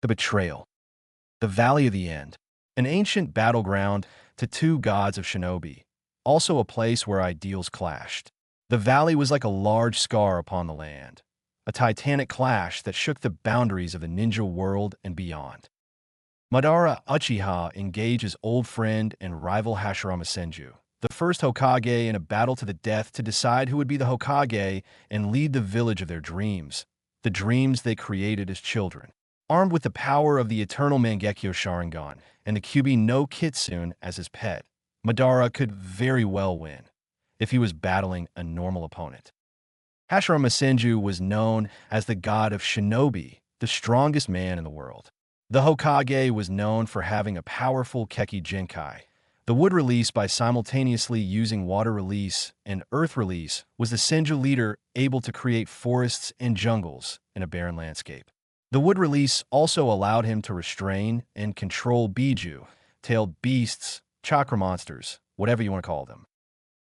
The betrayal. The Valley of the End. An ancient battleground to two gods of shinobi. Also a place where ideals clashed. The valley was like a large scar upon the land. A titanic clash that shook the boundaries of the ninja world and beyond. Madara Uchiha engages old friend and rival Hashirama Senju, the first Hokage, in a battle to the death to decide who would be the Hokage and lead the village of their dreams, the dreams they created as children. Armed with the power of the eternal Mangekyo Sharingan and the Kyuubi no Kitsune as his pet, Madara could very well win if he was battling a normal opponent. Hashirama Senju was known as the god of shinobi, the strongest man in the world. The Hokage was known for having a powerful Keki Jinkai. The wood release by simultaneously using water release and earth release was the Senju leader able to create forests and jungles in a barren landscape. The wood release also allowed him to restrain and control Biju, tailed beasts, chakra monsters, whatever you want to call them.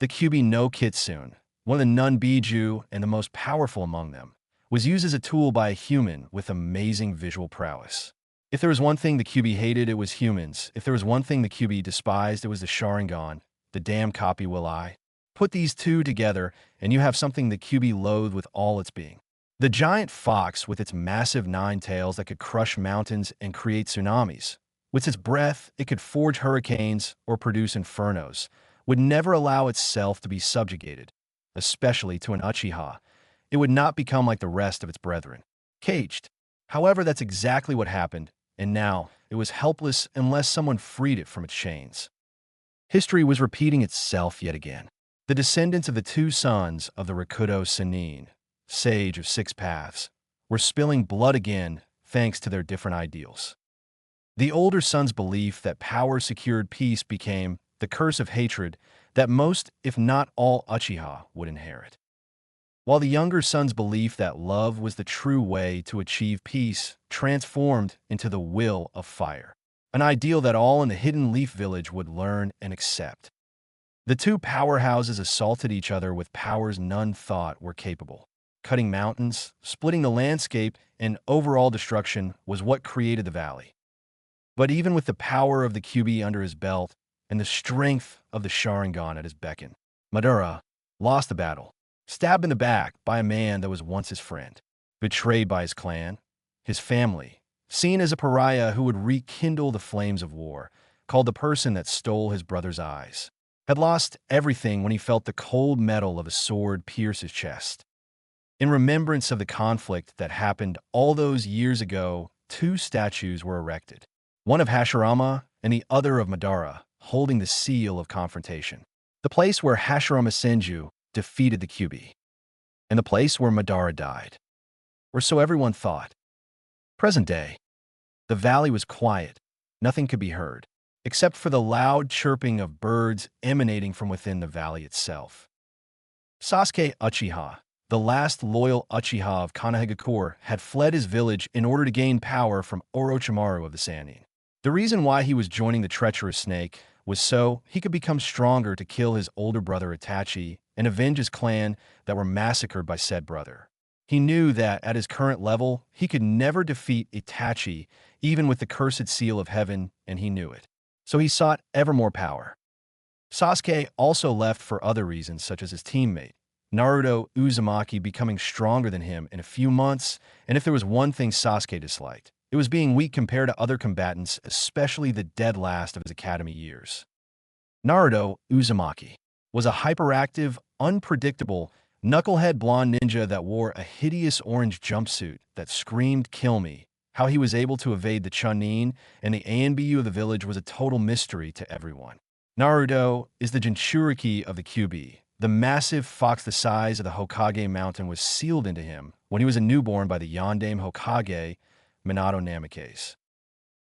The Kyuubi no Kitsune, one of the Nun Biju and the most powerful among them, was used as a tool by a human with amazing visual prowess. If there was one thing the Kyuubi hated, it was humans. If there was one thing the Kyuubi despised, it was the Sharingan. The damn copy will I. Put these two together, and you have something the Kyuubi loathed with all its being. The giant fox with its massive 9 tails that could crush mountains and create tsunamis. With its breath, it could forge hurricanes or produce infernos, would never allow itself to be subjugated, especially to an Uchiha. It would not become like the rest of its brethren, caged. However, that's exactly what happened, and now it was helpless unless someone freed it from its chains. History was repeating itself yet again. The descendants of the two sons of the Rakudo Sannin, sage of 6 paths, were spilling blood again thanks to their different ideals. The older son's belief that power secured peace became the curse of hatred that most, if not all, Uchiha would inherit. While the younger son's belief that love was the true way to achieve peace transformed into the will of fire, an ideal that all in the Hidden Leaf Village would learn and accept. The two powerhouses assaulted each other with powers none thought were capable. Cutting mountains, splitting the landscape, and overall destruction was what created the valley. But even with the power of the Kyuubi under his belt and the strength of the Sharingan at his beckon, Madara lost the battle. Stabbed in the back by a man that was once his friend, betrayed by his clan, his family, seen as a pariah who would rekindle the flames of war, called the person that stole his brother's eyes, had lost everything when he felt the cold metal of a sword pierce his chest. In remembrance of the conflict that happened all those years ago, 2 statues were erected, one of Hashirama and the other of Madara, holding the seal of confrontation. The place where Hashirama Senju defeated the Kyuubi, and the place where Madara died, or so everyone thought. Present day, the valley was quiet. Nothing could be heard, except for the loud chirping of birds emanating from within the valley itself. Sasuke Uchiha, the last loyal Uchiha of Konohagakure, had fled his village in order to gain power from Orochimaru of the Sannin. The reason why he was joining the treacherous snake was so he could become stronger to kill his older brother Itachi and avenge his clan that were massacred by said brother. He knew that at his current level, he could never defeat Itachi, even with the cursed seal of heaven, and he knew it. So he sought ever more power. Sasuke also left for other reasons, such as his teammate, Naruto Uzumaki, becoming stronger than him in a few months, and if there was one thing Sasuke disliked, it was being weak compared to other combatants, especially the dead last of his academy years. Naruto Uzumaki was a hyperactive, unpredictable, knucklehead blonde ninja that wore a hideous orange jumpsuit that screamed "kill me." How he was able to evade the Chunin and the Anbu of the village was a total mystery to everyone. Naruto is the Jinchuriki of the Kyuubi. The massive fox the size of the Hokage mountain was sealed into him when he was a newborn by the Yondaime Hokage, Minato Namikaze.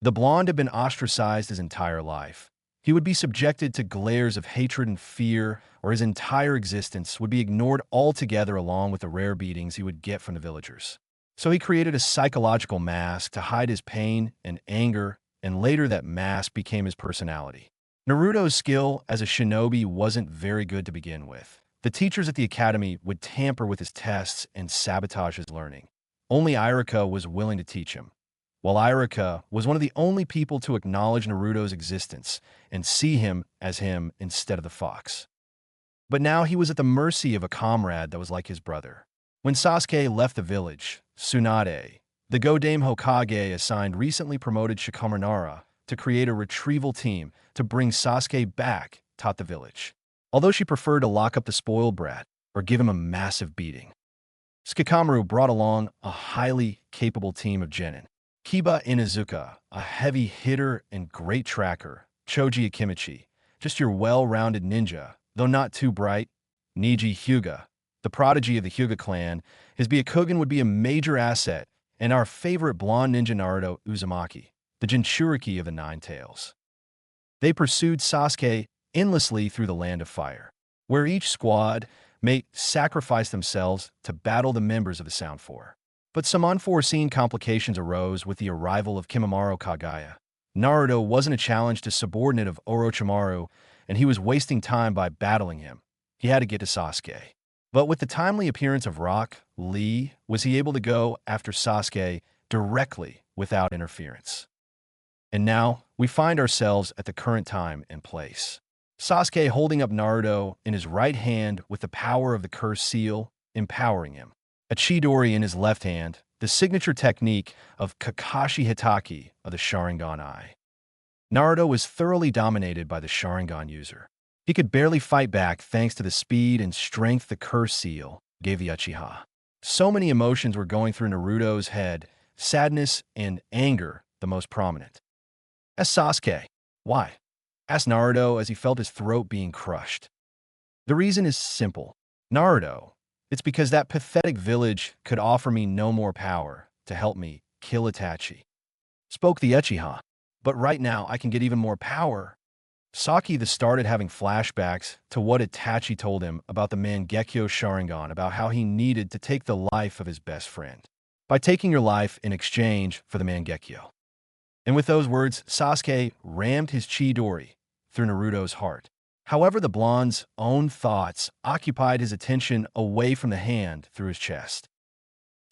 The blonde had been ostracized his entire life. He would be subjected to glares of hatred and fear, or his entire existence would be ignored altogether along with the rare beatings he would get from the villagers. So he created a psychological mask to hide his pain and anger, and later that mask became his personality. Naruto's skill as a shinobi wasn't very good to begin with. The teachers at the academy would tamper with his tests and sabotage his learning. Only Iruka was willing to teach him. while Iruka was one of the only people to acknowledge Naruto's existence and see him as him instead of the fox. But now he was at the mercy of a comrade that was like his brother. When Sasuke left the village, Tsunade, the Godame Hokage assigned recently promoted Shikamaru to create a retrieval team to bring Sasuke back, taught the village. Although she preferred to lock up the spoiled brat or give him a massive beating. Shikamaru brought along a highly capable team of genin. Kiba Inuzuka, a heavy hitter and great tracker. Choji Akimichi, just your well-rounded ninja, though not too bright. Neji Hyuga, the prodigy of the Hyuga clan. His Byakugan would be a major asset, and our favorite blonde ninja Naruto Uzumaki, the Jinchuriki of the Nine Tails. They pursued Sasuke endlessly through the Land of Fire, where each squad mate sacrificed themselves to battle the members of the Sound Four. But some unforeseen complications arose with the arrival of Kimimaro Kagaya. Naruto wasn't a challenge to subordinate of Orochimaru, and he was wasting time by battling him. He had to get to Sasuke. But with the timely appearance of Rock Lee, was he able to go after Sasuke directly without interference. And now, we find ourselves at the current time and place. Sasuke holding up Naruto in his right hand with the power of the cursed seal, empowering him. A Chidori in his left hand, the signature technique of Kakashi Hitaki of the Sharingan Eye. Naruto was thoroughly dominated by the Sharingan user. He could barely fight back thanks to the speed and strength the cursed seal gave the Uchiha. So many emotions were going through Naruto's head, sadness and anger the most prominent. As Sasuke, why? Asked Naruto as he felt his throat being crushed. The reason is simple. Naruto, it's because that pathetic village could offer me no more power to help me kill Itachi. Spoke the Uchiha. But right now I can get even more power. Saki started having flashbacks to what Itachi told him about the Mangekyo Sharingan, about how he needed to take the life of his best friend by taking your life in exchange for the Mangekyo. And with those words, Sasuke rammed his Chidori through Naruto's heart. However, the blonde's own thoughts occupied his attention away from the hand through his chest.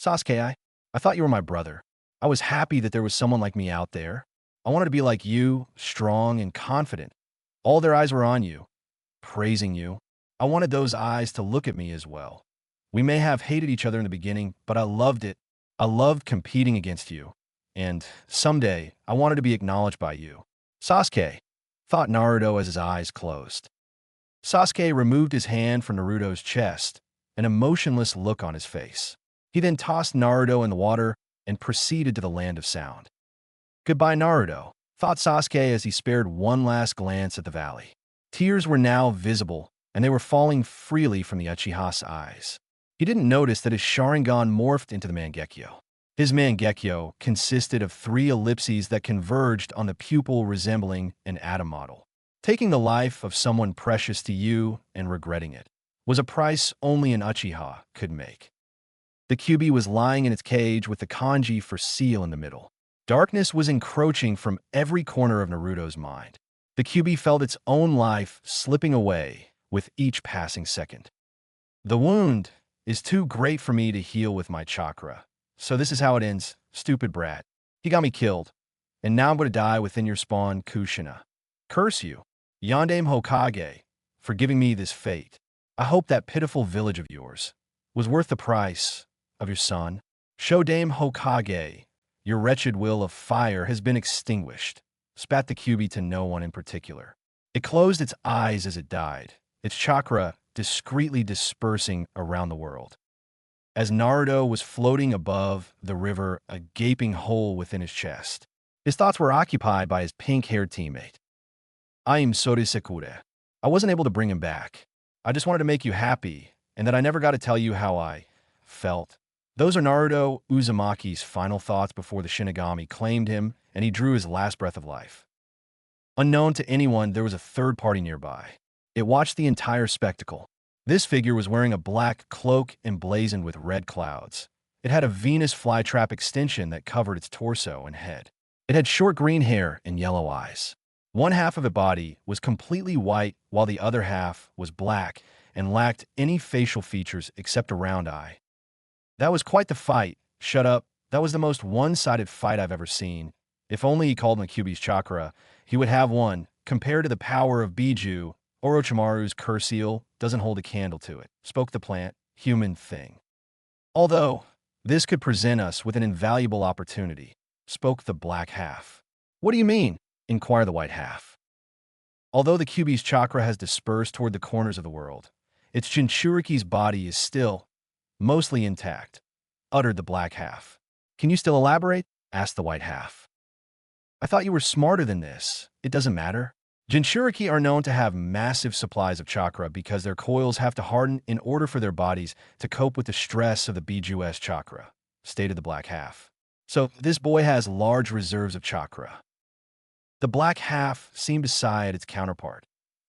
Sasuke, I thought you were my brother. I was happy that there was someone like me out there. I wanted to be like you, strong and confident. All their eyes were on you, praising you. I wanted those eyes to look at me as well. We may have hated each other in the beginning, but I loved it. I loved competing against you. And someday, I wanted to be acknowledged by you. Sasuke, thought Naruto as his eyes closed. Sasuke removed his hand from Naruto's chest, an emotionless look on his face. He then tossed Naruto in the water and proceeded to the Land of Sound. Goodbye, Naruto, thought Sasuke as he spared one last glance at the valley. Tears were now visible, and they were falling freely from the Uchiha's eyes. He didn't notice that his Sharingan morphed into the Mangekyo. His Mangekyo consisted of 3 ellipses that converged on the pupil resembling an atom model. Taking the life of someone precious to you and regretting it was a price only an Uchiha could make. The Kyuubi was lying in its cage with the kanji for seal in the middle. Darkness was encroaching from every corner of Naruto's mind. The Kyuubi felt its own life slipping away with each passing second. The wound is too great for me to heal with my chakra. So this is how it ends, stupid brat. He got me killed, and now I'm going to die within your spawn, Kushina. Curse you, Yondaime Hokage, for giving me this fate. I hope that pitiful village of yours was worth the price of your son. Shodame Hokage, your wretched will of fire has been extinguished, spat the Kyuubi to no one in particular. It closed its eyes as it died, its chakra discreetly dispersing around the world. As Naruto was floating above the river, a gaping hole within his chest, his thoughts were occupied by his pink-haired teammate. I am Sorisekure. I wasn't able to bring him back. I just wanted to make you happy, and that I never got to tell you how I felt. Those are Naruto Uzumaki's final thoughts before the Shinigami claimed him and he drew his last breath of life. Unknown to anyone, there was a third party nearby. It watched the entire spectacle. This figure was wearing a black cloak emblazoned with red clouds. It had a Venus flytrap extension that covered its torso and head. It had short green hair and yellow eyes. One half of its body was completely white, while the other half was black and lacked any facial features except a round eye. That was quite the fight. Shut up, That was the most one-sided fight I've ever seen. If only he called Makubi's chakra, he would have one. Compared to the power of Biju, Orochimaru's curse seal doesn't hold a candle to it, spoke the plant, human thing. Although, this could present us with an invaluable opportunity, spoke the black half. What do you mean? Inquired the white half. Although the Kyuubi's chakra has dispersed toward the corners of the world, its Jinchuriki's body is still, mostly intact, uttered the black half. Can you still elaborate? Asked the white half. I thought you were smarter than this. It doesn't matter. Jinchuriki are known to have massive supplies of chakra because their coils have to harden in order for their bodies to cope with the stress of the Biju's chakra, stated the black half. So this boy has large reserves of chakra. The black half seemed to sigh at its counterpart.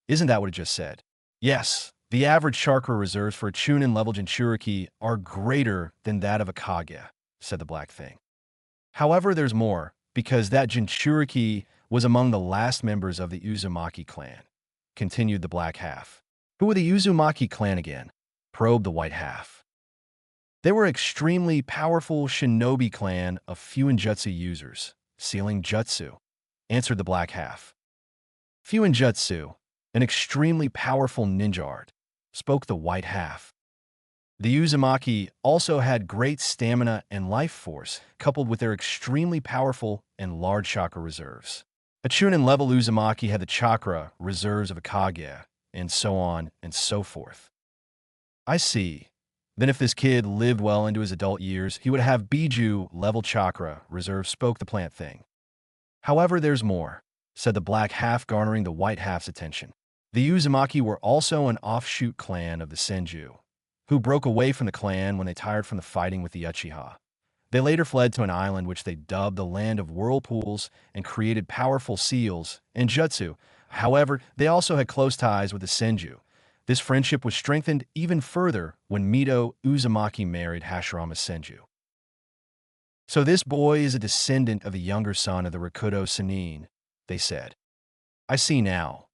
Isn't that what it just said? Yes, the average chakra reserves for a Chunin-level Jinchuriki are greater than that of a Kage, said the black thing. However, there's more, because that Jinchuriki was among the last members of the Uzumaki clan, continued the black half. Who were the Uzumaki clan again? Probed the white half. They were extremely powerful shinobi clan of Fuinjutsu users, sealing jutsu, answered the black half. Fuinjutsu, an extremely powerful ninja art, spoke the white half. The Uzumaki also had great stamina and life force, coupled with their extremely powerful and large chakra reserves. A Chunin-level Uzumaki had the chakra reserves of a Kage, and so on and so forth. I see. Then if this kid lived well into his adult years, he would have Biju-level chakra reserves, spoke the plant thing. However, there's more, said the black half, garnering the white half's attention. The Uzumaki were also an offshoot clan of the Senju, who broke away from the clan when they tired from the fighting with the Uchiha. They later fled to an island which they dubbed the Land of Whirlpools and created powerful seals and jutsu. However, they also had close ties with the Senju. This friendship was strengthened even further when Mito Uzumaki married Hashirama's Senju. So this boy is a descendant of the younger son of the Rakudo Sannin, they said. I see now.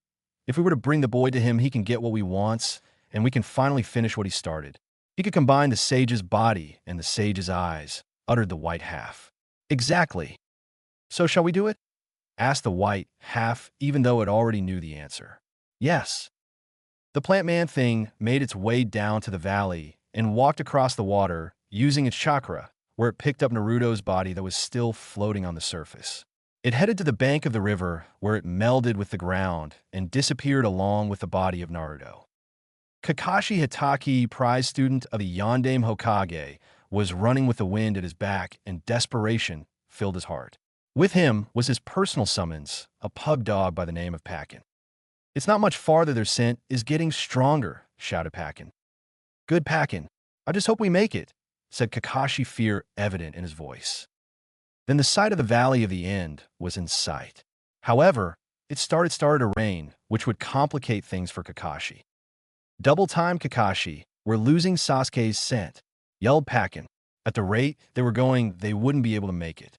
If we were to bring the boy to him, he can get what we wants, and we can finally finish what he started. He could combine the sage's body and the sage's eyes, uttered the white half. Exactly. So shall we do it? Asked the white half, even though it already knew the answer. Yes. The plant man thing made its way down to the valley and walked across the water, using its chakra, where it picked up Naruto's body that was still floating on the surface. It headed to the bank of the river, where it melded with the ground and disappeared along with the body of Naruto. Kakashi Hitaki, prize student of the Yondaime Hokage, was running with the wind at his back, and desperation filled his heart. With him was his personal summons, a pug dog by the name of Pakin. It's not much farther, their scent is getting stronger, shouted Pakin. Good Pakin, I just hope we make it, said Kakashi, fear evident in his voice. Then the sight of the Valley of the End was in sight. However, it started to rain, which would complicate things for Kakashi. Double time, Kakashi, we're losing Sasuke's scent, yelled Pakin. At the rate they were going, they wouldn't be able to make it.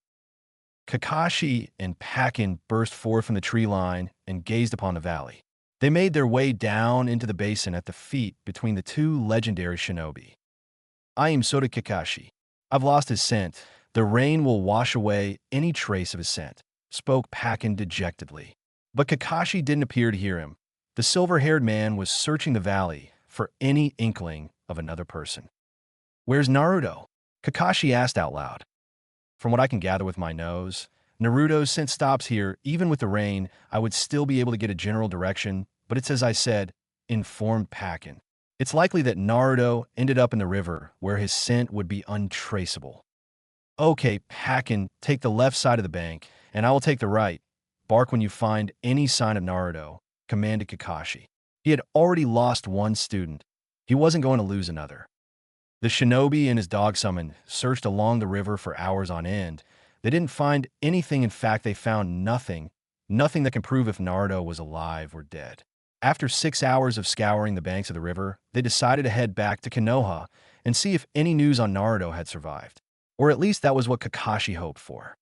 Kakashi and Pakin burst forth from the tree line and gazed upon the valley. They made their way down into the basin at the feet between the two legendary shinobi. I am Soda Kakashi. I've lost his scent. The rain will wash away any trace of his scent, spoke Pakin dejectedly. But Kakashi didn't appear to hear him. The silver-haired man was searching the valley for any inkling of another person. Where's Naruto? Kakashi asked out loud. From what I can gather with my nose, Naruto's scent stops here. Even with the rain, I would still be able to get a general direction, but it's as I said, informed Pakin. It's likely that Naruto ended up in the river, where his scent would be untraceable. Okay, Pakin, take the left side of the bank, and I will take the right. Bark when you find any sign of Naruto, commanded Kakashi. He had already lost one student. He wasn't going to lose another. The shinobi and his dog summon searched along the river for hours on end. They didn't find anything. In fact, they found nothing that can prove if Naruto was alive or dead. After 6 hours of scouring the banks of the river, they decided to head back to Konoha and see if any news on Naruto had survived. Or at least that was what Kakashi hoped for.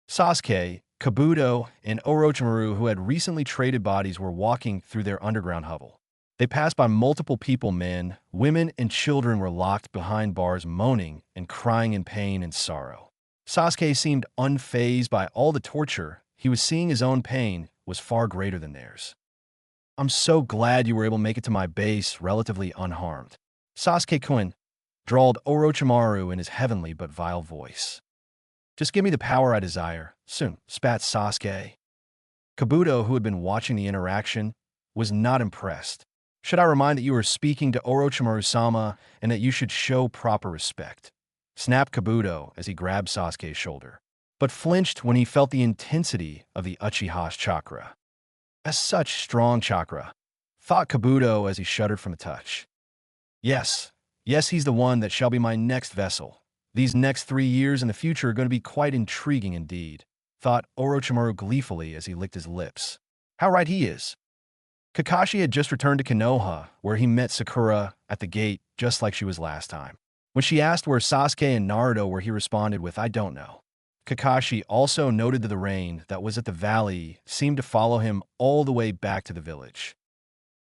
Sasuke, Kabuto, and Orochimaru, who had recently traded bodies, were walking through their underground hovel. They passed by multiple people. Men, women, and children were locked behind bars, moaning and crying in pain and sorrow. Sasuke seemed unfazed by all the torture. He was seeing his own pain was far greater than theirs. I'm so glad you were able to make it to my base relatively unharmed. Sasuke-kun, drawled Orochimaru in his heavenly but vile voice. Just give me the power I desire, soon, spat Sasuke. Kabuto, who had been watching the interaction, was not impressed. Should I remind that you are speaking to Orochimaru-sama and that you should show proper respect? Snapped Kabuto as he grabbed Sasuke's shoulder, but flinched when he felt the intensity of the Uchiha's chakra. As such strong chakra, thought Kabuto as he shuddered from the touch. Yes, he's the one that shall be my next vessel. These next 3 years in the future are going to be quite intriguing indeed, thought Orochimaru gleefully as he licked his lips. How right he is. Kakashi had just returned to Konoha, where he met Sakura at the gate just like she was last time. When she asked where Sasuke and Naruto were, he responded with, I don't know. Kakashi also noted that the rain that was at the valley seemed to follow him all the way back to the village.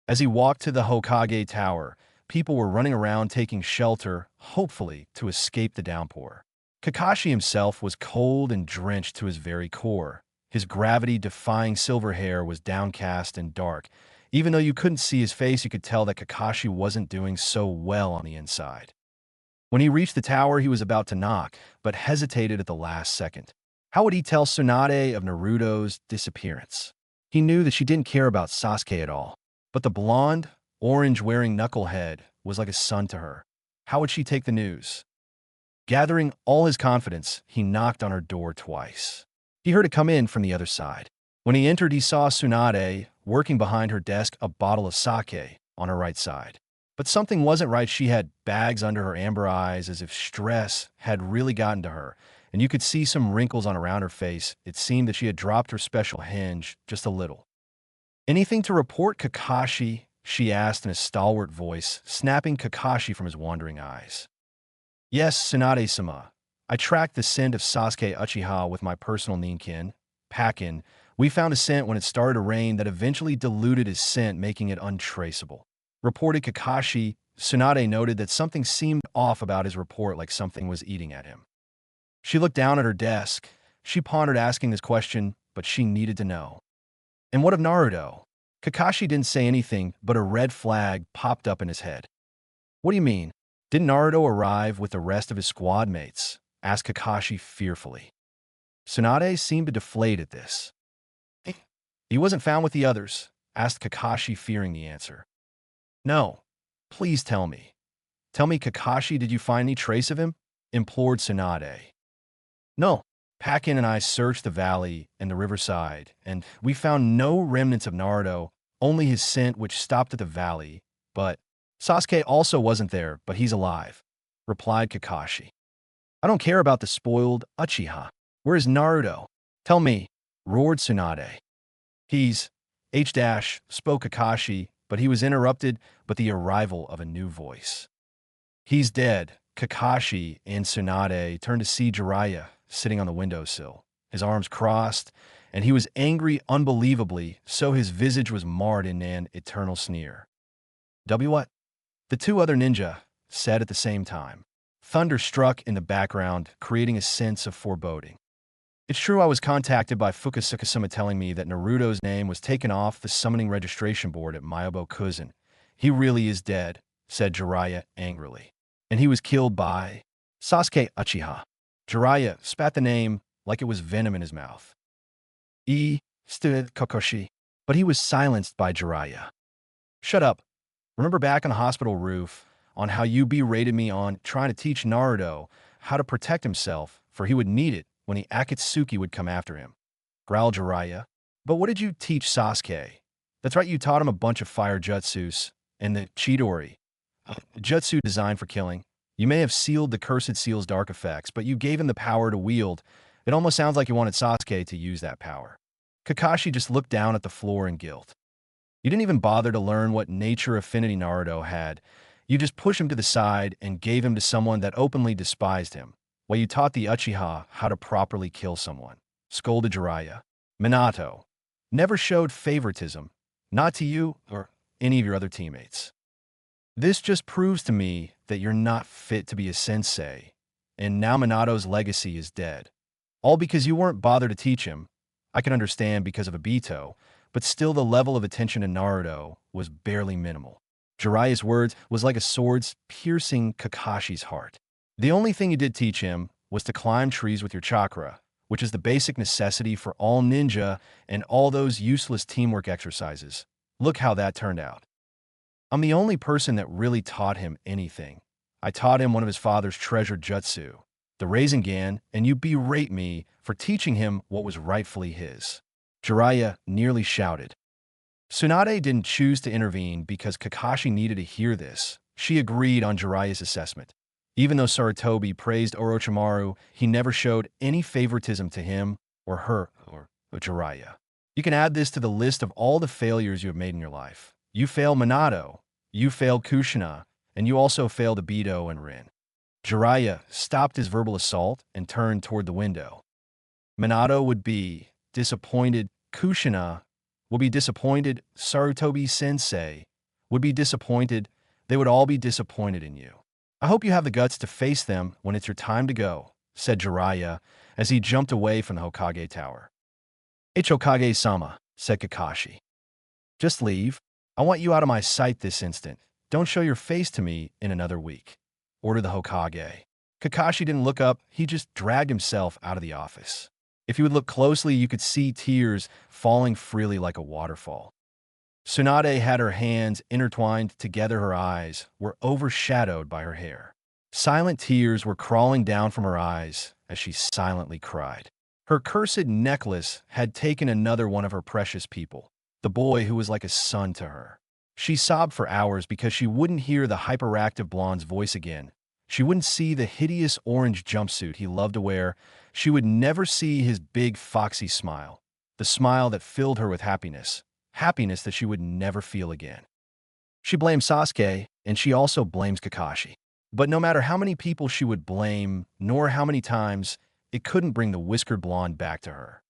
As he walked to the Hokage Tower, people were running around taking shelter, hopefully to escape the downpour. Kakashi himself was cold and drenched to his very core. His gravity-defying silver hair was downcast and dark. Even though you couldn't see his face, you could tell that Kakashi wasn't doing so well on the inside. When he reached the tower, he was about to knock, but hesitated at the last second. How would he tell Tsunade of Naruto's disappearance? He knew that she didn't care about Sasuke at all, but the blonde, orange-wearing knucklehead was like a son to her. How would she take the news? Gathering all his confidence, he knocked on her door twice. He heard it come in from the other side. When he entered, he saw Tsunade working behind her desk, a bottle of sake on her right side. But something wasn't right. She had bags under her amber eyes as if stress had really gotten to her, and you could see some wrinkles on around her face. It seemed that she had dropped her special hinge just a little. Anything to report, Kakashi? She asked in a stalwart voice, snapping Kakashi from his wandering eyes. Yes, Tsunade-sama. I tracked the scent of Sasuke Uchiha with my personal ninkin, Pakin. We found a scent when it started to rain that eventually diluted his scent, making it untraceable. Reported Kakashi. Tsunade noted that something seemed off about his report, like something was eating at him. She looked down at her desk. She pondered asking this question, but she needed to know. And what of Naruto? Kakashi didn't say anything, but a red flag popped up in his head. What do you mean? Didn't Naruto arrive with the rest of his squad mates? Asked Kakashi fearfully. Tsunade seemed to deflate at this. He wasn't found with the others? Asked Kakashi, fearing the answer. No. Please tell me. Tell me, Kakashi, did you find any trace of him? Implored Tsunade. No. Pakin and I searched the valley and the riverside, and we found no remnants of Naruto, only his scent which stopped at the valley. But Sasuke also wasn't there, but he's alive, replied Kakashi. I don't care about the spoiled Uchiha. Where is Naruto? Tell me, roared Tsunade. He's spoke Kakashi, but he was interrupted by the arrival of a new voice. He's dead. Kakashi and Tsunade turned to see Jiraiya sitting on the windowsill, his arms crossed, and he was angry unbelievably, so his visage was marred in an eternal sneer. What? The two other ninja said at the same time. Thunder struck in the background, creating a sense of foreboding. It's true, I was contacted by Fukusuka-sama telling me that Naruto's name was taken off the summoning registration board at Myobo-Kuzen. He really is dead, said Jiraiya angrily. And he was killed by Sasuke Uchiha. Jiraiya spat the name like it was venom in his mouth. Stood Kakashi, but he was silenced by Jiraiya. Shut up. Remember back on the hospital roof on how you berated me on trying to teach Naruto how to protect himself, for he would need it when the Akatsuki would come after him, growled Jiraiya. But what did you teach Sasuke? That's right, you taught him a bunch of fire jutsus and the Chidori, jutsu designed for killing. You may have sealed the cursed seal's dark effects, but you gave him the power to wield. It almost sounds like you wanted Sasuke to use that power. Kakashi just looked down at the floor in guilt. You didn't even bother to learn what nature affinity Naruto had. You just pushed him to the side and gave him to someone that openly despised him. While you taught the Uchiha how to properly kill someone, scolded Jiraiya. Minato never showed favoritism, not to you or any of your other teammates. This just proves to me that you're not fit to be a sensei, and now Minato's legacy is dead. All because you weren't bothered to teach him. I can understand because of Obito, but still the level of attention to Naruto was barely minimal. Jiraiya's words was like a sword piercing Kakashi's heart. The only thing you did teach him was to climb trees with your chakra, which is the basic necessity for all ninja and all those useless teamwork exercises. Look how that turned out. I'm the only person that really taught him anything. I taught him one of his father's treasured jutsu, the Rasengan, and you berate me for teaching him what was rightfully his. Jiraiya nearly shouted. Tsunade didn't choose to intervene because Kakashi needed to hear this. She agreed on Jiraiya's assessment. Even though Sarutobi praised Orochimaru, he never showed any favoritism to him or her or Jiraiya. You can add this to the list of all the failures you have made in your life. You failed Minato, you failed Kushina, and you also failed Obito and Rin. Jiraiya stopped his verbal assault and turned toward the window. Minato would be disappointed. Kushina would be disappointed. Sarutobi Sensei would be disappointed. They would all be disappointed in you. I hope you have the guts to face them when it's your time to go, said Jiraiya as he jumped away from the Hokage tower. It's Hokage-sama, said Kakashi. Just leave. I want you out of my sight this instant. Don't show your face to me in another week, ordered the Hokage. Kakashi didn't look up, he just dragged himself out of the office. If you would look closely, you could see tears falling freely like a waterfall. Tsunade had her hands intertwined together. Her eyes were overshadowed by her hair. Silent tears were crawling down from her eyes as she silently cried. Her cursed necklace had taken another one of her precious people, the boy who was like a son to her. She sobbed for hours because she wouldn't hear the hyperactive blonde's voice again. She wouldn't see the hideous orange jumpsuit he loved to wear. She would never see his big foxy smile, the smile that filled her with happiness. Happiness that she would never feel again. She blames Sasuke, and she also blames Kakashi. But no matter how many people she would blame, nor how many times, it couldn't bring the whiskered blonde back to her.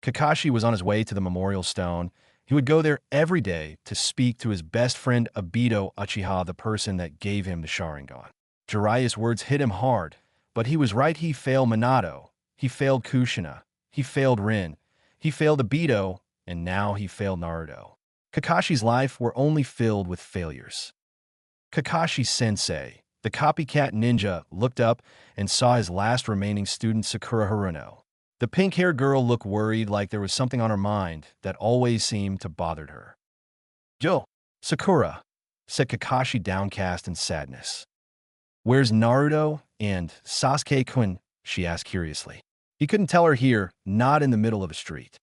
Kakashi was on his way to the memorial stone. He would go there every day to speak to his best friend Obito Uchiha, the person that gave him the Sharingan. Jiraiya's words hit him hard, but he was right. He failed Minato. He failed Kushina. He failed Rin. He failed Obito. And now he failed Naruto. Kakashi's life were only filled with failures. Kakashi-sensei, the copycat ninja, looked up and saw his last remaining student, Sakura Haruno. The pink-haired girl looked worried, like there was something on her mind that always seemed to bother her. "Yo, Sakura," said Kakashi, downcast in sadness. "Where's Naruto and Sasuke-kun?" she asked curiously. He couldn't tell her here, not in the middle of a street.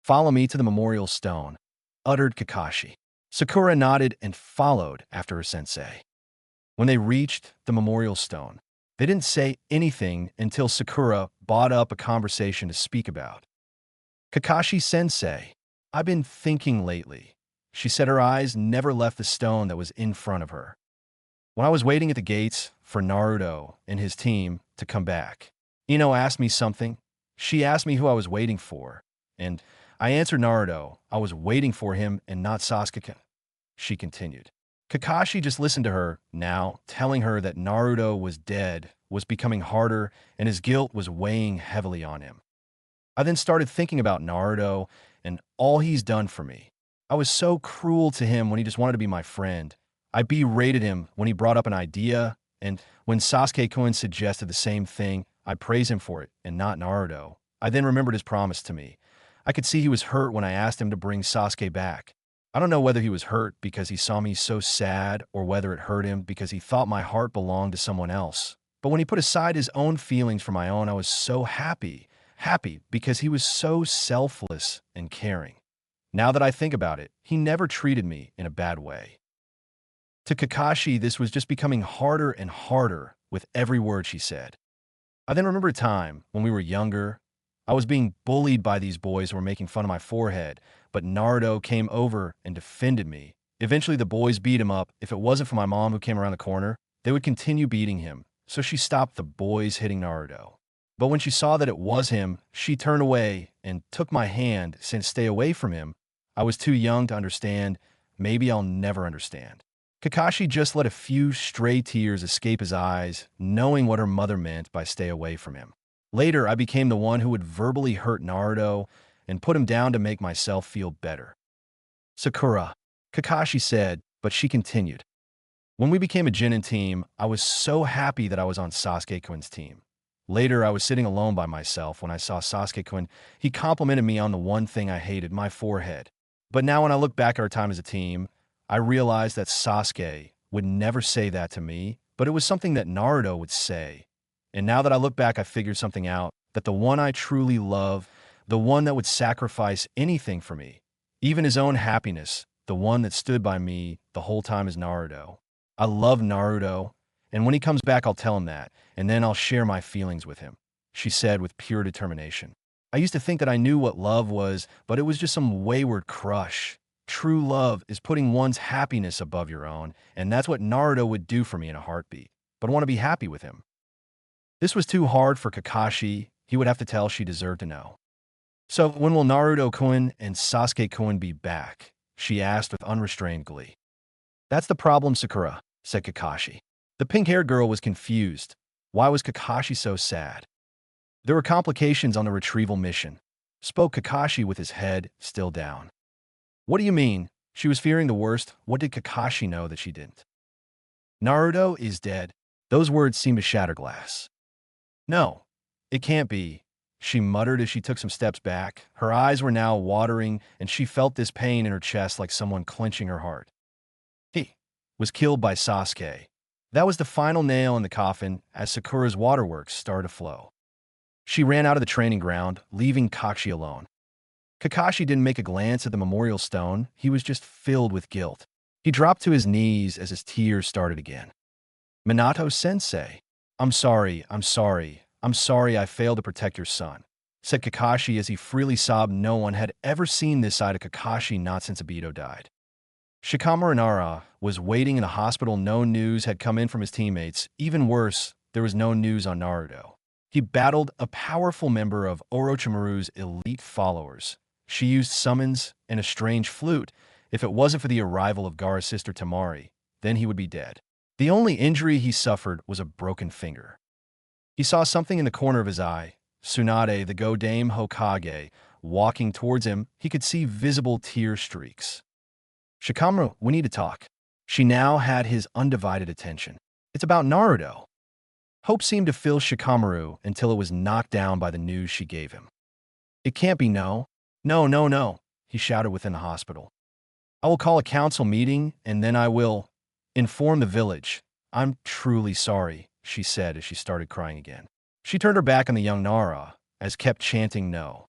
"Follow me to the memorial stone," uttered Kakashi. Sakura nodded and followed after her sensei. When they reached the memorial stone, they didn't say anything until Sakura brought up a conversation to speak about. "Kakashi-sensei, I've been thinking lately," she said. Her eyes never left the stone that was in front of her. "When I was waiting at the gates for Naruto and his team to come back, Ino asked me something. She asked me who I was waiting for, and I answered Naruto. I was waiting for him and not Sasuke," she continued. Kakashi just listened to her. Now, telling her that Naruto was dead was becoming harder, and his guilt was weighing heavily on him. I then started thinking about Naruto and all he's done for me. I was so cruel to him when he just wanted to be my friend. I berated him when he brought up an idea, and when Sasuke-kun suggested the same thing, I praised him for it and not Naruto. I then remembered his promise to me. I could see he was hurt when I asked him to bring Sasuke back. I don't know whether he was hurt because he saw me so sad or whether it hurt him because he thought my heart belonged to someone else. But when he put aside his own feelings for my own, I was so happy because he was so selfless and caring. Now that I think about it, he never treated me in a bad way. To Kakashi, this was just becoming harder and harder with every word she said. I then remember a time when we were younger. I was being bullied by these boys who were making fun of my forehead, but Naruto came over and defended me. Eventually, the boys beat him up. If it wasn't for my mom who came around the corner, they would continue beating him, so she stopped the boys hitting Naruto. But when she saw that it was him, she turned away and took my hand, saying, "Stay away from him." I was too young to understand. Maybe I'll never understand. Kakashi just let a few stray tears escape his eyes, knowing what her mother meant by stay away from him. Later, I became the one who would verbally hurt Naruto and put him down to make myself feel better. Sakura, Kakashi said, but she continued. When we became a Genin team, I was so happy that I was on Sasuke-kun's team. Later, I was sitting alone by myself when I saw Sasuke-kun. He complimented me on the one thing I hated, my forehead. But now when I look back at our time as a team, I realized that Sasuke would never say that to me, but it was something that Naruto would say. And now that I look back, I figured something out, that the one I truly love, the one that would sacrifice anything for me, even his own happiness, the one that stood by me the whole time, is Naruto. I love Naruto, and when he comes back, I'll tell him that, and then I'll share my feelings with him, she said with pure determination. I used to think that I knew what love was, but it was just some wayward crush. True love is putting one's happiness above your own, and that's what Naruto would do for me in a heartbeat. But I want to be happy with him. This was too hard for Kakashi. He would have to tell she deserved to know. So when will Naruto-kun and Sasuke-kun be back? She asked with unrestrained glee. That's the problem, Sakura, said Kakashi. The pink-haired girl was confused. Why was Kakashi so sad? There were complications on the retrieval mission, spoke Kakashi with his head still down. What do you mean? She was fearing the worst. What did Kakashi know that she didn't? Naruto is dead. Those words seemed to shatter glass. No, it can't be, she muttered as she took some steps back. Her eyes were now watering, and she felt this pain in her chest like someone clenching her heart. He was killed by Sasuke. That was the final nail in the coffin as Sakura's waterworks started to flow. She ran out of the training ground, leaving Kakashi alone. Kakashi didn't make a glance at the memorial stone. He was just filled with guilt. He dropped to his knees as his tears started again. Minato-sensei, I'm sorry I failed to protect your son, said Kakashi as he freely sobbed. No one had ever seen this side of Kakashi, not since Obito died. Shikamaru Nara was waiting in the hospital. No news had come in from his teammates. Even worse, there was no news on Naruto. He battled a powerful member of Orochimaru's elite followers. She used summons and a strange flute. If it wasn't for the arrival of Gaara's sister Temari, then he would be dead. The only injury he suffered was a broken finger. He saw something in the corner of his eye. Tsunade, the Godame Hokage, walking towards him. He could see visible tear streaks. Shikamaru, we need to talk. She now had his undivided attention. It's about Naruto. Hope seemed to fill Shikamaru until it was knocked down by the news she gave him. It can't be no, he shouted within the hospital. I will call a council meeting, and then I will inform the village. I'm truly sorry, she said as she started crying again. She turned her back on the young Nara, as kept chanting no.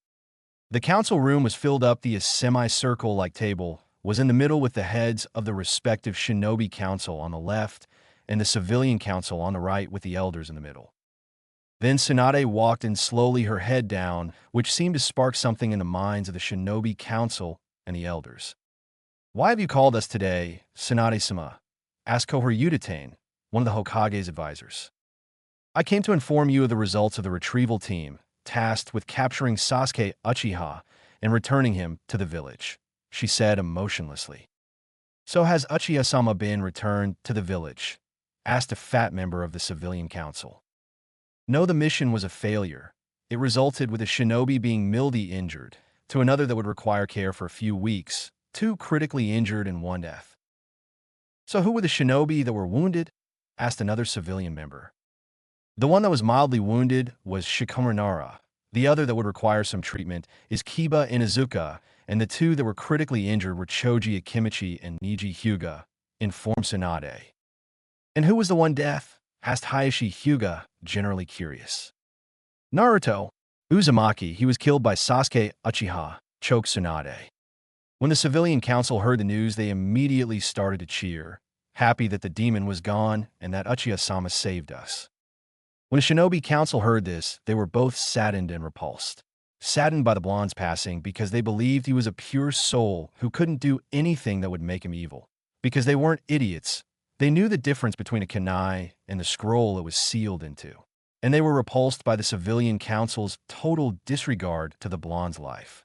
The council room was filled up. The semicircle-like table was in the middle with the heads of the respective shinobi council on the left and the civilian council on the right with the elders in the middle. Then Tsunade walked in slowly, her head down, which seemed to spark something in the minds of the shinobi council and the elders. Why have you called us today, Tsunade-sama? Asked Kohor Utatane, one of the Hokage's advisors. I came to inform you of the results of the retrieval team, tasked with capturing Sasuke Uchiha and returning him to the village, she said emotionlessly. So has Uchiha-sama been returned to the village? Asked a fat member of the civilian council. No, the mission was a failure. It resulted with a shinobi being mildly injured, to another that would require care for a few weeks, 2 critically injured and 1 death. So who were the shinobi that were wounded? Asked another civilian member. The one that was mildly wounded was Shikamaru Nara. The other that would require some treatment is Kiba Inuzuka, and the 2 that were critically injured were Choji Akimichi and Niji Hyuga, informed Tsunade. And who was the one death? Asked Hayashi Hyuga, generally curious. Naruto Uzumaki, he was killed by Sasuke Uchiha, choked Tsunade. When the civilian council heard the news, they immediately started to cheer, happy that the demon was gone and that Uchiha-sama saved us. When the shinobi council heard this, they were both saddened and repulsed. Saddened by the blonde's passing because they believed he was a pure soul who couldn't do anything that would make him evil. Because they weren't idiots. They knew the difference between a kunai and the scroll it was sealed into. And they were repulsed by the civilian council's total disregard to the blonde's life.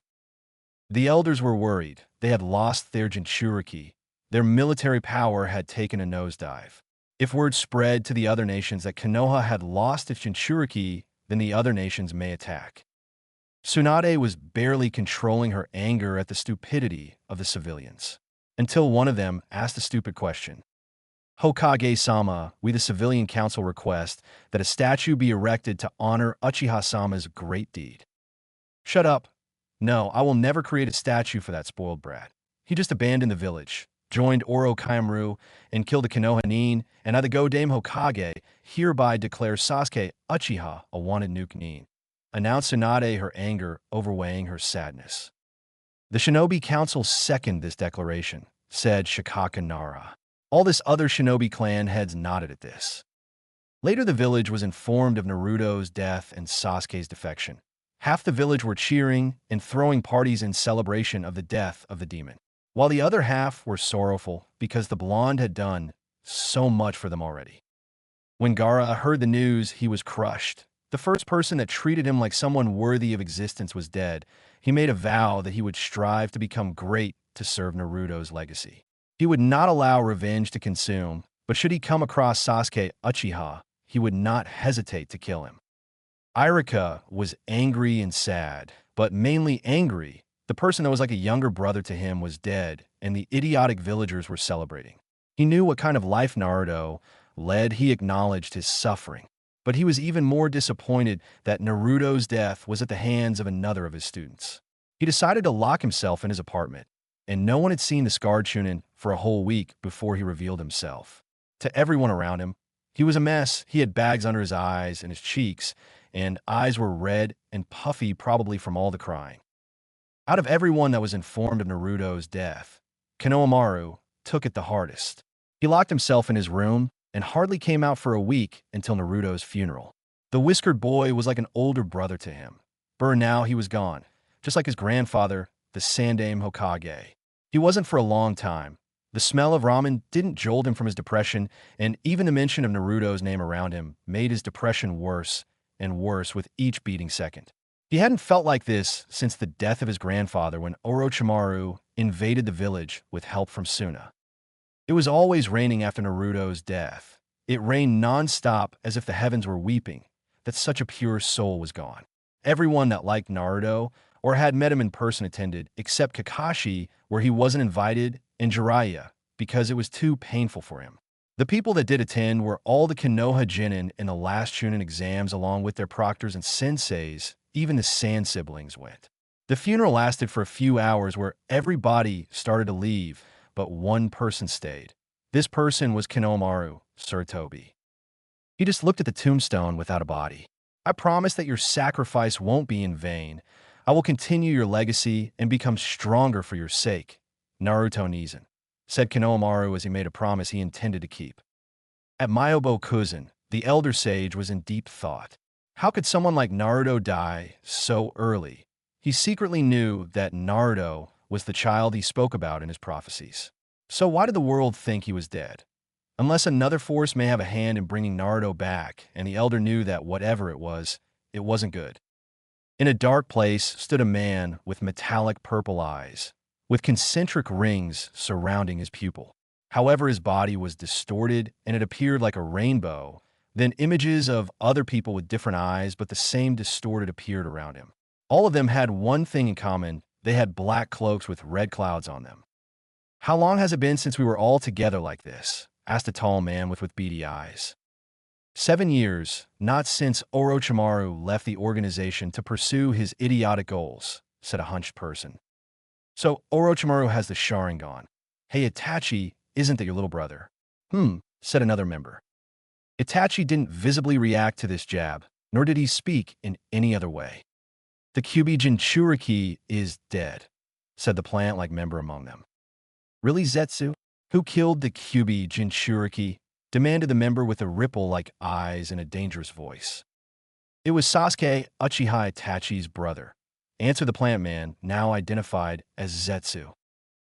The elders were worried. They had lost their Jinchuriki. Their military power had taken a nosedive. If word spread to the other nations that Konoha had lost its Jinchuriki, then the other nations may attack. Tsunade was barely controlling her anger at the stupidity of the civilians, until one of them asked a stupid question. Hokage-sama, we the civilian council request that a statue be erected to honor Uchiha-sama's great deed. Shut up. No, I will never create a statue for that spoiled brat. He just abandoned the village, joined Oro Kaimaru, and killed the Konoha Nin, and I the Go-Dame Hokage hereby declare Sasuke Uchiha a wanted nuke Nin. Announced Tsunade, her anger overweighing her sadness. The Shinobi Council seconded this declaration, said Shikaka Nara. All this other Shinobi clan heads nodded at this. Later the village was informed of Naruto's death and Sasuke's defection. Half the village were cheering and throwing parties in celebration of the death of the demon, while the other half were sorrowful because the blonde had done so much for them already. When Gaara heard the news, he was crushed. The first person that treated him like someone worthy of existence was dead. He made a vow that he would strive to become great to serve Naruto's legacy. He would not allow revenge to consume, but should he come across Sasuke Uchiha, he would not hesitate to kill him. Irika was angry and sad, but mainly angry. The person that was like a younger brother to him was dead, and the idiotic villagers were celebrating. He knew what kind of life Naruto led. He acknowledged his suffering. But he was even more disappointed that Naruto's death was at the hands of another of his students. He decided to lock himself in his apartment, and no one had seen the scarred Chunin for a whole week before he revealed himself. To everyone around him, he was a mess. He had bags under his eyes and his cheeks, and eyes were red and puffy, probably from all the crying. Out of everyone that was informed of Naruto's death, Konohamaru took it the hardest. He locked himself in his room and hardly came out for a week until Naruto's funeral. The whiskered boy was like an older brother to him. Now he was gone, just like his grandfather, the Sandaime Hokage. He wasn't for a long time. The smell of ramen didn't jolt him from his depression, and even the mention of Naruto's name around him made his depression worse and worse with each beating second. He hadn't felt like this since the death of his grandfather when Orochimaru invaded the village with help from Suna. It was always raining after Naruto's death. It rained non-stop as if the heavens were weeping that such a pure soul was gone. Everyone that liked Naruto or had met him in person attended, except Kakashi, where he wasn't invited, and Jiraiya, because it was too painful for him. The people that did attend were all the Konoha Genin in the last Chunin exams along with their proctors and senseis. Even the Sand siblings went. The funeral lasted for a few hours where everybody started to leave, but one person stayed. This person was Konohamaru, Sarutobi. He just looked at the tombstone without a body. I promise that your sacrifice won't be in vain. I will continue your legacy and become stronger for your sake. Naruto Nizan, said Konohamaru as he made a promise he intended to keep. At Myobo-kuzen, the elder sage was in deep thought. How could someone like Naruto die so early? He secretly knew that Naruto was the child he spoke about in his prophecies. So why did the world think he was dead? Unless another force may have a hand in bringing Naruto back, and the elder knew that whatever it wasn't good. In a dark place stood a man with metallic purple eyes, with concentric rings surrounding his pupil. However, his body was distorted, and it appeared like a rainbow. Then images of other people with different eyes, but the same distorted appeared around him. All of them had one thing in common. They had black cloaks with red clouds on them. How long has it been since we were all together like this? Asked a tall man with beady eyes. 7 years, not since Orochimaru left the organization to pursue his idiotic goals, said a hunched person. So Orochimaru has the Sharingan. Hey, Itachi, isn't that your little brother? Said another member. Itachi didn't visibly react to this jab, nor did he speak in any other way. The Kyuubi Jinchuriki is dead, said the plant-like member among them. Really, Zetsu? Who killed the Kyuubi Jinchuriki? Demanded the member with a ripple-like eyes and a dangerous voice. It was Sasuke Uchiha Itachi's brother, answered the plant man, now identified as Zetsu.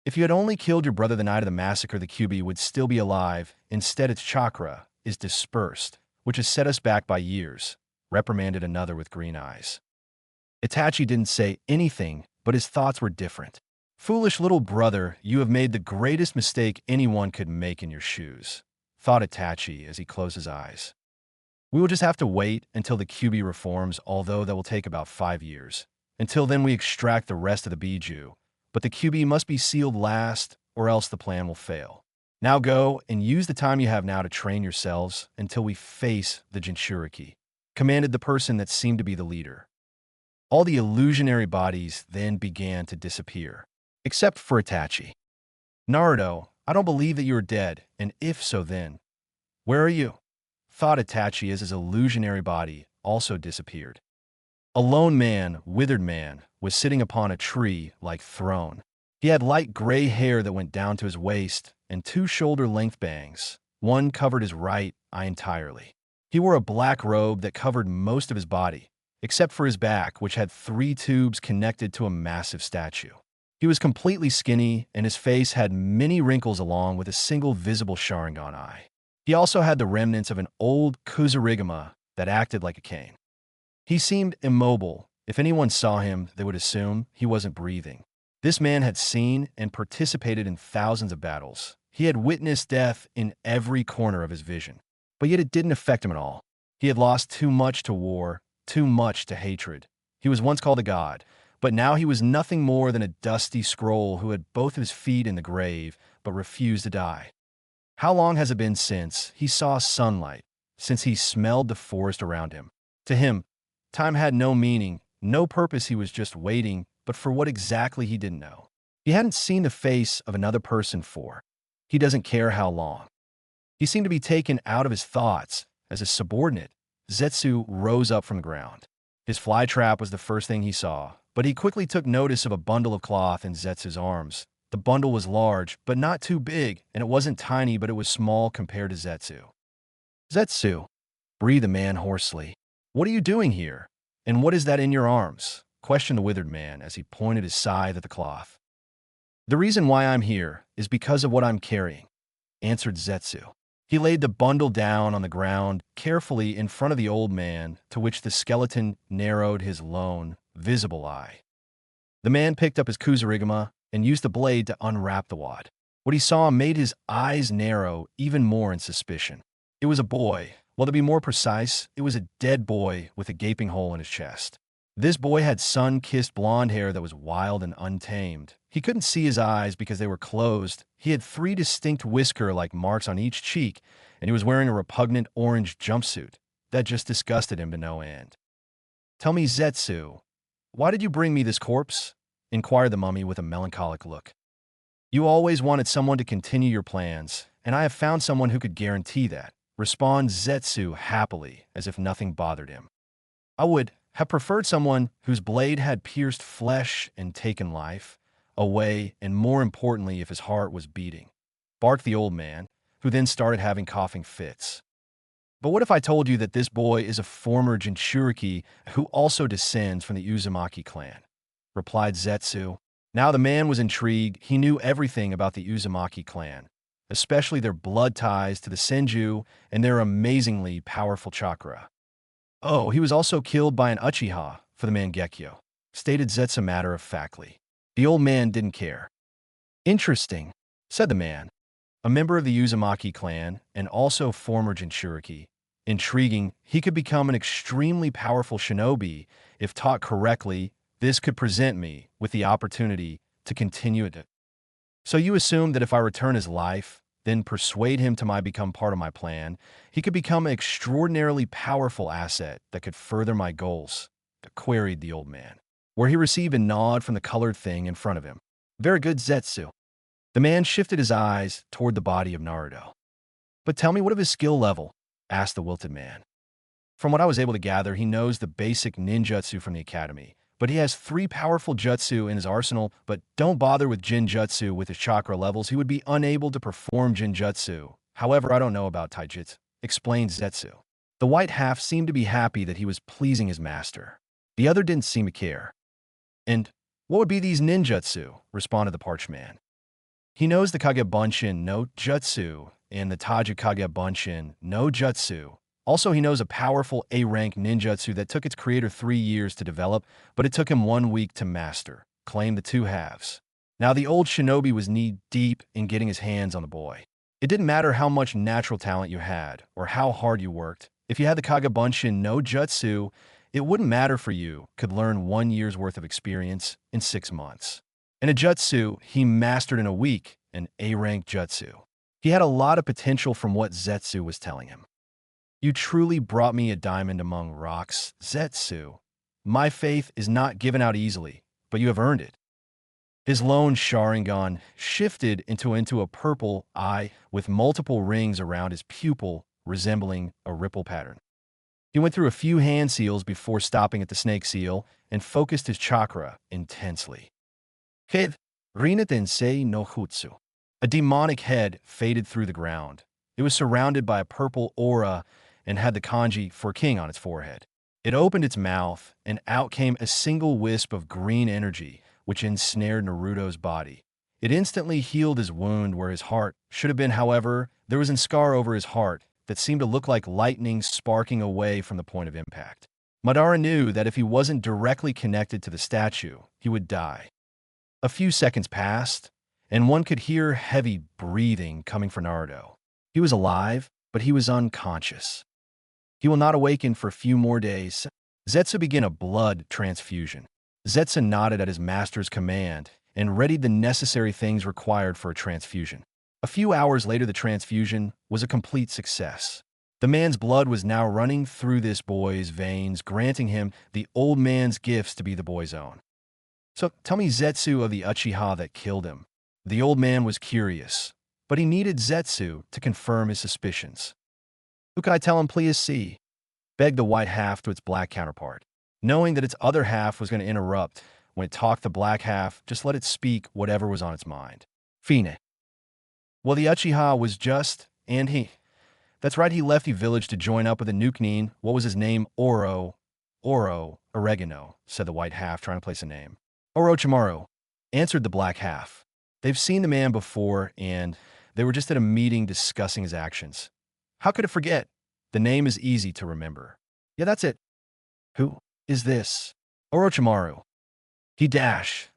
If you had only killed your brother the night of the massacre, the Kyuubi would still be alive. Instead, its chakra is dispersed, which has set us back by years, reprimanded another with green eyes. Itachi didn't say anything, but his thoughts were different. Foolish little brother, you have made the greatest mistake anyone could make in your shoes, thought Itachi as he closed his eyes. We will just have to wait until the QB reforms, although that will take about 5 years. Until then, we extract the rest of the Biju, but the QB must be sealed last, or else the plan will fail. Now go and use the time you have now to train yourselves until we face the Jinchuriki, commanded the person that seemed to be the leader. All the illusionary bodies then began to disappear, except for Itachi. Naruto, I don't believe that you are dead, and if so then, where are you? Thought Itachi as his illusionary body also disappeared. A lone man, withered man, was sitting upon a tree-like throne. He had light gray hair that went down to his waist and 2 shoulder-length bangs. One covered his right eye entirely. He wore a black robe that covered most of his body, except for his back, which had 3 tubes connected to a massive statue. He was completely skinny, and his face had many wrinkles along with a single visible Sharingan eye. He also had the remnants of an old Kusarigama that acted like a cane. He seemed immobile. If anyone saw him, they would assume he wasn't breathing. This man had seen and participated in thousands of battles. He had witnessed death in every corner of his vision. But yet it didn't affect him at all. He had lost too much to war, too much to hatred. He was once called a god, but now he was nothing more than a dusty scroll who had both his feet in the grave but refused to die. How long has it been since he saw sunlight, since he smelled the forest around him? To him, time had no meaning, no purpose. He was just waiting, but for what exactly he didn't know. He hadn't seen the face of another person for. He doesn't care how long. He seemed to be taken out of his thoughts. As a subordinate, Zetsu rose up from the ground. His fly trap was the first thing he saw, but he quickly took notice of a bundle of cloth in Zetsu's arms. The bundle was large, but not too big, and it wasn't tiny, but it was small compared to Zetsu. Zetsu, breathed the man hoarsely. What are you doing here? And what is that in your arms? Questioned the withered man as he pointed his scythe at the cloth. The reason why I'm here is because of what I'm carrying, answered Zetsu. He laid the bundle down on the ground carefully in front of the old man, to which the skeleton narrowed his lone, visible eye. The man picked up his Kusarigama and used the blade to unwrap the wad. What he saw made his eyes narrow even more in suspicion. It was a boy. Well, to be more precise, it was a dead boy with a gaping hole in his chest. This boy had sun-kissed blonde hair that was wild and untamed. He couldn't see his eyes because they were closed. He had 3 distinct whisker-like marks on each cheek, and he was wearing a repugnant orange jumpsuit that just disgusted him to no end. Tell me, Zetsu, why did you bring me this corpse? Inquired the mummy with a melancholic look. You always wanted someone to continue your plans, and I have found someone who could guarantee that, responded Zetsu happily, as if nothing bothered him. I would have preferred someone whose blade had pierced flesh and taken life away, and more importantly, if his heart was beating, barked the old man, who then started having coughing fits. But what if I told you that this boy is a former Jinchuriki who also descends from the Uzumaki clan? Replied Zetsu. Now the man was intrigued. He knew everything about the Uzumaki clan, especially their blood ties to the Senju and their amazingly powerful chakra. Oh, he was also killed by an Uchiha for the Mangekyo, stated Zetsu matter-of-factly. The old man didn't care. Interesting, said the man, a member of the Uzumaki clan and also former Jinchuriki. Intriguing, he could become an extremely powerful shinobi if taught correctly. This could present me with the opportunity to continue it. So you assume that if I return his life, then persuade him to become part of my plan, he could become an extraordinarily powerful asset that could further my goals, queried the old man, where he received a nod from the colored thing in front of him. Very good, Zetsu. The man shifted his eyes toward the body of Naruto. But tell me, what of his skill level? Asked the wilted man. From what I was able to gather, he knows the basic ninjutsu from the academy, but he has 3 powerful jutsu in his arsenal. But don't bother with Jinjutsu with his chakra levels. He would be unable to perform Jinjutsu. However, I don't know about Taijutsu, explained Zetsu. The white half seemed to be happy that he was pleasing his master. The other didn't seem to care. And what would be these ninjutsu? Responded the parched man. He knows the Kagebunshin no Jutsu and the Taji Kagebunshin no Jutsu. Also, he knows a powerful A-rank ninjutsu that took its creator 3 years to develop, but it took him 1 week to master, claimed the 2 halves. Now, the old shinobi was knee-deep in getting his hands on the boy. It didn't matter how much natural talent you had or how hard you worked. If you had the Kagabunshin no jutsu, it wouldn't matter for you could learn 1 year's worth of experience in 6 months. And a jutsu he mastered in a week, an A-rank jutsu. He had a lot of potential from what Zetsu was telling him. You truly brought me a diamond among rocks, Zetsu. My faith is not given out easily, but you have earned it. His lone Sharingan shifted into a purple eye with multiple rings around his pupil, resembling a ripple pattern. He went through a few hand seals before stopping at the snake seal and focused his chakra intensely. Head, Rina Tensei no Jutsu. A demonic head faded through the ground. It was surrounded by a purple aura and had the kanji for king on its forehead. It opened its mouth, and out came a single wisp of green energy, which ensnared Naruto's body. It instantly healed his wound where his heart should have been. However, there was a scar over his heart that seemed to look like lightning sparking away from the point of impact. Madara knew that if he wasn't directly connected to the statue, he would die. A few seconds passed, and one could hear heavy breathing coming from Naruto. He was alive, but he was unconscious. He will not awaken for a few more days. Zetsu began a blood transfusion. Zetsu nodded at his master's command and readied the necessary things required for a transfusion. A few hours later, the transfusion was a complete success. The man's blood was now running through this boy's veins, granting him the old man's gifts to be the boy's own. So tell me, Zetsu of the Uchiha that killed him. The old man was curious, but he needed Zetsu to confirm his suspicions. Who can I tell him, please see? Begged the white half to its black counterpart. Knowing that its other half was going to interrupt when it talked the black half, just let it speak whatever was on its mind. Fine. Well, the Uchiha was just, and he. That's right, he left the village to join up with a Nukenin. What was his name? Oregano, said the white half, trying to place a name. Orochimaru, answered the black half. They've seen the man before, and they were just at a meeting discussing his actions. How could it forget? The name is easy to remember. Yeah, that's it. Who is this? Orochimaru. He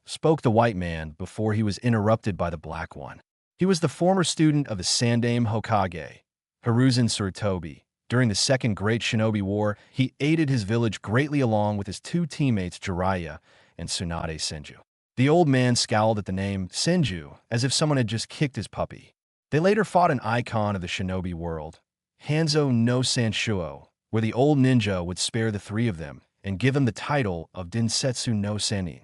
spoke the white man before he was interrupted by the black one. He was the former student of the Sandaime Hokage, Hiruzen Tsurutobi. During the Second Great Shinobi War, he aided his village greatly along with his two teammates Jiraiya and Tsunade Senju. The old man scowled at the name Senju as if someone had just kicked his puppy. They later fought an icon of the shinobi world, Hanzo no Sanshuo, where the old ninja would spare the three of them and give them the title of Densetsu no Sennin.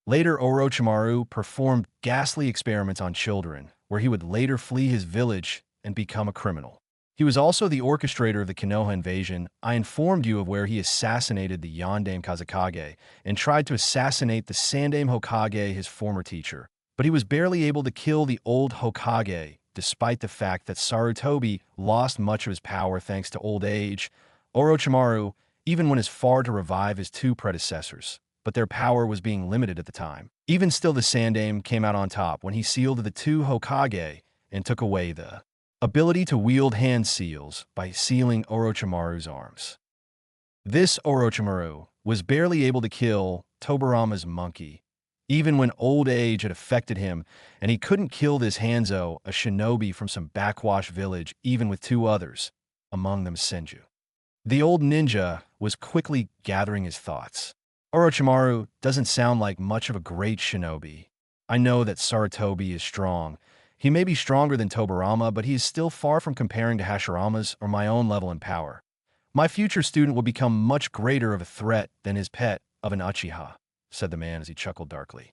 Later, Orochimaru performed ghastly experiments on children, where he would later flee his village and become a criminal. He was also the orchestrator of the Konoha invasion. I informed you of where he assassinated the Yondaime Kazekage and tried to assassinate the Sandaime Hokage, his former teacher. But he was barely able to kill the old Hokage, despite the fact that Sarutobi lost much of his power thanks to old age. Orochimaru even went as far to revive his two predecessors, but their power was being limited at the time. Even still, the Sandaime came out on top when he sealed the two Hokage and took away the ability to wield hand seals by sealing Orochimaru's arms. This Orochimaru was barely able to kill Tobirama's monkey, even when old age had affected him, and he couldn't kill this Hanzo, a shinobi from some backwash village, even with two others, among them Senju. The old ninja was quickly gathering his thoughts. Orochimaru doesn't sound like much of a great shinobi. I know that Sarutobi is strong. He may be stronger than Tobirama, but he is still far from comparing to Hashirama's or my own level in power. My future student will become much greater of a threat than his pet of an Uchiha, said the man as he chuckled darkly.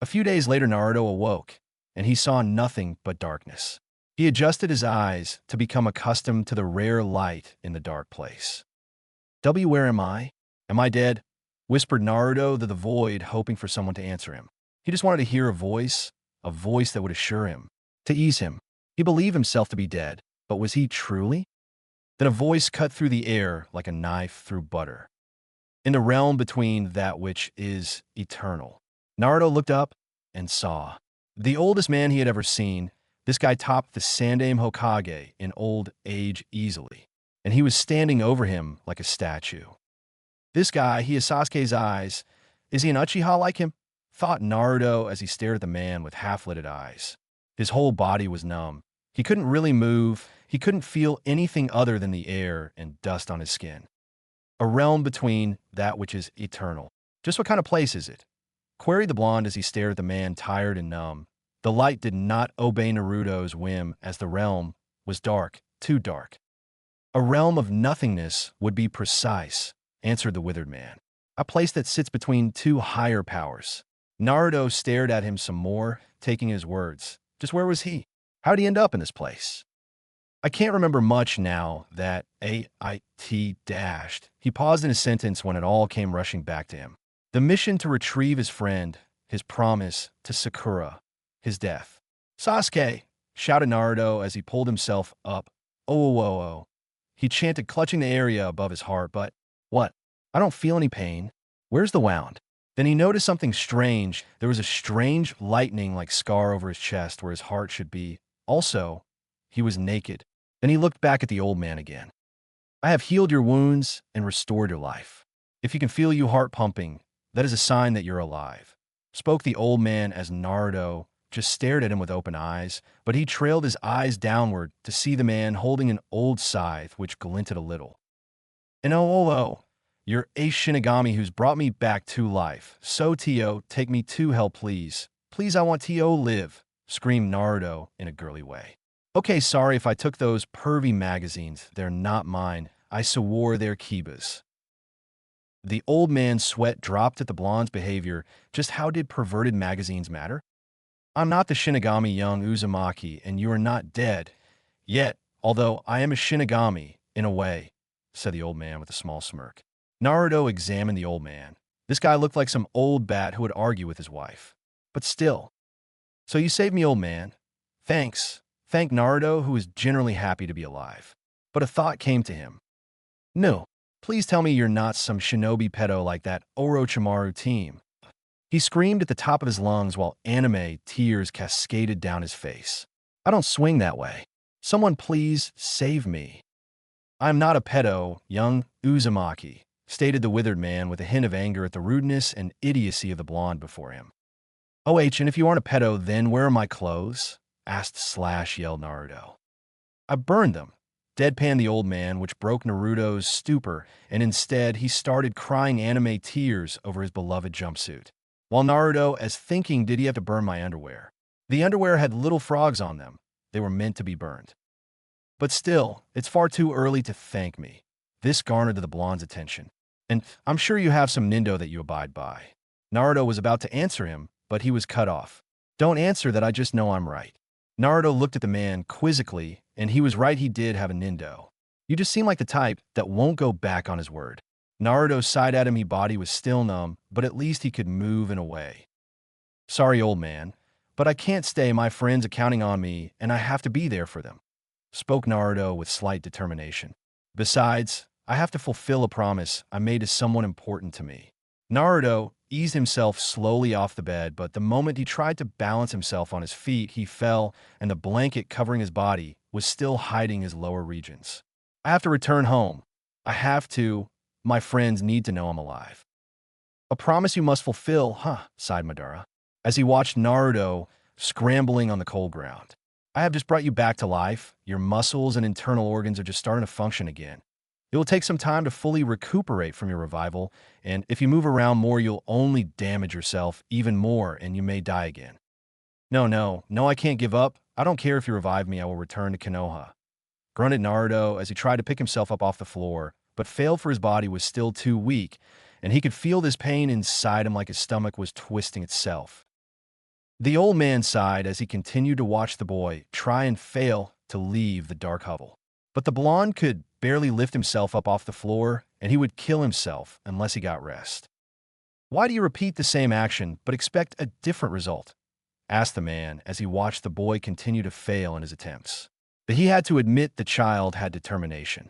A few days later, Naruto awoke, and he saw nothing but darkness. He adjusted his eyes to become accustomed to the rare light in the dark place. Where am I? Am I dead? Whispered Naruto to the void, hoping for someone to answer him. He just wanted to hear a voice that would assure him, to ease him. He believed himself to be dead, but was he truly? Then a voice cut through the air like a knife through butter. In the realm between that which is eternal. Naruto looked up and saw the oldest man he had ever seen. This guy topped the Sandaime Hokage in old age easily, and he was standing over him like a statue. This guy, he has Sasuke's eyes. Is he an Uchiha like him? thought Naruto as he stared at the man with half-lidded eyes. His whole body was numb. He couldn't really move. He couldn't feel anything other than the air and dust on his skin. A realm between that which is eternal. Just what kind of place is it? Queried the blonde as he stared at the man, tired and numb. The light did not obey Naruto's whim, as the realm was dark, too dark. A realm of nothingness would be precise, answered the withered man. A place that sits between two higher powers. Naruto stared at him some more, taking his words. Just where was he? How'd he end up in this place? I can't remember much now that A-I-T dashed. He paused in his sentence when it all came rushing back to him. The mission to retrieve his friend, his promise to Sakura, his death. Sasuke! Shouted Naruto as he pulled himself up. Oh, oh, oh. He chanted, clutching the area above his heart, but what? I don't feel any pain. Where's the wound? Then he noticed something strange. There was a strange lightning-like scar over his chest where his heart should be. Also, he was naked. Then he looked back at the old man again. I have healed your wounds and restored your life. If you can feel your heart pumping, that is a sign that you're alive, spoke the old man as Naruto just stared at him with open eyes, but he trailed his eyes downward to see the man holding an old scythe which glinted a little. And oh, you're a Shinigami who's brought me back to life. So Tio, take me to hell, please. Please, I want Tio live, screamed Naruto in a girly way. Okay, sorry if I took those pervy magazines. They're not mine. I swore they're Kiba's. The old man's sweat dropped at the blonde's behavior. Just how did perverted magazines matter? I'm not the Shinigami, young Uzumaki, and you are not dead. Yet, although I am a Shinigami, in a way, said the old man with a small smirk. Naruto examined the old man. This guy looked like some old bat who would argue with his wife. But still. So you saved me, old man. Thanks. Thanked Naruto, who was generally happy to be alive. But a thought came to him. No, please tell me you're not some shinobi pedo like that Orochimaru team. He screamed at the top of his lungs while anime tears cascaded down his face. I don't swing that way. Someone please save me. I'm not a pedo, young Uzumaki, stated the withered man with a hint of anger at the rudeness and idiocy of the blonde before him. Oh, and if you aren't a pedo, then where are my clothes? Asked / yelled Naruto. I burned them, deadpanned the old man, which broke Naruto's stupor, and instead he started crying anime tears over his beloved jumpsuit. While Naruto, as thinking, did he have to burn my underwear? The underwear had little frogs on them. They were meant to be burned. But still, it's far too early to thank me. This garnered the blonde's attention. And I'm sure you have some nindo that you abide by. Naruto was about to answer him, but he was cut off. Don't answer that, I just know I'm right. Naruto looked at the man quizzically, and he was right, he did have a nindo. You just seem like the type that won't go back on his word. Naruto sighed at him. His body was still numb, but at least he could move in a way. Sorry, old man, but I can't stay. My friends are counting on me, and I have to be there for them, spoke Naruto with slight determination. Besides, I have to fulfill a promise I made to someone important to me. Naruto eased himself slowly off the bed, but the moment he tried to balance himself on his feet, he fell, and the blanket covering his body was still hiding his lower regions. I have to return home. I have to. My friends need to know I'm alive. A promise you must fulfill, huh? Sighed Madara, as he watched Naruto scrambling on the cold ground. I have just brought you back to life. Your muscles and internal organs are just starting to function again. It will take some time to fully recuperate from your revival, and if you move around more, you'll only damage yourself even more, and you may die again. No, I can't give up. I don't care if you revive me, I will return to Konoha, grunted Naruto as he tried to pick himself up off the floor, but failed, for his body was still too weak, and he could feel this pain inside him like his stomach was twisting itself. The old man sighed as he continued to watch the boy try and fail to leave the dark hovel. But the blonde could barely lift himself up off the floor, and he would kill himself unless he got rest. Why do you repeat the same action but expect a different result? Asked the man as he watched the boy continue to fail in his attempts. But he had to admit the child had determination.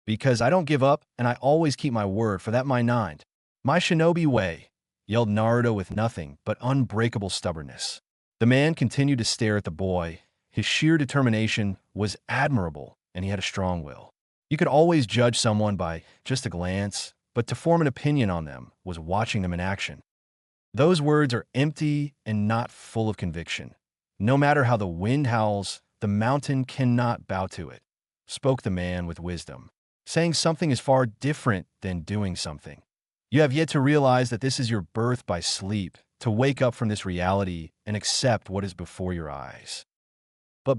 Because I don't give up, and I always keep my word, for that my mind. My shinobi way, yelled Naruto with nothing but unbreakable stubbornness. The man continued to stare at the boy. His sheer determination was admirable, and he had a strong will. You could always judge someone by just a glance, but to form an opinion on them was watching them in action. Those words are empty and not full of conviction. No matter how the wind howls, the mountain cannot bow to it, spoke the man with wisdom. Saying something is far different than doing something. You have yet to realize that this is your birth by sleep, to wake up from this reality and accept what is before your eyes. But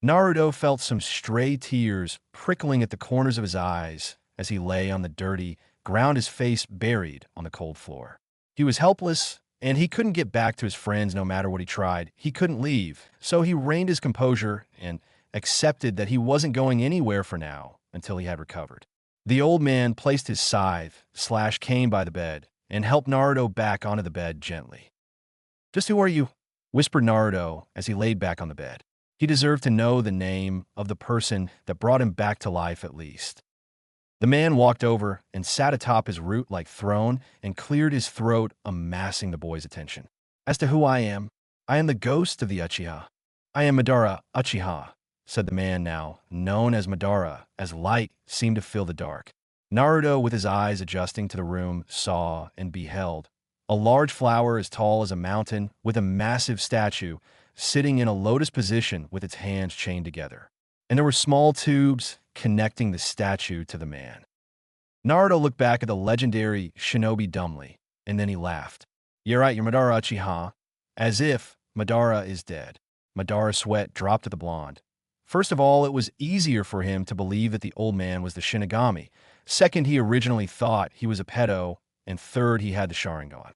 Naruto felt some stray tears prickling at the corners of his eyes as he lay on the dirty ground, his face buried on the cold floor. He was helpless, and he couldn't get back to his friends no matter what he tried. He couldn't leave, so he reined his composure and accepted that he wasn't going anywhere for now until he had recovered. The old man placed his scythe/cane by the bed and helped Naruto back onto the bed gently. "Just who are you?" whispered Naruto as he laid back on the bed. He deserved to know the name of the person that brought him back to life at least. The man walked over and sat atop his root-like throne and cleared his throat, amassing the boy's attention. "As to who I am the ghost of the Uchiha. I am Madara Uchiha," said the man, now known as Madara, as light seemed to fill the dark. Naruto, with his eyes adjusting to the room, saw and beheld a large flower as tall as a mountain with a massive statue sitting in a lotus position with its hands chained together. And there were small tubes connecting the statue to the man. Naruto looked back at the legendary shinobi dumbly, and then he laughed. "You're right, you're Madara Uchiha." As if Madara is dead. Madara's sweat dropped to the blonde. First of all, it was easier for him to believe that the old man was the Shinigami. Second, he originally thought he was a pedo. And third, he had the Sharingan.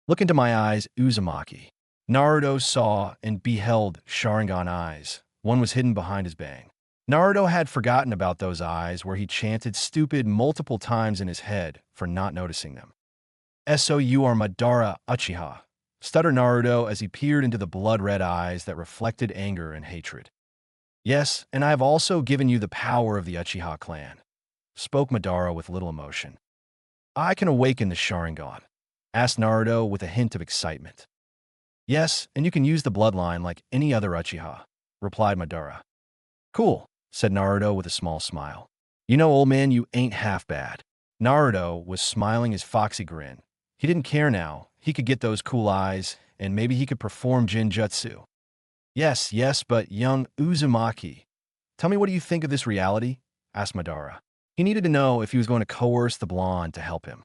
"Look into my eyes, Uzumaki." Naruto saw and beheld Sharingan eyes. One was hidden behind his bang. Naruto had forgotten about those eyes where he chanted stupid multiple times in his head for not noticing them. "So you are Madara Uchiha," stuttered Naruto as he peered into the blood-red eyes that reflected anger and hatred. "Yes, and I have also given you the power of the Uchiha clan," spoke Madara with little emotion. "I can awaken the Sharingan?" asked Naruto with a hint of excitement. "Yes, and you can use the bloodline like any other Uchiha," replied Madara. "Cool," said Naruto with a small smile. "You know, old man, you ain't half bad." Naruto was smiling his foxy grin. He didn't care now. He could get those cool eyes, and maybe he could perform Jinjutsu. Yes, but young Uzumaki, tell me, what do you think of this reality?" asked Madara. He needed to know if he was going to coerce the blonde to help him.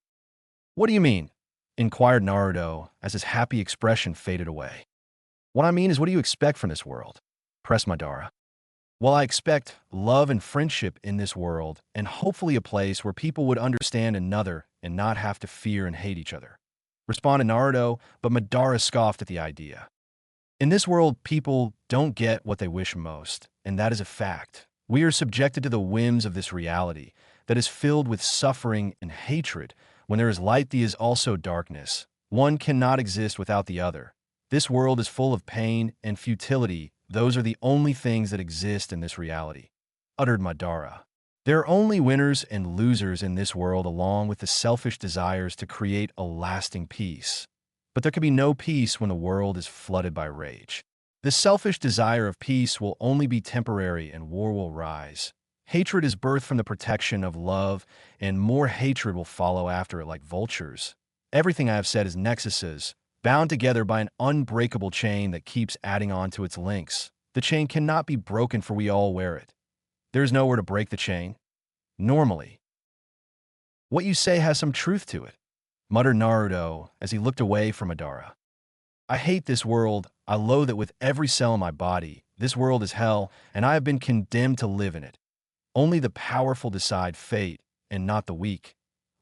"What do you mean?" inquired Naruto as his happy expression faded away. "What I mean is, what do you expect from this world?" pressed Madara. "Well, I expect love and friendship in this world, and hopefully a place where people would understand another and not have to fear and hate each other," responded Naruto, but Madara scoffed at the idea. "In this world, people don't get what they wish most, and that is a fact. We are subjected to the whims of this reality that is filled with suffering and hatred. When there is light, there is also darkness. One cannot exist without the other. This world is full of pain and futility. Those are the only things that exist in this reality," uttered Madara. "There are only winners and losers in this world, along with the selfish desires to create a lasting peace. But there can be no peace when the world is flooded by rage. The selfish desire of peace will only be temporary, and war will rise. Hatred is birthed from the protection of love, and more hatred will follow after it like vultures. Everything I have said is nexuses, bound together by an unbreakable chain that keeps adding on to its links. The chain cannot be broken, for we all wear it. There is nowhere to break the chain. Normally. What you say has some truth to it," muttered Naruto as he looked away from Madara. "I hate this world. I loathe it with every cell in my body. This world is hell, and I have been condemned to live in it. Only the powerful decide fate, and not the weak.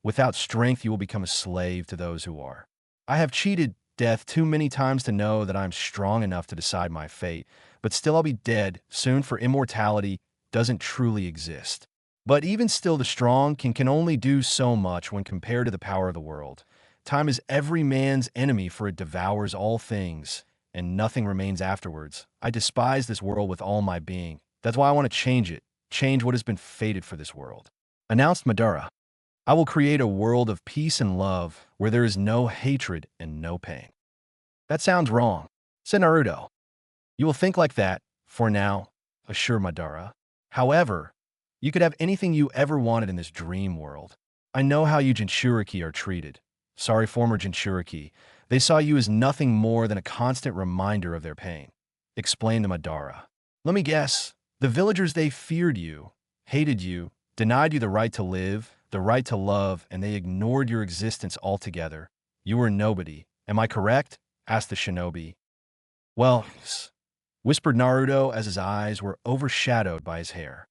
Without strength, you will become a slave to those who are. I have cheated death too many times to know that I am strong enough to decide my fate, but still I'll be dead soon, for immortality doesn't truly exist. But even still, the strong can only do so much when compared to the power of the world. Time is every man's enemy, for it devours all things, and nothing remains afterwards. I despise this world with all my being. That's why I want to change it, change what has been fated for this world," announced Madara. "I will create a world of peace and love where there is no hatred and no pain." "That sounds wrong," said Naruto. "You will think like that, for now," assured Madara. "However, you could have anything you ever wanted in this dream world. I know how you Jinchuriki are treated, Sorry, former Jinchuriki. They saw you as nothing more than a constant reminder of their pain. Explained to Madara. Let me guess. The villagers, they feared you, hated you, denied you the right to live, the right to love, and they ignored your existence altogether. You were nobody. Am I correct? Asked the shinobi. Well, whispered Naruto as his eyes were overshadowed by his hair.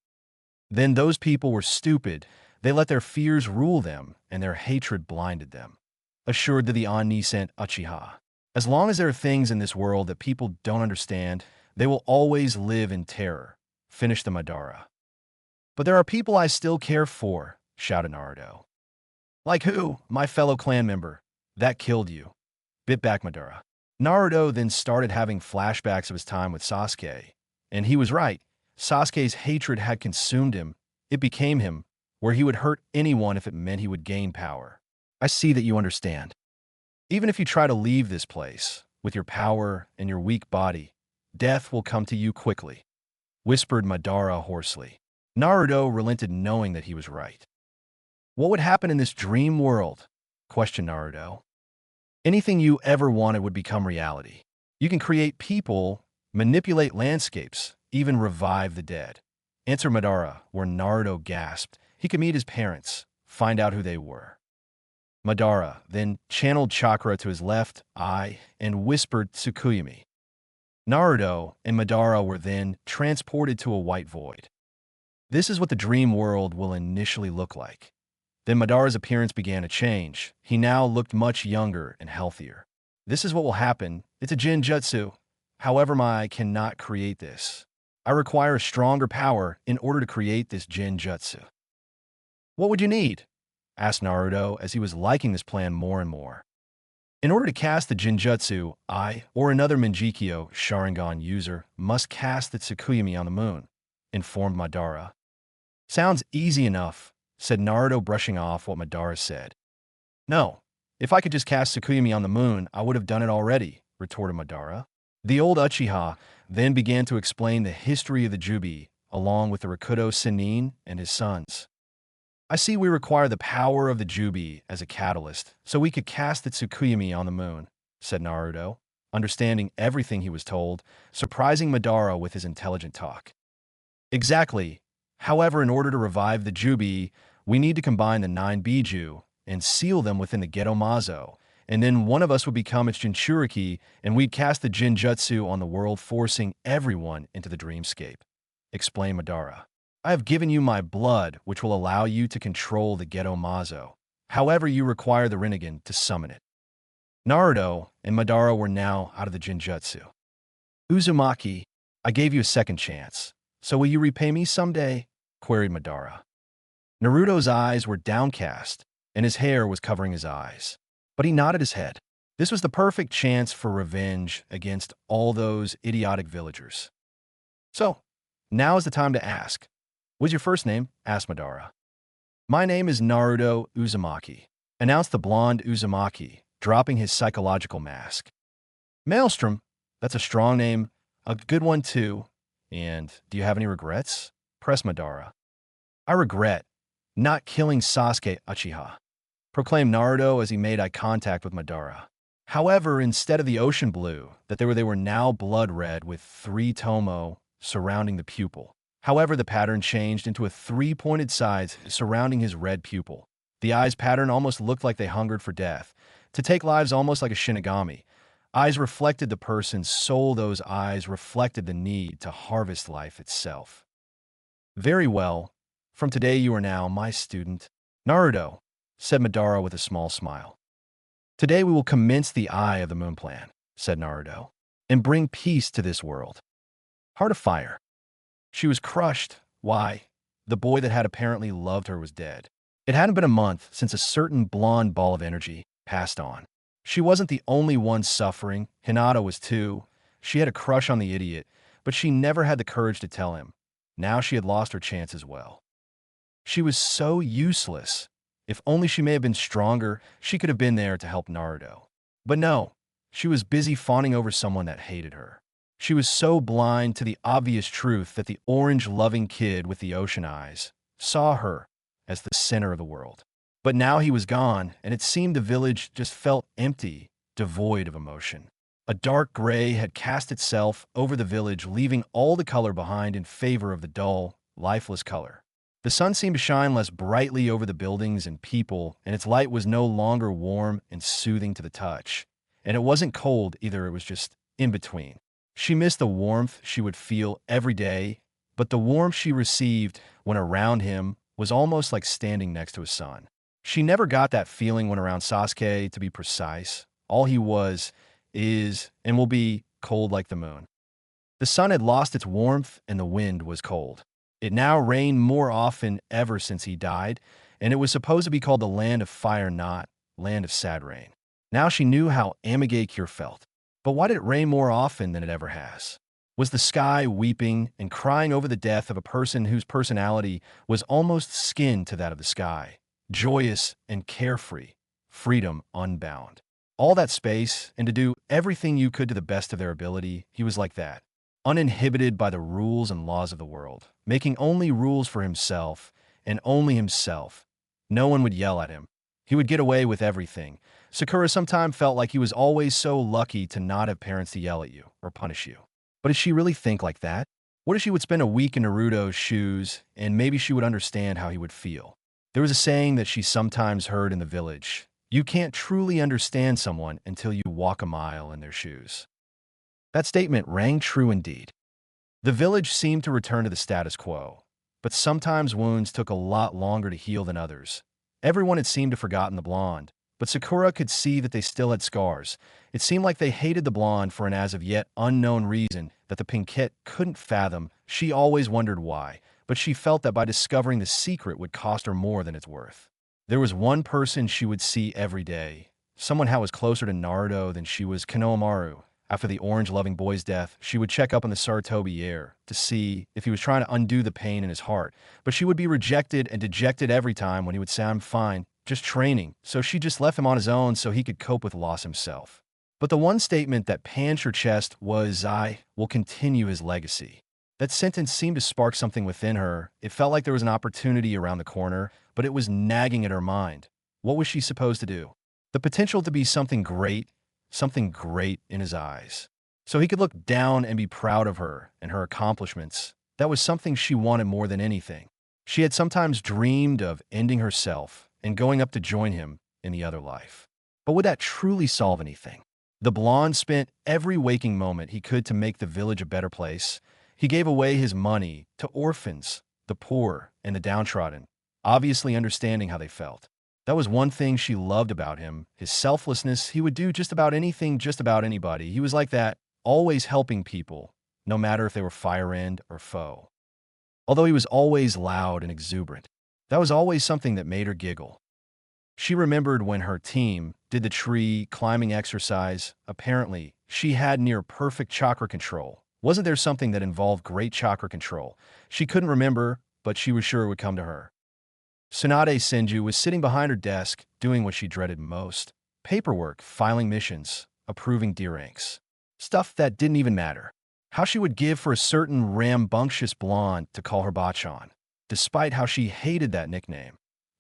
Then those people were stupid. They let their fears rule them, and their hatred blinded them. Assured to the omniscient Uchiha. As long as there are things in this world that people don't understand, they will always live in terror. Finished the Madara. But there are people I still care for, shouted Naruto. Like who? My fellow clan member. That killed you. Bit back Madara. Naruto then started having flashbacks of his time with Sasuke. And he was right. Sasuke's hatred had consumed him. It became him, where he would hurt anyone if it meant he would gain power. I see that you understand. Even if you try to leave this place, with your power and your weak body, death will come to you quickly, whispered Madara hoarsely. Naruto relented knowing that he was right. What would happen in this dream world? Questioned Naruto. Anything you ever wanted would become reality. You can create people, manipulate landscapes, even revive the dead. Answer Madara, where Naruto gasped. He could meet his parents, find out who they were. Madara then channeled chakra to his left eye and whispered Tsukuyami. Naruto and Madara were then transported to a white void. This is what the dream world will initially look like. Then Madara's appearance began to change. He now looked much younger and healthier. This is what will happen. It's a Jinjutsu. However, I cannot create this. I require a stronger power in order to create this Jinjutsu. What would you need? Asked Naruto as he was liking this plan more and more. In order to cast the Jinjutsu, I, or another Manjikyo Sharingan user, must cast the Tsukuyami on the moon, informed Madara. Sounds easy enough, said Naruto, brushing off what Madara said. No, if I could just cast Tsukuyami on the moon, I would have done it already, retorted Madara. The old Uchiha then began to explain the history of the Jubi, along with the Rakuto Sennin and his sons. I see we require the power of the Jubi as a catalyst, so we could cast the Tsukuyami on the moon, said Naruto, understanding everything he was told, surprising Madara with his intelligent talk. Exactly. However, in order to revive the Jubi, we need to combine the 9 Biju and seal them within the Geto Mazo, and then one of us would become its Jinchuriki, and we'd cast the Jinjutsu on the world, forcing everyone into the dreamscape, explained Madara. I have given you my blood, which will allow you to control the Geto Mazo. However, you require the Rinnegan to summon it. Naruto and Madara were now out of the Jinjutsu. Uzumaki, I gave you a second chance. So will you repay me someday? Queried Madara. Naruto's eyes were downcast, and his hair was covering his eyes. But he nodded his head. This was the perfect chance for revenge against all those idiotic villagers. So, now is the time to ask. What's your first name? Asked Madara. My name is Naruto Uzumaki, announced the blonde Uzumaki, dropping his psychological mask. Maelstrom, that's a strong name, a good one too. And do you have any regrets? Pressed Madara. I regret not killing Sasuke Uchiha, proclaimed Naruto as he made eye contact with Madara. However, instead of the ocean blue, they were now blood red with 3 tomo surrounding the pupil. However, the pattern changed into a 3-pointed sides surrounding his red pupil. The eyes pattern almost looked like they hungered for death, to take lives almost like a Shinigami. Eyes reflected the person's soul. Those eyes reflected the need to harvest life itself. Very well. From today you are now my student. Naruto, said Madara with a small smile. Today we will commence the Eye of the Moon plan, said Naruto, and bring peace to this world. Heart of Fire. She was crushed. Why? The boy that had apparently loved her was dead. It hadn't been a month since a certain blonde ball of energy passed on. She wasn't the only one suffering. Hinata was too. She had a crush on the idiot, but she never had the courage to tell him. Now she had lost her chance as well. She was so useless. If only she may have been stronger, she could have been there to help Naruto. But no, she was busy fawning over someone that hated her. She was so blind to the obvious truth that the orange-loving kid with the ocean eyes saw her as the center of the world. But now he was gone, and it seemed the village just felt empty, devoid of emotion. A dark gray had cast itself over the village, leaving all the color behind in favor of the dull, lifeless color. The sun seemed to shine less brightly over the buildings and people, and its light was no longer warm and soothing to the touch. And it wasn't cold either, it was just in between. She missed the warmth she would feel every day, but the warmth she received when around him was almost like standing next to his son. She never got that feeling when around Sasuke, to be precise. All he was, is, and will be cold like the moon. The sun had lost its warmth and the wind was cold. It now rained more often ever since he died, and it was supposed to be called the land of fire, not land of sad rain. Now she knew how Amigakure felt. But why did it rain more often than it ever has? Was the sky weeping and crying over the death of a person whose personality was almost skin to that of the sky? Joyous and carefree, freedom unbound. All that space, and to do everything you could to the best of their ability, he was like that. Uninhibited by the rules and laws of the world, making only rules for himself, and only himself. No one would yell at him. He would get away with everything. Sakura sometimes felt like he was always so lucky to not have parents to yell at you or punish you. But did she really think like that? What if she would spend a week in Naruto's shoes, and maybe she would understand how he would feel? There was a saying that she sometimes heard in the village. You can't truly understand someone until you walk a mile in their shoes. That statement rang true indeed. The village seemed to return to the status quo, but sometimes wounds took a lot longer to heal than others. Everyone had seemed to have forgotten the blonde, but Sakura could see that they still had scars. It seemed like they hated the blonde for an as of yet unknown reason that the Pinkette couldn't fathom. She always wondered why, but she felt that by discovering the secret would cost her more than it's worth. There was one person she would see every day, someone who was closer to Naruto than she was Konohamaru. After the orange-loving boy's death, she would check up on the Saratobi heir to see if he was trying to undo the pain in his heart, but she would be rejected and dejected every time when he would say, "I'm fine, just training," so she just left him on his own so he could cope with loss himself. But the one statement that panned her chest was, "I will continue his legacy." That sentence seemed to spark something within her. It felt like there was an opportunity around the corner, but it was nagging at her mind. What was she supposed to do? The potential to be something great in his eyes. So he could look down and be proud of her and her accomplishments. That was something she wanted more than anything. She had sometimes dreamed of ending herself and going up to join him in the other life. But would that truly solve anything? The blonde spent every waking moment he could to make the village a better place. He gave away his money to orphans, the poor, and the downtrodden, obviously understanding how they felt. That was one thing she loved about him, his selflessness. He would do just about anything, just about anybody. He was like that, always helping people, no matter if they were fire end or foe. Although he was always loud and exuberant, that was always something that made her giggle. She remembered when her team did the tree climbing exercise. Apparently, she had near perfect chakra control. Wasn't there something that involved great chakra control? She couldn't remember, but she was sure it would come to her. Tsunade Senju was sitting behind her desk, doing what she dreaded most. Paperwork, filing missions, approving D ranks. Stuff that didn't even matter. How she would give for a certain rambunctious blonde to call her Bachan, despite how she hated that nickname.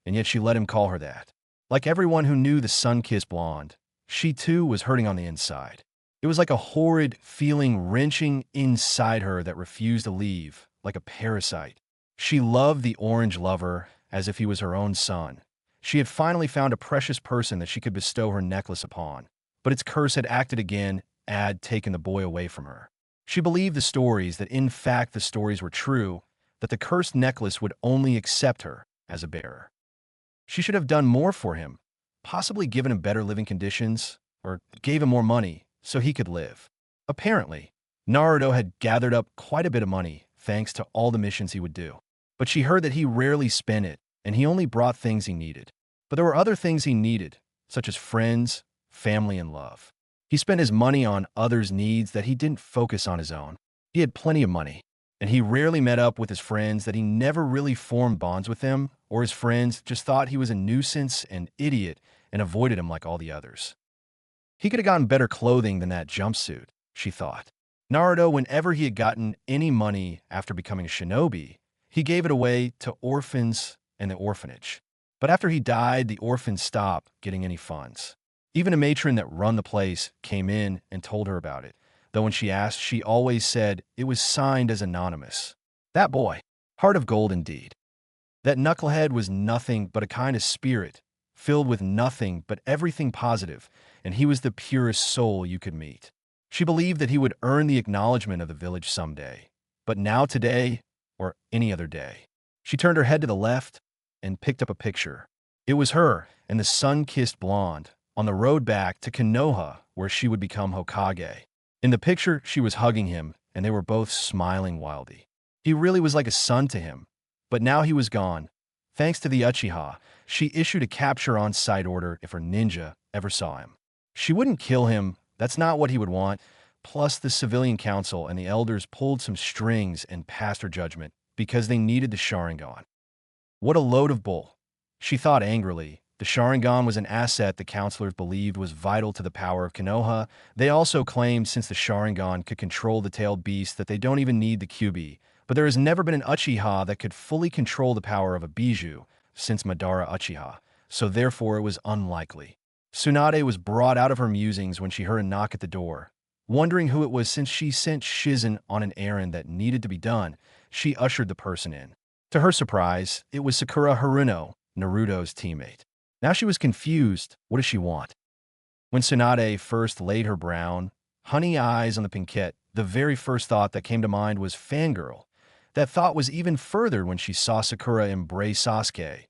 And yet she let him call her that. Like everyone who knew the sun-kissed blonde, she too was hurting on the inside. It was like a horrid feeling wrenching inside her that refused to leave, like a parasite. She loved the orange lover as if he was her own son. She had finally found a precious person that she could bestow her necklace upon. But its curse had acted again, had taken the boy away from her. She believed the stories, that in fact the stories were true, that the cursed necklace would only accept her as a bearer. She should have done more for him, possibly given him better living conditions, or gave him more money so he could live. Apparently, Naruto had gathered up quite a bit of money thanks to all the missions he would do. But she heard that he rarely spent it, and he only brought things he needed. But there were other things he needed, such as friends, family, and love. He spent his money on others' needs that he didn't focus on his own. He had plenty of money, and he rarely met up with his friends, that he never really formed bonds with them, or his friends just thought he was a nuisance and idiot and avoided him like all the others. He could have gotten better clothing than that jumpsuit, she thought. Naruto, whenever he had gotten any money after becoming a shinobi, he gave it away to orphans and the orphanage. But after he died, the orphans stopped getting any funds. Even a matron that run the place came in and told her about it, though when she asked, she always said it was signed as anonymous. That boy, heart of gold indeed. That knucklehead was nothing but a kind of spirit, filled with nothing but everything positive, and he was the purest soul you could meet. She believed that he would earn the acknowledgement of the village someday, but now today, or any other day. She turned her head to the left and picked up a picture. It was her and the sun-kissed blonde on the road back to Konoha, where she would become Hokage. In the picture, she was hugging him, and they were both smiling wildly. He really was like a son to him, but now he was gone. Thanks to the Uchiha, she issued a capture on-site order if her ninja ever saw him. She wouldn't kill him, that's not what he would want. Plus, the civilian council and the elders pulled some strings and passed her judgment because they needed the Sharingan. What a load of bull. She thought angrily. The Sharingan was an asset the counselors believed was vital to the power of Konoha. They also claimed since the Sharingan could control the tailed beast that they don't even need the Kyuubi. But there has never been an Uchiha that could fully control the power of a Bijuu since Madara Uchiha, so therefore it was unlikely. Tsunade was brought out of her musings when she heard a knock at the door. Wondering who it was since she sent Shizen on an errand that needed to be done, she ushered the person in. To her surprise, it was Sakura Haruno, Naruto's teammate. Now she was confused. What does she want? When Tsunade first laid her brown, honey eyes on the pinkette, the very first thought that came to mind was fangirl. That thought was even furthered when she saw Sakura embrace Sasuke,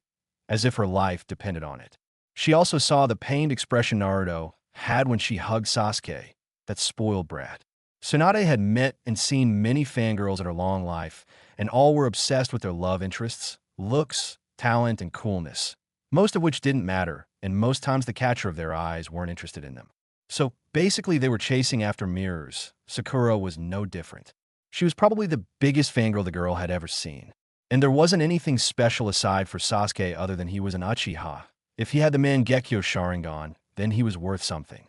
as if her life depended on it. She also saw the pained expression Naruto had when she hugged Sasuke, that spoiled brat. Tsunade had met and seen many fangirls in her long life, and all were obsessed with their love interests, looks, talent, and coolness, most of which didn't matter, and most times the catcher of their eyes weren't interested in them. So basically they were chasing after mirrors. Sakura was no different. She was probably the biggest fangirl the girl had ever seen. And there wasn't anything special aside for Sasuke other than he was an Uchiha. If he had the Mangekyo Sharingan, then he was worth something.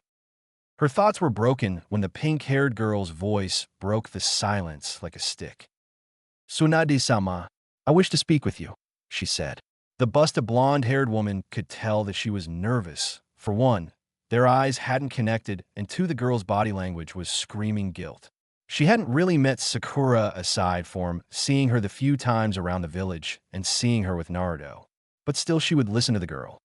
Her thoughts were broken when the pink-haired girl's voice broke the silence like a stick. "Tsunade-sama, I wish to speak with you," she said. The busted blonde-haired woman could tell that she was nervous. For one, their eyes hadn't connected, and two, the girl's body language was screaming guilt. She hadn't really met Sakura aside from seeing her the few times around the village and seeing her with Naruto. But still she would listen to the girl.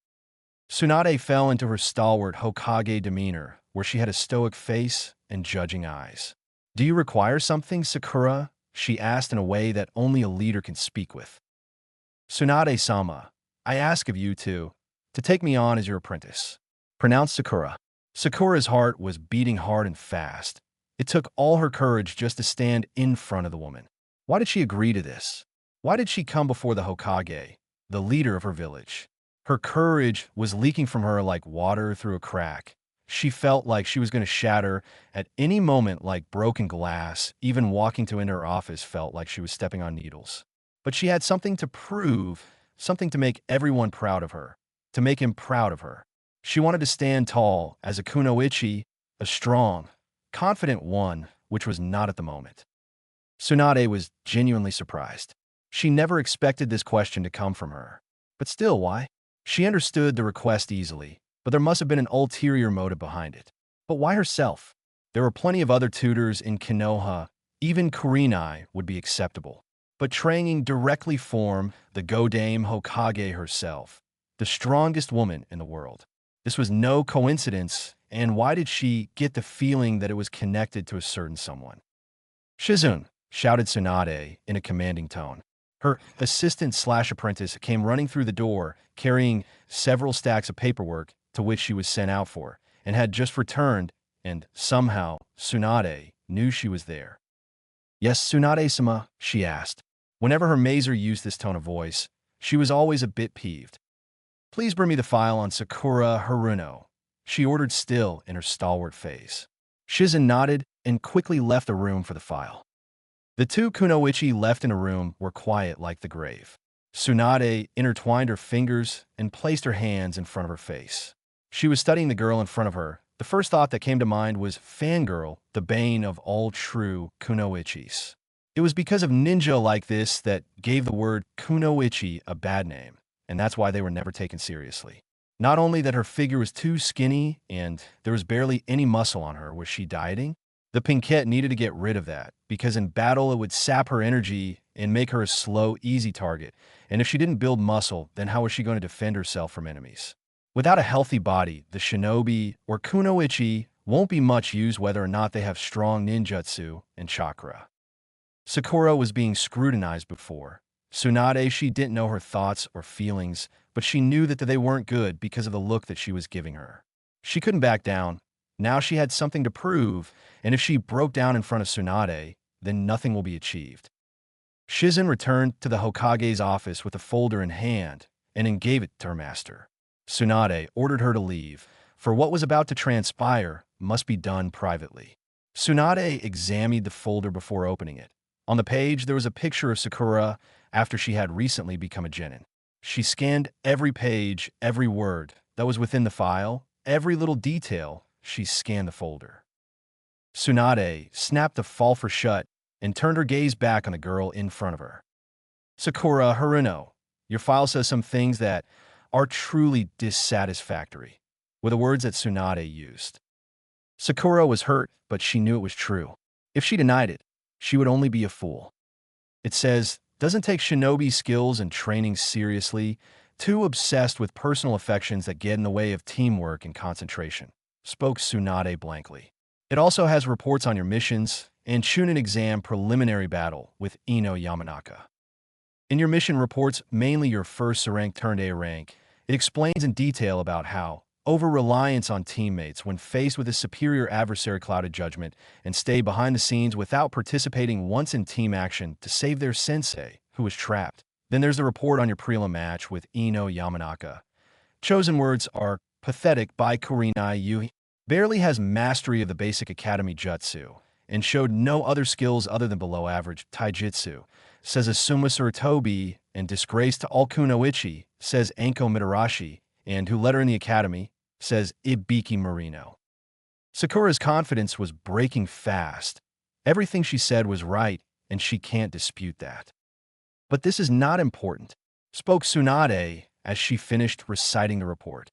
Tsunade fell into her stalwart Hokage demeanor, where she had a stoic face and judging eyes. "Do you require something, Sakura?" she asked in a way that only a leader can speak with. "Tsunade-sama, I ask of you to take me on as your apprentice," pronounced Sakura. Sakura's heart was beating hard and fast. It took all her courage just to stand in front of the woman. Why did she agree to this? Why did she come before the Hokage, the leader of her village? Her courage was leaking from her like water through a crack. She felt like she was going to shatter at any moment like broken glass. Even walking to enter her office felt like she was stepping on needles. But she had something to prove, something to make everyone proud of her, to make him proud of her. She wanted to stand tall as a kunoichi, a strong, confident one, which was not at the moment. Tsunade was genuinely surprised. She never expected this question to come from her. But still, why? She understood the request easily, but there must have been an ulterior motive behind it. But why herself? There were plenty of other tutors in Konoha. Even Kurenai would be acceptable. But training directly from the Godame Hokage herself, the strongest woman in the world. This was no coincidence, and why did she get the feeling that it was connected to a certain someone? "Shizun," shouted Tsunade in a commanding tone. Her assistant/apprentice came running through the door, carrying several stacks of paperwork to which she was sent out for, and had just returned, and somehow Tsunade knew she was there. "Yes, Tsunade-sama," she asked. Whenever her Mazer used this tone of voice, she was always a bit peeved. "Please bring me the file on Sakura Haruno," she ordered, still in her stalwart face. Shizen nodded and quickly left the room for the file. The two kunoichi left in a room were quiet like the grave. Tsunade intertwined her fingers and placed her hands in front of her face. She was studying the girl in front of her. The first thought that came to mind was fangirl, the bane of all true kunoichis. It was because of ninja like this that gave the word kunoichi a bad name. and that's why they were never taken seriously. Not only that her figure was too skinny and there was barely any muscle on her, was she dieting? The Pinkette needed to get rid of that, because in battle it would sap her energy and make her a slow, easy target. And if she didn't build muscle, then how was she going to defend herself from enemies? Without a healthy body, the shinobi or kunoichi won't be much use whether or not they have strong ninjutsu and chakra. Sakura was being scrutinized before. Tsunade, she didn't know her thoughts or feelings, but she knew that they weren't good because of the look that she was giving her. She couldn't back down. Now she had something to prove, and if she broke down in front of Tsunade, then nothing will be achieved. Shizen returned to the Hokage's office with a folder in hand and then gave it to her master. Tsunade ordered her to leave, for what was about to transpire must be done privately. Tsunade examined the folder before opening it. On the page, there was a picture of Sakura after she had recently become a genin. She scanned every page, every word that was within the file, every little detail. She scanned the folder. Tsunade snapped the folder shut and turned her gaze back on the girl in front of her. Sakura Haruno, your file says some things that are truly dissatisfactory, were the words that Tsunade used. Sakura was hurt, but she knew it was true. If she denied it, she would only be a fool. It says, doesn't take shinobi skills and training seriously, too obsessed with personal affections that get in the way of teamwork and concentration, spoke Tsunade blankly. It also has reports on your missions and Chunin exam preliminary battle with Ino Yamanaka. In your mission reports, mainly your first rank turned A rank, it explains in detail about how over-reliance on teammates when faced with a superior adversary clouded judgment and stay behind the scenes without participating once in team action to save their sensei, who was trapped. Then there's the report on your prelim match with Ino Yamanaka. Chosen words are pathetic by Kurinai Yui. Barely has mastery of the basic academy jutsu, and showed no other skills other than below-average taijutsu, says Asuma Sarutobi, and disgrace to all kunoichi, says Anko Mitarashi, and who let her in the academy, says Ibiki Marino. Sakura's confidence was breaking fast. Everything she said was right, and she can't dispute that. But this is not important, spoke Tsunade as she finished reciting the report.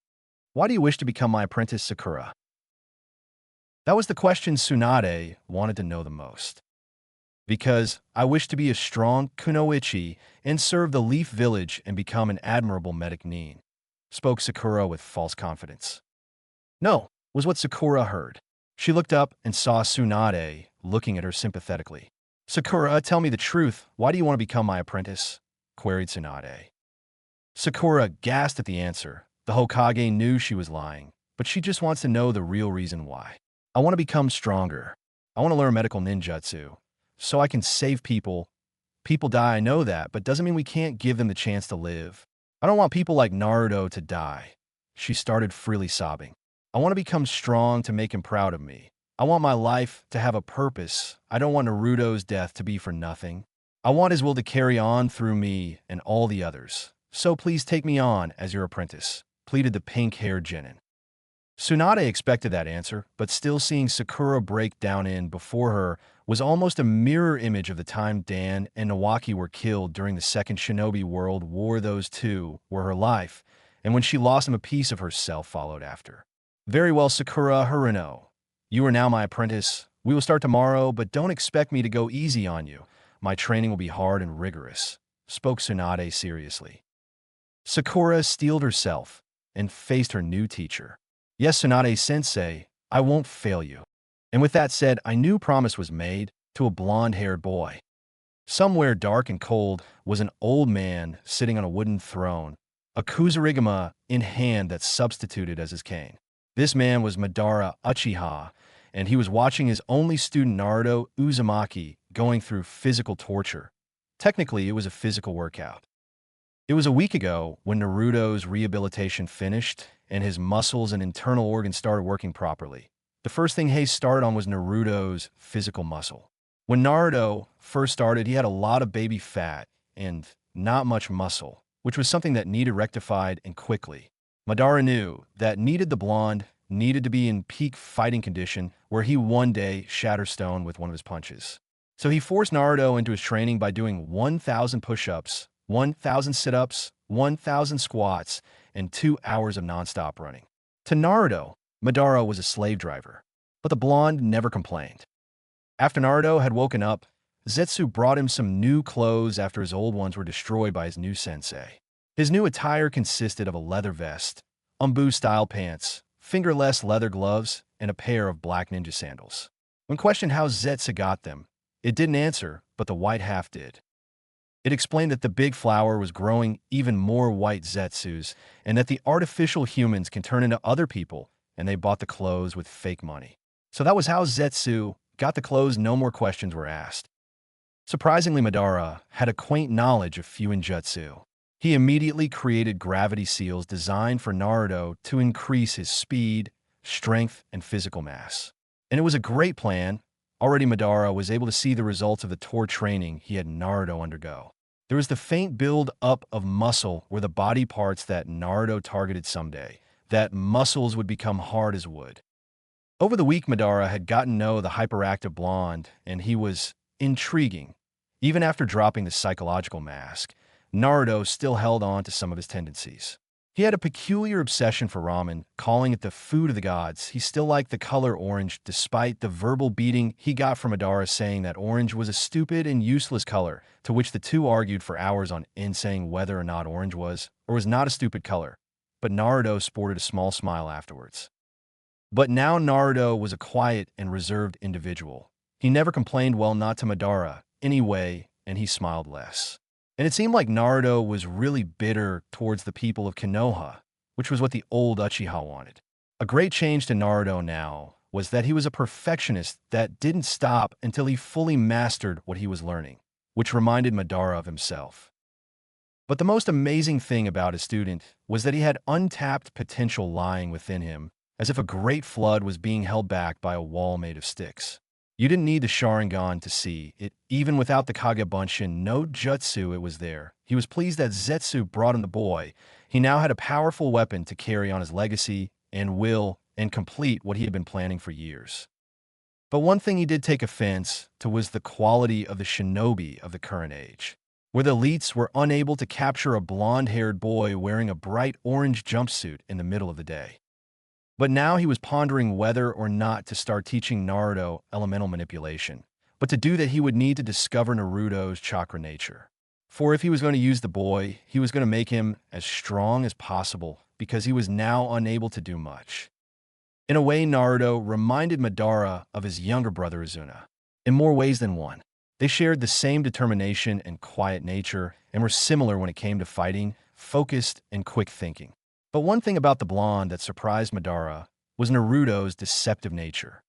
Why do you wish to become my apprentice, Sakura? That was the question Tsunade wanted to know the most. Because I wish to be a strong kunoichi and serve the Leaf Village and become an admirable medic nin, spoke Sakura with false confidence. No, was what Sakura heard. She looked up and saw Tsunade looking at her sympathetically. Sakura, tell me the truth. Why do you want to become my apprentice? Queried Tsunade. Sakura gasped at the answer. The Hokage knew she was lying, but she just wants to know the real reason why. I want to become stronger. I want to learn medical ninjutsu, so I can save people. People die, I know that, but doesn't mean we can't give them the chance to live. I don't want people like Naruto to die. She started freely sobbing. I want to become strong to make him proud of me. I want my life to have a purpose. I don't want Naruto's death to be for nothing. I want his will to carry on through me and all the others. So please take me on as your apprentice, pleaded the pink-haired genin. Tsunade expected that answer, but still seeing Sakura break down in before her was almost a mirror image of the time Dan and Nawaki were killed during the Second Shinobi World War. Those two were her life, and when she lost them, a piece of herself followed after. Very well, Sakura Haruno. You are now my apprentice. We will start tomorrow, but don't expect me to go easy on you. My training will be hard and rigorous, spoke Tsunade seriously. Sakura steeled herself and faced her new teacher. Yes, Tsunade-sensei, I won't fail you. And with that said, a new promise was made to a blonde-haired boy. Somewhere dark and cold was an old man sitting on a wooden throne, a kuzarigama in hand that substituted as his cane. This man was Madara Uchiha, and he was watching his only student Naruto Uzumaki going through physical torture. Technically, it was a physical workout. It was a week ago when Naruto's rehabilitation finished and his muscles and internal organs started working properly. The first thing he started on was Naruto's physical muscle. When Naruto first started, he had a lot of baby fat and not much muscle, which was something that needed rectified and quickly. Madara knew that the blonde needed to be in peak fighting condition where he one day shattered stone with one of his punches. So he forced Naruto into his training by doing 1,000 push-ups, 1,000 sit-ups, 1,000 squats, and 2 hours of nonstop running. To Naruto, Madara was a slave driver, but the blonde never complained. After Naruto had woken up, Zetsu brought him some new clothes after his old ones were destroyed by his new sensei. His new attire consisted of a leather vest, umbu-style pants, fingerless leather gloves, and a pair of black ninja sandals. When questioned how Zetsu got them, it didn't answer, but the white half did. It explained that the big flower was growing even more white Zetsus, and that the artificial humans can turn into other people, and they bought the clothes with fake money. So that was how Zetsu got the clothes. No more questions were asked. Surprisingly, Madara had a quaint knowledge of Fuinjutsu. He immediately created gravity seals designed for Naruto to increase his speed, strength, and physical mass. And it was a great plan. Already Madara was able to see the results of the torture training he had Naruto undergo. There was the faint build-up of muscle where the body parts that Naruto targeted someday, that muscles would become hard as wood. Over the week, Madara had gotten to know the hyperactive blonde, and he was intriguing. Even after dropping the psychological mask, Naruto still held on to some of his tendencies. He had a peculiar obsession for ramen, calling it the food of the gods. He still liked the color orange, despite the verbal beating he got from Madara saying that orange was a stupid and useless color, to which the two argued for hours on end saying whether or not orange was or was not a stupid color. But Naruto sported a small smile afterwards. But now Naruto was a quiet and reserved individual. He never complained, well, not to Madara, anyway, and he smiled less. And it seemed like Naruto was really bitter towards the people of Konoha, which was what the old Uchiha wanted. A great change to Naruto now was that he was a perfectionist that didn't stop until he fully mastered what he was learning, which reminded Madara of himself. But the most amazing thing about his student was that he had untapped potential lying within him, as if a great flood was being held back by a wall made of sticks. You didn't need the Sharingan to see it. Even without the Kagebunshin no Jutsu, it was there. He was pleased that Zetsu brought him the boy. He now had a powerful weapon to carry on his legacy and will and complete what he had been planning for years. But one thing he did take offense to was the quality of the shinobi of the current age, where the elites were unable to capture a blonde-haired boy wearing a bright orange jumpsuit in the middle of the day. But now he was pondering whether or not to start teaching Naruto elemental manipulation. But to do that, he would need to discover Naruto's chakra nature. For if he was going to use the boy, he was going to make him as strong as possible, because he was now unable to do much. In a way, Naruto reminded Madara of his younger brother Izuna, in more ways than one. They shared the same determination and quiet nature, and were similar when it came to fighting, focused and quick thinking. But one thing about the blonde that surprised Madara was Naruto's deceptive nature.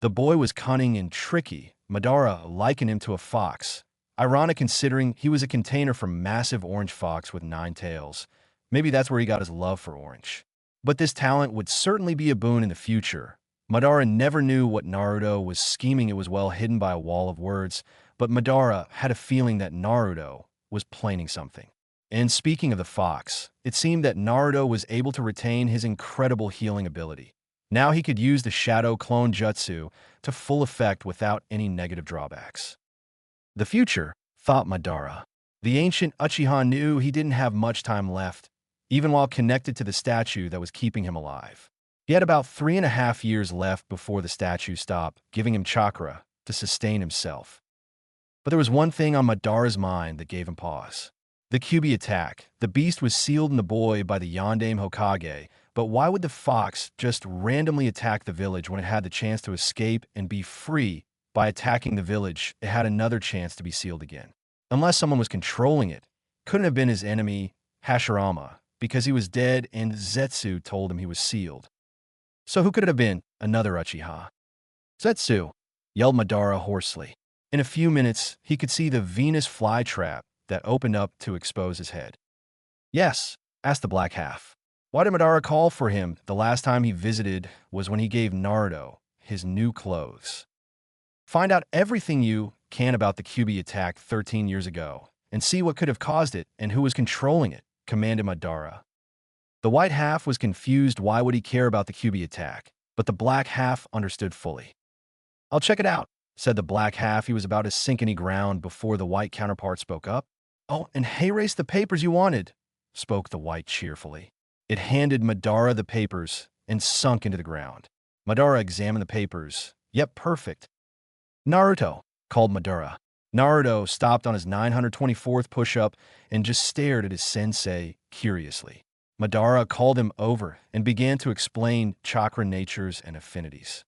The boy was cunning and tricky. Madara likened him to a fox. Ironic considering he was a container for massive orange fox with 9 tails. Maybe that's where he got his love for orange. But this talent would certainly be a boon in the future. Madara never knew what Naruto was scheming. It was well hidden by a wall of words, but Madara had a feeling that Naruto was planning something. And speaking of the fox, it seemed that Naruto was able to retain his incredible healing ability. Now he could use the Shadow Clone Jutsu to full effect without any negative drawbacks. The future, thought Madara. The ancient Uchiha knew he didn't have much time left, even while connected to the statue that was keeping him alive. He had about 3.5 years left before the statue stopped, giving him chakra to sustain himself. But there was one thing on Madara's mind that gave him pause. The Kyuubi attack. The beast was sealed in the boy by the Yondaime Hokage, but why would the fox just randomly attack the village when it had the chance to escape and be free? By attacking the village, it had another chance to be sealed again. Unless someone was controlling it, couldn't have been his enemy, Hashirama, because he was dead and Zetsu told him he was sealed. So who could it have been? Another Uchiha. Zetsu, yelled Madara hoarsely. In a few minutes, he could see the Venus flytrap that opened up to expose his head. Yes, asked the black half. Why did Madara call for him? The last time he visited was when he gave Naruto his new clothes. Find out everything you can about the Kyuubi attack 13 years ago, and see what could have caused it and who was controlling it, commanded Madara. The white half was confused. Why would he care about the Kyuubi attack? But the black half understood fully. I'll check it out, said the black half. He was about to sink any ground before the white counterpart spoke up. Oh, and hey, erase the papers you wanted. spoke the white cheerfully. It handed Madara the papers and sunk into the ground. Madara examined the papers. Yep, perfect. Naruto, called Madara. Naruto stopped on his 924th push-up and just stared at his sensei curiously. Madara called him over and began to explain chakra natures and affinities.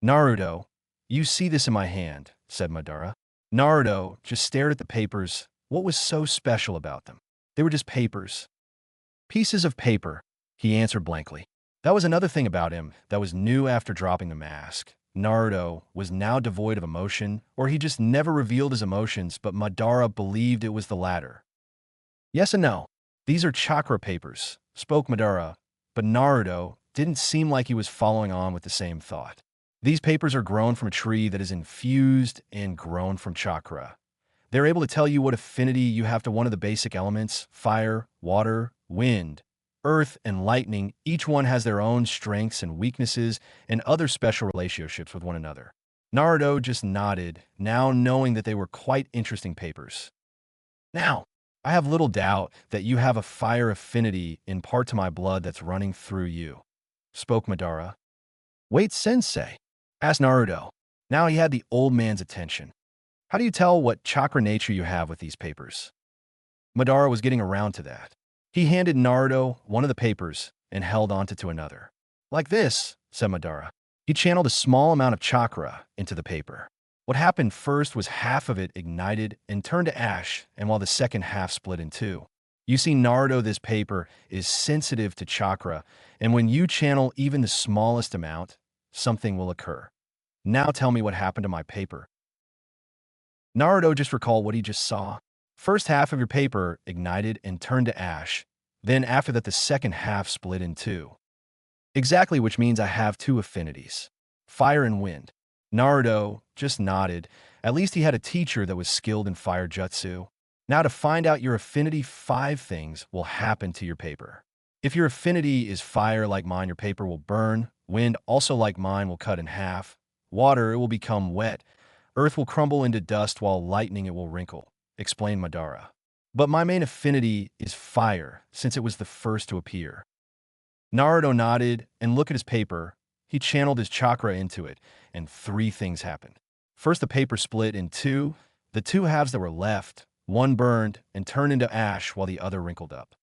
Naruto, you see this in my hand, said Madara. Naruto just stared at the papers. What was so special about them? They were just papers. Pieces of paper, he answered blankly. That was another thing about him that was new after dropping the mask. Naruto was now devoid of emotion, or he just never revealed his emotions, but Madara believed it was the latter. Yes and no. These are chakra papers, spoke Madara, but Naruto didn't seem like he was following on with the same thought. These papers are grown from a tree that is infused and grown from chakra. They're able to tell you what affinity you have to one of the basic elements: fire, water, wind, earth, and lightning. Each one has their own strengths and weaknesses and other special relationships with one another. Naruto just nodded, now knowing that they were quite interesting papers. Now, I have little doubt that you have a fire affinity in part to my blood that's running through you, spoke Madara. Wait, sensei, asked Naruto. Now he had the old man's attention. How do you tell what chakra nature you have with these papers? Madara was getting around to that. He handed Naruto one of the papers and held onto to another. Like this, said Madara. He channeled a small amount of chakra into the paper. What happened first was half of it ignited and turned to ash, and while the second half split in two. You see, Naruto, this paper is sensitive to chakra, and when you channel even the smallest amount, something will occur. Now tell me what happened to my paper. Naruto just recalled what he just saw. First half of your paper ignited and turned to ash. Then after that, the second half split in two. Exactly, which means I have two affinities: fire and wind. Naruto just nodded. At least he had a teacher that was skilled in fire jutsu. Now to find out your affinity, 5 things will happen to your paper. If your affinity is fire like mine, your paper will burn. Wind, also like mine, will cut in half. Water, it will become wet. Earth will crumble into dust, while lightning, it will wrinkle, explained Madara. But my main affinity is fire, since it was the first to appear. Naruto nodded and looked at his paper. He channeled his chakra into it, and 3 things happened. First, the paper split in two. The 2 halves that were left, one burned and turned into ash while the other wrinkled up.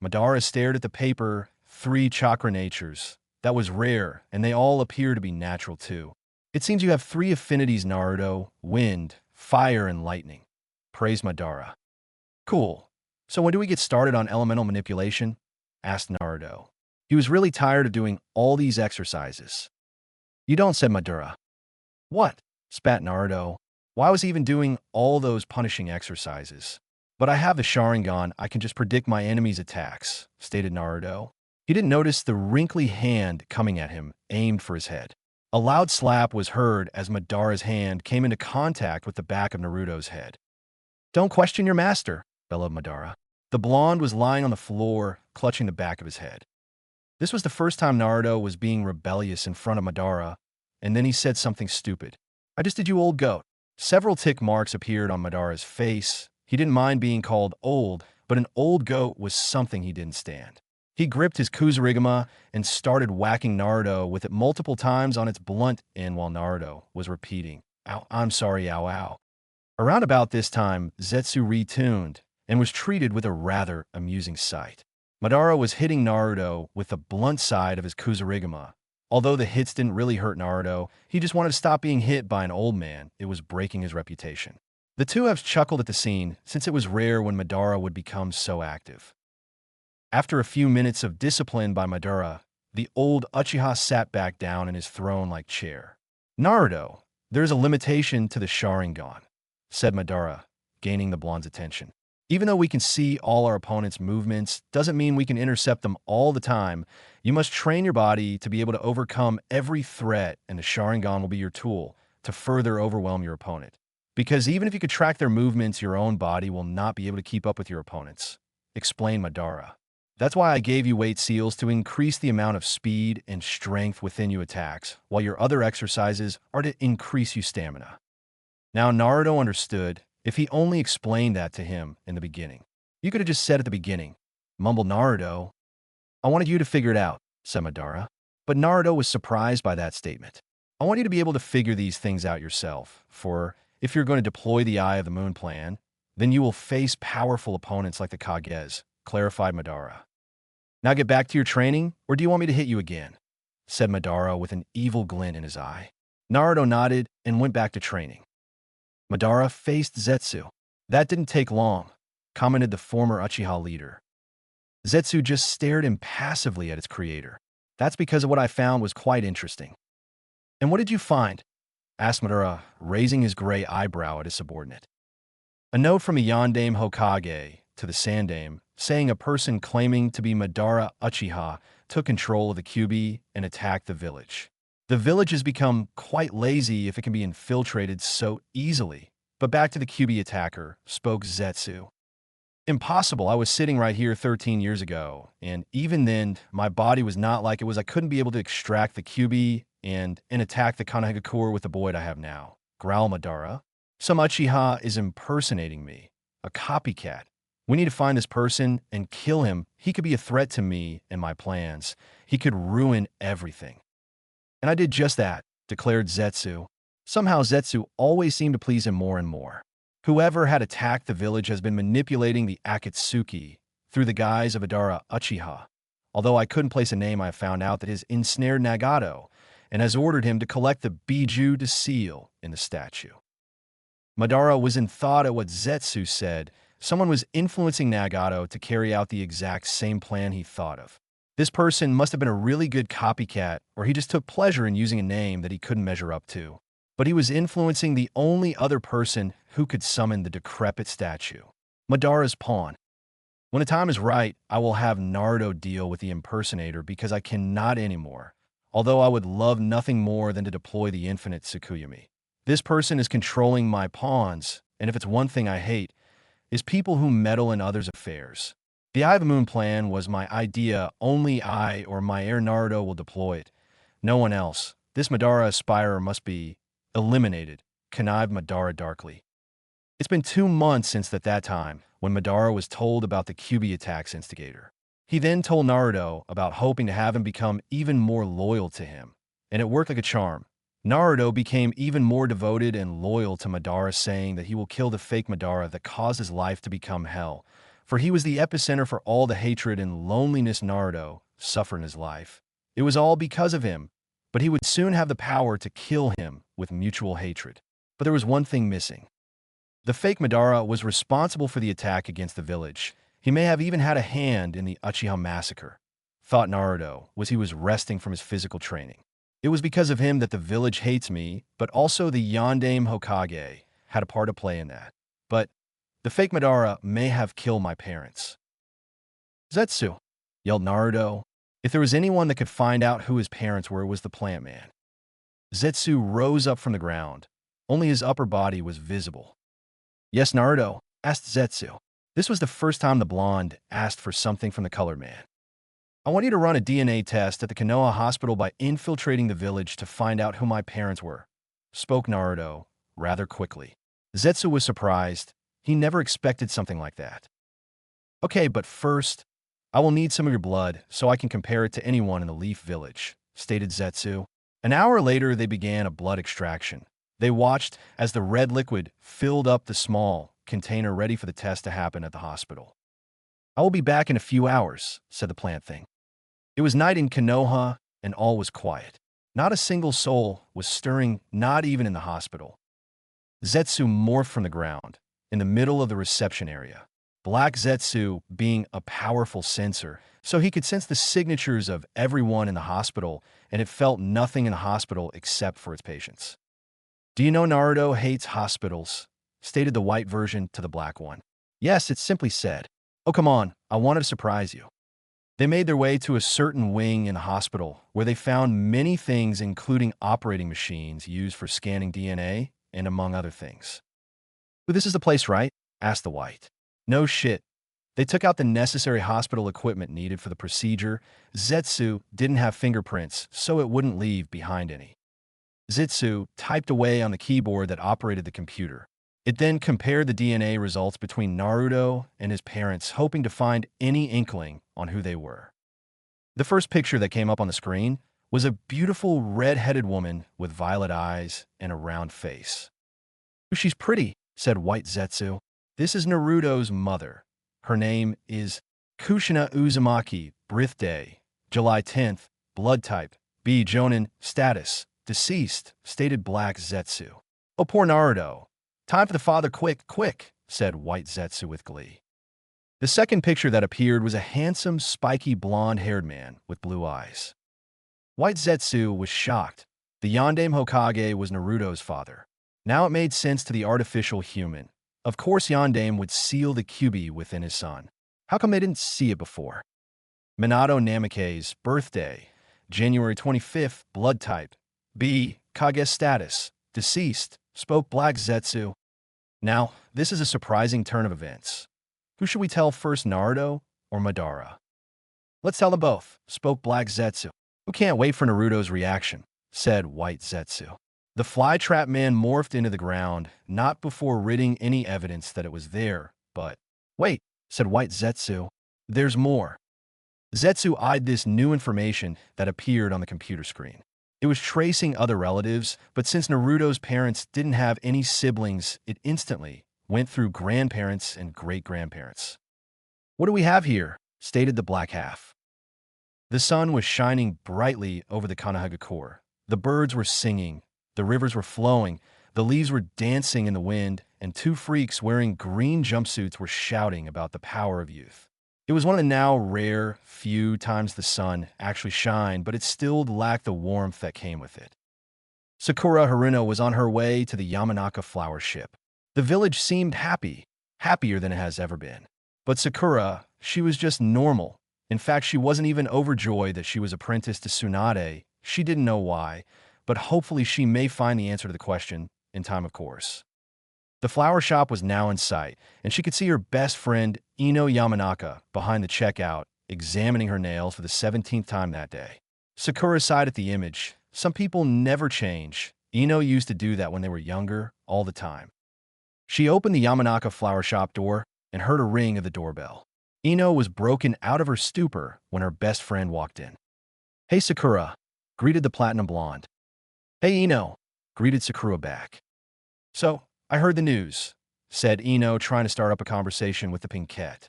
Madara stared at the paper. 3 chakra natures. That was rare, and they all appear to be natural too. It seems you have 3 affinities, Naruto: wind, fire, and lightning, praised Madara. Cool. So when do we get started on elemental manipulation? Asked Naruto. He was really tired of doing all these exercises. You don't, said Madara. What? Spat Naruto. Why was he even doing all those punishing exercises? But I have the Sharingan, I can just predict my enemy's attacks, stated Naruto. He didn't notice the wrinkly hand coming at him, aimed for his head. A loud slap was heard as Madara's hand came into contact with the back of Naruto's head. Don't question your master, bellowed Madara. The blonde was lying on the floor, clutching the back of his head. This was the first time Naruto was being rebellious in front of Madara, and then he said something stupid. I just did, you old goat. Several tick marks appeared on Madara's face. He didn't mind being called old, but an old goat was something he didn't stand. He gripped his Kusarigama and started whacking Naruto with it multiple times on its blunt end while Naruto was repeating, "Ow, I'm sorry, ow, ow." Around about this time, Zetsu retuned and was treated with a rather amusing sight. Madara was hitting Naruto with the blunt side of his Kusarigama. Although the hits didn't really hurt Naruto, he just wanted to stop being hit by an old man. It was breaking his reputation. The 2 halves chuckled at the scene, since it was rare when Madara would become so active. After a few minutes of discipline by Madara, the old Uchiha sat back down in his throne-like chair. Naruto, there's a limitation to the Sharingan, said Madara, gaining the blonde's attention. Even though we can see all our opponent's movements, doesn't mean we can intercept them all the time. You must train your body to be able to overcome every threat, and the Sharingan will be your tool to further overwhelm your opponent. Because even if you could track their movements, your own body will not be able to keep up with your opponents, explained Madara. That's why I gave you weight seals, to increase the amount of speed and strength within you attacks, while your other exercises are to increase you stamina. Now Naruto understood if he only explained that to him in the beginning. You could have just said at the beginning, mumbled Naruto. I wanted you to figure it out, said Madara. But Naruto was surprised by that statement. I want you to be able to figure these things out yourself, for if you're going to deploy the Eye of the Moon plan, then you will face powerful opponents like the Kages, clarified Madara. Now get back to your training, or do you want me to hit you again? Said Madara with an evil glint in his eye. Naruto nodded and went back to training. Madara faced Zetsu. That didn't take long, commented the former Uchiha leader. Zetsu just stared impassively at its creator. That's because of what I found was quite interesting. And what did you find? Asked Madara, raising his gray eyebrow at his subordinate. A note from a Yondaime Hokage to the Sandaime, saying a person claiming to be Madara Uchiha took control of the Kyuubi and attacked the village. The village has become quite lazy if it can be infiltrated so easily. But back to the Kyuubi attacker, spoke Zetsu. Impossible. I was sitting right here 13 years ago, and even then, my body was not like it was. I couldn't be able to extract the Kyuubi and attack the Konohagakure with the void I have now. Growl Madara. Some Uchiha is impersonating me. A copycat. We need to find this person and kill him. He could be a threat to me and my plans. He could ruin everything. And I did just that, declared Zetsu. Somehow Zetsu always seemed to please him more and more. Whoever had attacked the village has been manipulating the Akatsuki through the guise of Madara Uchiha. Although I couldn't place a name, I found out that he's ensnared Nagato and has ordered him to collect the Biju to seal in the statue. Madara was in thought at what Zetsu said. Someone was influencing Nagato to carry out the exact same plan he thought of. This person must have been a really good copycat, or he just took pleasure in using a name that he couldn't measure up to. But he was influencing the only other person who could summon the decrepit statue, Madara's pawn. When the time is right, I will have Naruto deal with the impersonator because I cannot anymore, although I would love nothing more than to deploy the infinite Tsukuyomi. This person is controlling my pawns, and if it's one thing I hate, is people who meddle in others' affairs. The Eye of the Moon plan was my idea. Only I or my heir Naruto will deploy it. No one else. This Madara aspirer must be eliminated, connived Madara darkly. It's been 2 months since that time, when Madara was told about the Kyuubi attack's instigator. He then told Naruto about hoping to have him become even more loyal to him, and it worked like a charm. Naruto became even more devoted and loyal to Madara, saying that he will kill the fake Madara that caused his life to become hell, for he was the epicenter for all the hatred and loneliness Naruto suffered in his life. It was all because of him, but he would soon have the power to kill him with mutual hatred. But there was one thing missing. The fake Madara was responsible for the attack against the village. He may have even had a hand in the Uchiha massacre. Thought Naruto was he was resting from his physical training. It was because of him that the village hates me, but also the Yondaime Hokage had a part to play in that. But the fake Madara may have killed my parents. Zetsu, yelled Naruto. If there was anyone that could find out who his parents were, it was the plant man. Zetsu rose up from the ground. Only his upper body was visible. Yes, Naruto, asked Zetsu. This was the first time the blonde asked for something from the colored man. I want you to run a DNA test at the Konoha hospital by infiltrating the village to find out who my parents were, spoke Naruto rather quickly. Zetsu was surprised. He never expected something like that. Okay, but first, I will need some of your blood so I can compare it to anyone in the Leaf Village, stated Zetsu. An hour later, they began a blood extraction. They watched as the red liquid filled up the small container ready for the test to happen at the hospital. I will be back in a few hours, said the plant thing. It was night in Konoha, and all was quiet. Not a single soul was stirring, not even in the hospital. Zetsu morphed from the ground, in the middle of the reception area. Black Zetsu being a powerful sensor, so he could sense the signatures of everyone in the hospital, and it felt nothing in the hospital except for its patients. Do you know Naruto hates hospitals? Stated the white version to the black one. Yes, it simply said. Oh, come on, I wanted to surprise you. They made their way to a certain wing in the hospital where they found many things, including operating machines used for scanning DNA and among other things. Well, this is the place, right? Asked the white. No shit. They took out the necessary hospital equipment needed for the procedure. Zetsu didn't have fingerprints, so it wouldn't leave behind any. Zetsu typed away on the keyboard that operated the computer. It then compared the DNA results between Naruto and his parents, hoping to find any inkling on who they were. The first picture that came up on the screen was a beautiful red-headed woman with violet eyes and a round face. "She's pretty," said White Zetsu. "This is Naruto's mother. Her name is Kushina Uzumaki, birthday, July 10th, blood type, B Jonin, status, deceased, stated Black Zetsu." "Oh, poor Naruto. Time for the father, quick, quick," said White Zetsu with glee. The second picture that appeared was a handsome, spiky, blonde-haired man with blue eyes. White Zetsu was shocked. The Yondaime Hokage was Naruto's father. Now it made sense to the artificial human. Of course Yondaime would seal the Kyuubi within his son. How come they didn't see it before? Minato Namikaze's birthday, January 25th, blood type, B, Kage status, deceased, spoke Black Zetsu. Now, this is a surprising turn of events. Who should we tell first, Naruto or Madara? "Let's tell them both," spoke Black Zetsu. "Who can't wait for Naruto's reaction," said White Zetsu. The flytrap man morphed into the ground, not before ridding any evidence that it was there, but— "Wait," said White Zetsu. "There's more." Zetsu eyed this new information that appeared on the computer screen. It was tracing other relatives, but since Naruto's parents didn't have any siblings, it instantly went through grandparents and great-grandparents. "What do we have here?" stated the black half. The sun was shining brightly over the Kanahagakure. The birds were singing, the rivers were flowing, the leaves were dancing in the wind, and two freaks wearing green jumpsuits were shouting about the power of youth. It was one of the now rare few times the sun actually shined, but it still lacked the warmth that came with it. Sakura Haruno was on her way to the Yamanaka flower ship. The village seemed happy, happier than it has ever been. But Sakura, she was just normal. In fact, she wasn't even overjoyed that she was apprenticed to Tsunade. She didn't know why, but hopefully she may find the answer to the question in time, of course. The flower shop was now in sight, and she could see her best friend, Ino Yamanaka, behind the checkout, examining her nails for the 17th time that day. Sakura sighed at the image. Some people never change. Ino used to do that when they were younger, all the time. She opened the Yamanaka flower shop door and heard a ring of the doorbell. Ino was broken out of her stupor when her best friend walked in. "Hey, Sakura," greeted the platinum blonde. "Hey, Ino," greeted Sakura back. "So, I heard the news," said Ino, trying to start up a conversation with the pinkette.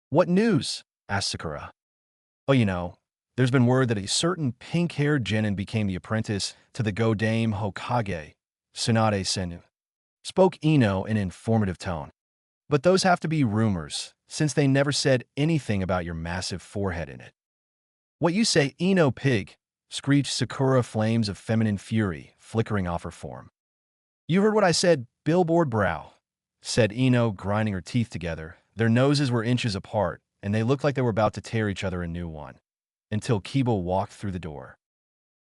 "What news?" asked Sakura. "Oh, there's been word that a certain pink-haired genin became the apprentice to the Yondaime Hokage, Tsunade Senu," spoke Ino in an informative tone. "But those have to be rumors, since they never said anything about your massive forehead in it." "What you say, Ino pig?" screeched Sakura, flames of feminine fury flickering off her form. "You heard what I said, billboard brow," said Ino, grinding her teeth together. Their noses were inches apart, and they looked like they were about to tear each other a new one, until Kiba walked through the door.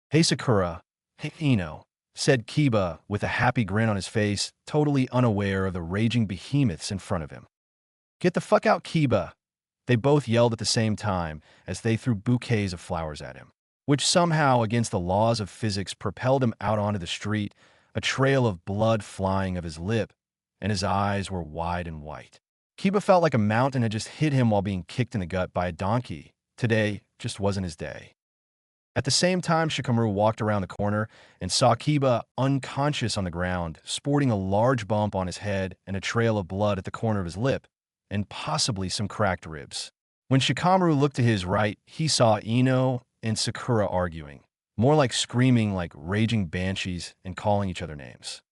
"Hey, Sakura." "Hey, Ino," said Kiba with a happy grin on his face, totally unaware of the raging behemoths in front of him. "Get the fuck out, Kiba!" They both yelled at the same time as they threw bouquets of flowers at him, which somehow, against the laws of physics, propelled him out onto the street, a trail of blood flying of his lip, and his eyes were wide and white. Kiba felt like a mountain had just hit him while being kicked in the gut by a donkey. Today just wasn't his day. At the same time, Shikamaru walked around the corner and saw Kiba unconscious on the ground, sporting a large bump on his head and a trail of blood at the corner of his lip, and possibly some cracked ribs. When Shikamaru looked to his right, he saw Ino and Sakura arguing, more like screaming like raging banshees and calling each other names.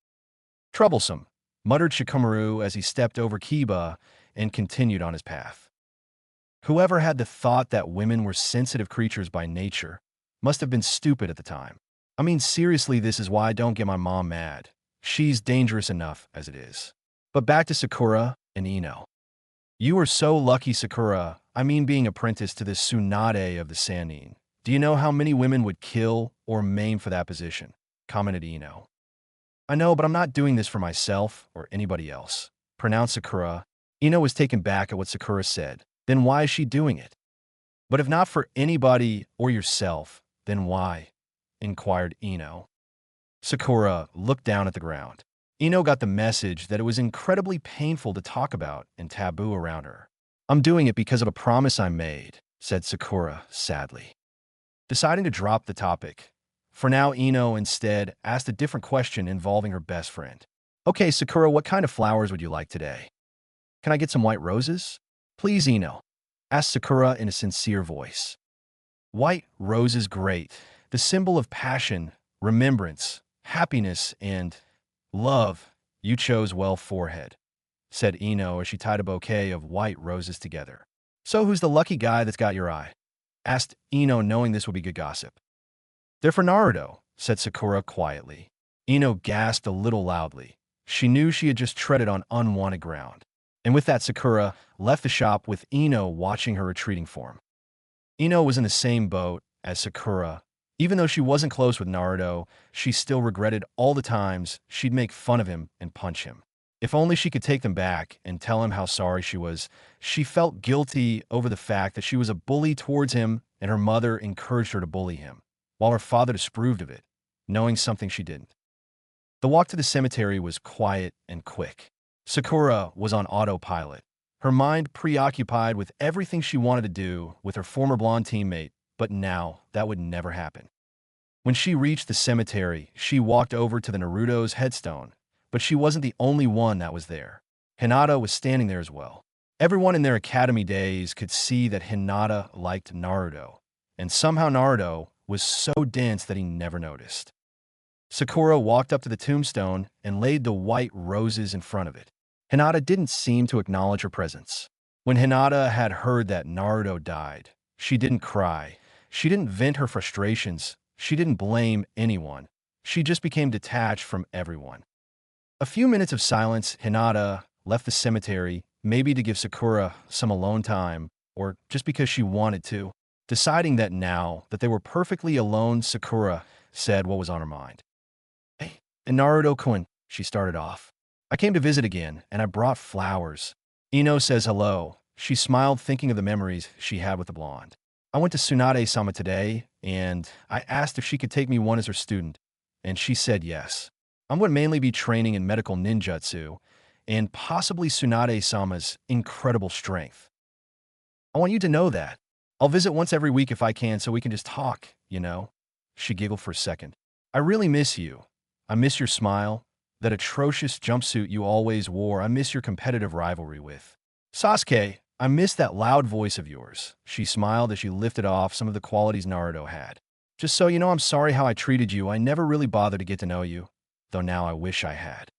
"Troublesome," muttered Shikamaru as he stepped over Kiba and continued on his path. Whoever had the thought that women were sensitive creatures by nature must have been stupid at the time. I mean, seriously, this is why I don't get my mom mad. She's dangerous enough as it is. But back to Sakura and Ino. "You are so lucky, Sakura. I mean, being apprenticed to this Tsunade of the Sannin. Do you know how many women would kill or maim for that position?" commented Ino. "I know, but I'm not doing this for myself or anybody else," pronounced Sakura. Ino was taken back at what Sakura said. Then why is she doing it? "But if not for anybody or yourself, then why?" inquired Ino. Sakura looked down at the ground. Ino got the message that it was incredibly painful to talk about and taboo around her. "I'm doing it because of a promise I made," said Sakura sadly, deciding to drop the topic. For now, Ino instead asked a different question involving her best friend. "Okay, Sakura, what kind of flowers would you like today? Can I get some white roses?" "Please, Ino," asked Sakura in a sincere voice. "White roses, great. The symbol of passion, remembrance, happiness, and love. You chose well, forehead," said Ino as she tied a bouquet of white roses together. "So who's the lucky guy that's got your eye?" asked Ino, knowing this would be good gossip. "They're for Naruto," said Sakura quietly. Ino gasped a little loudly. She knew she had just treaded on unwanted ground. And with that, Sakura left the shop with Ino watching her retreating form. Ino was in the same boat as Sakura. Even though she wasn't close with Naruto, she still regretted all the times she'd make fun of him and punch him. If only she could take them back and tell him how sorry she was. She felt guilty over the fact that she was a bully towards him and her mother encouraged her to bully him, while her father disapproved of it, knowing something she didn't. The walk to the cemetery was quiet and quick. Sakura was on autopilot, her mind preoccupied with everything she wanted to do with her former blonde teammate, but now that would never happen. When she reached the cemetery, she walked over to the Naruto's headstone, but she wasn't the only one that was there. Hinata was standing there as well. Everyone in their academy days could see that Hinata liked Naruto, and somehow Naruto was so dense that he never noticed. Sakura walked up to the tombstone and laid the white roses in front of it. Hinata didn't seem to acknowledge her presence. When Hinata had heard that Naruto died, she didn't cry. She didn't vent her frustrations. She didn't blame anyone. She just became detached from everyone. A few minutes of silence, Hinata left the cemetery, maybe to give Sakura some alone time, or just because she wanted to. Deciding that now that they were perfectly alone, Sakura said what was on her mind. "Hey, and Naruto-kun," she started off. "I came to visit again, and I brought flowers." Ino says hello. She smiled, thinking of the memories she had with the blonde. "I went to Tsunade-sama today, and I asked if she could take me one as her student, and she said yes. I'm going to mainly be training in medical ninjutsu, and possibly Tsunade-sama's incredible strength. I want you to know that. I'll visit once every week if I can so we can just talk, you know?" She giggled for a second. "I really miss you. I miss your smile, that atrocious jumpsuit you always wore. I miss your competitive rivalry with Sasuke. I miss that loud voice of yours." She smiled as she lifted off some of the qualities Naruto had. "Just so you know, I'm sorry how I treated you. I never really bothered to get to know you, though now I wish I had."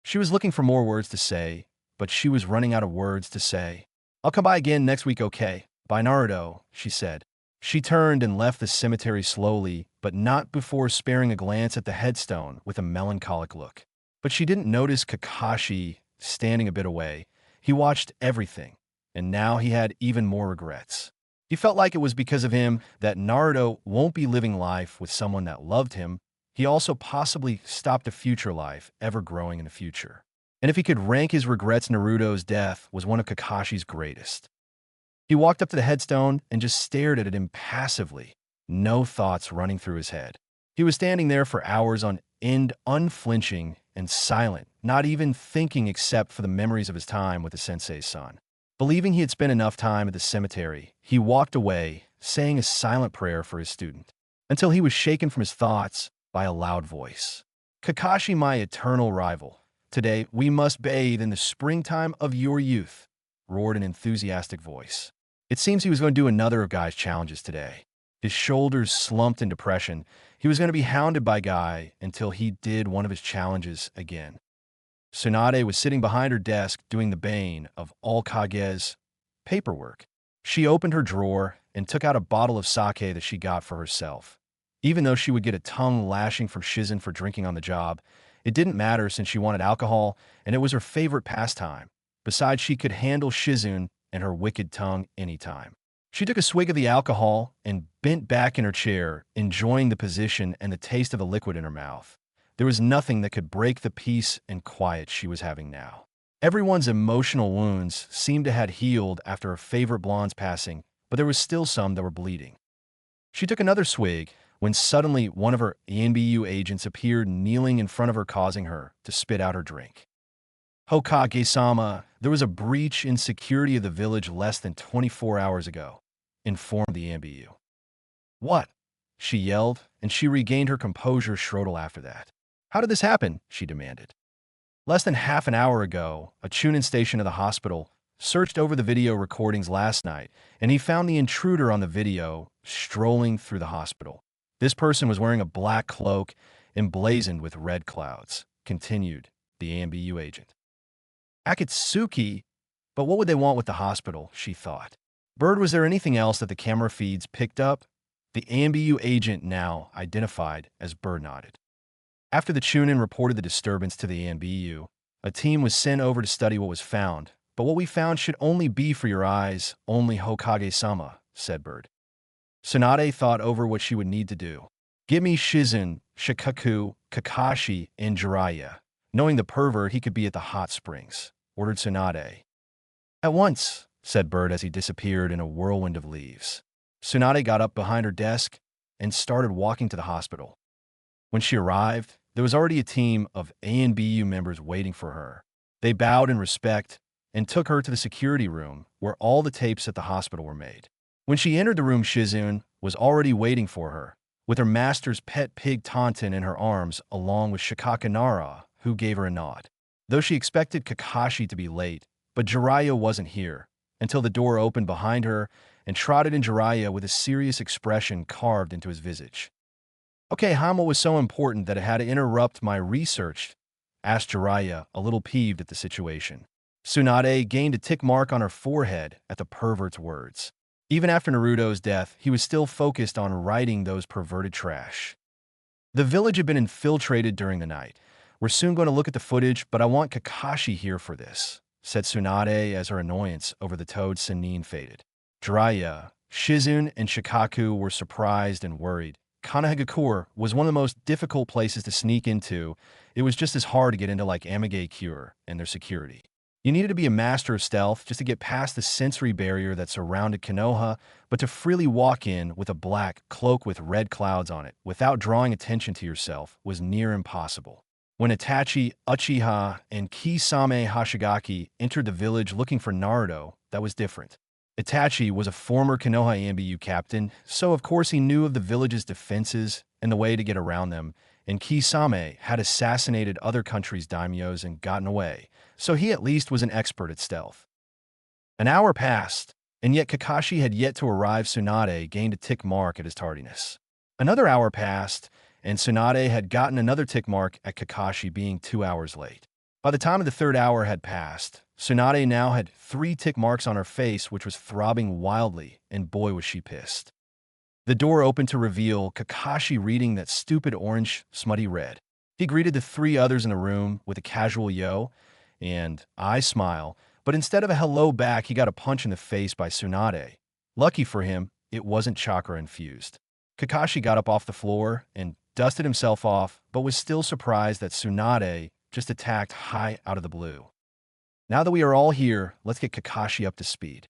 She was looking for more words to say, but she was running out of words to say. "I'll come by again next week, okay? Bye, Naruto," she said. She turned and left the cemetery slowly, but not before sparing a glance at the headstone with a melancholic look. But she didn't notice Kakashi standing a bit away. He watched everything, and now he had even more regrets. He felt like it was because of him that Naruto won't be living life with someone that loved him. He also possibly stopped a future life ever growing in the future. And if he could rank his regrets, Naruto's death was one of Kakashi's greatest. He walked up to the headstone and just stared at it impassively, no thoughts running through his head. He was standing there for hours on end, unflinching and silent, not even thinking except for the memories of his time with the sensei's son. Believing he had spent enough time at the cemetery, he walked away, saying a silent prayer for his student, until he was shaken from his thoughts by a loud voice. "Kakashi, my eternal rival, today we must bathe in the springtime of your youth," roared an enthusiastic voice. It seems he was going to do another of Guy's challenges today. His shoulders slumped in depression. He was going to be hounded by Guy until he did one of his challenges again. Tsunade was sitting behind her desk doing the bane of all Kage's paperwork. She opened her drawer and took out a bottle of sake that she got for herself. Even though she would get a tongue lashing from Shizen for drinking on the job, it didn't matter since she wanted alcohol and it was her favorite pastime. Besides, she could handle Shizun and her wicked tongue anytime. She took a swig of the alcohol and bent back in her chair, enjoying the position and the taste of the liquid in her mouth. There was nothing that could break the peace and quiet she was having now. Everyone's emotional wounds seemed to have healed after her favorite blonde's passing, but there was still some that were bleeding. She took another swig when suddenly one of her ANBU agents appeared kneeling in front of her, causing her to spit out her drink. "Hokage-sama, there was a breach in security of the village less than 24 hours ago," informed the ANBU. "What?" she yelled, and she regained her composure shortly after that. "How did this happen?" she demanded. "Less than half an hour ago, a Chunin station of the hospital searched over the video recordings last night, and he found the intruder on the video strolling through the hospital. This person was wearing a black cloak emblazoned with red clouds," continued the ANBU agent. Akatsuki, but what would they want with the hospital, she thought. Bird, was there anything else that the camera feeds picked up? The ANBU agent, now identified as Bird, nodded. After the Chunin reported the disturbance to the ANBU, a team was sent over to study what was found, but what we found should only be for your eyes, only, Hokage-sama, said Bird. Tsunade thought over what she would need to do. "Give me Shizun, Shikaku, Kakashi, and Jiraiya." Knowing the pervert, he could be at the hot springs, ordered Tsunade. "At once," said Bird as he disappeared in a whirlwind of leaves. Tsunade got up behind her desk and started walking to the hospital. When she arrived, there was already a team of ANBU members waiting for her. They bowed in respect and took her to the security room where all the tapes at the hospital were made. When she entered the room, Shizun was already waiting for her, with her master's pet pig Taunton in her arms, along with Shikakanara, who gave her a nod. Though she expected Kakashi to be late, but Jiraiya wasn't here, until the door opened behind her and trotted in Jiraiya with a serious expression carved into his visage. "Okay, Hama was so important that it had to interrupt my research?" asked Jiraiya, a little peeved at the situation. Tsunade gained a tick mark on her forehead at the pervert's words. Even after Naruto's death, he was still focused on writing those perverted trash. "The village had been infiltrated during the night. We're soon going to look at the footage, but I want Kakashi here for this," said Tsunade as her annoyance over the toad Sannin faded. Jiraiya, Shizun, and Shikaku were surprised and worried. Kanahagakure was one of the most difficult places to sneak into. It was just as hard to get into like Amigakure and their security. You needed to be a master of stealth just to get past the sensory barrier that surrounded Konoha, but to freely walk in with a black cloak with red clouds on it without drawing attention to yourself was near impossible. When Itachi, Uchiha, and Kisame Hashigaki entered the village looking for Naruto, that was different. Itachi was a former Konoha ANBU captain, so of course he knew of the village's defenses and the way to get around them, and Kisame had assassinated other countries' daimyos and gotten away, so he at least was an expert at stealth. An hour passed, and yet Kakashi had yet to arrive. Tsunade gained a tick mark at his tardiness. Another hour passed, and Tsunade had gotten another tick mark at Kakashi being 2 hours late. By the time of the third hour had passed, Tsunade now had 3 tick marks on her face, which was throbbing wildly, and boy was she pissed. The door opened to reveal Kakashi reading that stupid orange, smutty red. He greeted the 3 others in the room with a casual yo, and I smile, but instead of a hello back, he got a punch in the face by Tsunade. Lucky for him, it wasn't chakra-infused. Kakashi got up off the floor and dusted himself off, but was still surprised that Tsunade just attacked high out of the blue. "Now that we are all here, let's get Kakashi up to speed,"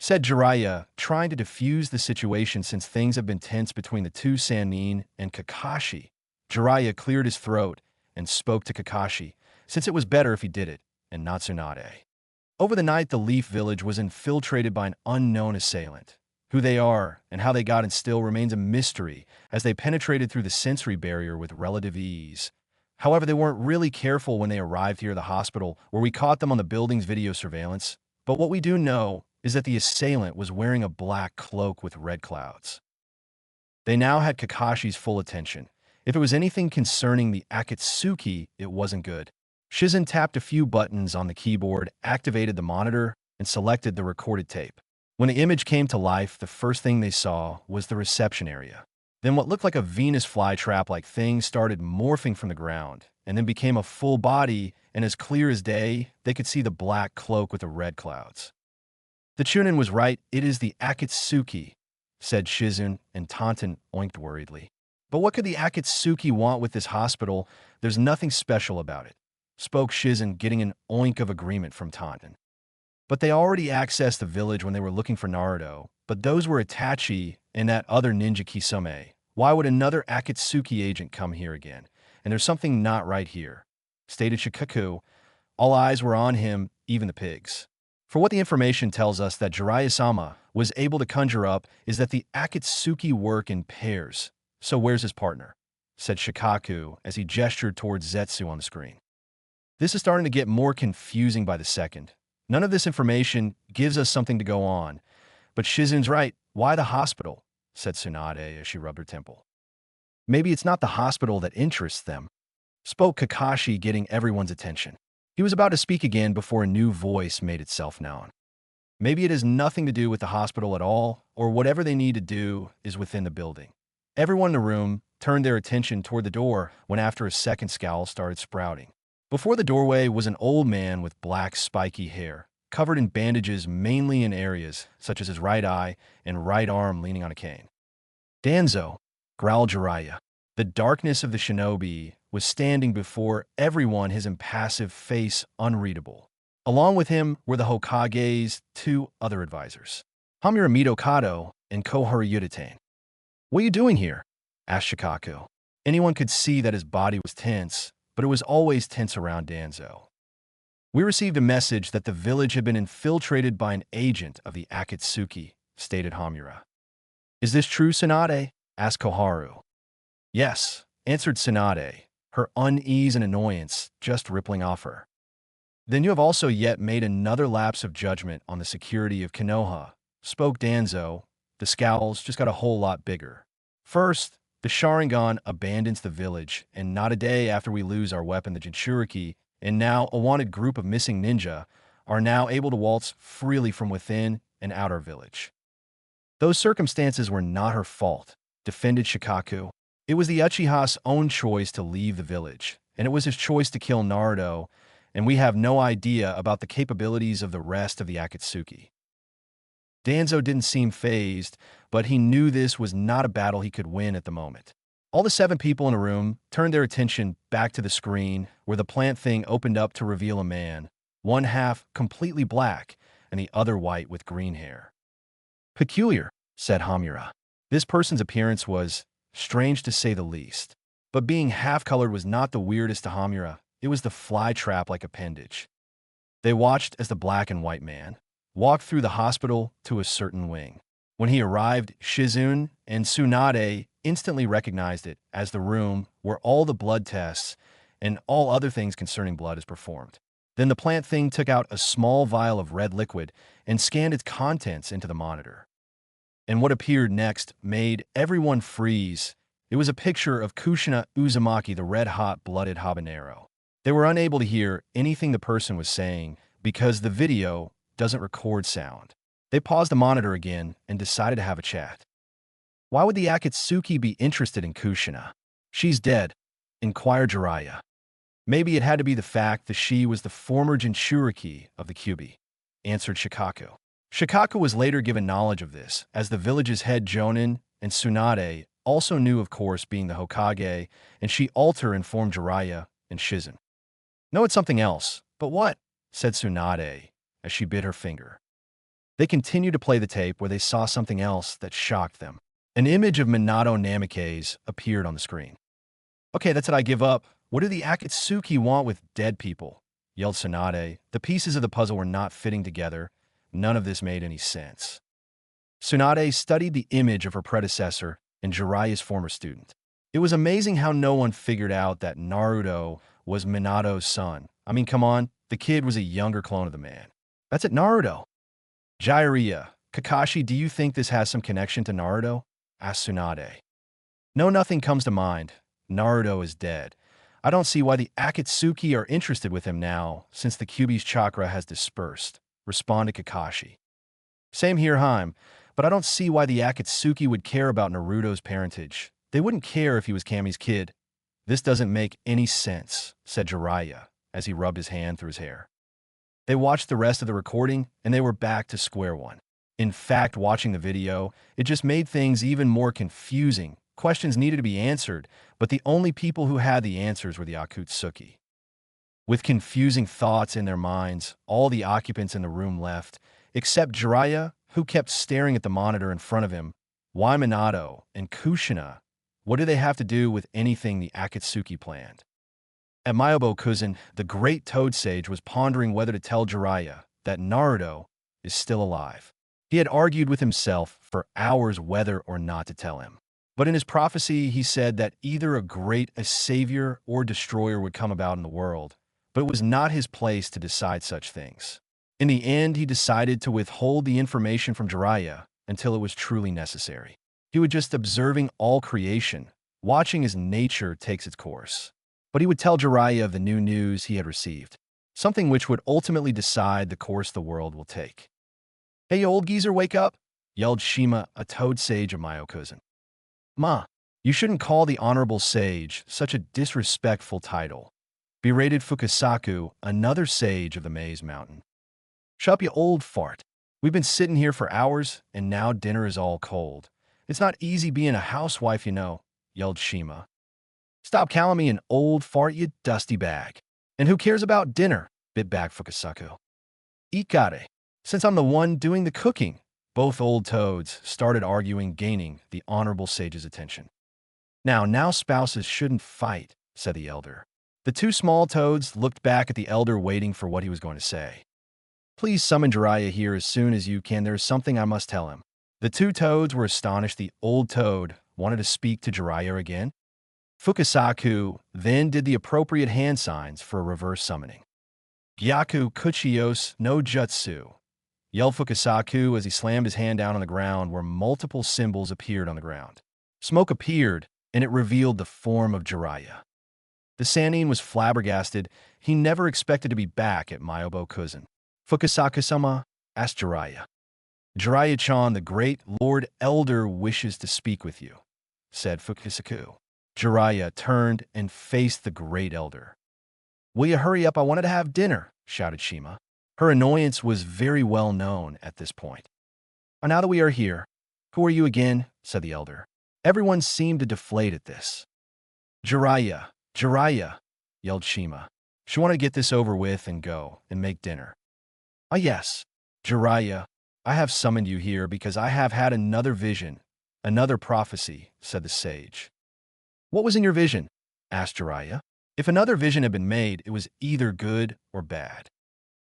said Jiraiya, trying to defuse the situation since things have been tense between the two Sannin and Kakashi. Jiraiya cleared his throat and spoke to Kakashi, since it was better if he did it, and not Tsunade. Over the night, the Leaf Village was infiltrated by an unknown assailant. Who they are and how they got in still remains a mystery, as they penetrated through the sensory barrier with relative ease. However, they weren't really careful when they arrived here at the hospital, where we caught them on the building's video surveillance. But what we do know is that the assailant was wearing a black cloak with red clouds. They now had Kakashi's full attention. If it was anything concerning the Akatsuki, it wasn't good. Shizun tapped a few buttons on the keyboard, activated the monitor, and selected the recorded tape. When the image came to life, the first thing they saw was the reception area. Then what looked like a Venus flytrap-like thing started morphing from the ground, and then became a full body, and as clear as day, they could see the black cloak with the red clouds. "The Chunin was right, it is the Akatsuki," said Shizun, and Taunton oinked worriedly. "But what could the Akatsuki want with this hospital? There's nothing special about it," spoke Shizun, getting an oink of agreement from Taunton. "But they already accessed the village when they were looking for Naruto, but those were Itachi and that other ninja Kisame. Why would another Akatsuki agent come here again? And there's something not right here, stated Shikaku. All eyes were on him, even the pigs. For what the information tells us that Jiraiya-sama was able to conjure up is that the Akatsuki work in pairs. So where's his partner? Said Shikaku as he gestured towards Zetsu on the screen. This is starting to get more confusing by the second. None of this information gives us something to go on. But Shizun's right. Why the hospital? Said Tsunade as she rubbed her temple. Maybe it's not the hospital that interests them, spoke Kakashi, getting everyone's attention. He was about to speak again before a new voice made itself known. Maybe it has nothing to do with the hospital at all, or whatever they need to do is within the building. Everyone in the room turned their attention toward the door when after a second scowl started sprouting. Before the doorway was an old man with black spiky hair, covered in bandages mainly in areas such as his right eye and right arm leaning on a cane. Danzo, growled Jiraiya. The darkness of the shinobi was standing before everyone, his impassive face unreadable. Along with him were the Hokage's two other advisors, Hamura Mitokado and Koharu Yuditane. What are you doing here? Asked Shikaku. Anyone could see that his body was tense, but it was always tense around Danzo. We received a message that the village had been infiltrated by an agent of the Akatsuki, stated Hamura. Is this true, Tsunade? Asked Koharu. Yes, answered Tsunade, her unease and annoyance just rippling off her. Then you have also yet made another lapse of judgment on the security of Konoha, spoke Danzo. The scowls just got a whole lot bigger. First, the Sharingan abandons the village, and not a day after we lose our weapon, the Jinchuriki, and now a wanted group of missing ninja are now able to waltz freely from within and out our village. Those circumstances were not her fault, defended Shikaku. It was the Uchiha's own choice to leave the village, and it was his choice to kill Naruto, and we have no idea about the capabilities of the rest of the Akatsuki. Danzo didn't seem fazed, but he knew this was not a battle he could win at the moment. All the 7 people in the room turned their attention back to the screen where the plant thing opened up to reveal a man, one half completely black and the other white with green hair. Peculiar, said Hamura. This person's appearance was strange to say the least. But being half-colored was not the weirdest to Hamura. It was the fly-trap-like appendage. They watched as the black and white man walked through the hospital to a certain wing. When he arrived, Shizun and Tsunade instantly recognized it as the room where all the blood tests and all other things concerning blood is performed. Then the plant thing took out a small vial of red liquid and scanned its contents into the monitor. And what appeared next made everyone freeze. It was a picture of Kushina Uzumaki, the red-hot blooded habanero. They were unable to hear anything the person was saying because the video doesn't record sound. They paused the monitor again and decided to have a chat. Why would the Akatsuki be interested in Kushina? She's dead, inquired Jiraiya. Maybe it had to be the fact that she was the former Jinchuriki of the Kyuubi, answered Shikaku. Shikaku was later given knowledge of this, as the village's head Jonin and Tsunade also knew, of course, being the Hokage, and she also informed Jiraiya and Shizun. No, it's something else. But what? Said Tsunade as she bit her finger. They continued to play the tape where they saw something else that shocked them. An image of Minato Namikaze appeared on the screen. Okay, that's it, I give up. What do the Akatsuki want with dead people? Yelled Tsunade. The pieces of the puzzle were not fitting together. None of this made any sense. Tsunade studied the image of her predecessor and Jiraiya's former student. It was amazing how no one figured out that Naruto was Minato's son. I mean, come on, the kid was a younger clone of the man. That's it, Naruto. Jiraiya, Kakashi, do you think this has some connection to Naruto? Asked Tsunade. No, nothing comes to mind. Naruto is dead. I don't see why the Akatsuki are interested with him now, since the Kyuubi's chakra has dispersed, responded Kakashi. Same here, Haim, but I don't see why the Akatsuki would care about Naruto's parentage. They wouldn't care if he was Kami's kid. This doesn't make any sense, said Jiraiya, as he rubbed his hand through his hair. They watched the rest of the recording, and they were back to square one. In fact, watching the video, it just made things even more confusing. Questions needed to be answered, but the only people who had the answers were the Akatsuki. With confusing thoughts in their minds, all the occupants in the room left, except Jiraiya, who kept staring at the monitor in front of him. Why Minato and Kushina What do they have to do with anything the Akatsuki planned? At Myobo-kuzen, the great Toad Sage was pondering whether to tell Jiraiya that Naruto is still alive. He had argued with himself for hours whether or not to tell him. But in his prophecy, he said that either a savior or destroyer would come about in the world, but it was not his place to decide such things. In the end, he decided to withhold the information from Jiraiya until it was truly necessary. He was just observing all creation, watching as nature takes its course. But he would tell Jiraiya of the new news he had received, something which would ultimately decide the course the world will take. "Hey, old geezer, wake up!" yelled Shima, a Toad Sage of Myokuzen. "Ma, you shouldn't call the Honorable Sage such a disrespectful title," berated Fukasaku, another sage of the Maze Mountain. "Shut up, you old fart. We've been sitting here for hours, and now dinner is all cold. It's not easy being a housewife, you know," yelled Shima. "Stop calling me an old fart, you dusty bag. And who cares about dinner?" bit back Fukasaku. "Ikare, since I'm the one doing the cooking." Both old toads started arguing, gaining the Honorable Sage's attention. Now spouses shouldn't fight," said the elder. The two small toads looked back at the elder, waiting for what he was going to say. "Please summon Jiraiya here as soon as you can. There's something I must tell him." The two toads were astonished. The old toad wanted to speak to Jiraiya again. Fukasaku then did the appropriate hand signs for a reverse summoning. "Gyaku Kuchiyos no Jutsu," yelled Fukasaku as he slammed his hand down on the ground, where multiple symbols appeared on the ground. Smoke appeared, and it revealed the form of Jiraiya. The Sannin was flabbergasted. He never expected to be back at Myobo-kuzen. "Fukasaku-sama," asked Jiraiya. "Jiraiya-chan, the great Lord Elder wishes to speak with you," said Fukasaku. Jiraiya turned and faced the great elder. "Will you hurry up? I wanted to have dinner," shouted Shima. Her annoyance was very well known at this point. "Now that we are here, who are you again?" said the elder. Everyone seemed to deflate at this. "Jiraiya, Jiraiya," yelled Shima. She wanted to get this over with and go and make dinner. "Ah, yes, Jiraiya, I have summoned you here because I have had another vision, another prophecy," said the sage. "What was in your vision?" asked Jiraiya. If another vision had been made, it was either good or bad.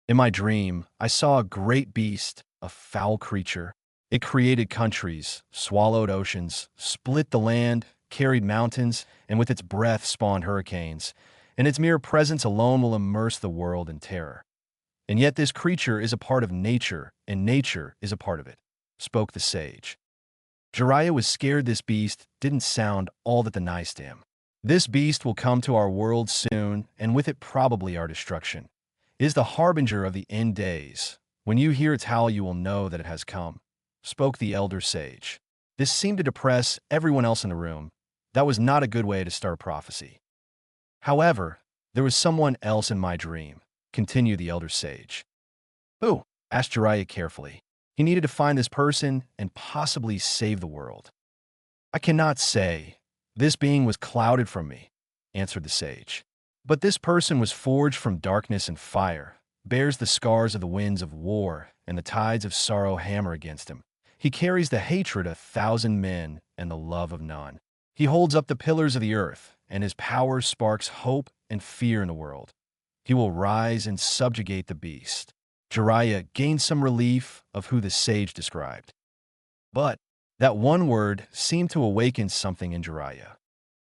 "In my dream, I saw a great beast, a foul creature. It created countries, swallowed oceans, split the land, carried mountains, and with its breath spawned hurricanes. And its mere presence alone will immerse the world in terror. And yet this creature is a part of nature, and nature is a part of it," spoke the sage. Jiraiya was scared. This beast didn't sound all that nice to him. "This beast will come to our world soon, and with it probably our destruction. It is the harbinger of the end days. When you hear its howl, you will know that it has come," spoke the elder sage. This seemed to depress everyone else in the room. That was not a good way to start prophecy. "However, there was someone else in my dream," continued the elder sage. "Who?" asked Jiraiya carefully. He needed to find this person and possibly save the world. "I cannot say. This being was clouded from me," answered the sage. "But this person was forged from darkness and fire, bears the scars of the winds of war, and the tides of sorrow hammer against him. He carries the hatred of 1,000 men and the love of none. He holds up the pillars of the earth, and his power sparks hope and fear in the world. He will rise and subjugate the beast." Jiraiya gained some relief of who the sage described. But that one word seemed to awaken something in Jiraiya.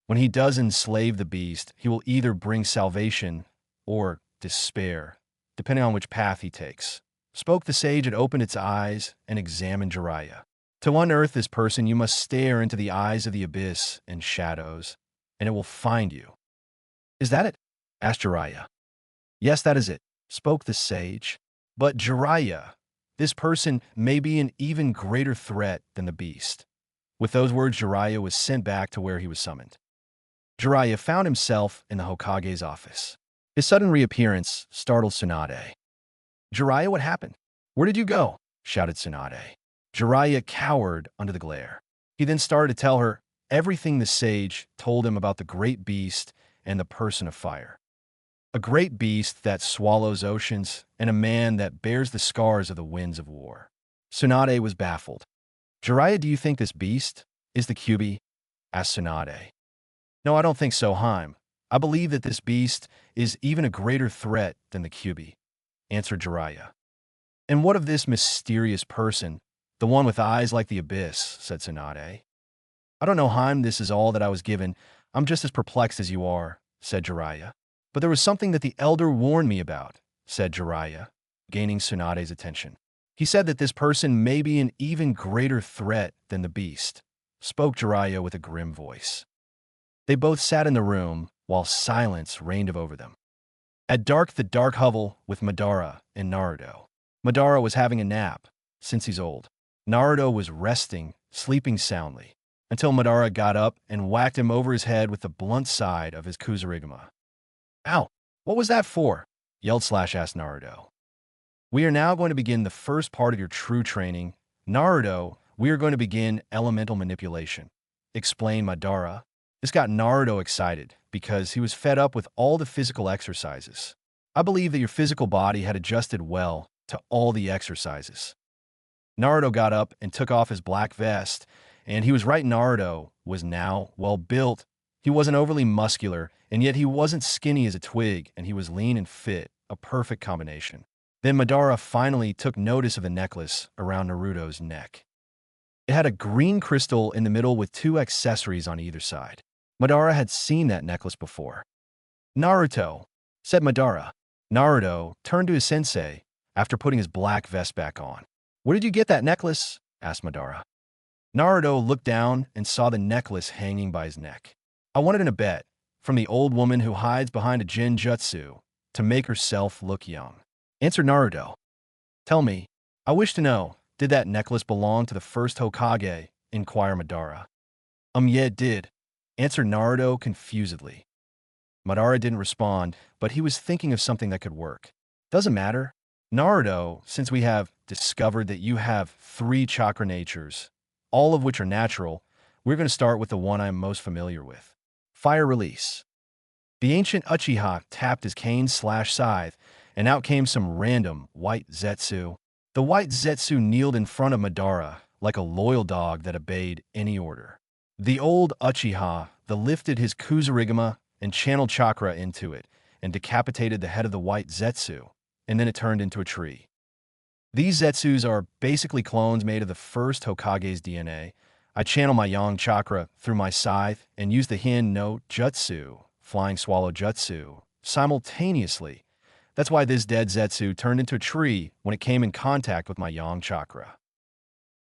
When he does enslave the beast, he will either bring salvation or despair, depending on which path he takes. Spoke the sage. Had opened its eyes and examined Jiraiya. "To unearth this person, you must stare into the eyes of the abyss and shadows, and it will find you." "Is that it?" asked Jiraiya. "Yes, that is it," spoke the sage. "But Jiraiya, this person may be an even greater threat than the beast." With those words, Jiraiya was sent back to where he was summoned. Jiraiya found himself in the Hokage's office. His sudden reappearance startled Tsunade. "Jiraiya, what happened? Where did you go?" shouted Tsunade. Jiraiya cowered under the glare. He then started to tell her everything the sage told him about the great beast and the person of fire. A great beast that swallows oceans, and a man that bears the scars of the winds of war. Tsunade was baffled. "Jiraiya, do you think this beast is the QB?" asked Tsunade. No, I don't think so, Haim. I believe that this beast is even a greater threat than the Kyuubi, answered Jiraiya. And what of this mysterious person, the one with eyes like the abyss, said Tsunade. I don't know, Haim, this is all that I was given. I'm just as perplexed as you are, said Jiraiya. But there was something that the elder warned me about, said Jiraiya, gaining Tsunade's attention. He said that this person may be an even greater threat than the beast, spoke Jiraiya with a grim voice. They both sat in the room while silence reigned over them. At dark, the dark hovel with Madara and Naruto. Madara was having a nap, since he's old. Naruto was resting, sleeping soundly, until Madara got up and whacked him over his head with the blunt side of his Kusarigama. Ow! What was that for? Yelled Slash asked Naruto. We are now going to begin the first part of your true training. Naruto, we are going to begin elemental manipulation, explained Madara. This got Naruto excited because he was fed up with all the physical exercises. I believe that your physical body had adjusted well to all the exercises. Naruto got up and took off his black vest, and he was right. Naruto was now well built. He wasn't overly muscular, and yet he wasn't skinny as a twig, and he was lean and fit, a perfect combination. Then Madara finally took notice of the necklace around Naruto's neck. It had a green crystal in the middle with two accessories on either side. Madara had seen that necklace before. Naruto, said Madara. Naruto turned to his sensei after putting his black vest back on. Where did you get that necklace? Asked Madara. Naruto looked down and saw the necklace hanging by his neck. I won it in a bet from the old woman who hides behind a genjutsu to make herself look young, answered Naruto. Tell me, I wish to know, did that necklace belong to the first Hokage? Inquired Madara. Yeah, it did, answered Naruto confusedly. Madara didn't respond, but he was thinking of something that could work. Doesn't matter. Naruto, since we have discovered that you have 3 chakra natures, all of which are natural, we're going to start with the one I'm most familiar with. Fire release. The ancient Uchiha tapped his cane/scythe, and out came some random white Zetsu. The white Zetsu kneeled in front of Madara like a loyal dog that obeyed any order. The old Uchiha lifted his Kusarigama and channeled chakra into it and decapitated the head of the white Zetsu, and then it turned into a tree. These Zetsus are basically clones made of the first Hokage's DNA. I channel my Yang chakra through my scythe and use the Hin no Jutsu, flying swallow jutsu, simultaneously. That's why this dead Zetsu turned into a tree when it came in contact with my Yang chakra.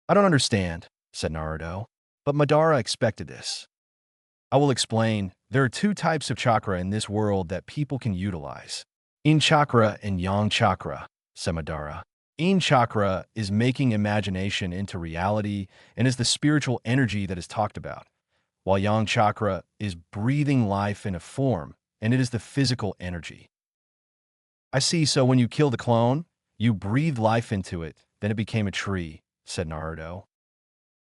I don't understand, said Naruto, but Madara expected this. I will explain. There are 2 types of chakra in this world that people can utilize. Yin chakra and Yang chakra, said Madara. Yin chakra is making imagination into reality and is the spiritual energy that is talked about, while Yang chakra is breathing life in a form, and it is the physical energy. I see, so when you kill the clone, you breathe life into it, then it became a tree, said Naruto.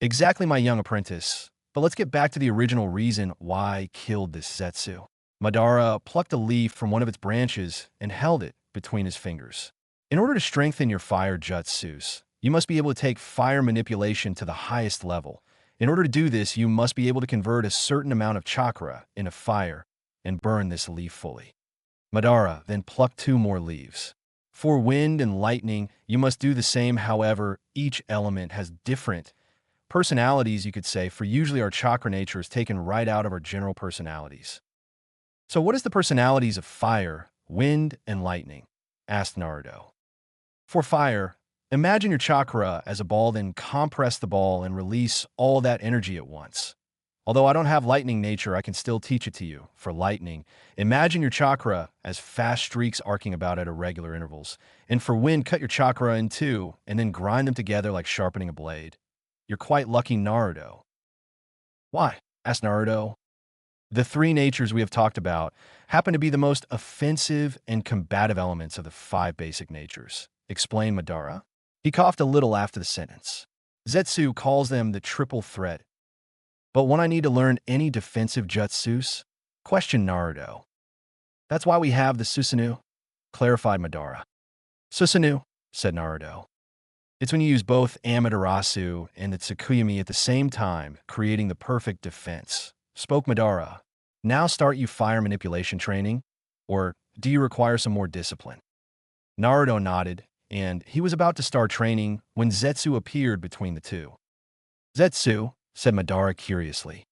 Exactly, my young apprentice, but let's get back to the original reason why I killed this Zetsu. Madara plucked a leaf from one of its branches and held it between his fingers. In order to strengthen your fire jutsus, you must be able to take fire manipulation to the highest level. In order to do this, you must be able to convert a certain amount of chakra into fire and burn this leaf fully. Madara then plucked 2 more leaves. For wind and lightning, you must do the same. However, each element has different personalities, you could say, for usually our chakra nature is taken right out of our general personalities. So what is the personalities of fire, wind, and lightning? Asked Naruto. For fire, imagine your chakra as a ball, then compress the ball and release all that energy at once. Although I don't have lightning nature, I can still teach it to you. For lightning, imagine your chakra as fast streaks arcing about at irregular intervals. And for wind, cut your chakra in 2 and then grind them together like sharpening a blade. You're quite lucky, Naruto. Why? Asked Naruto. The 3 natures we have talked about happen to be the most offensive and combative elements of the 5 basic natures, explained Madara. He coughed a little after the sentence. Zetsu calls them the triple threat. But when I need to learn any defensive jutsus? Questioned Naruto. That's why we have the Susanoo, clarified Madara. Susanoo, said Naruto. It's when you use both Amaterasu and the Tsukuyomi at the same time, creating the perfect defense, spoke Madara. Now start you fire manipulation training? Or do you require some more discipline? Naruto nodded, and he was about to start training when Zetsu appeared between the two. Zetsu, said Madara curiously.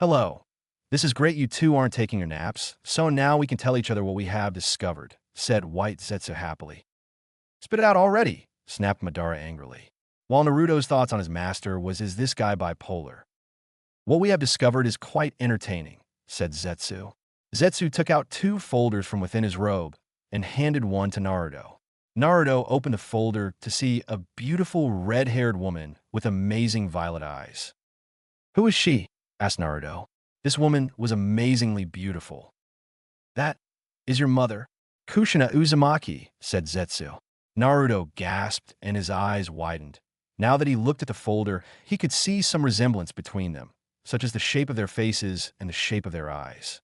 Hello. This is great you two aren't taking your naps, so now we can tell each other what we have discovered, said White Zetsu happily. Spit it out already, snapped Madara angrily. While Naruto's thoughts on his master was, is this guy bipolar? What we have discovered is quite entertaining, said Zetsu. Zetsu took out 2 folders from within his robe and handed one to Naruto. Naruto opened the folder to see a beautiful red-haired woman with amazing violet eyes. Who is she? Asked Naruto. This woman was amazingly beautiful. That is your mother? Kushina Uzumaki, said Zetsu. Naruto gasped and his eyes widened. Now that he looked at the folder, he could see some resemblance between them, such as the shape of their faces and the shape of their eyes.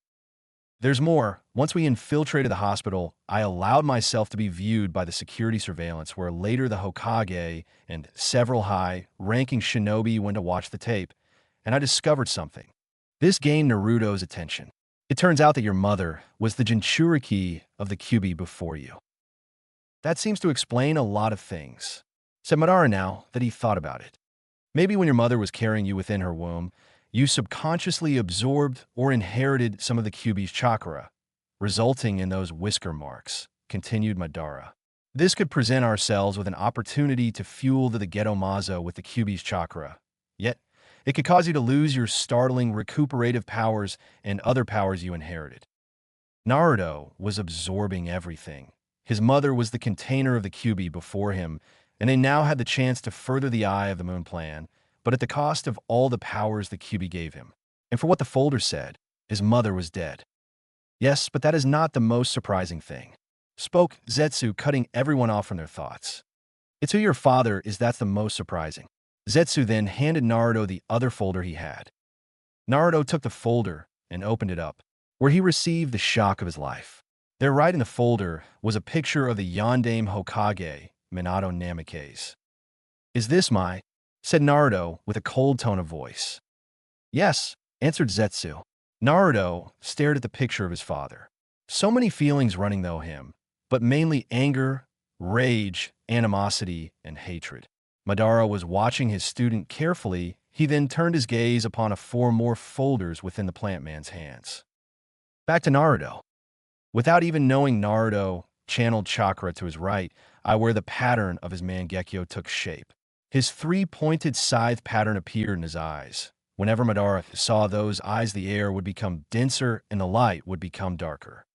There's more. Once we infiltrated the hospital, I allowed myself to be viewed by the security surveillance where later the Hokage and several high-ranking shinobi went to watch the tape, and I discovered something. This gained Naruto's attention. It turns out that your mother was the Jinchuriki of the Kyuubi before you. That seems to explain a lot of things, said Madara now that he thought about it. Maybe when your mother was carrying you within her womb, you subconsciously absorbed or inherited some of the Kyuubi's chakra, resulting in those whisker marks, continued Madara. This could present ourselves with an opportunity to fuel the Geto-Mazo with the Kyuubi's chakra. Yet, it could cause you to lose your startling recuperative powers and other powers you inherited. Naruto was absorbing everything. His mother was the container of the Kyuubi before him, and they now had the chance to further the Eye of the Moon plan, but at the cost of all the powers the Kyuubi gave him. And for what the folder said, his mother was dead. Yes, but that is not the most surprising thing, spoke Zetsu, cutting everyone off from their thoughts. It's who your father is that's the most surprising. Zetsu then handed Naruto the other folder he had. Naruto took the folder and opened it up, where he received the shock of his life. There right in the folder was a picture of the Yondaime Hokage, Minato Namikaze. Is this my? Said Naruto with a cold tone of voice. Yes, answered Zetsu. Naruto stared at the picture of his father. So many feelings running through him, but mainly anger, rage, animosity, and hatred. Madara was watching his student carefully. He then turned his gaze upon 4 more folders within the plant man's hands. Back to Naruto. Without even knowing, Naruto channeled chakra to his right, where the pattern of his Mangekyo took shape. His 3-pointed scythe pattern appeared in his eyes. Whenever Madara saw those eyes, the air would become denser and the light would become darker.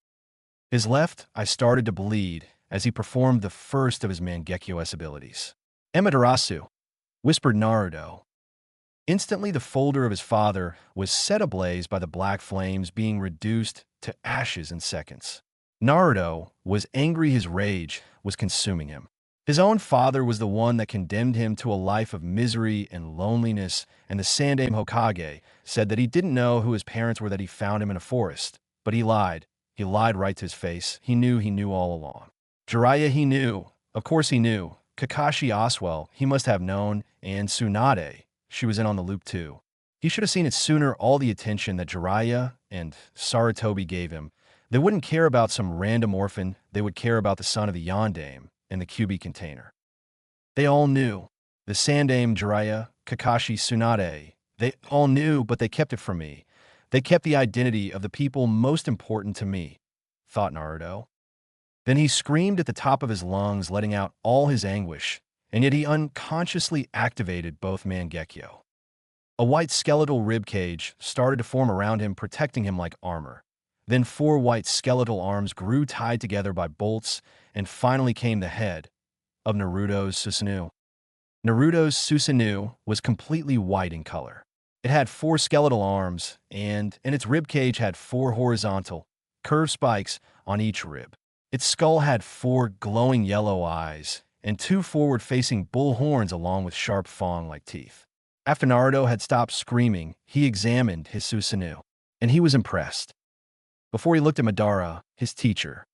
His left eye started to bleed as he performed the first of his Mangekyo abilities. Amaterasu, whispered Naruto. Instantly, the folder of his father was set ablaze by the black flames being reduced to ashes in seconds. Naruto was angry. His rage was consuming him. His own father was the one that condemned him to a life of misery and loneliness, and the Sandaime Hokage said that he didn't know who his parents were, that he found him in a forest. But he lied. He lied right to his face. He knew all along. Jiraiya, he knew. Of course he knew. Kakashi Oswell, he must have known. And Tsunade, she was in on the loop too. He should have seen it sooner, all the attention that Jiraiya and Sarutobi gave him. They wouldn't care about some random orphan. They would care about the son of the Yondaime and the Kyuubi container. They all knew. The Sandaime, Jiraiya, Kakashi, Tsunade. They all knew, but they kept it from me. They kept the identity of the people most important to me, thought Naruto. Then he screamed at the top of his lungs, letting out all his anguish, and yet he unconsciously activated both Mangekyo. A white skeletal ribcage started to form around him, protecting him like armor. Then 4 white skeletal arms grew tied together by bolts, and finally came the head of Naruto's Susanoo. Naruto's Susanoo was completely white in color. It had 4 skeletal arms, and in its ribcage had 4 horizontal, curved spikes on each rib. Its skull had 4 glowing yellow eyes, and 2 forward-facing bull horns along with sharp fang-like teeth. After Naruto had stopped screaming, he examined his Susanoo, and he was impressed. Before he looked at Madara, his teacher.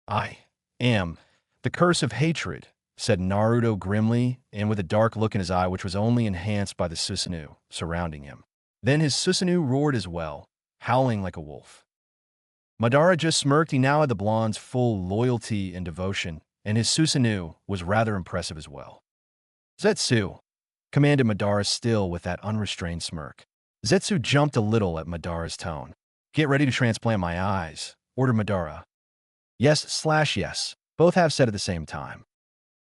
I am the curse of hatred, said Naruto grimly and with a dark look in his eye which was only enhanced by the Susanoo surrounding him. Then his Susanoo roared as well, howling like a wolf. Madara just smirked. He now had the blonde's full loyalty and devotion, and his Susanoo was rather impressive as well. "Zetsu," commanded Madara still with that unrestrained smirk. Zetsu jumped a little at Madara's tone. "Get ready to transplant my eyes," ordered Madara. Yes/yes, both have said at the same time.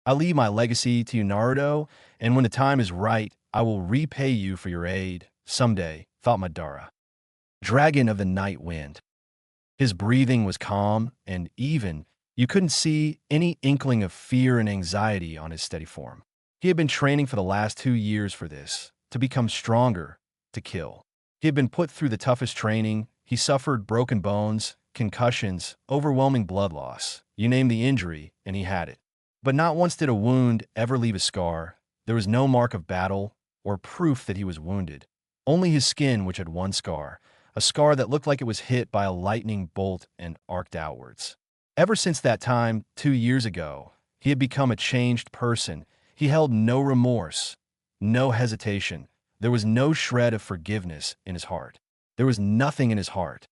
"I leave my legacy to you, Naruto, and when the time is right, I will repay you for your aid, someday," thought Madara. Dragon of the Night Wind. His breathing was calm and even. You couldn't see any inkling of fear and anxiety on his steady form. He had been training for the last 2 years for this, to become stronger, to kill. He had been put through the toughest training. He suffered broken bones, concussions, overwhelming blood loss. You name the injury, and he had it. But not once did a wound ever leave a scar. There was no mark of battle or proof that he was wounded. Only his skin, which had one scar, a scar that looked like it was hit by a lightning bolt and arced outwards. Ever since that time, 2 years ago, he had become a changed person. He held no remorse, no hesitation. There was no shred of forgiveness in his heart. There was nothing in his heart.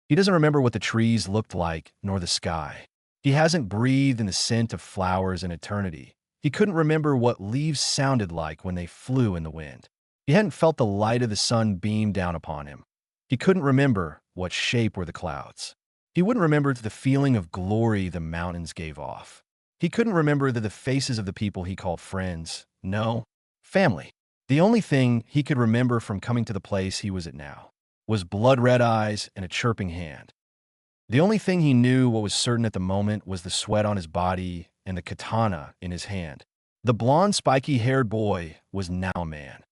He doesn't remember what the trees looked like, nor the sky. He hasn't breathed in the scent of flowers in eternity. He couldn't remember what leaves sounded like when they flew in the wind. He hadn't felt the light of the sun beam down upon him. He couldn't remember what shape were the clouds. He wouldn't remember the feeling of glory the mountains gave off. He couldn't remember the faces of the people he called friends. No, family. The only thing he could remember from coming to the place he was at now was blood-red eyes and a chirping hand. The only thing he knew what was certain at the moment was the sweat on his body and the katana in his hand. The blonde, spiky-haired boy was now a man.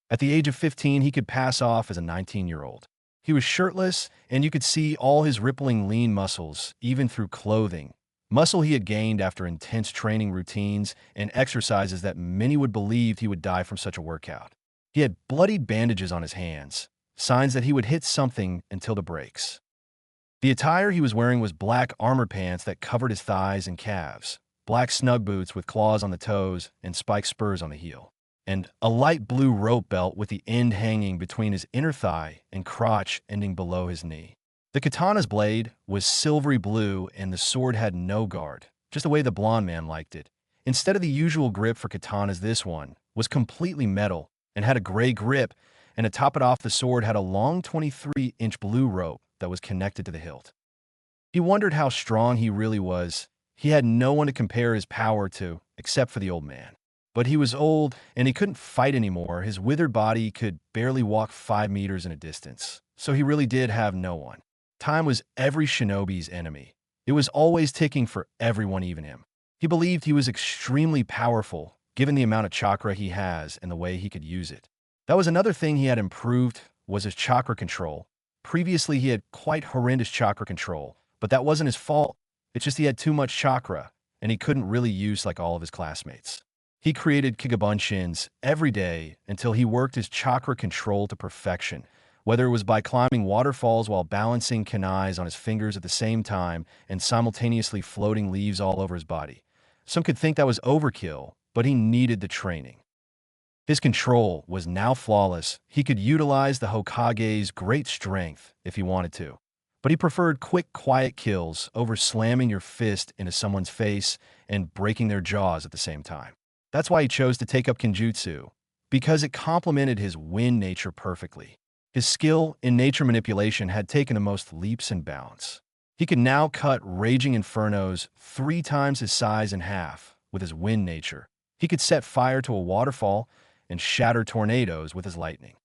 At the age of 15, he could pass off as a 19-year-old. He was shirtless, and you could see all his rippling lean muscles, even through clothing. Muscle he had gained after intense training routines and exercises that many would believe he would die from such a workout. He had bloodied bandages on his hands, signs that he would hit something until the breaks. The attire he was wearing was black armored pants that covered his thighs and calves, black snug boots with claws on the toes and spiked spurs on the heel, and a light blue rope belt with the end hanging between his inner thigh and crotch ending below his knee. The katana's blade was silvery blue and the sword had no guard, just the way the blonde man liked it. Instead of the usual grip for katanas, this one was completely metal and had a gray grip, and to top it off, the sword had a long 23-inch blue rope that was connected to the hilt. He wondered how strong he really was. He had no one to compare his power to, except for the old man. But he was old, and he couldn't fight anymore. His withered body could barely walk 5 meters in a distance, so he really did have no one. Time was every shinobi's enemy. It was always ticking for everyone, even him. He believed he was extremely powerful, given the amount of chakra he has and the way he could use it. That was another thing he had improved, was his chakra control. Previously, he had quite horrendous chakra control, but that wasn't his fault. It's just he had too much chakra, and he couldn't really use like all of his classmates. He created Kigabunshin's every day until he worked his chakra control to perfection, whether it was by climbing waterfalls while balancing kunais on his fingers at the same time and simultaneously floating leaves all over his body. Some could think that was overkill, but he needed the training. His control was now flawless. He could utilize the Hokage's great strength if he wanted to, but he preferred quick, quiet kills over slamming your fist into someone's face and breaking their jaws at the same time. That's why he chose to take up Kenjutsu, because it complemented his wind nature perfectly. His skill in nature manipulation had taken the most leaps and bounds. He could now cut raging infernos 3 times his size in half with his wind nature. He could set fire to a waterfall and shatter tornadoes with his lightning.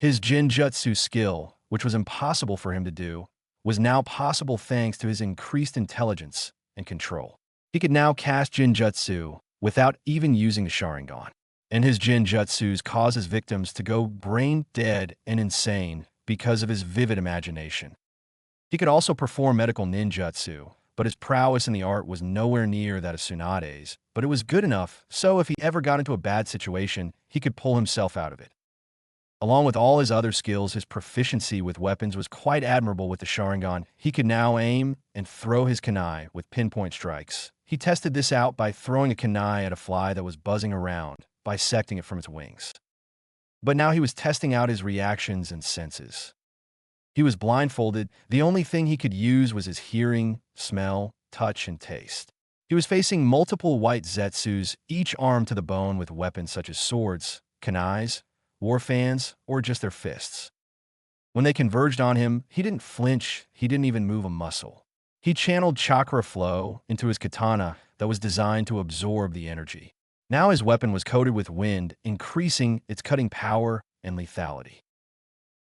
His Jinjutsu skill, which was impossible for him to do, was now possible thanks to his increased intelligence and control. He could now cast Jinjutsu without even using the Sharingan, and his Jinjutsus cause his victims to go brain dead and insane because of his vivid imagination. He could also perform medical ninjutsu, but his prowess in the art was nowhere near that of Tsunade's, but it was good enough, so if he ever got into a bad situation, he could pull himself out of it. Along with all his other skills, his proficiency with weapons was quite admirable with the Sharingan. He could now aim and throw his kunai with pinpoint strikes. He tested this out by throwing a kunai at a fly that was buzzing around, bisecting it from its wings. But now he was testing out his reactions and senses. He was blindfolded. The only thing he could use was his hearing, smell, touch, and taste. He was facing multiple white Zetsus, each armed to the bone with weapons such as swords, kunais, war fans, or just their fists. When they converged on him, he didn't flinch, he didn't even move a muscle. He channeled chakra flow into his katana that was designed to absorb the energy. Now his weapon was coated with wind, increasing its cutting power and lethality.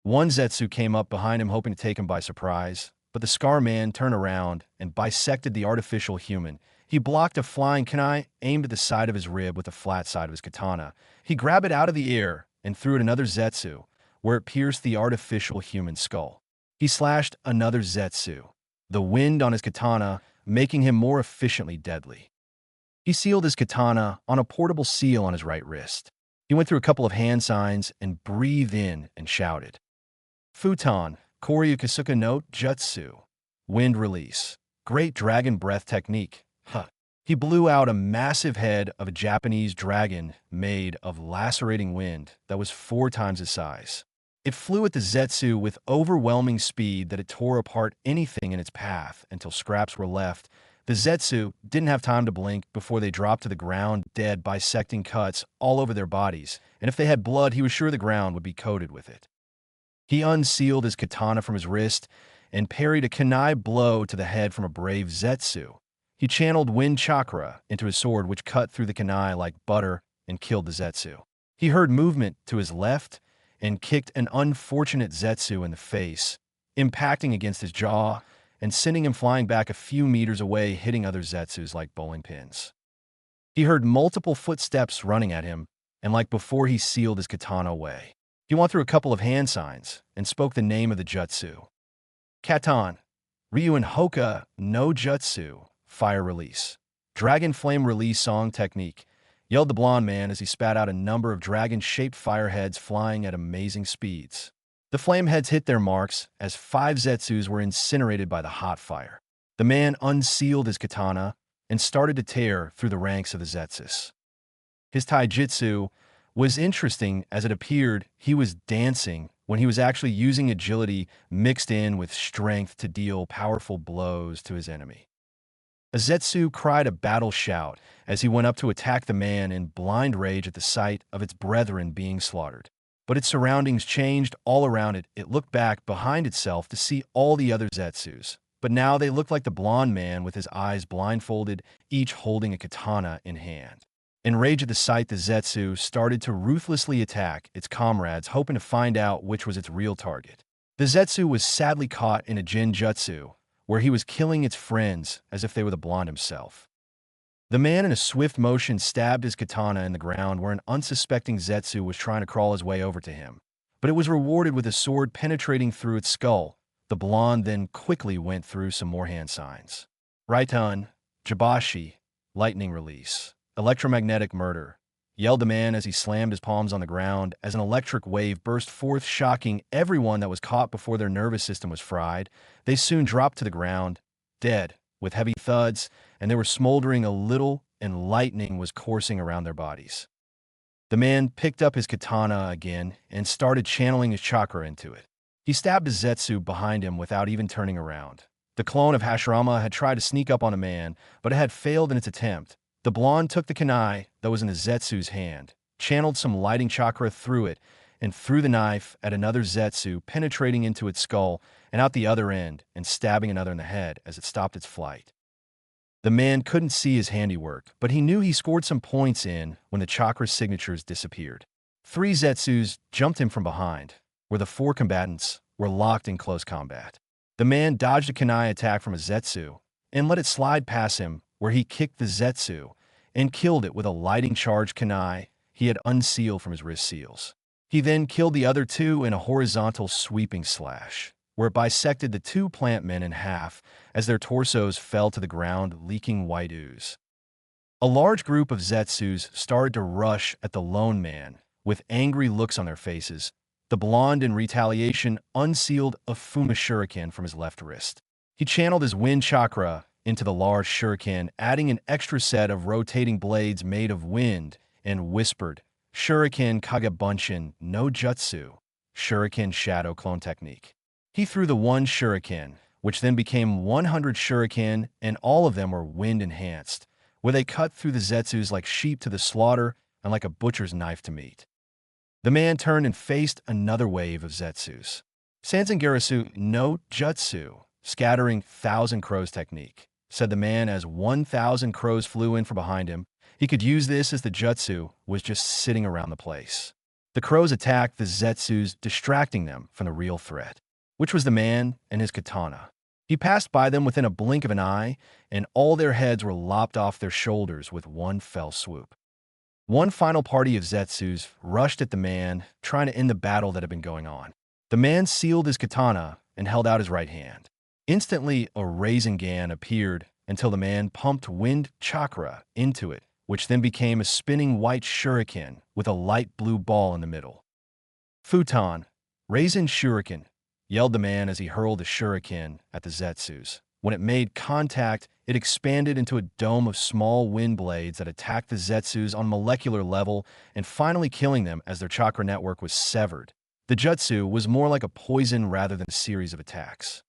One Zetsu came up behind him hoping to take him by surprise, but the Scar Man turned around and bisected the artificial human. He blocked a flying kunai aimed at the side of his rib with the flat side of his katana. He grabbed it out of the air and threw at another Zetsu, where it pierced the artificial human skull. He slashed another Zetsu, the wind on his katana making him more efficiently deadly. He sealed his katana on a portable seal on his right wrist. He went through a couple of hand signs and breathed in and shouted. Futon, Koryu Kasuka no Jutsu. Wind release. Great dragon breath technique. Huh. He blew out a massive head of a Japanese dragon made of lacerating wind that was 4 times his size. It flew at the Zetsu with overwhelming speed that it tore apart anything in its path until scraps were left. The Zetsu didn't have time to blink before they dropped to the ground dead, bisecting cuts all over their bodies, and if they had blood, he was sure the ground would be coated with it. He unsealed his katana from his wrist and parried a kunai blow to the head from a brave Zetsu. He channeled wind chakra into his sword, which cut through the kunai like butter and killed the Zetsu. He heard movement to his left and kicked an unfortunate Zetsu in the face, impacting against his jaw and sending him flying back a few meters away, hitting other Zetsus like bowling pins. He heard multiple footsteps running at him, and like before, he sealed his katana away. He went through a couple of hand signs and spoke the name of the jutsu. Katan, Ryu and Hoka no Jutsu, fire release. Dragon flame release song technique, yelled the blonde man as he spat out a number of dragon-shaped fireheads flying at amazing speeds. The flame heads hit their marks as 5 Zetsus were incinerated by the hot fire. The man unsealed his katana and started to tear through the ranks of the Zetsus. His taijutsu was interesting as it appeared he was dancing when he was actually using agility mixed in with strength to deal powerful blows to his enemy. A Zetsu cried a battle shout as he went up to attack the man in blind rage at the sight of its brethren being slaughtered. But its surroundings changed all around it. It looked back behind itself to see all the other Zetsus, but now they looked like the blonde man with his eyes blindfolded, each holding a katana in hand. Enraged at the sight, the Zetsu started to ruthlessly attack its comrades, hoping to find out which was its real target. The Zetsu was sadly caught in a Jinjutsu, where he was killing its friends as if they were the blonde himself. The man in a swift motion stabbed his katana in the ground where an unsuspecting Zetsu was trying to crawl his way over to him, but it was rewarded with a sword penetrating through its skull. The blonde then quickly went through some more hand signs. Raiton, Jabashi, lightning release. Electromagnetic murder, yelled the man as he slammed his palms on the ground as an electric wave burst forth, shocking everyone that was caught before their nervous system was fried. They soon dropped to the ground, dead, with heavy thuds, and they were smoldering a little, and lightning was coursing around their bodies. The man picked up his katana again and started channeling his chakra into it. He stabbed a Zetsu behind him without even turning around. The clone of Hashirama had tried to sneak up on a man, but it had failed in its attempt. The blonde took the kunai that was in the Zetsu's hand, channeled some lighting chakra through it, and threw the knife at another Zetsu, penetrating into its skull and out the other end and stabbing another in the head as it stopped its flight. The man couldn't see his handiwork, but he knew he scored some points in when the chakra signatures disappeared. 3 Zetsus jumped him from behind, where the 4 combatants were locked in close combat. The man dodged a kunai attack from a Zetsu and let it slide past him, where he kicked the Zetsu and killed it with a lighting charge kunai he had unsealed from his wrist seals. He then killed the other 2 in a horizontal sweeping slash, where it bisected the 2 plant men in half as their torsos fell to the ground, leaking white ooze. A large group of Zetsus started to rush at the lone man with angry looks on their faces, The blonde, in retaliation, unsealed a Fuma shuriken from his left wrist. He channeled his wind chakra into the large shuriken, adding an extra set of rotating blades made of wind, and whispered, "Shuriken Kagebunshin no Jutsu, Shuriken Shadow Clone Technique." He threw the one shuriken, which then became 100 shuriken, and all of them were wind-enhanced, where they cut through the Zetsus like sheep to the slaughter and like a butcher's knife to meat. The man turned and faced another wave of Zetsus. Sanzangarasu no Jutsu, scattering 1,000 crows technique, said the man as 1,000 crows flew in from behind him. He could use this as the jutsu was just sitting around the place. The crows attacked the Zetsus, distracting them from the real threat, which was the man and his katana. He passed by them within a blink of an eye, and all their heads were lopped off their shoulders with one fell swoop. One final party of Zetsus rushed at the man, trying to end the battle that had been going on. The man sealed his katana and held out his right hand. Instantly, a Rasengan appeared until the man pumped wind chakra into it, which then became a spinning white shuriken with a light blue ball in the middle. "Futon, Raisen Shuriken," yelled the man as he hurled the shuriken at the Zetsus. When it made contact, it expanded into a dome of small wind blades that attacked the Zetsus on molecular level and finally killing them as their chakra network was severed. The jutsu was more like a poison rather than a series of attacks.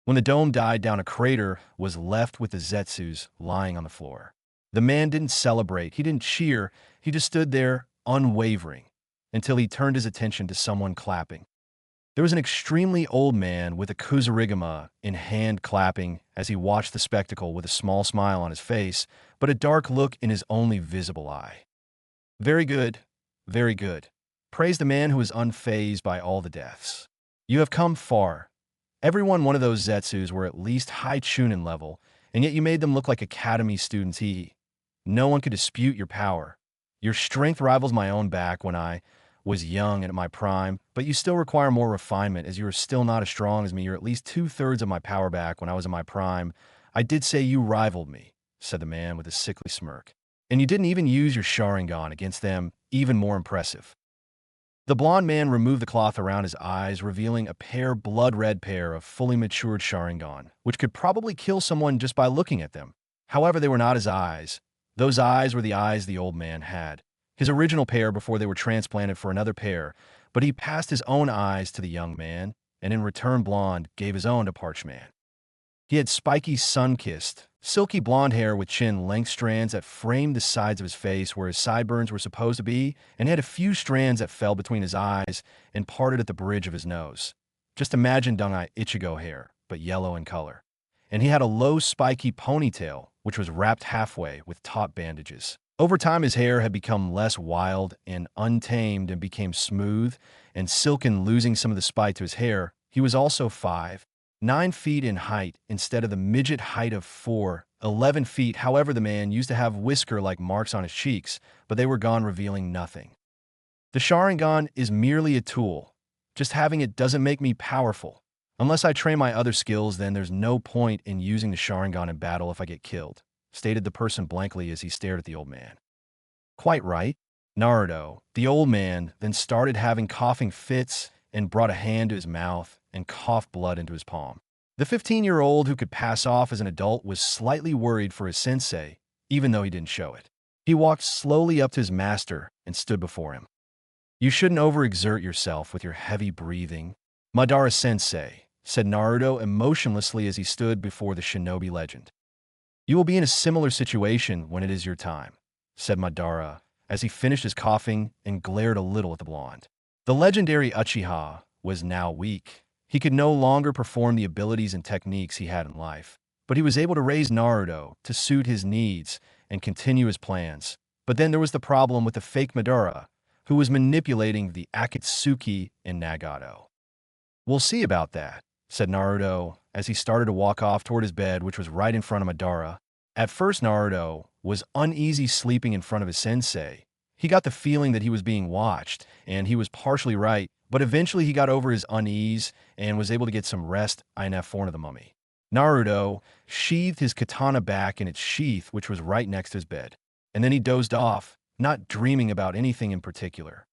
When the dome died down, a crater was left with the Zetsus lying on the floor. The man didn't celebrate, he didn't cheer, he just stood there, unwavering, until he turned his attention to someone clapping. There was an extremely old man with a kuzarigama in hand clapping as he watched the spectacle with a small smile on his face, but a dark look in his only visible eye. "Very good, very good," praised the man who was unfazed by all the deaths. "You have come far. Every one of those Zetsus were at least high Chunin level, and yet you made them look like academy students. No one could dispute your power. Your strength rivals my own back when I was young and at my prime, but you still require more refinement as you are still not as strong as me. You're at least 2/3 of my power back when I was in my prime. I did say you rivaled me," said the man with a sickly smirk. "And you didn't even use your Sharingan against them, even more impressive." The blond man removed the cloth around his eyes, revealing a blood-red pair of fully matured Sharingan, which could probably kill someone just by looking at them. However, they were not his eyes. Those eyes were the eyes the old man had. His original pair before they were transplanted for another pair, but he passed his own eyes to the young man, and in return Blonde gave his own to Parchman. He had spiky, sun-kissed, silky blonde hair with chin-length strands that framed the sides of his face where his sideburns were supposed to be, and had a few strands that fell between his eyes and parted at the bridge of his nose. Just imagine Dungai Ichigo hair, but yellow in color. And he had a low, spiky ponytail, which was wrapped halfway with taut bandages. Over time, his hair had become less wild and untamed and became smooth and silken, losing some of the spite to his hair. He was also 5'9" in height instead of the midget height of 4'11". However, the man used to have whisker-like marks on his cheeks, but they were gone, revealing nothing. "The Sharingan is merely a tool. Just having it doesn't make me powerful. Unless I train my other skills, then there's no point in using the Sharingan in battle if I get killed," stated the person blankly as he stared at the old man. "Quite right, Naruto." The old man then started having coughing fits and brought a hand to his mouth and coughed blood into his palm. The 15-year-old who could pass off as an adult was slightly worried for his sensei, even though he didn't show it. He walked slowly up to his master and stood before him. "You shouldn't overexert yourself with your heavy breathing, Madara-sensei," said Naruto emotionlessly as he stood before the shinobi legend. "You will be in a similar situation when it is your time," said Madara as he finished his coughing and glared a little at the blonde. The legendary Uchiha was now weak. He could no longer perform the abilities and techniques he had in life, but he was able to raise Naruto to suit his needs and continue his plans. But then there was the problem with the fake Madara, who was manipulating the Akatsuki in Nagato. "We'll see about that," said Naruto as he started to walk off toward his bed, which was right in front of Madara. At first, Naruto was uneasy sleeping in front of his sensei. He got the feeling that he was being watched, and he was partially right, but eventually he got over his unease and was able to get some rest for the mummy. Naruto sheathed his katana back in its sheath, which was right next to his bed, and then he dozed off, not dreaming about anything in particular.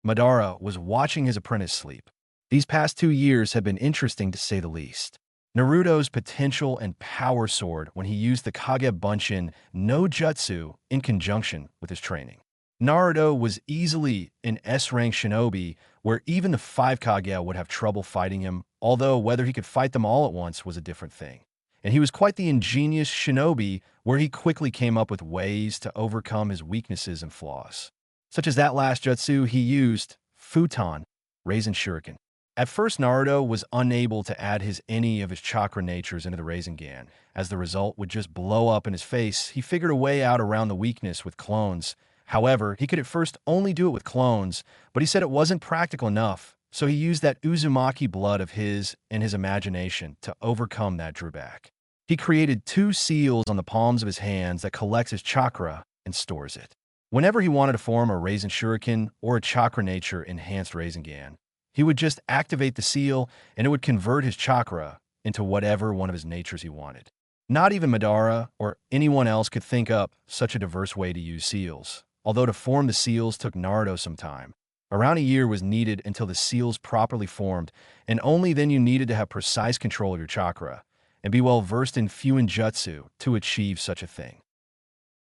Madara was watching his apprentice sleep. These past 2 years had been interesting to say the least. Naruto's potential and power soared when he used the Kage Bunshin no Jutsu in conjunction with his training. Naruto was easily an S-rank shinobi where even the 5 Kage would have trouble fighting him, although whether he could fight them all at once was a different thing. And he was quite the ingenious shinobi where he quickly came up with ways to overcome his weaknesses and flaws. Such as that last jutsu he used, Futon, Raisin Shuriken. At first, Naruto was unable to add any of his chakra natures into the Rasengan, as the result would just blow up in his face. He figured a way out around the weakness with clones. However, he could at first only do it with clones, but he said it wasn't practical enough, so he used that Uzumaki blood of his and his imagination to overcome that drawback. He created 2 seals on the palms of his hands that collects his chakra and stores it. Whenever he wanted to form a Raisin Shuriken or a chakra nature enhanced Rasengan, he would just activate the seal and it would convert his chakra into whatever one of his natures he wanted. Not even Madara or anyone else could think up such a diverse way to use seals. Although to form the seals took Naruto some time. Around a year was needed until the seals properly formed, and only then you needed to have precise control of your chakra and be well versed in Fuin Jutsu to achieve such a thing.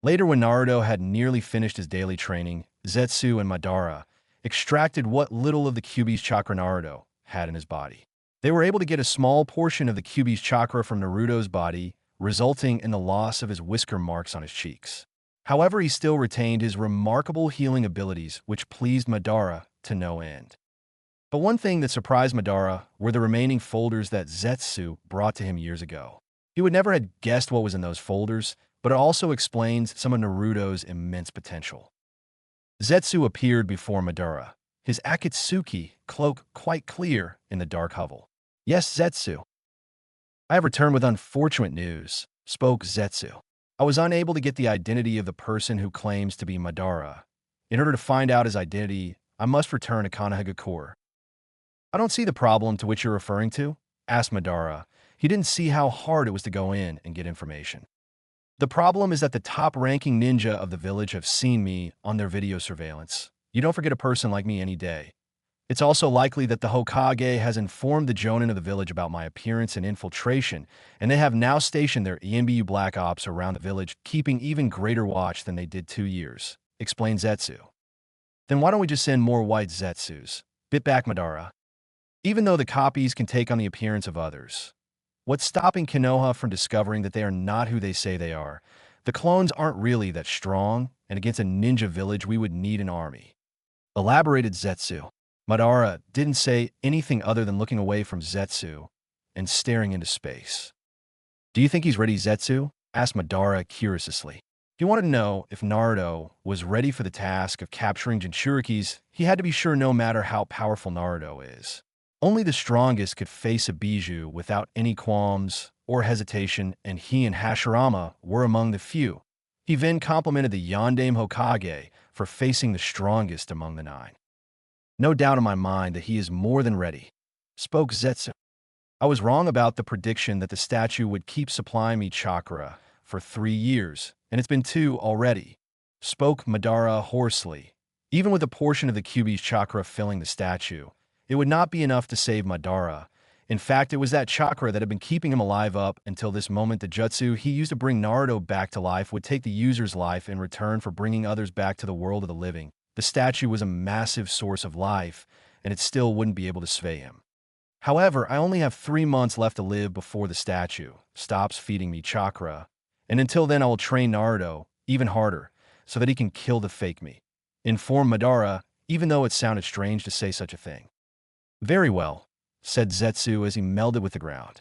Later, when Naruto had nearly finished his daily training, Zetsu and Madara extracted what little of the Kyuubi's chakra Naruto had in his body. They were able to get a small portion of the Kyuubi's chakra from Naruto's body, resulting in the loss of his whisker marks on his cheeks. However, he still retained his remarkable healing abilities, which pleased Madara to no end. But one thing that surprised Madara were the remaining folders that Zetsu brought to him years ago. He would never have guessed what was in those folders, but it also explains some of Naruto's immense potential. Zetsu appeared before Madara, his Akatsuki cloak quite clear in the dark hovel. "Yes, Zetsu. I have returned with unfortunate news," spoke Zetsu. "I was unable to get the identity of the person who claims to be Madara. In order to find out his identity, I must return to Konohagakure." "I don't see the problem to which you're referring to," asked Madara. He didn't see how hard it was to go in and get information. "The problem is that the top-ranking ninja of the village have seen me on their video surveillance. You don't forget a person like me any day. It's also likely that the Hokage has informed the Jonin of the village about my appearance and infiltration, and they have now stationed their EMBU Black Ops around the village, keeping even greater watch than they did 2 years," explained Zetsu. "Then why don't we just send more white Zetsus?" bit back Madara. "Even though the copies can take on the appearance of others. What's stopping Konoha from discovering that they are not who they say they are? The clones aren't really that strong, and against a ninja village we would need an army," elaborated Zetsu. Madara didn't say anything other than looking away from Zetsu and staring into space. "Do you think he's ready, Zetsu?" asked Madara curiously. He wanted to know if Naruto was ready for the task of capturing Jinchurikis. He had to be sure no matter how powerful Naruto is. Only the strongest could face a Bijou without any qualms or hesitation, and he and Hashirama were among the few. He then complimented the Yondaime Hokage for facing the strongest among the 9. "No doubt in my mind that he is more than ready," spoke Zetsu. "I was wrong about the prediction that the statue would keep supplying me chakra for 3 years, and it's been 2 already," spoke Madara hoarsely. Even with a portion of the Kyuubi's chakra filling the statue, it would not be enough to save Madara. In fact, it was that chakra that had been keeping him alive up until this moment. The jutsu he used to bring Naruto back to life would take the user's life in return for bringing others back to the world of the living. The statue was a massive source of life, and it still wouldn't be able to sway him. "However, I only have 3 months left to live before the statue stops feeding me chakra, and until then I will train Naruto even harder so that he can kill the fake me," informed Madara, even though it sounded strange to say such a thing. "Very well," said Zetsu as he melded with the ground.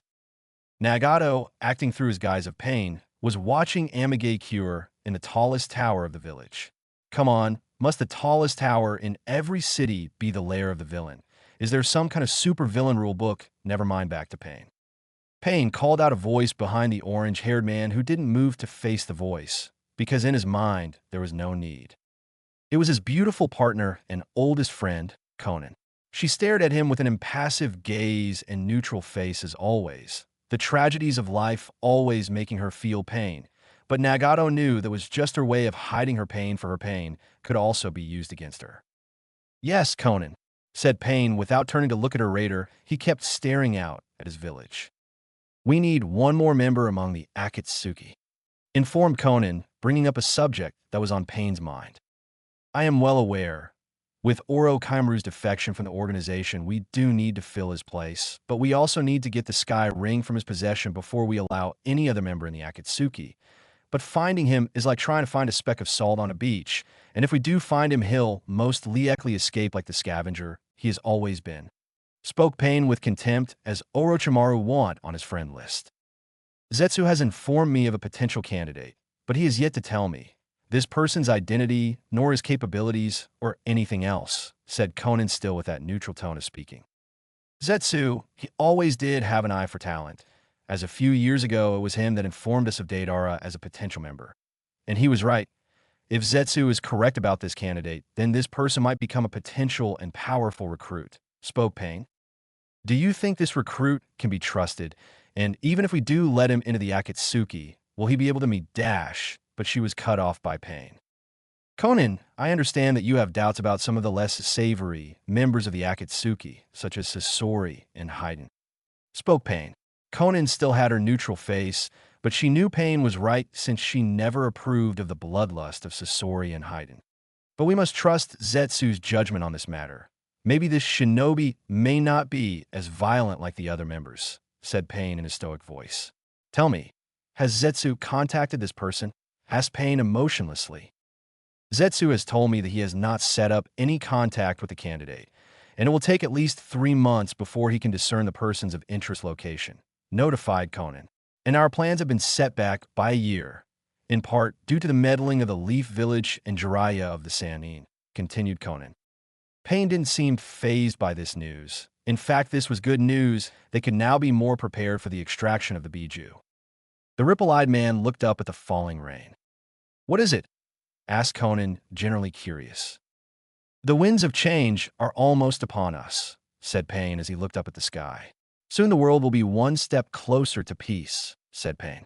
Nagato, acting through his guise of pain, was watching Amage cure in the tallest tower of the village. "Come on, must the tallest tower in every city be the lair of the villain? Is there some kind of super villain rule book? Never mind, back to Pain." Pain called out a voice behind the orange-haired man who didn't move to face the voice, because in his mind there was no need. It was his beautiful partner and oldest friend, Conan. She stared at him with an impassive gaze and neutral face as always, the tragedies of life always making her feel pain. But Nagato knew that was just her way of hiding her pain, for her pain could also be used against her. Yes, Conan, said Pain without turning to look at her raider. He kept staring out at his village. We need one more member among the Akatsuki, informed Conan, bringing up a subject that was on Pain's mind. I am well aware. With Oro Kaimaru's defection from the organization, we do need to fill his place, but we also need to get the Sky Ring from his possession before we allow any other member in the Akatsuki. But finding him is like trying to find a speck of salt on a beach, and if we do find him, he'll most likely escape like the scavenger he has always been. Spoke Pain with contempt as Orochimaru want on his friend list. Zetsu has informed me of a potential candidate, but he has yet to tell me this person's identity, nor his capabilities, or anything else, said Conan, still with that neutral tone of speaking. Zetsu, he always did have an eye for talent, as a few years ago it was him that informed us of Deidara as a potential member. And he was right. If Zetsu is correct about this candidate, then this person might become a potential and powerful recruit, spoke Pain. Do you think this recruit can be trusted? And even if we do let him into the Akatsuki, will he be able to meet Dash? But she was cut off by Pain. Conan, I understand that you have doubts about some of the less savory members of the Akatsuki, such as Sasori and Haiden. Spoke Pain. Conan still had her neutral face, but she knew Pain was right since she never approved of the bloodlust of Sasori and Haiden. But we must trust Zetsu's judgment on this matter. Maybe this shinobi may not be as violent like the other members, said Pain in a stoic voice. Tell me, has Zetsu contacted this person? Asked Pain emotionlessly. Zetsu has told me that he has not set up any contact with the candidate, and it will take at least 3 months before he can discern the person's of interest location, notified Conan. And our plans have been set back by a year, in part due to the meddling of the Leaf Village and Jiraiya of the Sannin, continued Conan. Pain didn't seem fazed by this news. In fact, this was good news. They could now be more prepared for the extraction of the Biju. The ripple-eyed man looked up at the falling rain. What is it? Asked Conan, generally curious. The winds of change are almost upon us, said Pain as he looked up at the sky. Soon the world will be one step closer to peace, said Pain.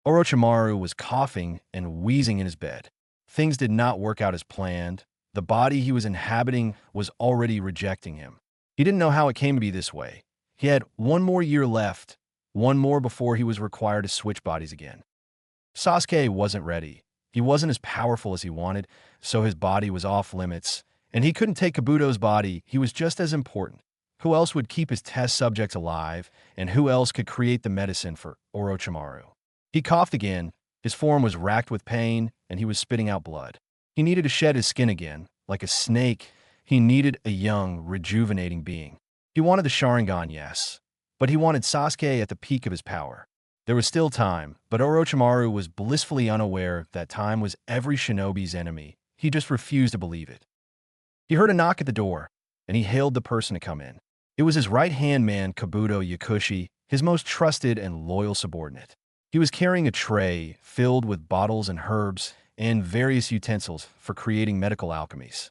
Orochimaru was coughing and wheezing in his bed. Things did not work out as planned. The body he was inhabiting was already rejecting him. He didn't know how it came to be this way. He had 1 more year left, 1 more before he was required to switch bodies again. Sasuke wasn't ready. He wasn't as powerful as he wanted, so his body was off limits, and he couldn't take Kabuto's body. He was just as important. Who else would keep his test subjects alive, and who else could create the medicine for Orochimaru? He coughed again. His form was racked with pain, and he was spitting out blood. He needed to shed his skin again. Like a snake, he needed a young, rejuvenating being. He wanted the Sharingan, yes, but he wanted Sasuke at the peak of his power. There was still time, but Orochimaru was blissfully unaware that time was every shinobi's enemy. He just refused to believe it. He heard a knock at the door, and he hailed the person to come in. It was his right-hand man, Kabuto Yakushi, his most trusted and loyal subordinate. He was carrying a tray filled with bottles and herbs and various utensils for creating medical alchemies.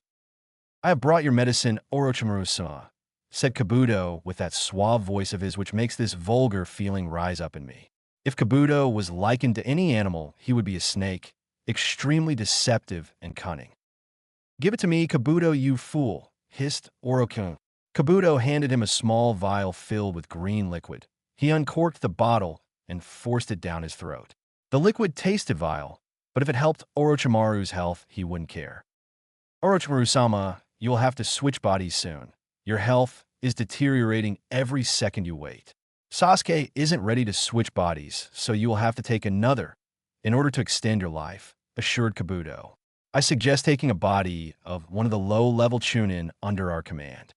I have brought your medicine, Orochimaru-sama, said Kabuto with that suave voice of his which makes this vulgar feeling rise up in me. If Kabuto was likened to any animal, he would be a snake, extremely deceptive and cunning. Give it to me, Kabuto, you fool, hissed Orochimaru. Kabuto handed him a small vial filled with green liquid. He uncorked the bottle and forced it down his throat. The liquid tasted vile, but if it helped Orochimaru's health, he wouldn't care. Orochimaru-sama, you will have to switch bodies soon. Your health is deteriorating every second you wait. Sasuke isn't ready to switch bodies, so you will have to take another in order to extend your life, assured Kabuto. I suggest taking a body of one of the low-level Chunin under our command.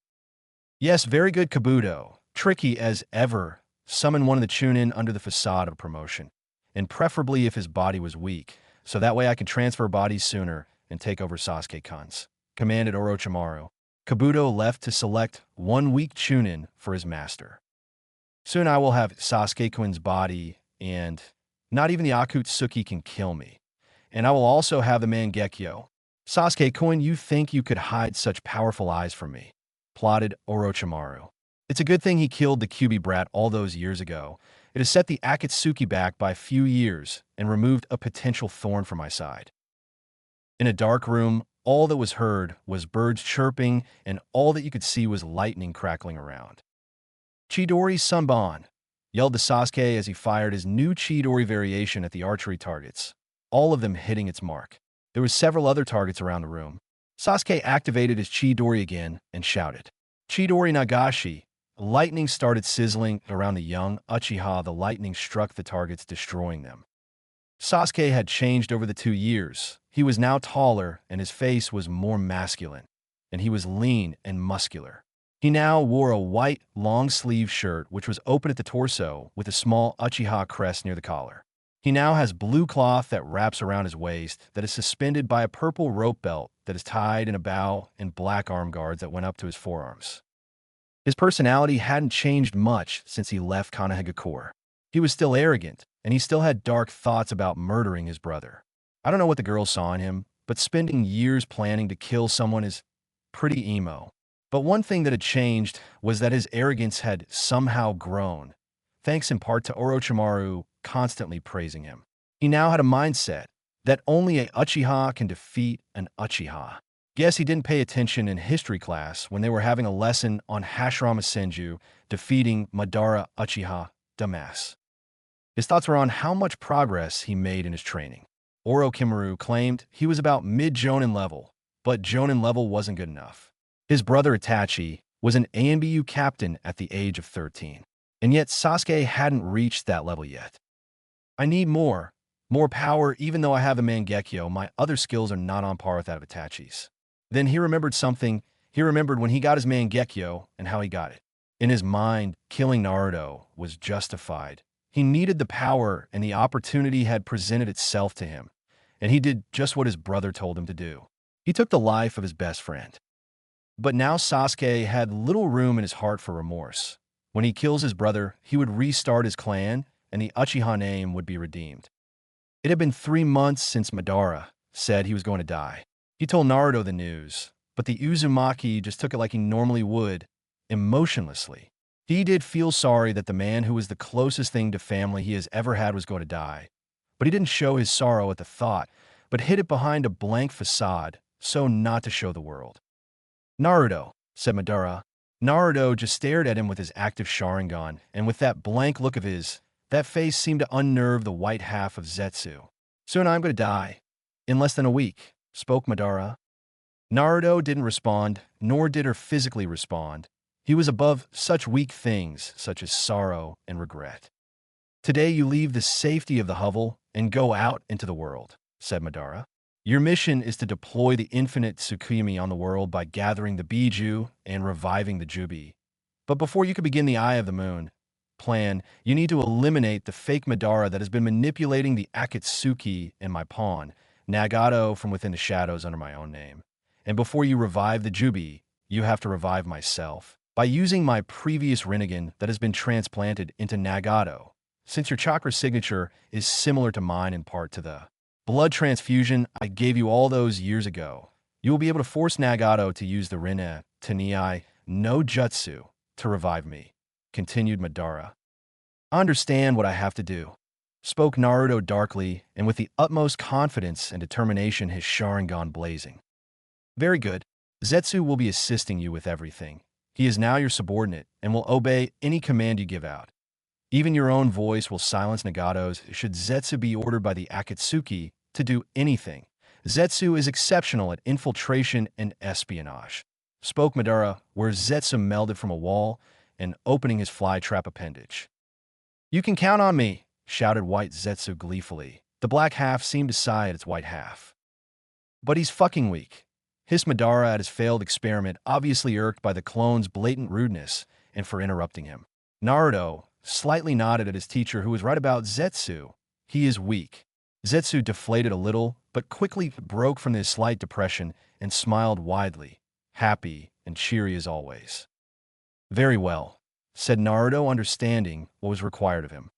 Yes, very good, Kabuto. Tricky as ever. Summon one of the Chunin under the facade of promotion, and preferably if his body was weak, so that way I can transfer bodies sooner and take over Sasuke-kun's, commanded Orochimaru. Kabuto left to select one weak Chunin for his master. Soon I will have Sasuke-kun's body, and not even the Akatsuki can kill me. And I will also have the Mangekyo. Sasuke-kun, you think you could hide such powerful eyes from me? Plotted Orochimaru. It's a good thing he killed the Kyuubi brat all those years ago. It has set the Akatsuki back by a few years and removed a potential thorn from my side. In a dark room, All that was heard was birds chirping, and all that you could see was lightning crackling around. Chidori Sunban, yelled to Sasuke as he fired his new Chidori variation at the archery targets, all of them hitting its mark. There were several other targets around the room. Sasuke activated his Chidori again and shouted, Chidori Nagashi. Lightning started sizzling around the young Uchiha. The lightning struck the targets, destroying them. Sasuke had changed over the 2 years. He was now taller, and his face was more masculine, and he was lean and muscular. He now wore a white, long-sleeved shirt which was open at the torso with a small Uchiha crest near the collar. He now has blue cloth that wraps around his waist that is suspended by a purple rope belt that is tied in a bow and black arm guards that went up to his forearms. His personality hadn't changed much since he left Konohagakure. He was still arrogant, and he still had dark thoughts about murdering his brother. I don't know what the girls saw in him, but spending years planning to kill someone is pretty emo. But one thing that had changed was that his arrogance had somehow grown, thanks in part to Orochimaru constantly praising him. He now had a mindset that only a Uchiha can defeat an Uchiha. Guess he didn't pay attention in history class when they were having a lesson on Hashirama Senju defeating Madara Uchiha. Dumbass. His thoughts were on how much progress he made in his training. Orochimaru claimed he was about mid-Jonin level, but Jonin level wasn't good enough. His brother Itachi was an ANBU captain at the age of 13, and yet Sasuke hadn't reached that level yet. I need more power. Even though I have a Mangekyo, my other skills are not on par with that of Itachi's. Then he remembered something. He remembered when he got his Mangekyo and how he got it. In his mind, killing Naruto was justified. He needed the power, and the opportunity had presented itself to him, and he did just what his brother told him to do. He took the life of his best friend. But now Sasuke had little room in his heart for remorse. When he kills his brother, he would restart his clan, and the Uchiha name would be redeemed. It had been 3 months since Madara said he was going to die. He told Naruto the news, but the Uzumaki just took it like he normally would, emotionlessly. He did feel sorry that the man who was the closest thing to family he has ever had was going to die, but he didn't show his sorrow at the thought, but hid it behind a blank facade, so not to show the world. Naruto, said Madara. Naruto just stared at him with his active Sharingan, and with that blank look of his, that face seemed to unnerve the white half of Zetsu. Soon I'm going to die. In less than a week, spoke Madara. Naruto didn't respond, nor did her physically respond. He was above such weak things, such as sorrow and regret. Today you leave the safety of the hovel and go out into the world, said Madara. Your mission is to deploy the infinite Tsukimi on the world by gathering the Biju and reviving the Jubi. But before you can begin the Eye of the Moon plan, you need to eliminate the fake Madara that has been manipulating the Akatsuki and my pawn, Nagato, from within the shadows under my own name. And before you revive the Jubi, you have to revive myself by using my previous Rinnegan that has been transplanted into Nagato. Since your chakra signature is similar to mine in part to the blood transfusion I gave you all those years ago, you will be able to force Nagato to use the Rinne Tenii no Jutsu to revive me, continued Madara. I understand what I have to do, spoke Naruto darkly and with the utmost confidence and determination, his Sharingan blazing. Very good. Zetsu will be assisting you with everything. He is now your subordinate and will obey any command you give out. Even your own voice will silence Nagato's should Zetsu be ordered by the Akatsuki to do anything. Zetsu is exceptional at infiltration and espionage, spoke Madara, where Zetsu melded from a wall and opening his flytrap appendage. You can count on me, shouted White Zetsu gleefully. The black half seemed to sigh at its white half. But he's fucking weak, hissed Madara at his failed experiment, obviously irked by the clone's blatant rudeness and for interrupting him. Naruto slightly nodded at his teacher, who was right about Zetsu. He is weak. Zetsu deflated a little, but quickly broke from his slight depression and smiled widely, happy and cheery as always. Very well, said Naruto, understanding what was required of him.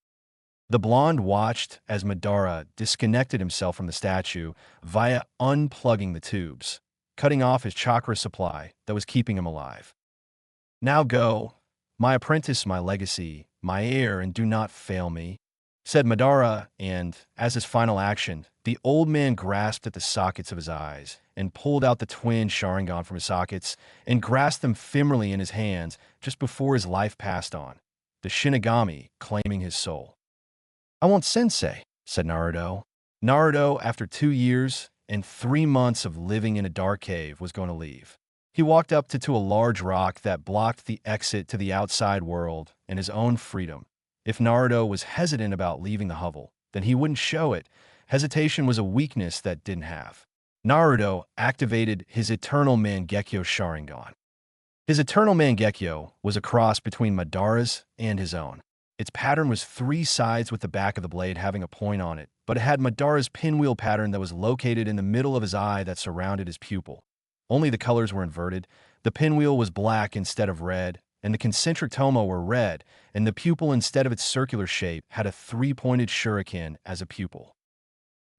The blonde watched as Madara disconnected himself from the statue via unplugging the tubes, cutting off his chakra supply that was keeping him alive. Now go, my apprentice, my legacy, my heir, and do not fail me, said Madara, and, as his final action, The old man grasped at the sockets of his eyes and pulled out the twin Sharingan from his sockets and grasped them firmly in his hands just before his life passed on, the Shinigami claiming his soul. "I want Sensei," said Naruto. Naruto, after 2 years and 3 months of living in a dark cave, was going to leave. He walked up to a large rock that blocked the exit to the outside world and his own freedom. If Naruto was hesitant about leaving the hovel, then he wouldn't show it. Hesitation was a weakness that didn't have. Naruto activated his Eternal Mangekyo Sharingan. His Eternal Mangekyo was a cross between Madara's and his own. Its pattern was 3 sides with the back of the blade having a point on it, but it had Madara's pinwheel pattern that was located in the middle of his eye that surrounded his pupil. Only the colors were inverted. The pinwheel was black instead of red, and the concentric tomo were red, and the pupil instead of its circular shape had a 3-pointed shuriken as a pupil.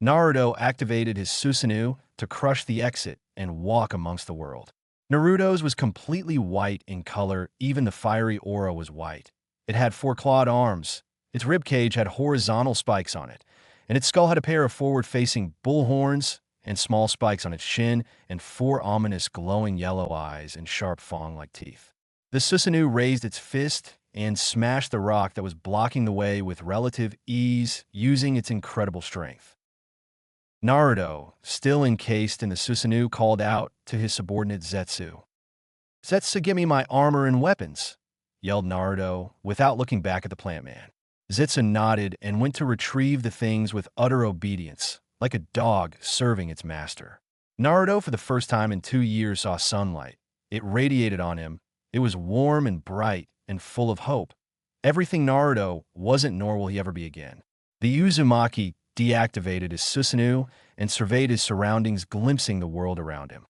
Naruto activated his Susanoo to crush the exit and walk amongst the world. Naruto's was completely white in color, even the fiery aura was white. It had 4 clawed arms, its ribcage had horizontal spikes on it, and its skull had a pair of forward-facing bull horns and small spikes on its chin and 4 ominous glowing yellow eyes and sharp fang-like teeth. The Susanoo raised its fist and smashed the rock that was blocking the way with relative ease, using its incredible strength. Naruto, still encased in the Susanoo, called out to his subordinate Zetsu. "Zetsu, give me my armor and weapons," yelled Naruto, without looking back at the plant man. Zetsu nodded and went to retrieve the things with utter obedience, like a dog serving its master. Naruto, for the first time in 2 years, saw sunlight. It radiated on him. It was warm and bright and full of hope. Everything Naruto wasn't nor will he ever be again. The Uzumaki deactivated his Susanoo and surveyed his surroundings, glimpsing the world around him.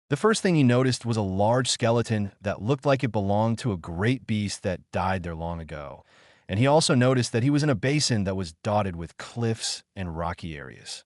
The first thing he noticed was a large skeleton that looked like it belonged to a great beast that died there long ago. And he also noticed that he was in a basin that was dotted with cliffs and rocky areas.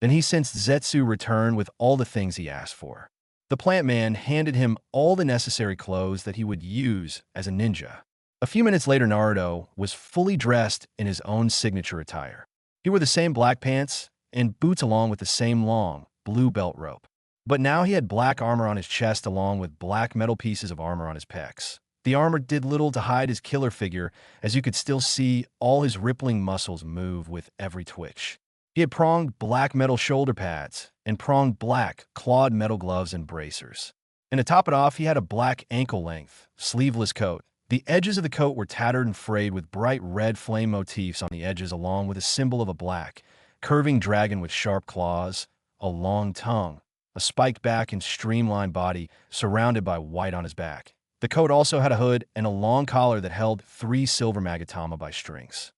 Then he sensed Zetsu return with all the things he asked for. The plant man handed him all the necessary clothes that he would use as a ninja. A few minutes later, Naruto was fully dressed in his own signature attire. He wore the same black pants and boots along with the same long, blue belt rope. But now he had black armor on his chest along with black metal pieces of armor on his pecs. The armor did little to hide his killer figure, as you could still see all his rippling muscles move with every twitch. He had pronged black metal shoulder pads and pronged black clawed metal gloves and bracers. And to top it off, he had a black ankle-length, sleeveless coat. The edges of the coat were tattered and frayed with bright red flame motifs on the edges, along with a symbol of a black, curving dragon with sharp claws, a long tongue, a spiked back and streamlined body surrounded by white on his back. The coat also had a hood and a long collar that held 3 silver magatama by strings.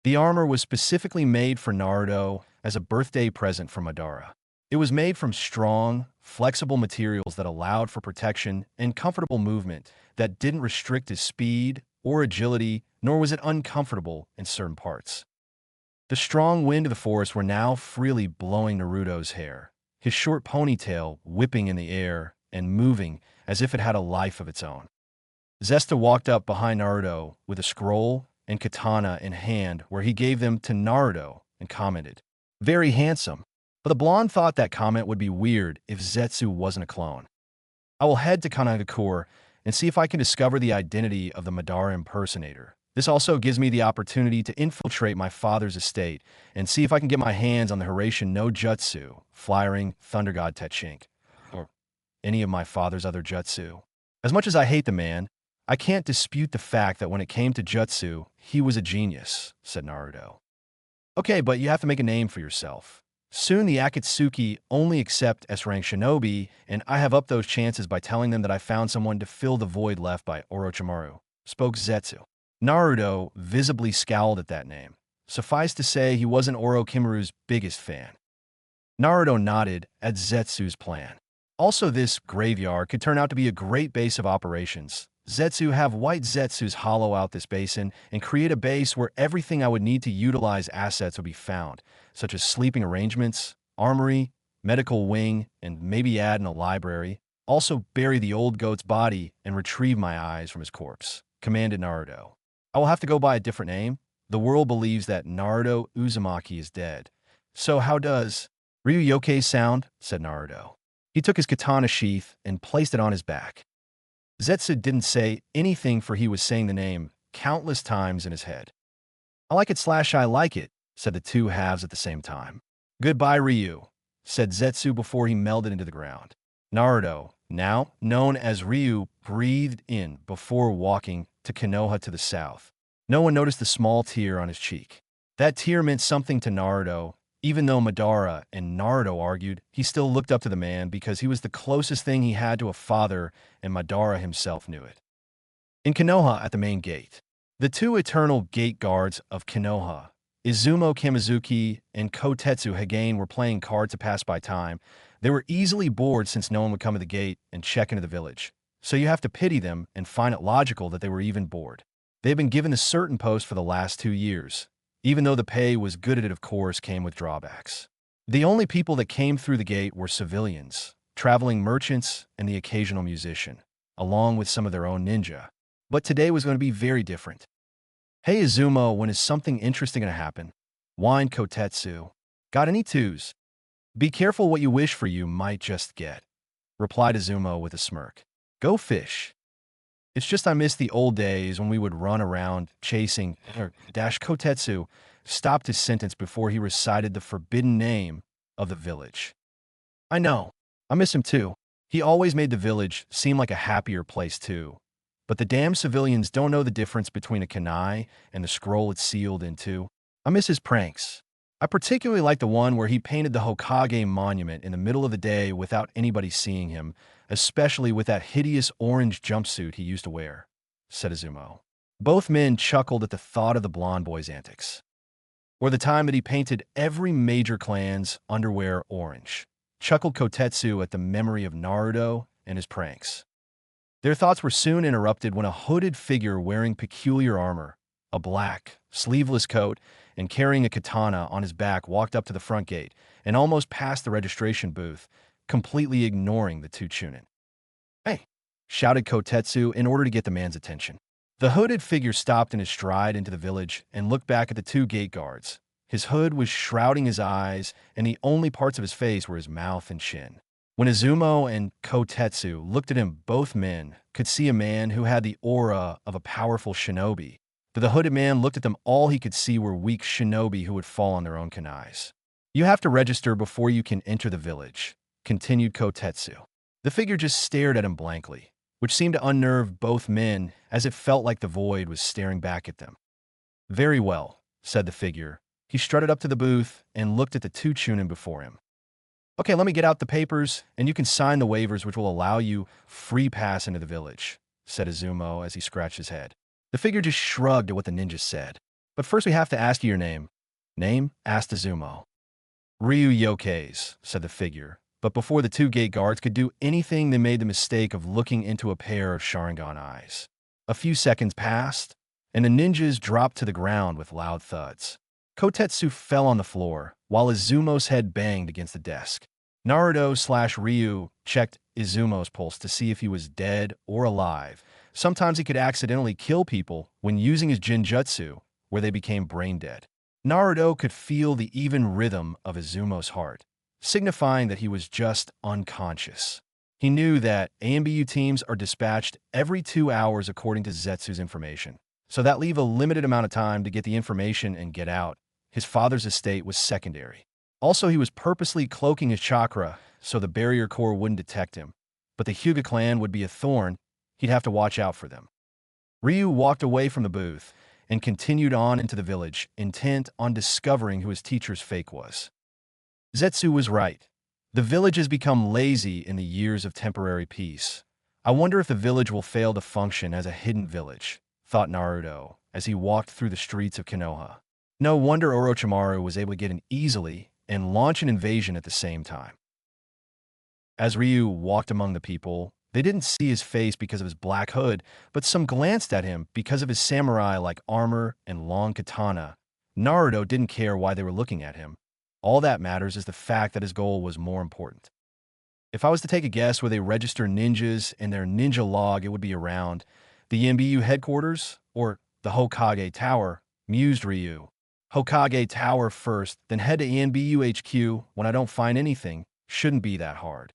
The armor was specifically made for Naruto as a birthday present from Madara. It was made from strong, flexible materials that allowed for protection and comfortable movement that didn't restrict his speed or agility, nor was it uncomfortable in certain parts. The strong wind of the forest were now freely blowing Naruto's hair, his short ponytail whipping in the air and moving as if it had a life of its own. Zesta walked up behind Naruto with a scroll and katana in hand, where he gave them to Naruto and commented, "Very handsome." But the blonde thought that comment would be weird if Zetsu wasn't a clone. "I will head to Kanagakure and see if I can discover the identity of the Madara impersonator. This also gives me the opportunity to infiltrate my father's estate and see if I can get my hands on the Hiraishin no Jutsu, Flying Thunder God Techink, or any of my father's other jutsu. As much as I hate the man, I can't dispute the fact that when it came to jutsu, he was a genius," said Naruto. "Okay, but you have to make a name for yourself. Soon the Akatsuki only accept S-rank shinobi, and I have upped those chances by telling them that I found someone to fill the void left by Orochimaru," spoke Zetsu. Naruto visibly scowled at that name. Suffice to say, he wasn't Orochimaru's biggest fan. Naruto nodded at Zetsu's plan. Also, this graveyard could turn out to be a great base of operations. Zetsu, have white Zetsus hollow out this basin and create a base where everything I would need to utilize assets would be found, such as sleeping arrangements, armory, medical wing, and maybe add in a library. Also bury the old goat's body and retrieve my eyes from his corpse, commanded Naruto. I will have to go by a different name. The world believes that Naruto Uzumaki is dead, So how does Ryu Yoke sound? Said Naruto. He took his katana sheath and placed it on his back. Zetsu didn't say anything, for he was saying the name countless times in his head. I like it / I like it, said the two halves at the same time. Goodbye, Ryu, said Zetsu before he melded into the ground. Naruto, now known as Ryu, breathed in before walking to Konoha to the south. No one noticed the small tear on his cheek. That tear meant something to Naruto. Even though Madara and Naruto argued, he still looked up to the man because he was the closest thing he had to a father, and Madara himself knew it. In Konoha at the main gate, the two eternal gate guards of Konoha, Izumo Kamizuki and Kotetsu Hagane, were playing cards to pass by time. They were easily bored since no one would come to the gate and check into the village. So you have to pity them and find it logical that they were even bored. They've been given a certain post for the last 2 years. Even though the pay was good, it of course came with drawbacks. The only people that came through the gate were civilians, traveling merchants, and the occasional musician, along with some of their own ninja. But today was going to be very different. Hey Izumo, when is something interesting going to happen? Whined Kotetsu. Got any twos? Be careful what you wish for, you might just get, replied Izumo with a smirk. Go fish. It's just I miss the old days when we would run around chasing Kotetsu stopped his sentence before he recited the forbidden name of the village. I know. I miss him too. He always made the village seem like a happier place too. But the damn civilians don't know the difference between a kunai and the scroll it's sealed into. I miss his pranks. I particularly like the one where he painted the Hokage monument in the middle of the day without anybody seeing him, especially with that hideous orange jumpsuit he used to wear, said Izumo. Both men chuckled at the thought of the blonde boy's antics. Or the time that he painted every major clan's underwear orange, chuckled Kotetsu at the memory of Naruto and his pranks. Their thoughts were soon interrupted when a hooded figure wearing peculiar armor, a black, sleeveless coat, and carrying a katana on his back walked up to the front gate and almost past the registration booth, completely ignoring the two chunin. Hey, shouted Kotetsu in order to get the man's attention. The hooded figure stopped in his stride into the village and looked back at the two gate guards. His hood was shrouding his eyes, and the only parts of his face were his mouth and chin. When Izumo and Kotetsu looked at him, both men could see a man who had the aura of a powerful shinobi. But the hooded man looked at them, all he could see were weak shinobi who would fall on their own kunais. You have to register before you can enter the village, continued Kotetsu. The figure just stared at him blankly, which seemed to unnerve both men as it felt like the void was staring back at them. Very well, said the figure. He strutted up to the booth and looked at the two chunin before him. Okay, let me get out the papers, and you can sign the waivers which will allow you free pass into the village, said Izumo as he scratched his head. The figure just shrugged at what the ninja said. But first we have to ask you your name. Name? Asked Izumo. Ryu Yoke's, said the figure. But before the two gate guards could do anything, they made the mistake of looking into a pair of Sharingan eyes. A few seconds passed, and the ninjas dropped to the ground with loud thuds. Kotetsu fell on the floor, while Izumo's head banged against the desk. Naruto/Ryu checked Izumo's pulse to see if he was dead or alive. Sometimes he could accidentally kill people when using his Jinjutsu, where they became brain dead. Naruto could feel the even rhythm of Izumo's heart, signifying that he was just unconscious. He knew that AMBU teams are dispatched every 2 hours according to Zetsu's information, so that leave a limited amount of time to get the information and get out. His father's estate was secondary. Also, he was purposely cloaking his chakra so the barrier core wouldn't detect him, but the Hyuga clan would be a thorn. He'd have to watch out for them. Ryu walked away from the booth and continued on into the village, intent on discovering who his teacher's fake was. Zetsu was right. The village has become lazy in the years of temporary peace. I wonder if the village will fail to function as a hidden village, thought Naruto as he walked through the streets of Konoha. No wonder Orochimaru was able to get in easily and launch an invasion at the same time. As Ryu walked among the people, they didn't see his face because of his black hood, but some glanced at him because of his samurai-like armor and long katana. Naruto didn't care why they were looking at him. All that matters is the fact that his goal was more important. If I was to take a guess where they register ninjas in their ninja log, it would be around the MBU headquarters or the Hokage Tower, mused Ryu. Hokage Tower first, then head to ENBU HQ when I don't find anything. Shouldn't be that hard.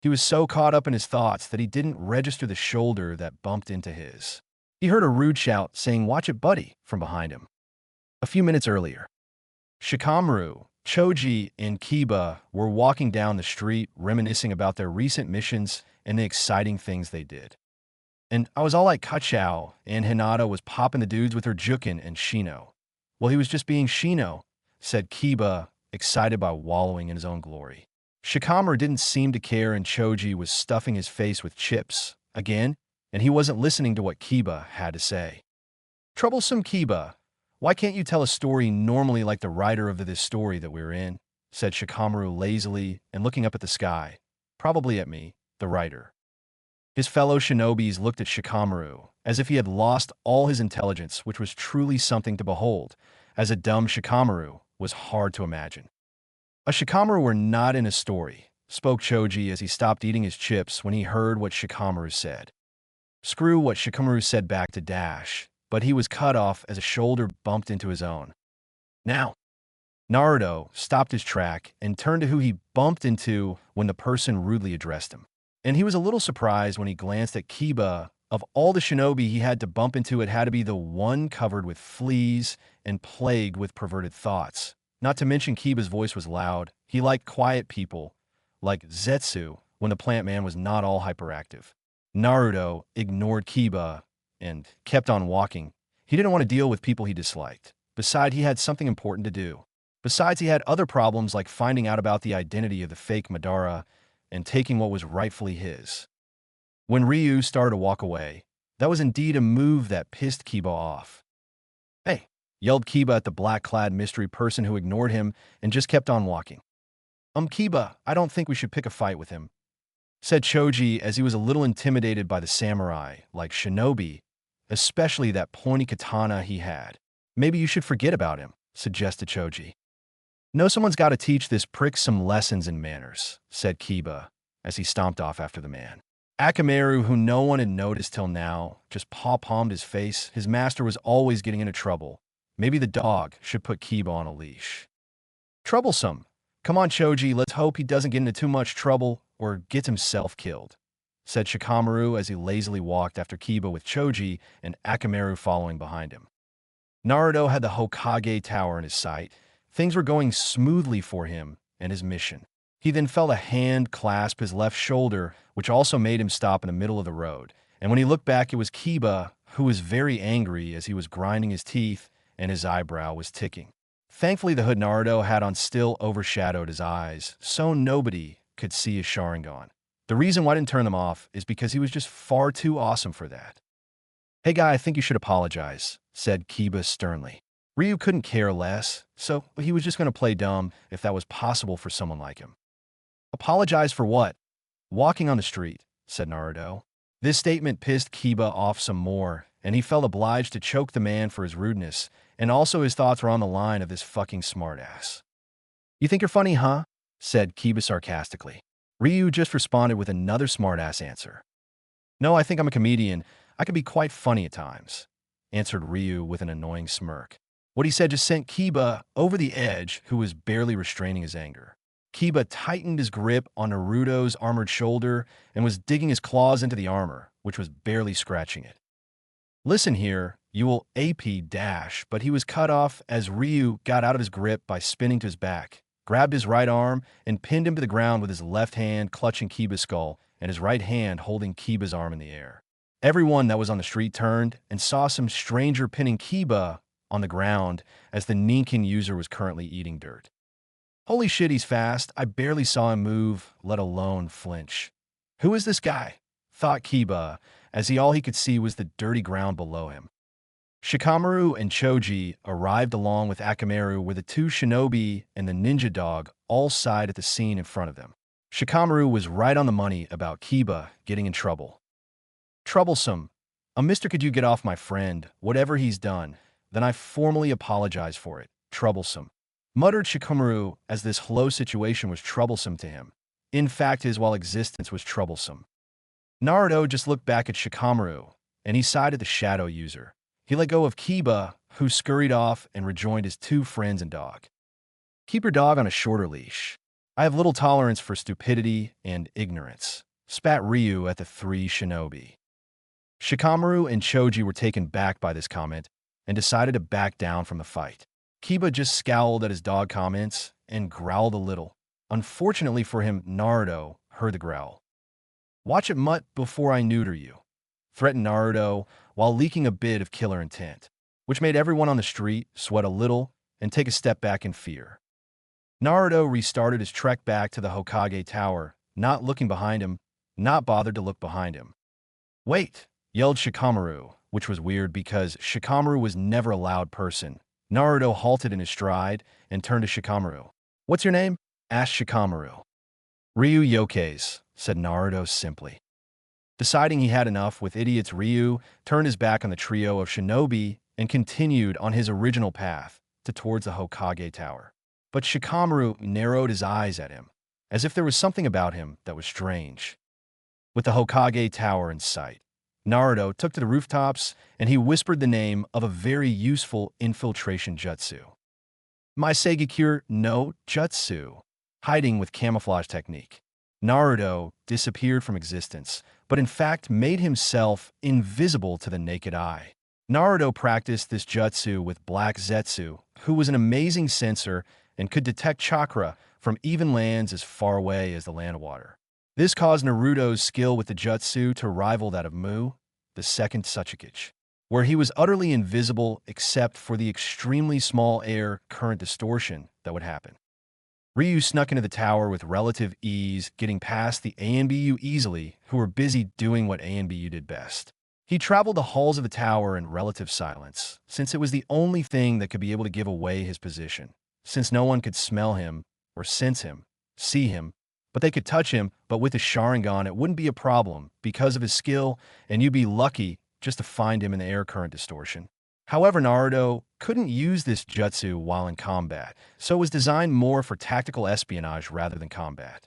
He was so caught up in his thoughts that he didn't register the shoulder that bumped into his. He heard a rude shout saying, "Watch it, buddy," from behind him. A few minutes earlier, Shikamaru, Choji, and Kiba were walking down the street reminiscing about their recent missions and the exciting things they did. And I was all like Kachao, and Hinata was popping the dudes with her Jukin and Shino. Well, he was just being Shino, said Kiba, excited by wallowing in his own glory. Shikamaru didn't seem to care, and Choji was stuffing his face with chips, again, and he wasn't listening to what Kiba had to say. "Troublesome Kiba, why can't you tell a story normally like the writer of this story that we're in?" said Shikamaru lazily and looking up at the sky. Probably at me, the writer. His fellow shinobis looked at Shikamaru as if he had lost all his intelligence, which was truly something to behold, as a dumb Shikamaru was hard to imagine. "A Shikamaru were not in a story," spoke Choji as he stopped eating his chips when he heard what Shikamaru said. Screw what Shikamaru said back to Dash, but he was cut off as a shoulder bumped into his own. Now, Naruto stopped his track and turned to who he bumped into when the person rudely addressed him. And he was a little surprised when he glanced at Kiba. Of all the shinobi he had to bump into, it had to be the one covered with fleas and plagued with perverted thoughts. Not to mention Kiba's voice was loud. He liked quiet people, like Zetsu, when the plant man was not all hyperactive. Naruto ignored Kiba and kept on walking. He didn't want to deal with people he disliked. Besides, he had something important to do. Besides, he had other problems like finding out about the identity of the fake Madara and taking what was rightfully his. When Ryu started to walk away, that was indeed a move that pissed Kiba off. "Hey," yelled Kiba at the black-clad mystery person who ignored him and just kept on walking. Kiba, I don't think we should pick a fight with him," said Choji as he was a little intimidated by the samurai, like shinobi, especially that pointy katana he had. "Maybe you should forget about him," suggested Choji. "No, someone's got to teach this prick some lessons in manners," said Kiba as he stomped off after the man. Akamaru, who no one had noticed till now, just paw-palmed his face. His master was always getting into trouble. Maybe the dog should put Kiba on a leash. "Troublesome. Come on, Choji, let's hope he doesn't get into too much trouble or gets himself killed," said Shikamaru as he lazily walked after Kiba with Choji and Akamaru following behind him. Naruto had the Hokage Tower in his sight. Things were going smoothly for him and his mission. He then felt a hand clasp his left shoulder, which also made him stop in the middle of the road. And when he looked back, it was Kiba, who was very angry as he was grinding his teeth and his eyebrow was ticking. Thankfully, the hood Naruto had on still overshadowed his eyes, so nobody could see his Sharingan. The reason why I didn't turn them off is because he was just far too awesome for that. "Hey guy, I think you should apologize," said Kiba sternly. Ryu couldn't care less, so he was just going to play dumb if that was possible for someone like him. "Apologize for what?" "Walking on the street," said Naruto. This statement pissed Kiba off some more, and he felt obliged to choke the man for his rudeness, and also his thoughts were on the line of this fucking smartass. "You think you're funny, huh?" said Kiba sarcastically. Ryu just responded with another smartass answer. "No, I think I'm a comedian. I can be quite funny at times," answered Ryu with an annoying smirk. What he said just sent Kiba over the edge, who was barely restraining his anger. Kiba tightened his grip on Naruto's armored shoulder and was digging his claws into the armor, which was barely scratching it. "Listen here, you will AP dash," but he was cut off as Ryu got out of his grip by spinning to his back, grabbed his right arm, and pinned him to the ground with his left hand clutching Kiba's skull and his right hand holding Kiba's arm in the air. Everyone that was on the street turned and saw some stranger pinning Kiba on the ground as the Ninkin user was currently eating dirt. "Holy shit, he's fast. I barely saw him move, let alone flinch." "Who is this guy?" thought Kiba, as all he could see was the dirty ground below him. Shikamaru and Choji arrived along with Akamaru, where the two shinobi and the ninja dog all sighed at the scene in front of them. Shikamaru was right on the money about Kiba getting in trouble. "Troublesome. Mister, could you get off my friend, whatever he's done? Then I formally apologize for it. Troublesome," muttered Shikamaru as this whole situation was troublesome to him. In fact, his whole existence was troublesome. Naruto just looked back at Shikamaru, and he sighed at the shadow user. He let go of Kiba, who scurried off and rejoined his two friends and dog. Keep your dog on a shorter leash. I have little tolerance for stupidity and ignorance, spat Ryu at the three shinobi. Shikamaru and Choji were taken back by this comment and decided to back down from the fight. Kiba just scowled at his dog comments and growled a little. Unfortunately for him, Naruto heard the growl. Watch it, mutt, before I neuter you, threatened Naruto while leaking a bit of killer intent, which made everyone on the street sweat a little and take a step back in fear. Naruto restarted his trek back to the Hokage Tower, not looking behind him, not bothered to look behind him. Wait, yelled Shikamaru, which was weird because Shikamaru was never a loud person. Naruto halted in his stride and turned to Shikamaru. What's your name? Asked Shikamaru. Ryu Yokeis, said Naruto simply. Deciding he had enough with idiots, Ryu turned his back on the trio of shinobi and continued on his original path towards the Hokage Tower. But Shikamaru narrowed his eyes at him, as if there was something about him that was strange. With the Hokage Tower in sight, Naruto took to the rooftops and he whispered the name of a very useful infiltration jutsu. Maisegikure no Jutsu, hiding with camouflage technique. Naruto disappeared from existence, but in fact made himself invisible to the naked eye. Naruto practiced this jutsu with Black Zetsu, who was an amazing sensor and could detect chakra from even lands as far away as the land of water. This caused Naruto's skill with the jutsu to rival that of Mu, the second Tsuchikage, where he was utterly invisible except for the extremely small air current distortion that would happen. Ryu snuck into the tower with relative ease, getting past the ANBU easily, who were busy doing what ANBU did best. He traveled the halls of the tower in relative silence, since it was the only thing that could be able to give away his position, since no one could smell him or sense him, see him, but they could touch him. But with the Sharingan, it wouldn't be a problem because of his skill, and you'd be lucky just to find him in the air current distortion. However, Naruto couldn't use this jutsu while in combat, so it was designed more for tactical espionage rather than combat.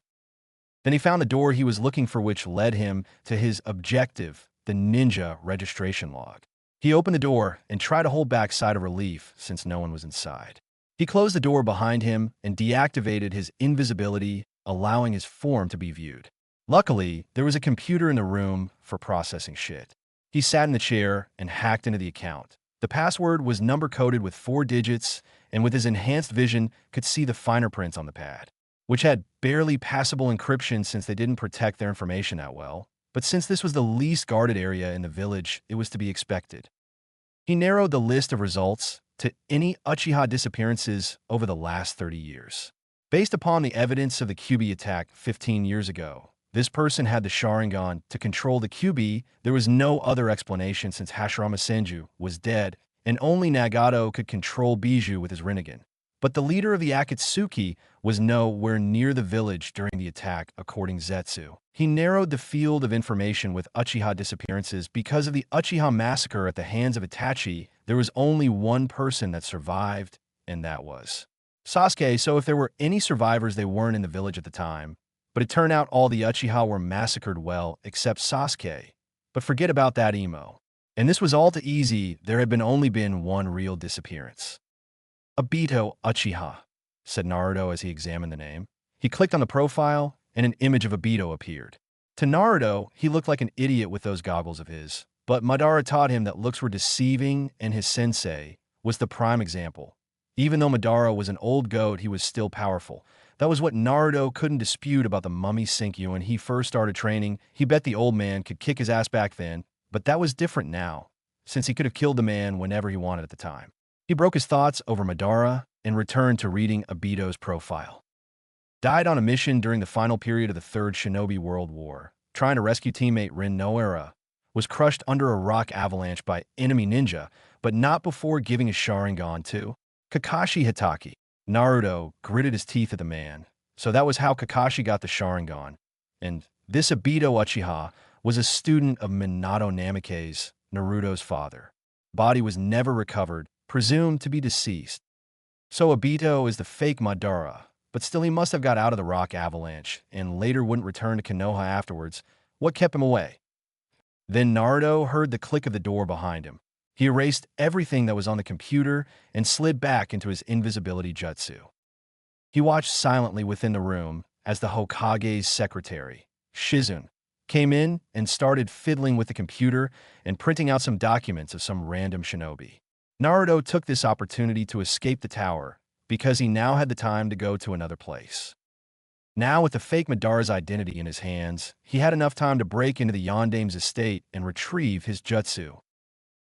Then he found the door he was looking for, which led him to his objective, the ninja registration log. He opened the door and tried to hold back a sigh of relief since no one was inside. He closed the door behind him and deactivated his invisibility, allowing his form to be viewed. Luckily, there was a computer in the room for processing shit. He sat in the chair and hacked into the account. The password was number-coded with 4 digits, and with his enhanced vision, could see the finer prints on the pad, which had barely passable encryption since they didn't protect their information that well. But since this was the least guarded area in the village, it was to be expected. He narrowed the list of results to any Uchiha disappearances over the last 30 years. Based upon the evidence of the Kyuubi attack 15 years ago, this person had the Sharingan to control the Kyuubi. There was no other explanation since Hashirama Senju was dead, and only Nagato could control Biju with his Rinnegan. But the leader of the Akatsuki was nowhere near the village during the attack, according Zetsu. He narrowed the field of information with Uchiha disappearances because of the Uchiha massacre at the hands of Itachi. There was only one person that survived, and that was Sasuke. So if there were any survivors, they weren't in the village at the time. But it turned out all the Uchiha were massacred, well, except Sasuke. But forget about that emo. And this was all too easy. There had only been one real disappearance. Obito Uchiha, said Naruto as he examined the name. He clicked on the profile, and an image of Obito appeared. To Naruto, he looked like an idiot with those goggles of his, but Madara taught him that looks were deceiving, and his sensei was the prime example. Even though Madara was an old goat, he was still powerful. That was what Naruto couldn't dispute about the mummy Sinkyu when he first started training. He bet the old man could kick his ass back then, but that was different now, since he could have killed the man whenever he wanted at the time. He broke his thoughts over Madara and returned to reading Obito's profile. Died on a mission during the final period of the Third Shinobi World War, trying to rescue teammate Rin Noara. Was crushed under a rock avalanche by enemy ninja, but not before giving his Sharingan to Kakashi Hitaki. Naruto gritted his teeth at the man. So that was how Kakashi got the Sharingan. And this Obito Uchiha was a student of Minato Namikaze, Naruto's father. Body was never recovered, presumed to be deceased. So Obito is the fake Madara, but still he must have got out of the rock avalanche and later wouldn't return to Konoha afterwards. What kept him away? Then Naruto heard the click of the door behind him. He erased everything that was on the computer and slid back into his invisibility jutsu. He watched silently within the room as the Hokage's secretary, Shizun, came in and started fiddling with the computer and printing out some documents of some random shinobi. Naruto took this opportunity to escape the tower because he now had the time to go to another place. Now, with the fake Madara's identity in his hands, he had enough time to break into the Yondame's estate and retrieve his jutsu.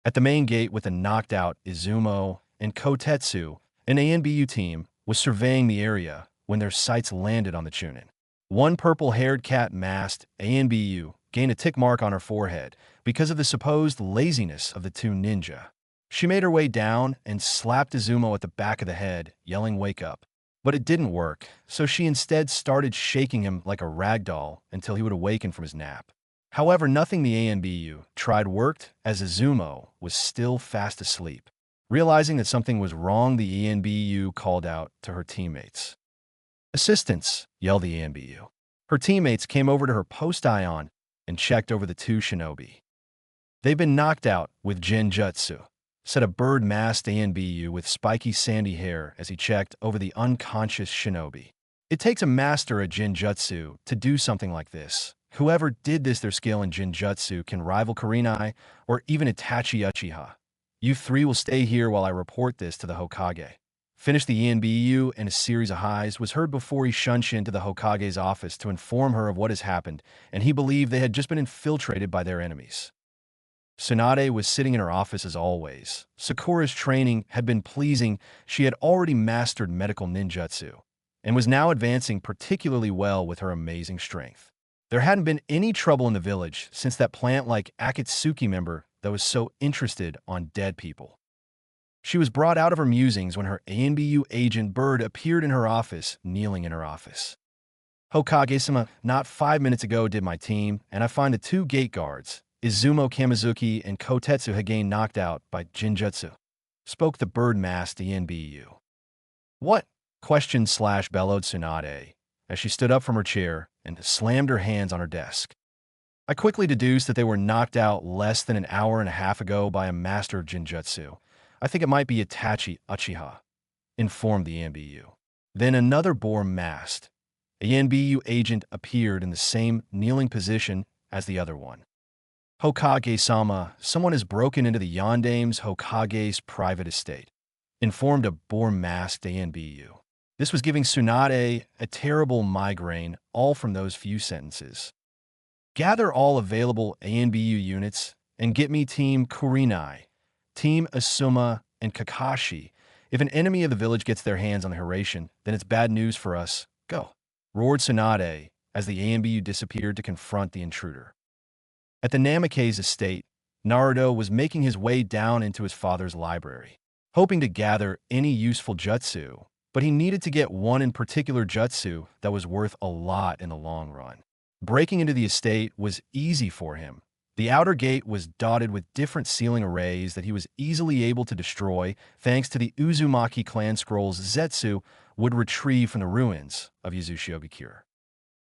At the main gate with a knocked-out Izumo and Kotetsu, an ANBU team was surveying the area when their sights landed on the Chunin. One purple-haired cat masked ANBU gained a tick mark on her forehead because of the supposed laziness of the two ninja. She made her way down and slapped Izumo at the back of the head, yelling, "Wake up." But it didn't work, so she instead started shaking him like a rag doll until he would awaken from his nap. However, nothing the ANBU tried worked, as Izumo was still fast asleep. Realizing that something was wrong, the ANBU called out to her teammates. "Assistance!" yelled the ANBU. Her teammates came over to her post-ion and checked over the two shinobi. "They've been knocked out with Genjutsu," said a bird-masked ANBU with spiky sandy hair as he checked over the unconscious shinobi. "It takes a master at Genjutsu to do something like this. Whoever did this, their skill in Genjutsu can rival Kurenai or even Itachi Uchiha. You three will stay here while I report this to the Hokage." Finished the ENBU, and a series of highs was heard before he shunshed into the Hokage's office to inform her of what has happened, and he believed they had just been infiltrated by their enemies. Tsunade was sitting in her office as always. Sakura's training had been pleasing. She had already mastered medical ninjutsu and was now advancing particularly well with her amazing strength. There hadn't been any trouble in the village since that plant-like Akatsuki member that was so interested on dead people. She was brought out of her musings when her ANBU agent Bird appeared in her office, kneeling in her office. "Hokage-sama, not 5 minutes ago did my team, and I find the two gate guards, Izumo Kamizuki and Kotetsu, had gained knocked out by Genjutsu," spoke the bird-masked ANBU. "What?" questioned/bellowed Tsunade as she stood up from her chair and slammed her hands on her desk. "I quickly deduced that they were knocked out less than an hour and a half ago by a master of Genjutsu. I think it might be Itachi Uchiha," informed the ANBU. Then another boar-masked ANBU agent appeared in the same kneeling position as the other one. "Hokage-sama, someone has broken into the Yondame's Hokage's private estate," informed a boar-masked ANBU. This was giving Tsunade a terrible migraine, all from those few sentences. "Gather all available ANBU units and get me Team Kurenai, Team Asuma, and Kakashi. If an enemy of the village gets their hands on the Hiraishin, then it's bad news for us. Go!" roared Tsunade as the ANBU disappeared to confront the intruder. At the Namake's estate, Naruto was making his way down into his father's library, hoping to gather any useful jutsu, but he needed to get one in particular jutsu that was worth a lot in the long run. Breaking into the estate was easy for him. The outer gate was dotted with different ceiling arrays that he was easily able to destroy thanks to the Uzumaki clan scrolls Zetsu would retrieve from the ruins of Yuzushiogakure.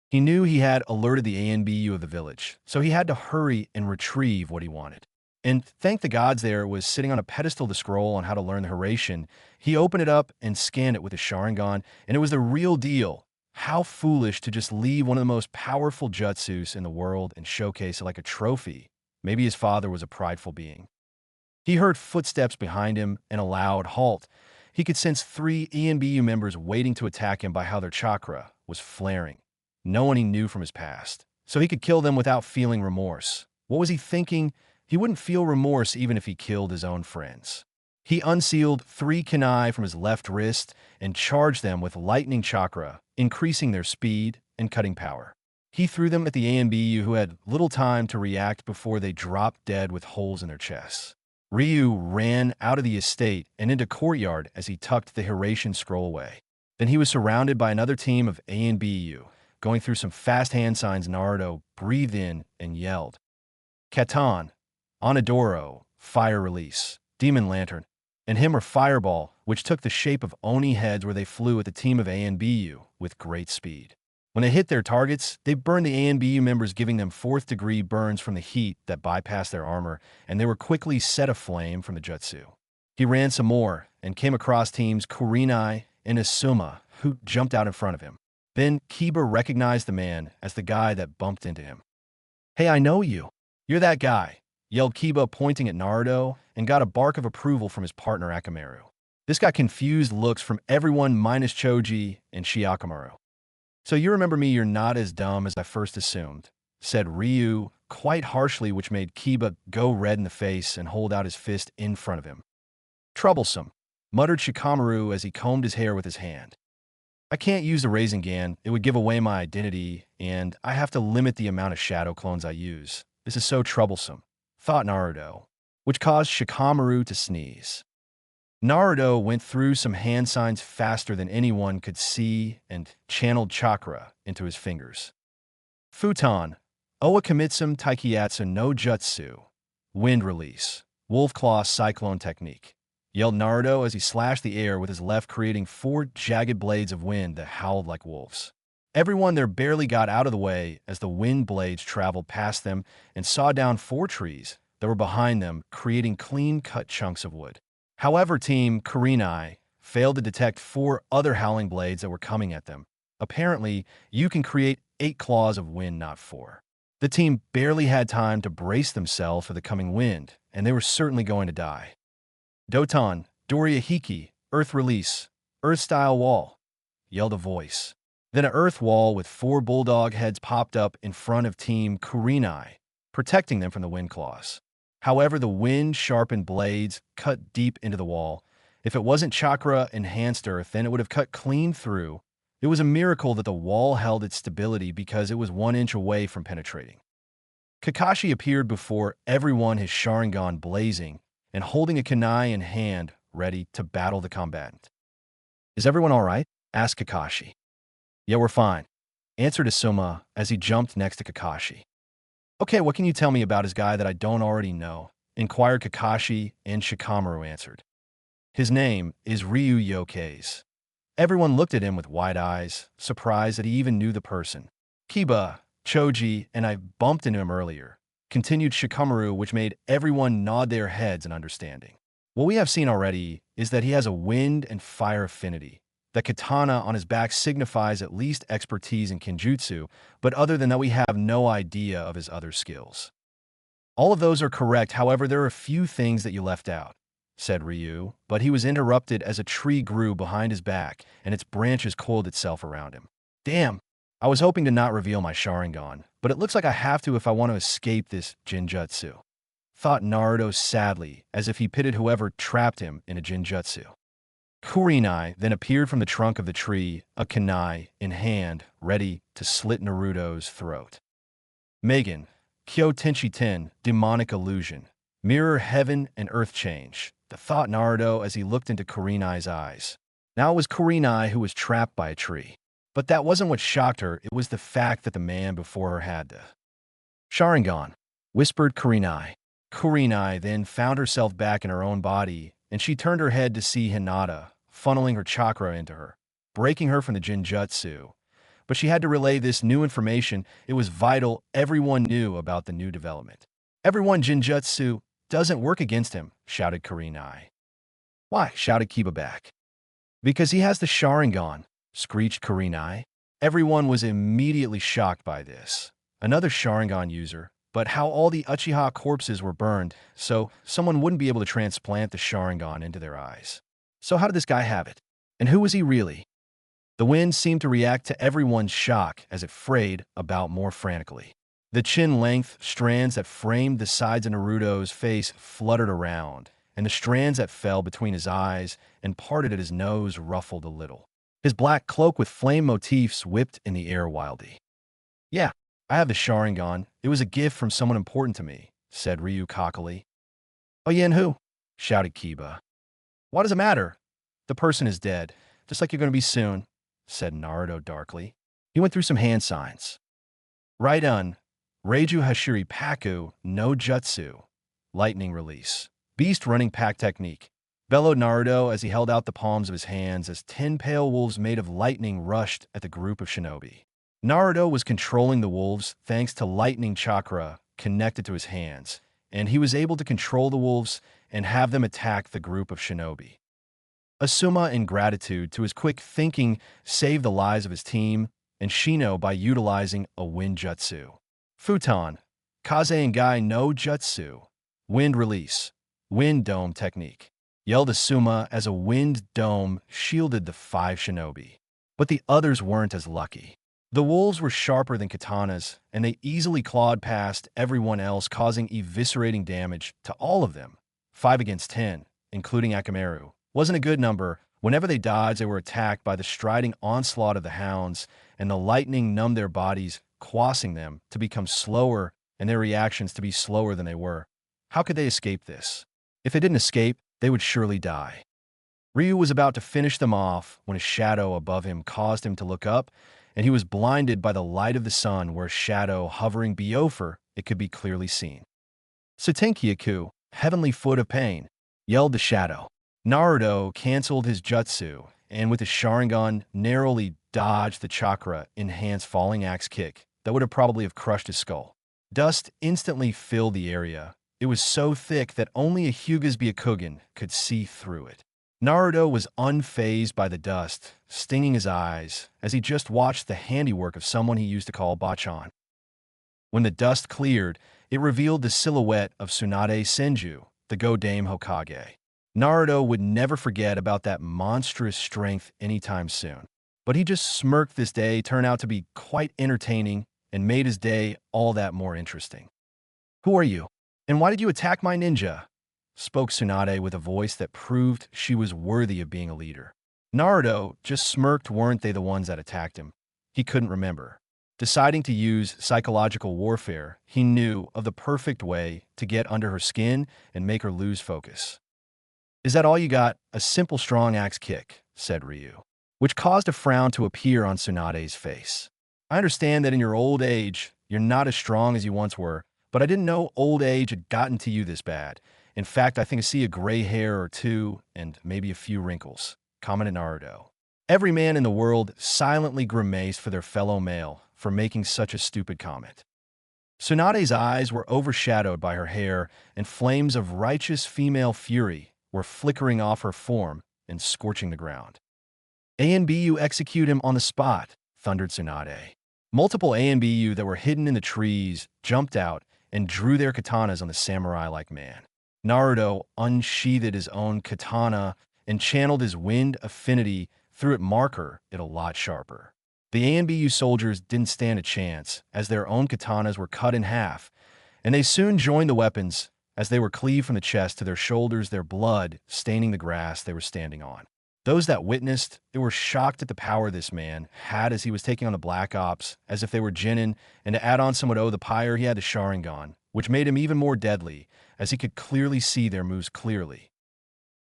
He knew he had alerted the ANBU of the village, so he had to hurry and retrieve what he wanted. And thank the gods there was sitting on a pedestal the scroll on how to learn the Hiraishin. He opened it up and scanned it with his Sharingan, and it was the real deal. How foolish to just leave one of the most powerful jutsus in the world and showcase it like a trophy. Maybe his father was a prideful being. He heard footsteps behind him and a loud halt. He could sense 3 ENBU members waiting to attack him by how their chakra was flaring. No one he knew from his past, so he could kill them without feeling remorse. What was he thinking? He wouldn't feel remorse even if he killed his own friends. He unsealed 3 kunai from his left wrist and charged them with lightning chakra, increasing their speed and cutting power. He threw them at the ANBU, who had little time to react before they dropped dead with holes in their chests. Ryu ran out of the estate and into courtyard as he tucked the Hiraishin scroll away. Then he was surrounded by another team of ANBU. Going through some fast hand signs, Naruto breathed in and yelled, "Katan, Onodoro, Fire Release, Demon Lantern, and him or Fireball," which took the shape of Oni heads where they flew at the team of ANBU with great speed. When they hit their targets, they burned the ANBU members, giving them fourth-degree burns from the heat that bypassed their armor, and they were quickly set aflame from the jutsu. He ran some more and came across teams Kurenai and Asuma, who jumped out in front of him. Then Kiba recognized the man as the guy that bumped into him. "Hey, I know you. You're that guy," yelled Kiba, pointing at Naruto, and got a bark of approval from his partner Akamaru. This got confused looks from everyone minus Choji and Shiakamaru. "So you remember me, you're not as dumb as I first assumed," said Ryu quite harshly, which made Kiba go red in the face and hold out his fist in front of him. "Troublesome," muttered Shikamaru as he combed his hair with his hand. "I can't use the Rasengan, it would give away my identity, and I have to limit the amount of shadow clones I use. This is so troublesome," thought Naruto, which caused Shikamaru to sneeze. Naruto went through some hand signs faster than anyone could see and channeled chakra into his fingers. "Futon, Owakamitsum Taikiyatsu no Jutsu, Wind Release, Wolf Claw Cyclone Technique," yelled Naruto as he slashed the air with his left, creating 4 jagged blades of wind that howled like wolves. Everyone there barely got out of the way as the wind blades traveled past them and sawed down 4 trees that were behind them, creating clean-cut chunks of wood. However, Team Kurenai failed to detect 4 other howling blades that were coming at them. Apparently, you can create 8 claws of wind, not 4. The team barely had time to brace themselves for the coming wind, and they were certainly going to die. "Doton, Doria Hiki, Earth Release, Earth-style Wall," yelled a voice. Then an earth wall with 4 bulldog heads popped up in front of Team Kurenai, protecting them from the wind claws. However, the wind-sharpened blades cut deep into the wall. If it wasn't chakra-enhanced earth, then it would have cut clean through. It was a miracle that the wall held its stability because it was 1 inch away from penetrating. Kakashi appeared before everyone, his Sharingan blazing, and holding a kunai in hand, ready to battle the combatant. "Is everyone all right?" asked Kakashi. "Yeah, we're fine," answered Asuma as he jumped next to Kakashi. "Okay, what can you tell me about his guy that I don't already know?" inquired Kakashi, and Shikamaru answered. "His name is Ryu Yokeis." Everyone looked at him with wide eyes, surprised that he even knew the person. "Kiba, Choji, and I bumped into him earlier," continued Shikamaru, which made everyone nod their heads in understanding. "What we have seen already is that he has a wind and fire affinity. The katana on his back signifies at least expertise in Kenjutsu, but other than that we have no idea of his other skills." "All of those are correct, however there are a few things that you left out," said Ryu, but he was interrupted as a tree grew behind his back and its branches coiled itself around him. "Damn, I was hoping to not reveal my Sharingan, but it looks like I have to if I want to escape this Jinjutsu," thought Naruto sadly, as if he pitied whoever trapped him in a Jinjutsu. Kurenai then appeared from the trunk of the tree, a kunai in hand, ready to slit Naruto's throat. Megan, Kyo Tenshi Ten, Demonic Illusion, Mirror Heaven and Earth Change, the thought Naruto as he looked into Kurenai's eyes. Now it was Kurenai who was trapped by a tree. But that wasn't what shocked her, it was the fact that the man before her had the Sharingan, whispered Kurenai. Kurenai then found herself back in her own body, and she turned her head to see Hinata, funneling her chakra into her, breaking her from the Jinjutsu. But she had to relay this new information. It was vital everyone knew about the new development. "Everyone Jinjutsu doesn't work against him," shouted Kurenai. "Why?" shouted Kiba back. "Because he has the Sharingan," screeched Kurenai. Everyone was immediately shocked by this. Another Sharingan user, but how all the Uchiha corpses were burned, so someone wouldn't be able to transplant the Sharingan into their eyes. So how did this guy have it? And who was he really? The wind seemed to react to everyone's shock as it frayed about more frantically. The chin-length strands that framed the sides of Naruto's face fluttered around, and the strands that fell between his eyes and parted at his nose ruffled a little. His black cloak with flame motifs whipped in the air wildly. "Yeah, I have the Sharingan. It was a gift from someone important to me," said Ryu cockily. "Oh yeah, and who?" shouted Kiba. "What does it matter? The person is dead, just like you're going to be soon," said Naruto darkly. He went through some hand signs. Raiden, Reiju Hashiri Paku, no Jutsu, Lightning Release, Beast Running Pack Technique, bellowed Naruto as he held out the palms of his hands as 10 pale wolves made of lightning rushed at the group of shinobi. Naruto was controlling the wolves thanks to lightning chakra connected to his hands, and he was able to control the wolves and have them attack the group of shinobi. Asuma, in gratitude to his quick thinking, saved the lives of his team, and Shino by utilizing a wind jutsu. Futon, Kaze and Gai no jutsu, wind release, wind dome technique, yelled Asuma as a wind dome shielded the 5 shinobi. But the others weren't as lucky. The wolves were sharper than katanas, and they easily clawed past everyone else, causing eviscerating damage to all of them. 5 against 10, including Akamaru, wasn't a good number. Whenever they dodged, they were attacked by the striding onslaught of the hounds, and the lightning numbed their bodies, causing them to become slower and their reactions to be slower than they were. How could they escape this? If they didn't escape, they would surely die. Ryu was about to finish them off when a shadow above him caused him to look up, and he was blinded by the light of the sun where a shadow hovering beyond it could be clearly seen. Satenkyaku, heavenly foot of pain, yelled the shadow. Naruto canceled his jutsu, and with his Sharingan narrowly dodged the chakra-enhanced falling axe kick that would have probably crushed his skull. Dust instantly filled the area. It was so thick that only a Hyuga's Byakugan could see through it. Naruto was unfazed by the dust, stinging his eyes, as he just watched the handiwork of someone he used to call Bachan. When the dust cleared, it revealed the silhouette of Tsunade Senju, the Go-Dame Hokage. Naruto would never forget about that monstrous strength anytime soon. But he just smirked. This day turned out to be quite entertaining and made his day all that more interesting. "Who are you? And why did you attack my ninja?" spoke Tsunade with a voice that proved she was worthy of being a leader. Naruto just smirked. Weren't they the ones that attacked him? He couldn't remember. Deciding to use psychological warfare, he knew of the perfect way to get under her skin and make her lose focus. "Is that all you got?" "A simple strong axe kick," said Ryu, which caused a frown to appear on Tsunade's face. "I understand that in your old age, you're not as strong as you once were, but I didn't know old age had gotten to you this bad. In fact, I think I see a gray hair or two and maybe a few wrinkles," commented Naruto. Every man in the world silently grimaced for their fellow male for making such a stupid comment. Tsunade's eyes were overshadowed by her hair, and flames of righteous female fury were flickering off her form and scorching the ground. "ANBU execute him on the spot," thundered Tsunade. Multiple ANBU that were hidden in the trees jumped out and drew their katanas on the samurai-like man. Naruto unsheathed his own katana and channeled his wind affinity through it, marker it a lot sharper. The ANBU soldiers didn't stand a chance, as their own katanas were cut in half, and they soon joined the weapons as they were cleaved from the chest to their shoulders, their blood staining the grass they were standing on. Those that witnessed, they were shocked at the power this man had as he was taking on the Black Ops, as if they were Jinin, and to add on somewhat the pyre, he had the Sharingan, which made him even more deadly, as he could clearly see their moves clearly.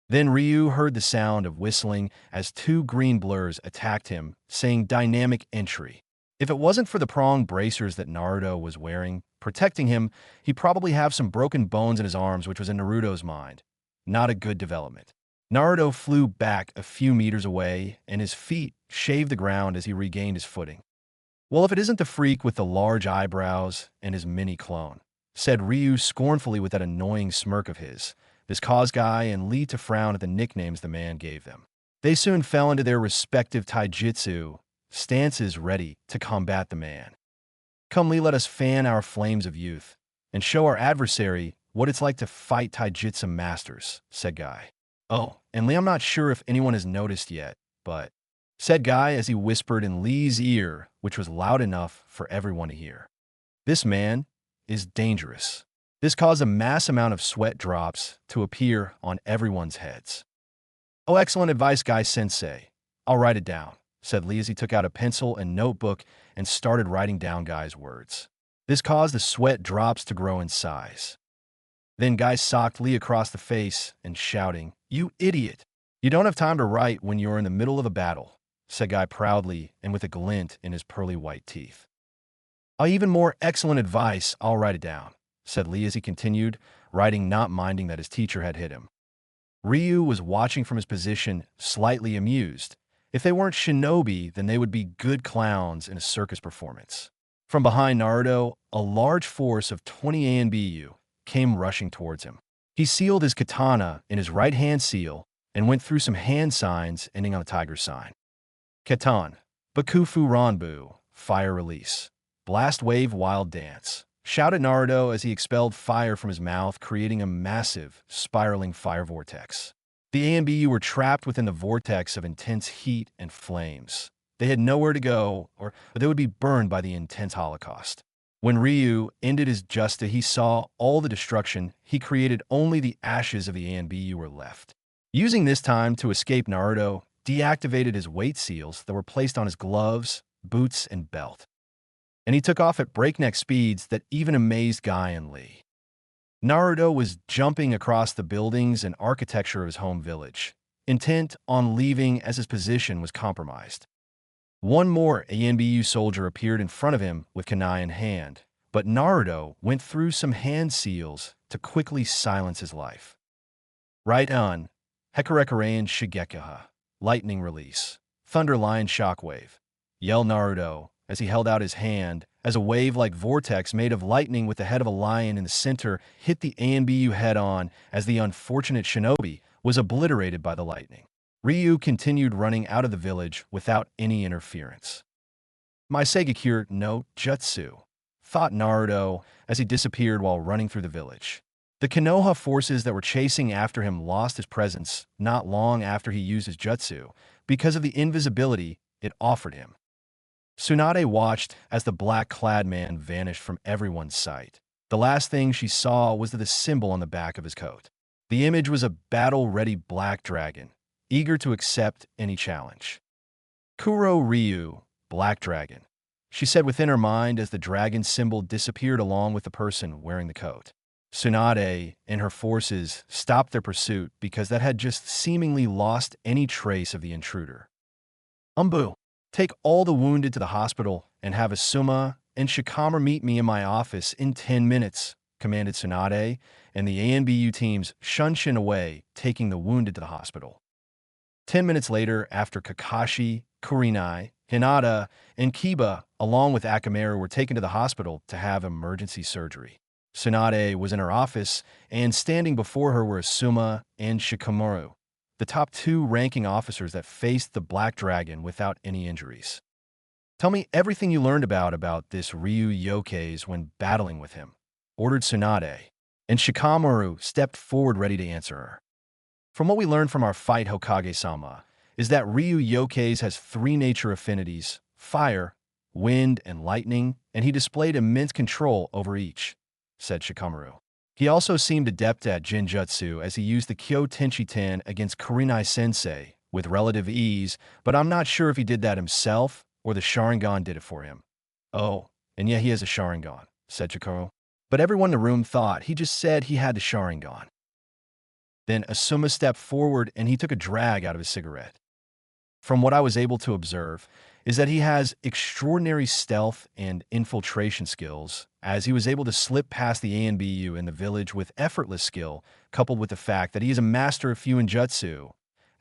Then Ryu heard the sound of whistling as 2 green blurs attacked him, saying dynamic entry. If it wasn't for the prong bracers that Naruto was wearing, protecting him, he'd probably have some broken bones in his arms, which was in Naruto's mind. Not a good development. Naruto flew back a few meters away, and his feet shaved the ground as he regained his footing. "Well, if it isn't the freak with the large eyebrows and his mini clone," said Ryu scornfully with that annoying smirk of his. This caused Guy and Lee to frown at the nicknames the man gave them. They soon fell into their respective taijutsu stances, ready to combat the man. "Come, Lee, let us fan our flames of youth and show our adversary what it's like to fight taijutsu masters," said Guy. "Oh, and Lee, I'm not sure if anyone has noticed yet, but," said Guy as he whispered in Lee's ear, which was loud enough for everyone to hear, "this man is dangerous." This caused a mass amount of sweat drops to appear on everyone's heads. "Oh, excellent advice, Guy-sensei. I'll write it down," said Lee as he took out a pencil and notebook and started writing down Guy's words. This caused the sweat drops to grow in size. Then Guy socked Lee across the face and shouting, "You idiot! You don't have time to write when you're in the middle of a battle," said Guy proudly and with a glint in his pearly white teeth. "Oh, even more excellent advice. I'll write it down," said Lee as he continued, writing, not minding that his teacher had hit him. Ryu was watching from his position, slightly amused, If they weren't shinobi, then they would be good clowns in a circus performance. From behind Naruto, a large force of 20 ANBU came rushing towards him. He sealed his katana in his right-hand seal and went through some hand signs ending on a tiger sign. Katan, Bakufu Ranbu, Fire Release, Blast Wave Wild Dance, shouted Naruto as he expelled fire from his mouth, creating a massive, spiraling fire vortex. The ANBU were trapped within the vortex of intense heat and flames. They had nowhere to go, or they would be burned by the intense holocaust. When Ryu ended his justa, he saw all the destruction. He created only the ashes of the ANBU were left. Using this time to escape, Naruto deactivated his weight seals that were placed on his gloves, boots, and belt. And he took off at breakneck speeds that even amazed Guy and Lee. Naruto was jumping across the buildings and architecture of his home village, intent on leaving as his position was compromised. One more ANBU soldier appeared in front of him with kunai in hand, but Naruto went through some hand seals to quickly silence his life. Right on, Hekurekurein Shigekiha, Lightning Release, Thunder Lion Shockwave, yelled Naruto as he held out his hand, as a wave-like vortex made of lightning with the head of a lion in the center hit the ANBU head-on as the unfortunate shinobi was obliterated by the lightning. Ryu continued running out of the village without any interference. My Segakure no Jutsu, thought Naruto as he disappeared while running through the village. The Konoha forces that were chasing after him lost his presence not long after he used his jutsu because of the invisibility it offered him. Tsunade watched as the black-clad man vanished from everyone's sight. The last thing she saw was the symbol on the back of his coat. The image was a battle-ready black dragon, eager to accept any challenge. Kuro Ryu, Black Dragon, she said within her mind as the dragon symbol disappeared along with the person wearing the coat. Tsunade and her forces stopped their pursuit because that had just seemingly lost any trace of the intruder. Umbu, take all the wounded to the hospital and have Asuma and Shikamaru meet me in my office in 10 minutes, commanded Tsunade, and the ANBU teams shunshin away, taking the wounded to the hospital. 10 minutes later, after Kakashi, Kurinai, Hinata, and Kiba, along with Akamaru, were taken to the hospital to have emergency surgery. Tsunade was in her office, and standing before her were Asuma and Shikamaru, the top two ranking officers that faced the Black Dragon without any injuries. Tell me everything you learned about this Ryu Yokeis when battling with him, ordered Tsunade, and Shikamaru stepped forward ready to answer her. From what we learned from our fight, Hokage-sama, is that Ryu Yokeis has 3 nature affinities: fire, wind, and lightning, and he displayed immense control over each, said Shikamaru. He also seemed adept at Jinjutsu as he used the Kyo Tenchi Ten against Kurinai-sensei with relative ease, but I'm not sure if he did that himself or the Sharingan did it for him. Oh, and yeah, he has a Sharingan, said Chikoro. But everyone in the room thought he just said he had the Sharingan. Then Asuma stepped forward and he took a drag out of his cigarette. From what I was able to observe, is that he has extraordinary stealth and infiltration skills, as he was able to slip past the ANBU in the village with effortless skill, coupled with the fact that he is a master of Fuinjutsu,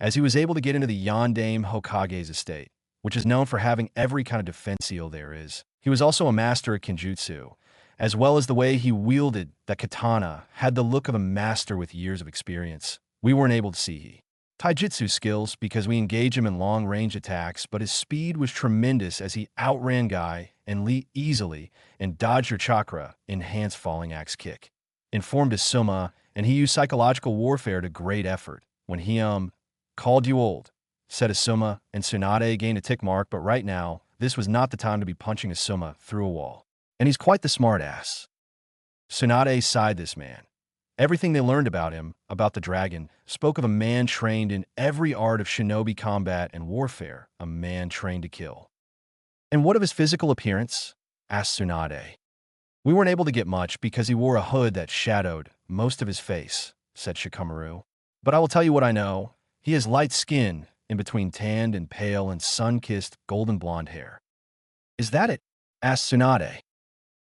as he was able to get into the Yondaime Hokage's estate, which is known for having every kind of defense seal there is. He was also a master at Kenjutsu, as well as the way he wielded that katana had the look of a master with years of experience. We weren't able to see taijutsu skills because we engaged him in long-range attacks, but his speed was tremendous as he outran Guy and Lee easily and dodged your chakra, enhanced falling axe kick. Informed Asuma, and he used psychological warfare to great effort. When he called you old, said Asuma, and Tsunade gained a tick mark, but right now, this was not the time to be punching Asuma through a wall. And he's quite the smartass. Tsunade sighed this man. Everything they learned about him, about the dragon, spoke of a man trained in every art of shinobi combat and warfare, a man trained to kill. And what of his physical appearance? Asked Tsunade. We weren't able to get much because he wore a hood that shadowed most of his face, said Shikamaru. But I will tell you what I know. He has light skin, in between tanned and pale and sun-kissed golden blonde hair. Is that it? Asked Tsunade.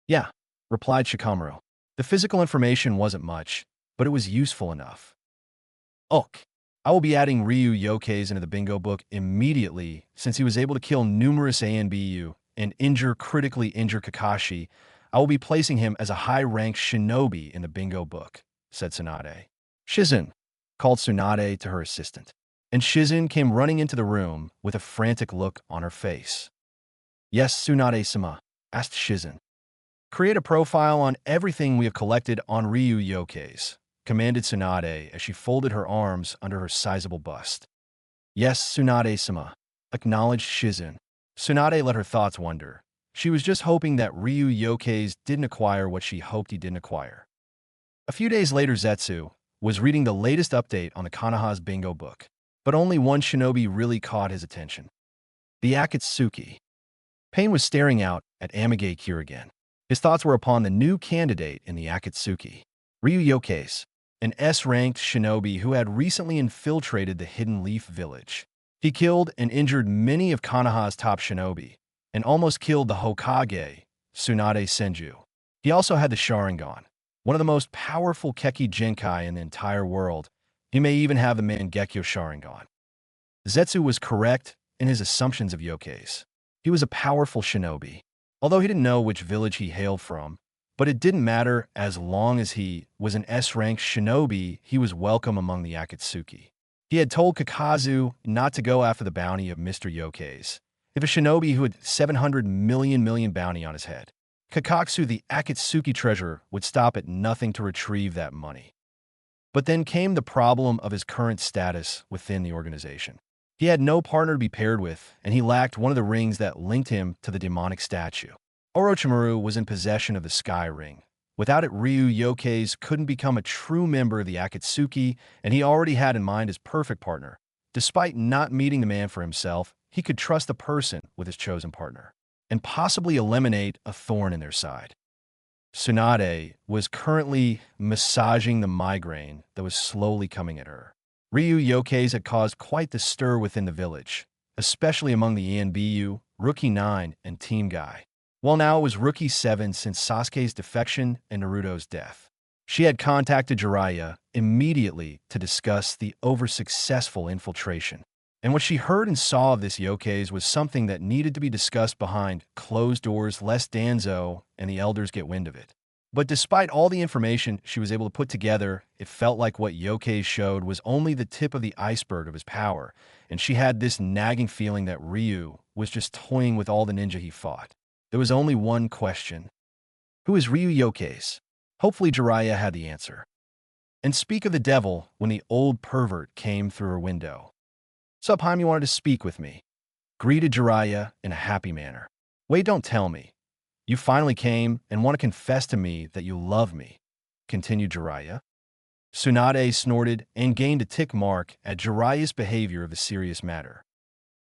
Yeah, replied Shikamaru. The physical information wasn't much, but it was useful enough. Ok, I will be adding Ryu Yokeis into the bingo book immediately since he was able to kill numerous ANBU and critically injure Kakashi. I will be placing him as a high-ranked shinobi in the bingo book, said Tsunade. Shizen called Tsunade to her assistant, and Shizen came running into the room with a frantic look on her face. Yes, Tsunade-sama, asked Shizen. Create a profile on everything we have collected on Ryu Yokeis, commanded Tsunade as she folded her arms under her sizable bust. Yes, Tsunade-sama, acknowledged Shizen. Tsunade let her thoughts wander. She was just hoping that Ryu Yokeis didn't acquire what she hoped he didn't acquire. A few days later, Zetsu was reading the latest update on the Konoha's bingo book, but only one shinobi really caught his attention. The Akatsuki. Pain was staring out at Amage Kirigan. His thoughts were upon the new candidate in the Akatsuki, Ryu Yokeis, an S-ranked shinobi who had recently infiltrated the Hidden Leaf Village. He killed and injured many of Konoha's top shinobi, and almost killed the Hokage, Tsunade Senju. He also had the Sharingan, one of the most powerful Keki Genkai in the entire world. He may even have the Mangekyo Sharingan. Zetsu was correct in his assumptions of Yokeis. He was a powerful shinobi, although he didn't know which village he hailed from. But it didn't matter as long as he was an S-ranked shinobi, he was welcome among the Akatsuki. He had told Kakazu not to go after the bounty of Mr. Yokeis. If a shinobi who had 700 million bounty on his head, Kakazu, the Akatsuki treasurer, would stop at nothing to retrieve that money. But then came the problem of his current status within the organization. He had no partner to be paired with, and he lacked one of the rings that linked him to the demonic statue. Orochimaru was in possession of the Sky Ring. Without it, Ryu Yokeis couldn't become a true member of the Akatsuki, and he already had in mind his perfect partner. Despite not meeting the man for himself, he could trust the person with his chosen partner, and possibly eliminate a thorn in their side. Tsunade was currently massaging the migraine that was slowly coming at her. Ryu Yokeis had caused quite the stir within the village, especially among the ENBU, Rookie 9, and Team Guy. Well, now it was Rookie 7 since Sasuke's defection and Naruto's death. She had contacted Jiraiya immediately to discuss the over-successful infiltration. And what she heard and saw of this Yokeis was something that needed to be discussed behind closed doors lest Danzo and the elders get wind of it. But despite all the information she was able to put together, it felt like what Yokeis showed was only the tip of the iceberg of his power, and she had this nagging feeling that Ryu was just toying with all the ninja he fought. There was only one question. Who is Ryu Yokeis? Hopefully Jiraiya had the answer. And speak of the devil when the old pervert came through her window. Sup, Haim, you wanted to speak with me? Greeted Jiraiya in a happy manner. Wait, don't tell me. You finally came and want to confess to me that you love me, continued Jiraiya. Tsunade snorted and gained a tick mark at Jiraiya's behavior of a serious matter.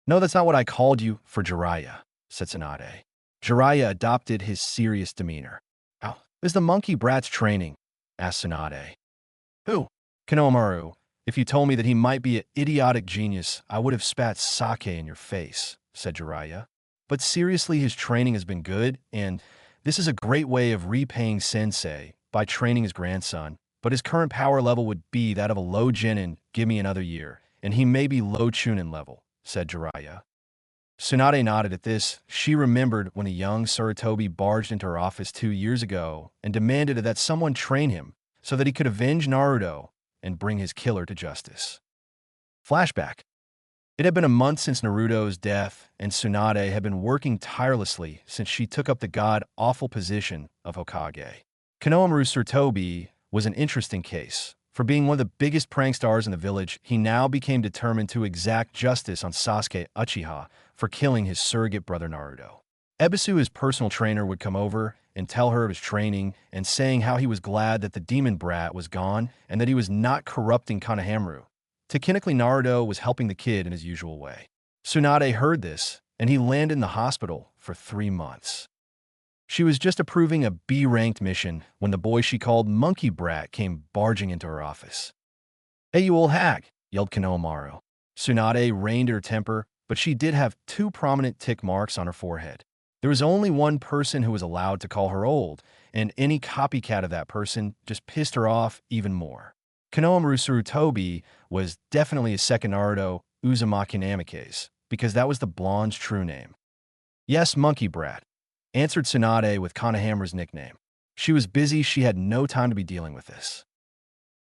No, that's not what I called you for, Jiraiya, said Tsunade. Jiraiya adopted his serious demeanor. How is the monkey brat's training? Asked Tsunade. Who? Konohamaru. If you told me that he might be an idiotic genius, I would have spat sake in your face, said Jiraiya. But seriously, his training has been good, and this is a great way of repaying Sensei by training his grandson. But his current power level would be that of a low Genin, give me another year, and he may be low Chunin level, said Jiraiya. Tsunade nodded at this. She remembered when a young Sarutobi barged into her office 2 years ago and demanded that someone train him so that he could avenge Naruto and bring his killer to justice. Flashback. It had been a month since Naruto's death, and Tsunade had been working tirelessly since she took up the god-awful position of Hokage. Konohamaru Sarutobi was an interesting case. For being one of the biggest prank stars in the village, he now became determined to exact justice on Sasuke Uchiha for killing his surrogate brother Naruto. Ebisu, his personal trainer, would come over and tell her of his training and saying how he was glad that the demon brat was gone and that he was not corrupting Konohamaru. Technically, Naruto was helping the kid in his usual way. Tsunade heard this, and he landed in the hospital for 3 months. She was just approving a B-ranked mission when the boy she called Monkey Brat came barging into her office. Hey, you old hag, yelled Konohamaru. Tsunade reined her temper, but she did have 2 prominent tick marks on her forehead. There was only one person who was allowed to call her old, and any copycat of that person just pissed her off even more. Konohamaru Sarutobi was definitely a second Naruto Uzumaki Namikaze, because that was the blonde's true name. Yes, monkey brat, answered Tsunade with Konohamaru's nickname. She was busy, she had no time to be dealing with this.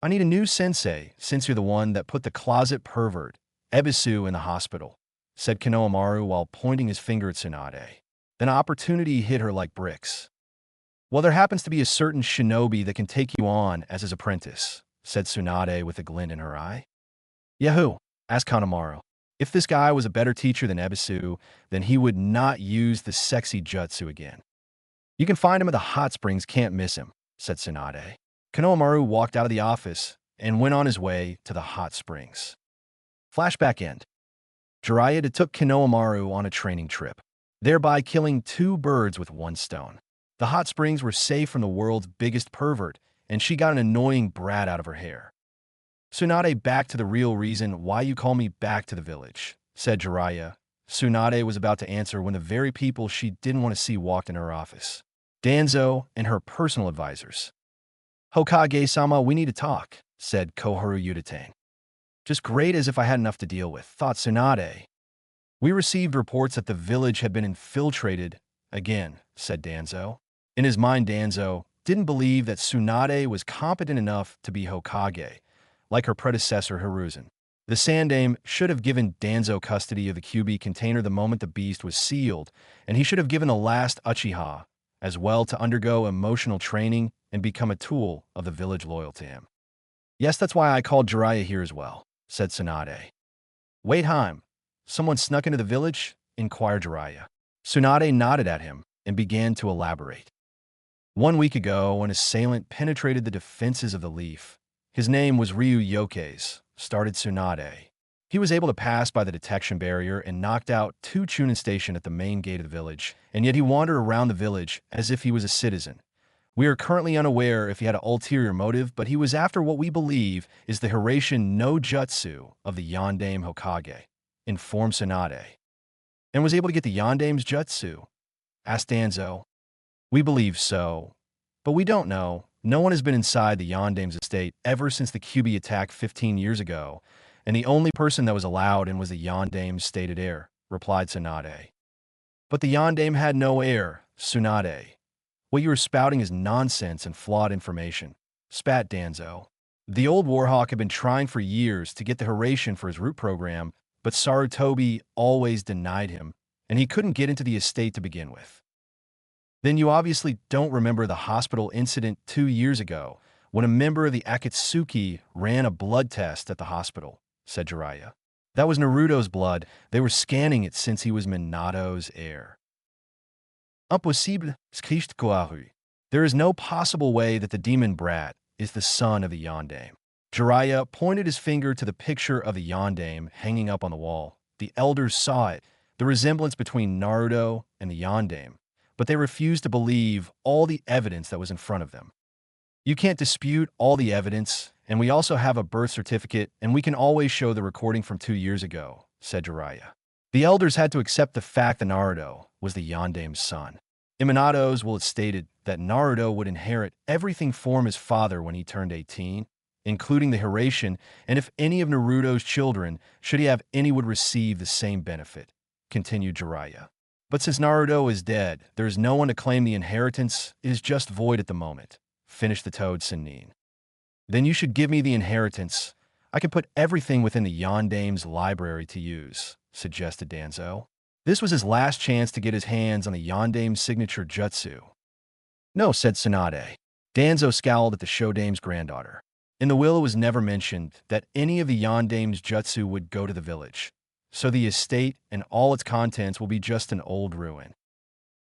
I need a new sensei, since you're the one that put the closet pervert, Ebisu, in the hospital, said Konohamaru while pointing his finger at Tsunade. Then opportunity hit her like bricks. Well, there happens to be a certain shinobi that can take you on as his apprentice, said Tsunade with a glint in her eye. Yahoo! Asked Konohamaru. If this guy was a better teacher than Ebisu, then he would not use the sexy jutsu again. You can find him at the hot springs, can't miss him, said Tsunade. Konohamaru walked out of the office and went on his way to the hot springs. Flashback end. Jiraiya took Konohamaru on a training trip, thereby killing two birds with one stone. The hot springs were safe from the world's biggest pervert, and she got an annoying brat out of her hair. Tsunade, back to the real reason why you call me back to the village, said Jiraiya. Tsunade was about to answer when the very people she didn't want to see walked in her office. Danzo and her personal advisors. Hokage-sama, we need to talk, said Koharu Yuditane. Just great, as if I had enough to deal with, thought Tsunade. We received reports that the village had been infiltrated again, said Danzo. In his mind, Danzo didn't believe that Tsunade was competent enough to be Hokage, like her predecessor Hiruzen. The Sandaime should have given Danzo custody of the QB container the moment the beast was sealed, and he should have given the last Uchiha as well to undergo emotional training and become a tool of the village loyal to him. Yes, that's why I called Jiraiya here as well, said Tsunade. Wait, Haim, someone snuck into the village? Inquired Jiraiya. Tsunade nodded at him and began to elaborate. 1 week ago, an assailant penetrated the defenses of the Leaf. His name was Ryu Yokeis, started Tsunade. He was able to pass by the detection barrier and knocked out 2 Chunin Station at the main gate of the village, and yet he wandered around the village as if he was a citizen. We are currently unaware if he had an ulterior motive, but he was after what we believe is the Hiraishin no Jutsu of the Yondaime Hokage, informed Tsunade. And was able to get the Yondaime's Jutsu? Asked Danzo. We believe so, but we don't know. No one has been inside the Yondaime's estate ever since the QB attack 15 years ago, and the only person that was allowed in was the Yondaime's stated heir, replied Tsunade. But the Yondaime had no heir, Tsunade. What you are spouting is nonsense and flawed information, spat Danzo. The old Warhawk had been trying for years to get the Hiraishin for his root program, but Sarutobi always denied him, and he couldn't get into the estate to begin with. Then you obviously don't remember the hospital incident 2 years ago, when a member of the Akatsuki ran a blood test at the hospital, said Jiraiya. That was Naruto's blood. They were scanning it since he was Minato's heir. Impossible, skisht Koahu. There is no possible way that the demon brat is the son of the Yondaime. Jiraiya pointed his finger to the picture of the Yondaime hanging up on the wall. The elders saw it, the resemblance between Naruto and the Yondaime, but they refused to believe all the evidence that was in front of them. You can't dispute all the evidence, and we also have a birth certificate, and we can always show the recording from 2 years ago, said Jiraiya. The elders had to accept the fact that Naruto was the Yondaime's son. Iminatos will have stated that Naruto would inherit everything from his father when he turned 18, including the Hiraishin, and if any of Naruto's children, should he have any, would receive the same benefit, continued Jiraiya. But since Naruto is dead, there is no one to claim the inheritance. It is just void at the moment, finished the Toad Sennin. Then you should give me the inheritance. I can put everything within the Yondaime's library to use, suggested Danzo. This was his last chance to get his hands on the Yondaime's signature jutsu. No, said Tsunade. Danzo scowled at the Shodaime's granddaughter. In the will, it was never mentioned that any of the Yondaime's jutsu would go to the village, so the estate and all its contents will be just an old ruin.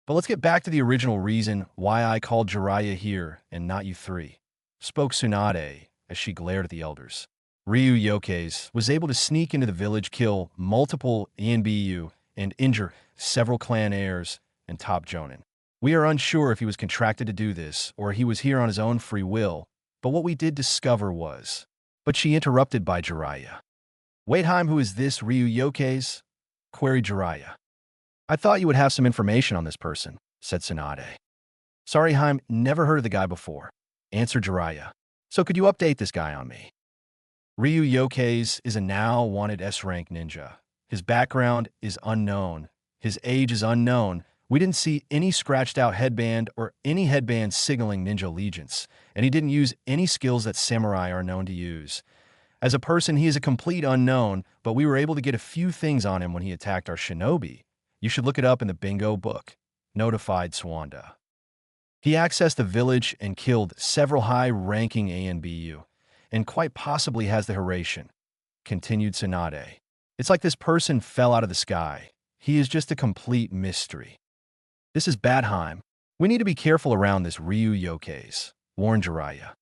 But let's get back to the original reason why I called Jiraiya here and not you three, spoke Tsunade as she glared at the elders. Ryu Yokeis was able to sneak into the village, kill multiple Inbu, and injure several clan heirs and top Jonin. We are unsure if he was contracted to do this or he was here on his own free will, but what we did discover was... But she interrupted by Jiraiya. Wait, Haim, who is this Ryu Yokeis? Queried Jiraiya. I thought you would have some information on this person, said Tsunade. Sorry, Haim, never heard of the guy before, answered Jiraiya. So could you update this guy on me? Ryu Yokeis is a now wanted S-rank ninja. His background is unknown. His age is unknown. We didn't see any scratched out headband or any headband signaling ninja allegiance, and he didn't use any skills that samurai are known to use. As a person, he is a complete unknown, but we were able to get a few things on him when he attacked our shinobi. You should look it up in the bingo book. Notified Swanda. He accessed the village and killed several high-ranking ANBU, and quite possibly has the Haration. Continued Tsunade. It's like this person fell out of the sky. He is just a complete mystery. This is Badheim. We need to be careful around this Ryu Yokeis, warned Jiraiya.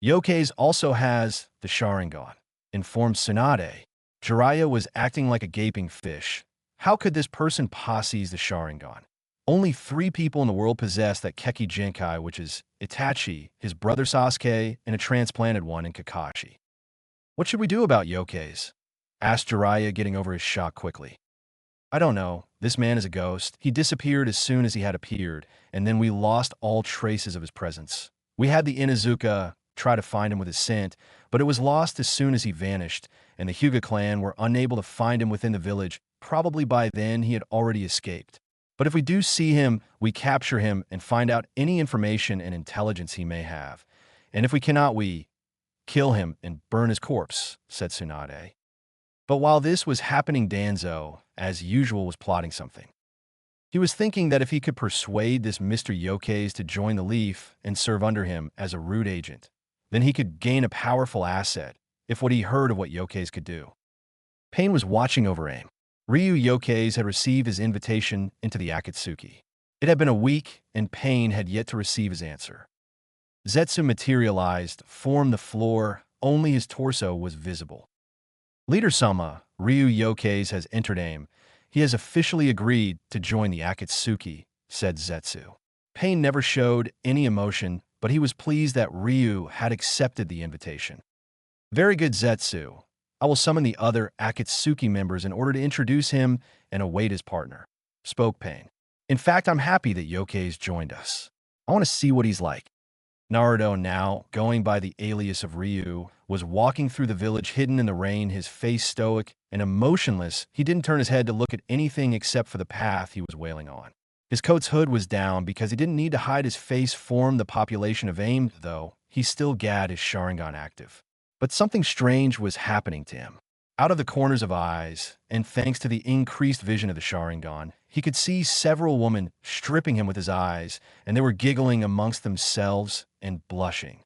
Yokeis also has the Sharingan, informed Tsunade. Jiraiya was acting like a gaping fish. How could this person possess the Sharingan? Only 3 people in the world possess that Keki Jinkai, which is Itachi, his brother Sasuke, and a transplanted one in Kakashi. What should we do about Yokeis? Asked Jiraiya, getting over his shock quickly. I don't know. This man is a ghost. He disappeared as soon as he had appeared, and then we lost all traces of his presence. We had the Inuzuka try to find him with his scent, but it was lost as soon as he vanished, and the Hyuga clan were unable to find him within the village. Probably by then he had already escaped. But if we do see him, we capture him and find out any information and intelligence he may have. And if we cannot, we kill him and burn his corpse, said Tsunade. But while this was happening, Danzo, as usual, was plotting something. He was thinking that if he could persuade this Mr. Yokeis to join the Leaf and serve under him as a root agent, then he could gain a powerful asset, if what he heard of what Yokeis could do. Pain was watching over AIM. Ryu Yokeis had received his invitation into the Akatsuki. It had been a week, and Pain had yet to receive his answer. Zetsu materialized, formed the floor, only his torso was visible. Leader Sama, Ryu Yokeis has entered AIM. He has officially agreed to join the Akatsuki, said Zetsu. Pain never showed any emotion, but he was pleased that Ryu had accepted the invitation. Very good, Zetsu. I will summon the other Akatsuki members in order to introduce him and await his partner, spoke Pain. In fact, I'm happy that Yokeis joined us. I want to see what he's like. Naruto, now going by the alias of Ryu, was walking through the village hidden in the rain, his face stoic and emotionless. He didn't turn his head to look at anything except for the path he was wailing on. His coat's hood was down because he didn't need to hide his face. Formed the population of AIM, though, he still had his Sharingan active. But something strange was happening to him. Out of the corners of eyes, and thanks to the increased vision of the Sharingan, he could see several women stripping him with his eyes, and they were giggling amongst themselves and blushing.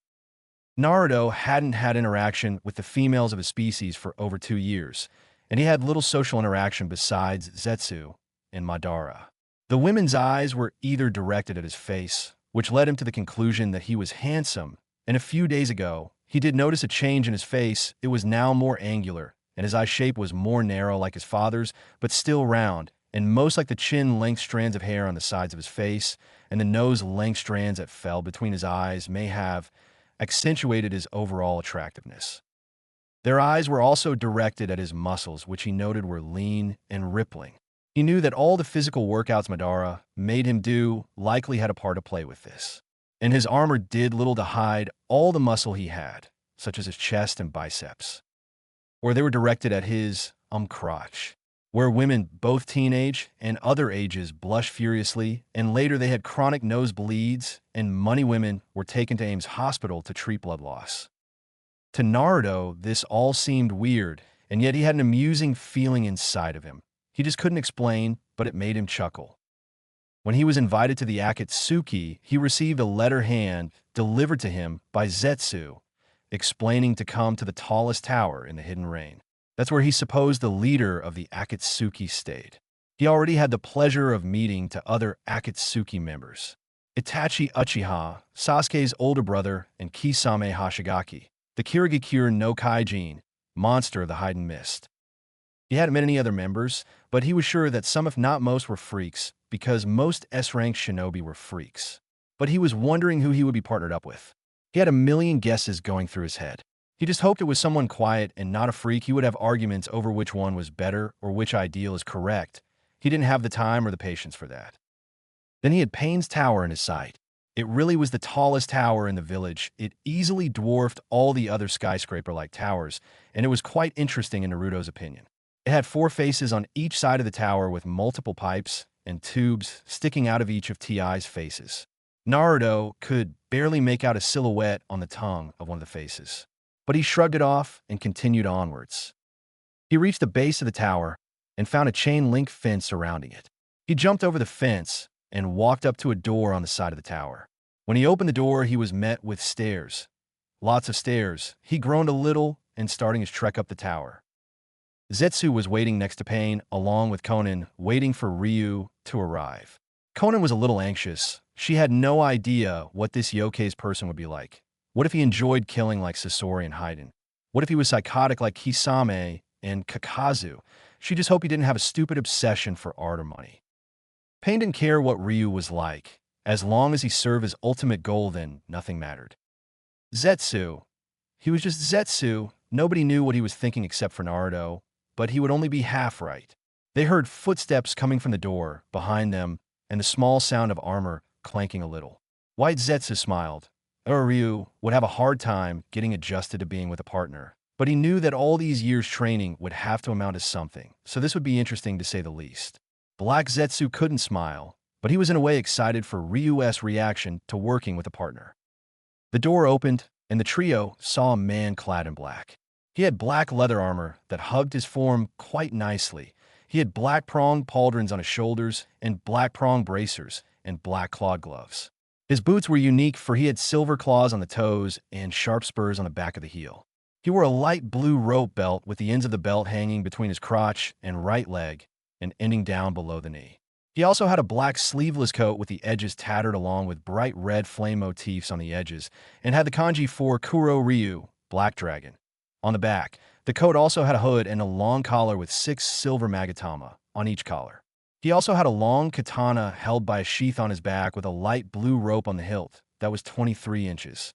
Naruto hadn't had interaction with the females of his species for over 2 years, and he had little social interaction besides Zetsu and Madara. The women's eyes were either directed at his face, which led him to the conclusion that he was handsome, and a few days ago, he did notice a change in his face. It was now more angular, and his eye shape was more narrow like his father's, but still round, and most like the chin-length strands of hair on the sides of his face, and the nose-length strands that fell between his eyes may have accentuated his overall attractiveness. Their eyes were also directed at his muscles, which he noted were lean and rippling. He knew that all the physical workouts Madara made him do likely had a part to play with this. And his armor did little to hide all the muscle he had, such as his chest and biceps. Or they were directed at his crotch, where women, both teenage and other ages, blushed furiously, and later they had chronic nosebleeds, and money women were taken to AIM's hospital to treat blood loss. To Naruto, this all seemed weird, and yet he had an amusing feeling inside of him. He just couldn't explain, but it made him chuckle. When he was invited to the Akatsuki, he received a letter hand delivered to him by Zetsu, explaining to come to the tallest tower in the hidden rain. That's where he supposed the leader of the Akatsuki stayed. He already had the pleasure of meeting to other Akatsuki members. Itachi Uchiha, Sasuke's older brother, and Kisame Hashigaki, the Kirigakure no Kaijin, monster of the hidden mist. He hadn't met any other members, but he was sure that some, if not most, were freaks, because most S-rank shinobi were freaks. But he was wondering who he would be partnered up with. He had a million guesses going through his head. He just hoped it was someone quiet and not a freak. He would have arguments over which one was better or which ideal is correct. He didn't have the time or the patience for that. Then he had Pain's tower in his sight. It really was the tallest tower in the village. It easily dwarfed all the other skyscraper-like towers, and it was quite interesting in Naruto's opinion. It had 4 faces on each side of the tower with multiple pipes and tubes sticking out of each of Ti's faces. Naruto could barely make out a silhouette on the tongue of one of the faces, but he shrugged it off and continued onwards. He reached the base of the tower and found a chain-link fence surrounding it. He jumped over the fence and walked up to a door on the side of the tower. When he opened the door, he was met with stairs. Lots of stairs. He groaned a little and starting his trek up the tower. Zetsu was waiting next to Pain, along with Konan, waiting for Ryu to arrive. Konan was a little anxious. She had no idea what this Yokkei's person would be like. What if he enjoyed killing like Sasori and Haiden? What if he was psychotic like Kisame and Kakazu? She just hoped he didn't have a stupid obsession for art or money. Pain didn't care what Ryu was like. As long as he served his ultimate goal, then nothing mattered. Zetsu. He was just Zetsu. Nobody knew what he was thinking except for Naruto, but he would only be half right. They heard footsteps coming from the door behind them and the small sound of armor clanking a little. White Zetsu smiled. Ryu would have a hard time getting adjusted to being with a partner, but he knew that all these years training would have to amount to something, so this would be interesting to say the least. Black Zetsu couldn't smile, but he was in a way excited for Ryu's reaction to working with a partner. The door opened, and the trio saw a man clad in black. He had black leather armor that hugged his form quite nicely. He had black prong pauldrons on his shoulders and black prong bracers and black clawed gloves. His boots were unique, for he had silver claws on the toes and sharp spurs on the back of the heel. He wore a light blue rope belt with the ends of the belt hanging between his crotch and right leg and ending down below the knee. He also had a black sleeveless coat with the edges tattered along with bright red flame motifs on the edges and had the kanji for Kuro Ryu, Black Dragon. On the back, the coat also had a hood and a long collar with 6 silver magatama on each collar. He also had a long katana held by a sheath on his back with a light blue rope on the hilt that was 23 inches.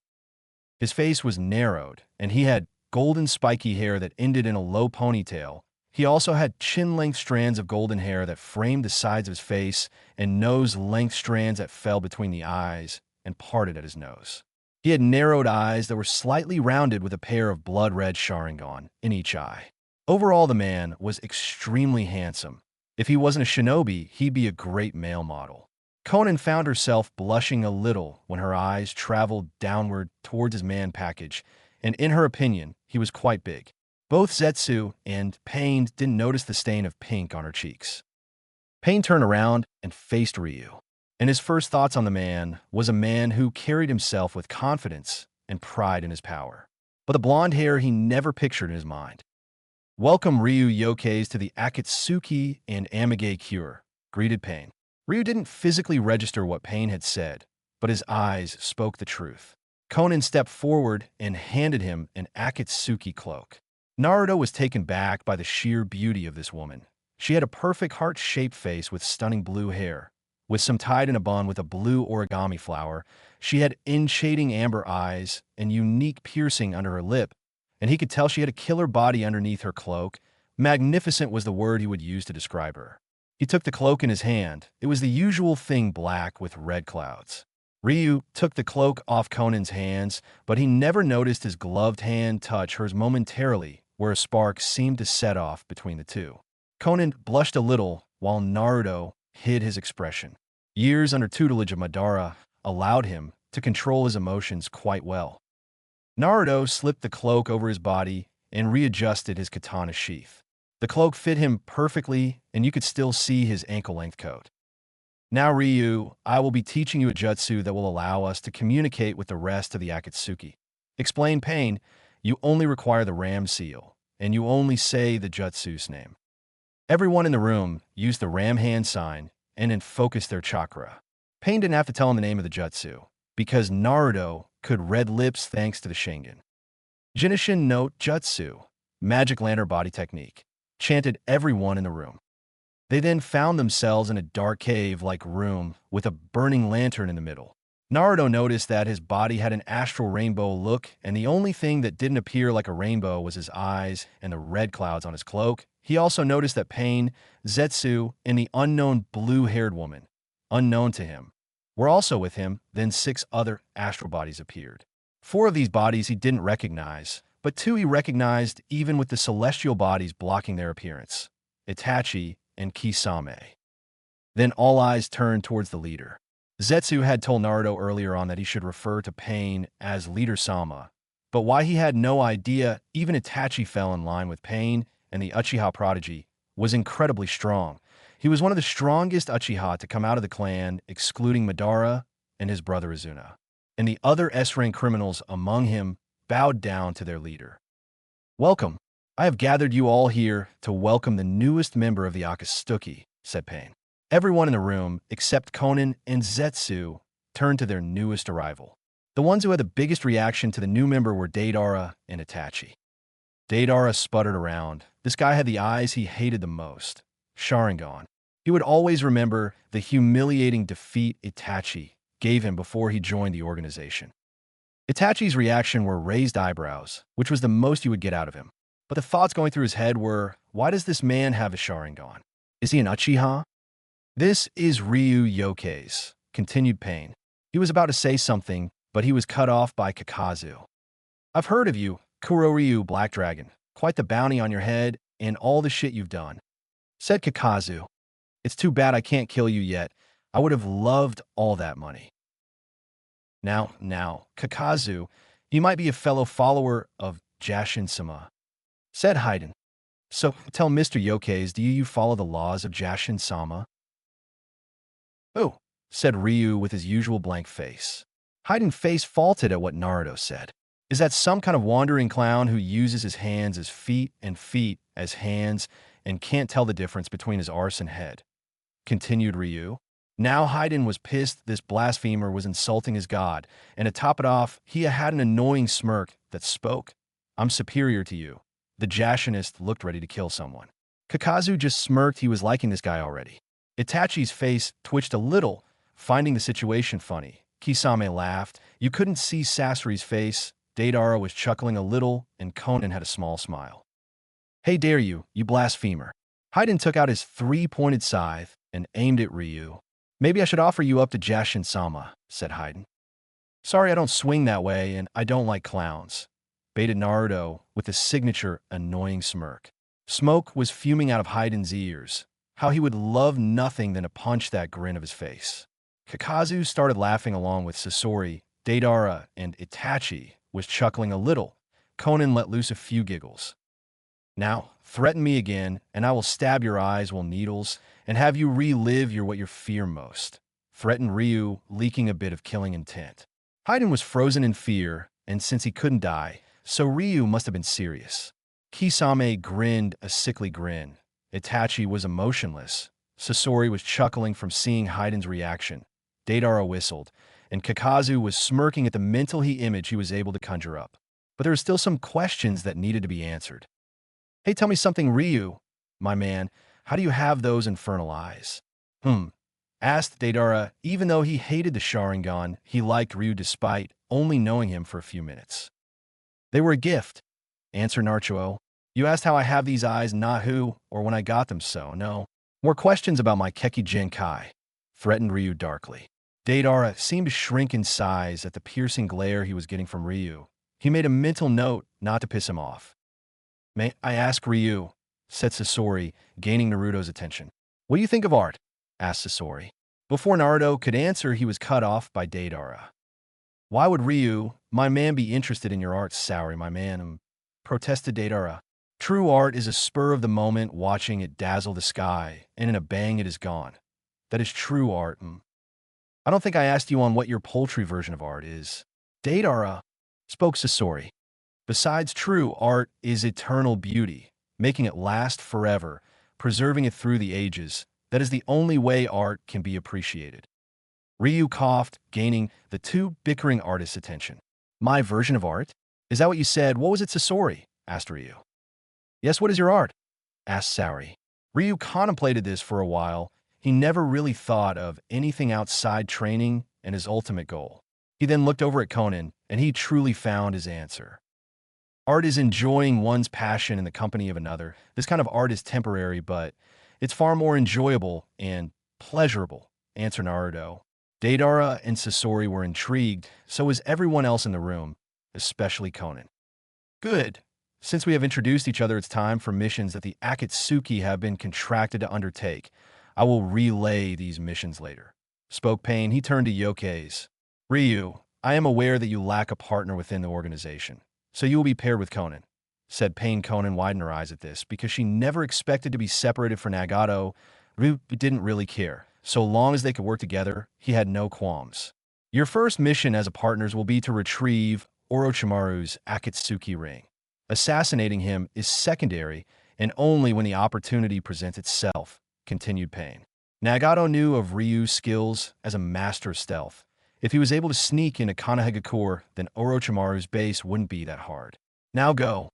His face was narrowed, and he had golden spiky hair that ended in a low ponytail. He also had chin-length strands of golden hair that framed the sides of his face and nose-length strands that fell between the eyes and parted at his nose. He had narrowed eyes that were slightly rounded with a pair of blood-red Sharingan in each eye. Overall, the man was extremely handsome. If he wasn't a shinobi, he'd be a great male model. Konan found herself blushing a little when her eyes traveled downward towards his man package, and in her opinion, he was quite big. Both Zetsu and Pain didn't notice the stain of pink on her cheeks. Pain turned around and faced Ryu, and his first thoughts on the man was a man who carried himself with confidence and pride in his power. But the blonde hair he never pictured in his mind. "Welcome, Ryu Yokei's, to the Akatsuki and Amage Cure," greeted Pain. Ryu didn't physically register what Pain had said, but his eyes spoke the truth. Konan stepped forward and handed him an Akatsuki cloak. Naruto was taken back by the sheer beauty of this woman. She had a perfect heart-shaped face with stunning blue hair, with some tied in a bun with a blue origami flower. She had in-shading amber eyes and unique piercing under her lip, and he could tell she had a killer body underneath her cloak. Magnificent was the word he would use to describe her. He took the cloak in his hand. It was the usual thing, black with red clouds. Ryu took the cloak off Konan's hands, but he never noticed his gloved hand touch hers momentarily, where a spark seemed to set off between the two. Konan blushed a little, while Naruto hid his expression. Years under tutelage of Madara allowed him to control his emotions quite well. Naruto slipped the cloak over his body and readjusted his katana sheath. The cloak fit him perfectly, and you could still see his ankle-length coat. "Now, Ryu, I will be teaching you a jutsu that will allow us to communicate with the rest of the Akatsuki," explained Pain. "You only require the ram seal, and you only say the jutsu's name." Everyone in the room used the ram hand sign and then focused their chakra. Pain didn't have to tell him the name of the jutsu, because Naruto could read lips thanks to the Shingen. "Jinishin no Jutsu, Magic Lantern Body Technique," chanted everyone in the room. They then found themselves in a dark cave-like room with a burning lantern in the middle. Naruto noticed that his body had an astral rainbow look, and the only thing that didn't appear like a rainbow was his eyes and the red clouds on his cloak. He also noticed that Pain, Zetsu, and the unknown blue-haired woman, unknown to him, were also with him. Then 6 other astral bodies appeared. 4 of these bodies he didn't recognize, but 2 he recognized even with the celestial bodies blocking their appearance, Itachi and Kisame. Then all eyes turned towards the leader. Zetsu had told Naruto earlier on that he should refer to Pain as Leader Sama, but why he had no idea even Itachi fell in line with Pain and the Uchiha prodigy was incredibly strong. He was one of the strongest Uchiha to come out of the clan, excluding Madara and his brother Izuna. And the other S-rank criminals among him bowed down to their leader. "Welcome. I have gathered you all here to welcome the newest member of the Akatsuki," said Pain. Everyone in the room, except Konan and Zetsu, turned to their newest arrival. The ones who had the biggest reaction to the new member were Deidara and Itachi. Deidara sputtered around. This guy had the eyes he hated the most. Sharingan. He would always remember the humiliating defeat Itachi gave him before he joined the organization. Itachi's reaction were raised eyebrows, which was the most you would get out of him. But the thoughts going through his head were, why does this man have a Sharingan? Is he an Uchiha? "This is Ryu Yoke's," continued Pain. He was about to say something, but he was cut off by Kakazu. "I've heard of you, Kuroryu Black Dragon. Quite the bounty on your head and all the shit you've done," said Kakazu. "It's too bad I can't kill you yet. I would have loved all that money." Now, Kakazu, you might be a fellow follower of Jashin-sama, said Haiden. "So tell Mr. Yokes, do you follow the laws of Jashin-sama?" "Oh," said Ryu with his usual blank face. Haiden face faulted at what Naruto said. Is that some kind of wandering clown who uses his hands as feet and feet as hands and can't tell the difference between his arse and head? Continued Ryu. Now Haiden was pissed this blasphemer was insulting his god, and to top it off, he had an annoying smirk that spoke. "I'm superior to you." The Jashinist looked ready to kill someone. Kakazu just smirked. He was liking this guy already. Itachi's face twitched a little, finding the situation funny. Kisame laughed. You couldn't see Sasori's face. Deidara was chuckling a little, and Konan had a small smile. "Hey, dare you blasphemer." Haiden took out his 3-pointed scythe and aimed at Ryu. "Maybe I should offer you up to Jashin-sama," said Haiden. "Sorry, I don't swing that way, and I don't like clowns," baited Naruto with a signature annoying smirk. Smoke was fuming out of Haiden's ears. How he would love nothing than to punch that grin of his face. Kakazu started laughing along with Sasori. Deidara and Itachi was chuckling a little. Konan let loose a few giggles. "Now, threaten me again, and I will stab your eyes while needles and have you relive what you fear most," threatened Ryu, leaking a bit of killing intent. Haiden was frozen in fear, and since he couldn't die, so Ryu must have been serious. Kisame grinned a sickly grin. Itachi was emotionless. Sasori was chuckling from seeing Haiden's reaction. Deidara whistled, and Kakazu was smirking at the mental image he was able to conjure up. But there were still some questions that needed to be answered. "Hey, tell me something, Ryu. My man, how do you have those infernal eyes?" Asked Deidara. Even though he hated the Sharingan, he liked Ryu despite only knowing him for a few minutes. "They were a gift," answered Naruto. "You asked how I have these eyes, not who or when I got them, so no more questions about my Keki Genkai," threatened Ryu darkly. Deidara seemed to shrink in size at the piercing glare he was getting from Ryu. He made a mental note not to piss him off. "May I ask, Ryu," said Sasori, gaining Naruto's attention. "What do you think of art?" asked Sasori. Before Naruto could answer, he was cut off by Deidara. "Why would Ryu, my man, be interested in your art, Saori, my man?" protested Deidara. "True art is a spur of the moment, watching it dazzle the sky, and in a bang it is gone. That is true art. I don't think I asked you on what your poultry version of art is." Deidara, spoke Sasori. "Besides, true art is eternal beauty, making it last forever, preserving it through the ages. That is the only way art can be appreciated." Ryu coughed, gaining the two bickering artists' attention. "My version of art? Is that what you said? What was it, Sasori?" asked Ryu. "Yes, what is your art?" asked Saori. Ryu contemplated this for a while. He never really thought of anything outside training and his ultimate goal. He then looked over at Konan, and he truly found his answer. "Art is enjoying one's passion in the company of another. This kind of art is temporary, but it's far more enjoyable and pleasurable," answered Naruto. Deidara and Sasori were intrigued, so was everyone else in the room, especially Conan. Good. Since we have introduced each other, it's time for missions that the Akatsuki have been contracted to undertake. I will relay these missions later. Spoke Pain. He turned to Yokeis. Ryu, I am aware that you lack a partner within the organization, so you will be paired with Conan, said Pain. Conan widened her eyes at this because she never expected to be separated from Nagato. Ryu didn't really care. So long as they could work together, he had no qualms. Your first mission as a partners will be to retrieve Orochimaru's Akatsuki ring. Assassinating him is secondary and only when the opportunity presents itself, continued Pain. Nagato knew of Ryu's skills as a master of stealth. If he was able to sneak into Konohagakure, then Orochimaru's base wouldn't be that hard. Now go.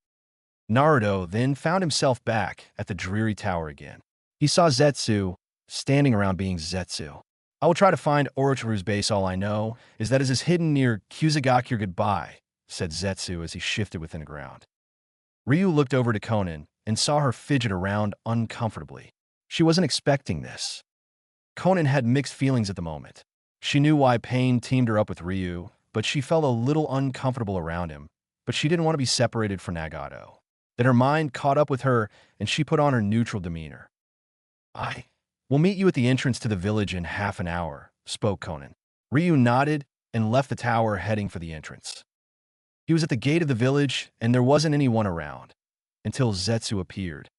Naruto then found himself back at the dreary tower again. He saw Zetsu standing around being Zetsu. I will try to find Orochimaru's base. All I know is that it is hidden near Kusagakure. Goodbye, said Zetsu as he shifted within the ground. Ryu looked over to Conan and saw her fidget around uncomfortably. She wasn't expecting this. Conan had mixed feelings at the moment. She knew why Pain teamed her up with Ryu, but she felt a little uncomfortable around him, but she didn't want to be separated from Nagato. Then her mind caught up with her and she put on her neutral demeanor. I will meet you at the entrance to the village in half an hour, spoke Conan. Ryu nodded and left the tower heading for the entrance. He was at the gate of the village and there wasn't anyone around until Zetsu appeared.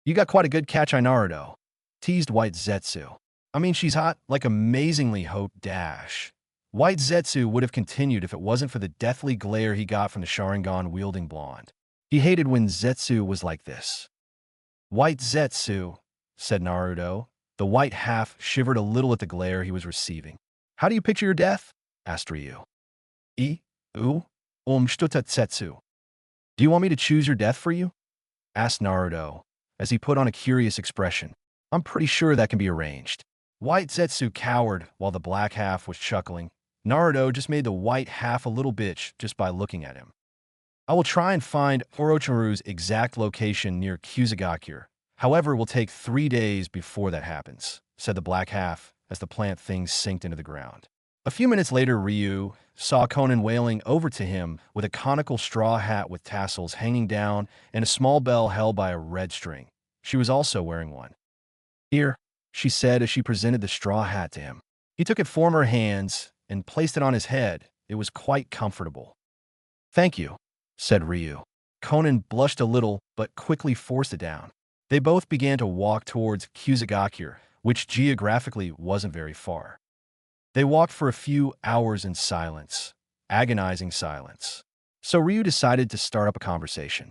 You got quite a good catch on Naruto, teased White Zetsu. I mean, she's hot, like amazingly hot dash. White Zetsu would have continued if it wasn't for the deathly glare he got from the Sharingan-wielding blonde. He hated when Zetsu was like this. White Zetsu, said Naruto. The white half shivered a little at the glare he was receiving. How do you picture your death? Asked Ryu. Zetsu. Do you want me to choose your death for you? Asked Naruto, as he put on a curious expression. I'm pretty sure that can be arranged. White Zetsu cowered while the black half was chuckling. Naruto just made the white half a little bitch just by looking at him. I will try and find Orochimaru's exact location near Kusagakure. However, it will take 3 days before that happens, said the black half as the plant things sinked into the ground. A few minutes later, Ryu saw Conan wailing over to him with a conical straw hat with tassels hanging down and a small bell held by a red string. She was also wearing one. Here, she said as she presented the straw hat to him. He took it from her hands and placed it on his head. It was quite comfortable. Thank you, said Ryu. Conan blushed a little, but quickly forced it down. They both began to walk towards Kusagakure, which geographically wasn't very far. They walked for a few hours in silence, agonizing silence. So Ryu decided to start up a conversation.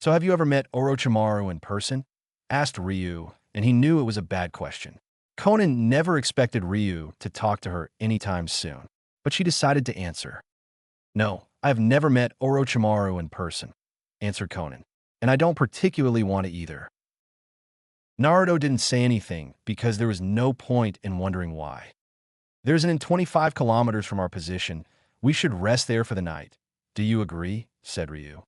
So have you ever met Orochimaru in person? Asked Ryu, and he knew it was a bad question. Conan never expected Ryu to talk to her anytime soon, but she decided to answer. No, I have never met Orochimaru in person, answered Conan, and I don't particularly want to either. Naruto didn't say anything because there was no point in wondering why. There's an inn 25 kilometers from our position. We should rest there for the night. Do you agree? Said Ryu.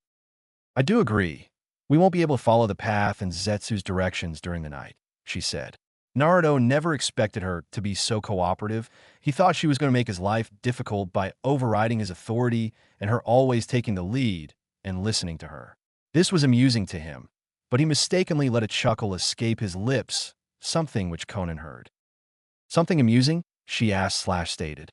I do agree. We won't be able to follow the path in Zetsu's directions during the night, she said. Naruto never expected her to be so cooperative. He thought she was going to make his life difficult by overriding his authority and her always taking the lead and listening to her. This was amusing to him, but he mistakenly let a chuckle escape his lips, something which Conan heard. Something amusing? She asked/stated.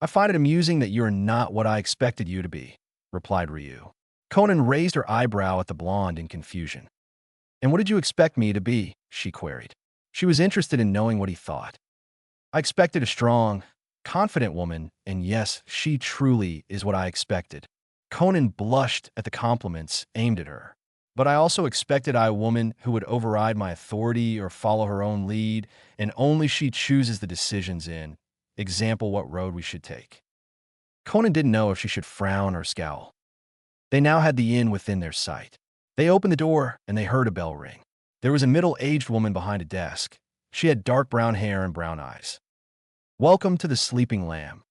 I find it amusing that you're not what I expected you to be, replied Ryu. Conan raised her eyebrow at the blonde in confusion. And what did you expect me to be? She queried. She was interested in knowing what he thought. I expected a strong, confident woman, and yes, she truly is what I expected. Conan blushed at the compliments aimed at her. But I also expected a woman who would override my authority or follow her own lead, and only she chooses the decisions in, example, what road we should take. Conan didn't know if she should frown or scowl. They now had the inn within their sight. They opened the door, and they heard a bell ring. There was a middle-aged woman behind a desk. She had dark brown hair and brown eyes. Welcome to the Sleeping Lamb,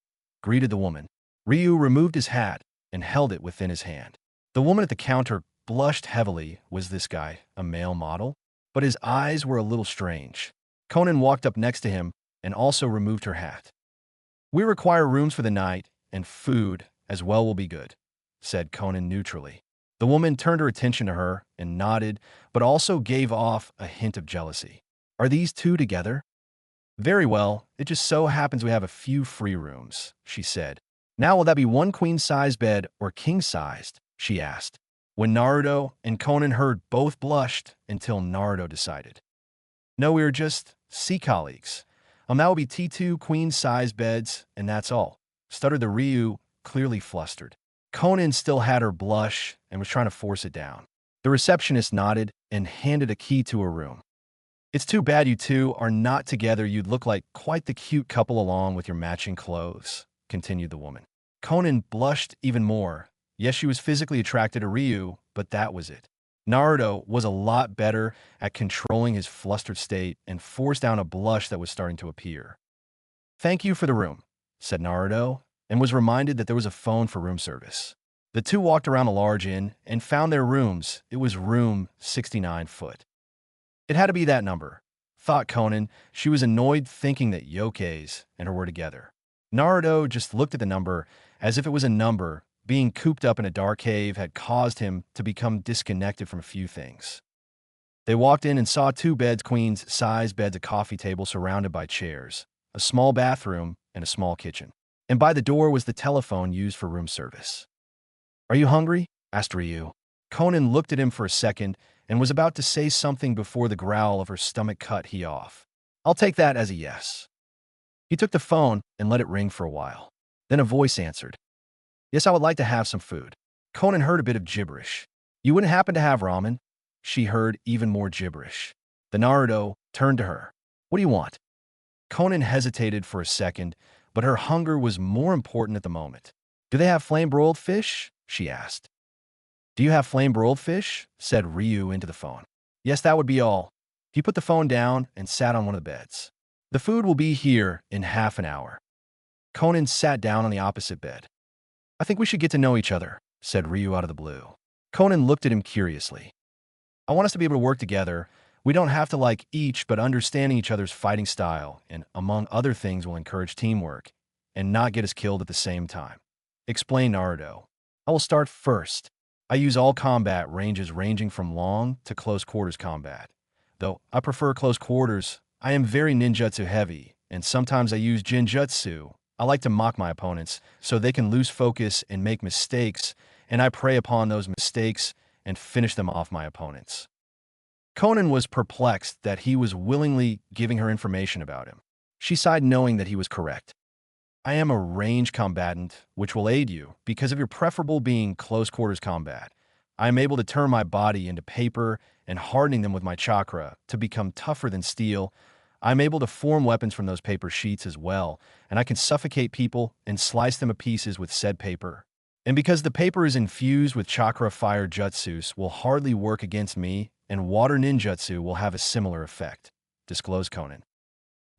greeted the woman. Ryu removed his hat and held it within his hand. The woman at the counter blushed heavily. Was this guy a male model? But his eyes were a little strange. Conan walked up next to him and also removed her hat. We require rooms for the night, and food as well will be good, said Conan neutrally. The woman turned her attention to her and nodded, but also gave off a hint of jealousy. Are these two together? Very well, it just so happens we have a few free rooms, she said. Now will that be one queen-sized bed or king-sized? She asked. When Naruto and Conan heard, both blushed until Naruto decided. No, we are just sea colleagues. That will be T2 queen-sized beds, and that's all, stuttered the Ryu, clearly flustered. Conan still had her blush and was trying to force it down. The receptionist nodded and handed a key to her room. It's too bad you two are not together. You'd look like quite the cute couple along with your matching clothes, continued the woman. Conan blushed even more. Yes, she was physically attracted to Ryu, but that was it. Naruto was a lot better at controlling his flustered state and forced down a blush that was starting to appear. Thank you for the room, said Naruto, and was reminded that there was a phone for room service. The two walked around a large inn and found their rooms. It was room 69 foot. It had to be that number, thought Conan. She was annoyed thinking that Yokeis and her were together. Naruto just looked at the number as if it was a number. Being cooped up in a dark cave had caused him to become disconnected from a few things. They walked in and saw two beds, queen-size beds, a coffee table surrounded by chairs, a small bathroom, and a small kitchen. And by the door was the telephone used for room service. Are you hungry? Asked Ryu. Conan looked at him for a second and was about to say something before the growl of her stomach cut he off. I'll take that as a yes. He took the phone and let it ring for a while. Then a voice answered. Yes, I would like to have some food. Conan heard a bit of gibberish. You wouldn't happen to have ramen? She heard even more gibberish. The Naruto turned to her. What do you want? Conan hesitated for a second, but her hunger was more important at the moment. Do they have flame-broiled fish? She asked. Do you have flame-broiled fish? Said Ryu into the phone. Yes, that would be all. He put the phone down and sat on one of the beds. The food will be here in half an hour. Conan sat down on the opposite bed. I think we should get to know each other, said Ryu out of the blue. Conan looked at him curiously. I want us to be able to work together. We don't have to like each, but understanding each other's fighting style and, among other things, will encourage teamwork and not get us killed at the same time. Explained Naruto. I will start first. I use all combat ranges ranging from long to close quarters combat. Though I prefer close quarters, I am very ninjutsu heavy, and sometimes I use jinjutsu. I like to mock my opponents so they can lose focus and make mistakes, and I prey upon those mistakes and finish them off my opponents. Conan was perplexed that he was willingly giving her information about him. She sighed knowing that he was correct. I am a range combatant, which will aid you because of your preferable being close quarters combat. I am able to turn my body into paper and hardening them with my chakra to become tougher than steel. I'm able to form weapons from those paper sheets as well, and I can suffocate people and slice them to pieces with said paper. And because the paper is infused with chakra, fire jutsus will hardly work against me, and water ninjutsu will have a similar effect, disclosed Conan.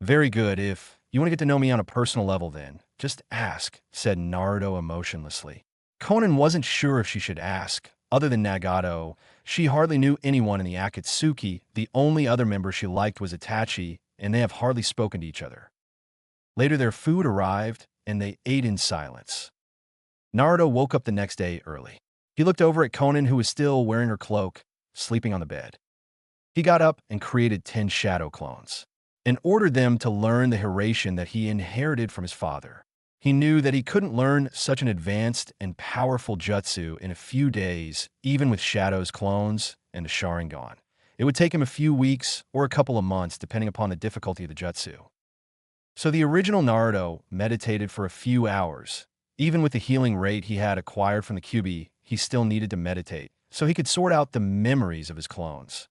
Very good. If you want to get to know me on a personal level then, just ask, said Naruto emotionlessly. Conan wasn't sure if she should ask. Other than Nagato, she hardly knew anyone in the Akatsuki. The only other member she liked was Itachi, and they have hardly spoken to each other. Later their food arrived, and they ate in silence. Naruto woke up the next day early. He looked over at Conan, who was still wearing her cloak, sleeping on the bed. He got up and created 10 shadow clones, and ordered them to learn the Hiraishin that he inherited from his father. He knew that he couldn't learn such an advanced and powerful jutsu in a few days, even with Shadow's clones and a Sharingan. It would take him a few weeks or a couple of months, depending upon the difficulty of the jutsu. So the original Naruto meditated for a few hours. Even with the healing rate he had acquired from the Kyuubi, he still needed to meditate, so he could sort out the memories of his clones.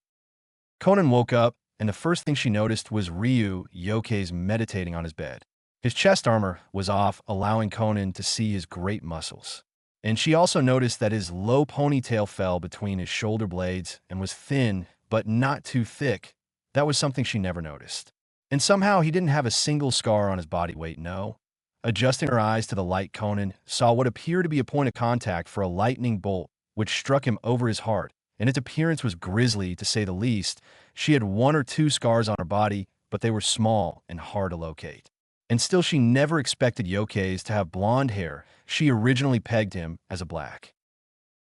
Conan woke up, and the first thing she noticed was Ryu Yokeis meditating on his bed. His chest armor was off, allowing Conan to see his great muscles. And she also noticed that his low ponytail fell between his shoulder blades and was thin, but not too thick. That was something she never noticed. And somehow he didn't have a single scar on his body. Wait, no. Adjusting her eyes to the light, Conan saw what appeared to be a point of contact for a lightning bolt, which struck him over his heart, and its appearance was grisly, to say the least. She had 1 or 2 scars on her body, but they were small and hard to locate. And still she never expected Yokeis to have blonde hair. She originally pegged him as a black.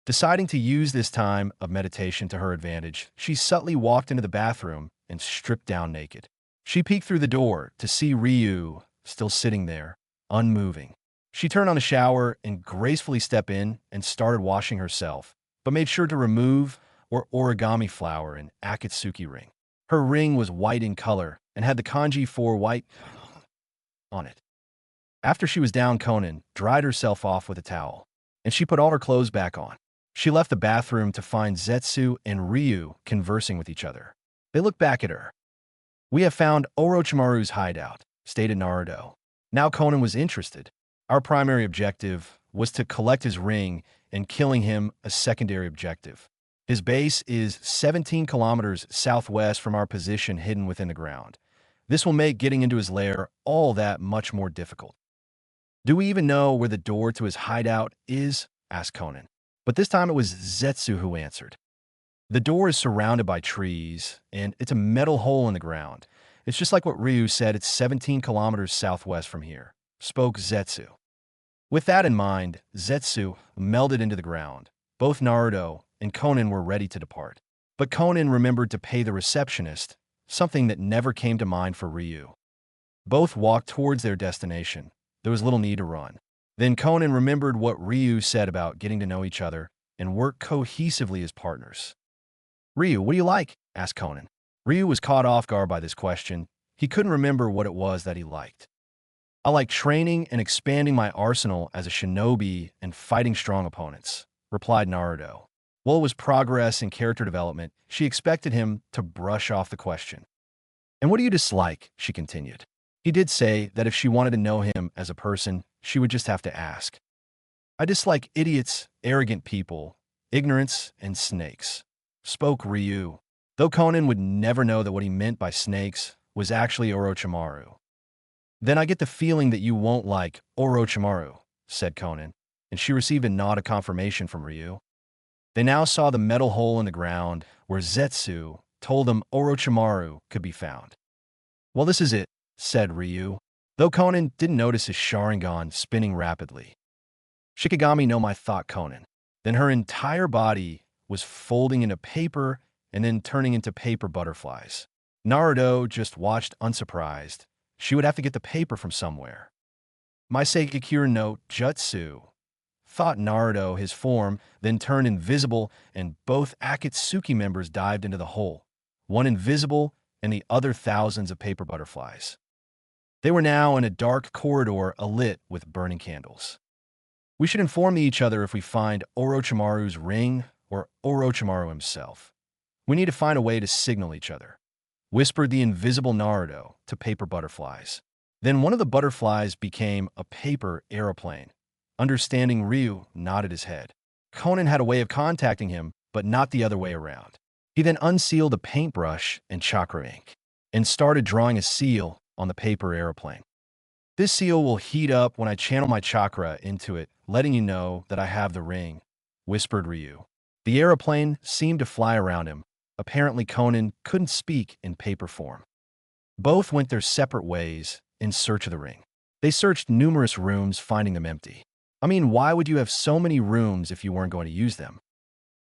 Deciding to use this time of meditation to her advantage, she subtly walked into the bathroom and stripped down naked. She peeked through the door to see Ryu still sitting there, unmoving. She turned on the shower and gracefully stepped in and started washing herself, but made sure to remove her origami flower and Akatsuki ring. Her ring was white in color and had the kanji for white on it. After she was down, Conan dried herself off with a towel, and she put all her clothes back on. She left the bathroom to find Zetsu and Ryu conversing with each other. They looked back at her. "We have found Orochimaru's hideout," stated Naruto. Now Conan was interested. "Our primary objective was to collect his ring, and killing him a secondary objective. His base is 17 kilometers southwest from our position hidden within the ground. This will make getting into his lair all that much more difficult." "Do we even know where the door to his hideout is?" asked Conan. But this time it was Zetsu who answered. "The door is surrounded by trees, and it's a metal hole in the ground. It's just like what Ryu said, it's 17 kilometers southwest from here," spoke Zetsu. With that in mind, Zetsu melded into the ground. Both Naruto and Conan were ready to depart. But Conan remembered to pay the receptionist, something that never came to mind for Ryu. Both walked towards their destination. There was little need to run. Then Conan remembered what Ryu said about getting to know each other and work cohesively as partners. "Ryu, what do you like?" asked Conan. Ryu was caught off guard by this question. He couldn't remember what it was that he liked. "I like training and expanding my arsenal as a shinobi and fighting strong opponents," replied Naruto. While it was progress in character development, she expected him to brush off the question. "And what do you dislike?" she continued. He did say that if she wanted to know him as a person, she would just have to ask. "I dislike idiots, arrogant people, ignorance, and snakes," spoke Ryu, though Conan would never know that what he meant by snakes was actually Orochimaru. "Then I get the feeling that you won't like Orochimaru," said Conan, and she received a nod of confirmation from Ryu. They now saw the metal hole in the ground where Zetsu told them Orochimaru could be found. "Well, this is it," said Ryu, though Conan didn't notice his Sharingan spinning rapidly. "Shikigami no my," thought Conan. Then her entire body was folding into paper and then turning into paper butterflies. Naruto just watched unsurprised. She would have to get the paper from somewhere. "My Seikikure no Jutsu," thought Naruto. His form then turned invisible, and both Akatsuki members dived into the hole, one invisible and the other thousands of paper butterflies. They were now in a dark corridor alit with burning candles. "We should inform each other if we find Orochimaru's ring or Orochimaru himself. We need to find a way to signal each other," whispered the invisible Naruto to paper butterflies. Then one of the butterflies became a paper aeroplane. Understanding, Ryu nodded his head. Conan had a way of contacting him, but not the other way around. He then unsealed a paintbrush and chakra ink and started drawing a seal on the paper aeroplane. "This seal will heat up when I channel my chakra into it, letting you know that I have the ring," whispered Ryu. The aeroplane seemed to fly around him. Apparently Conan couldn't speak in paper form. Both went their separate ways in search of the ring. They searched numerous rooms, finding them empty. I mean, why would you have so many rooms if you weren't going to use them?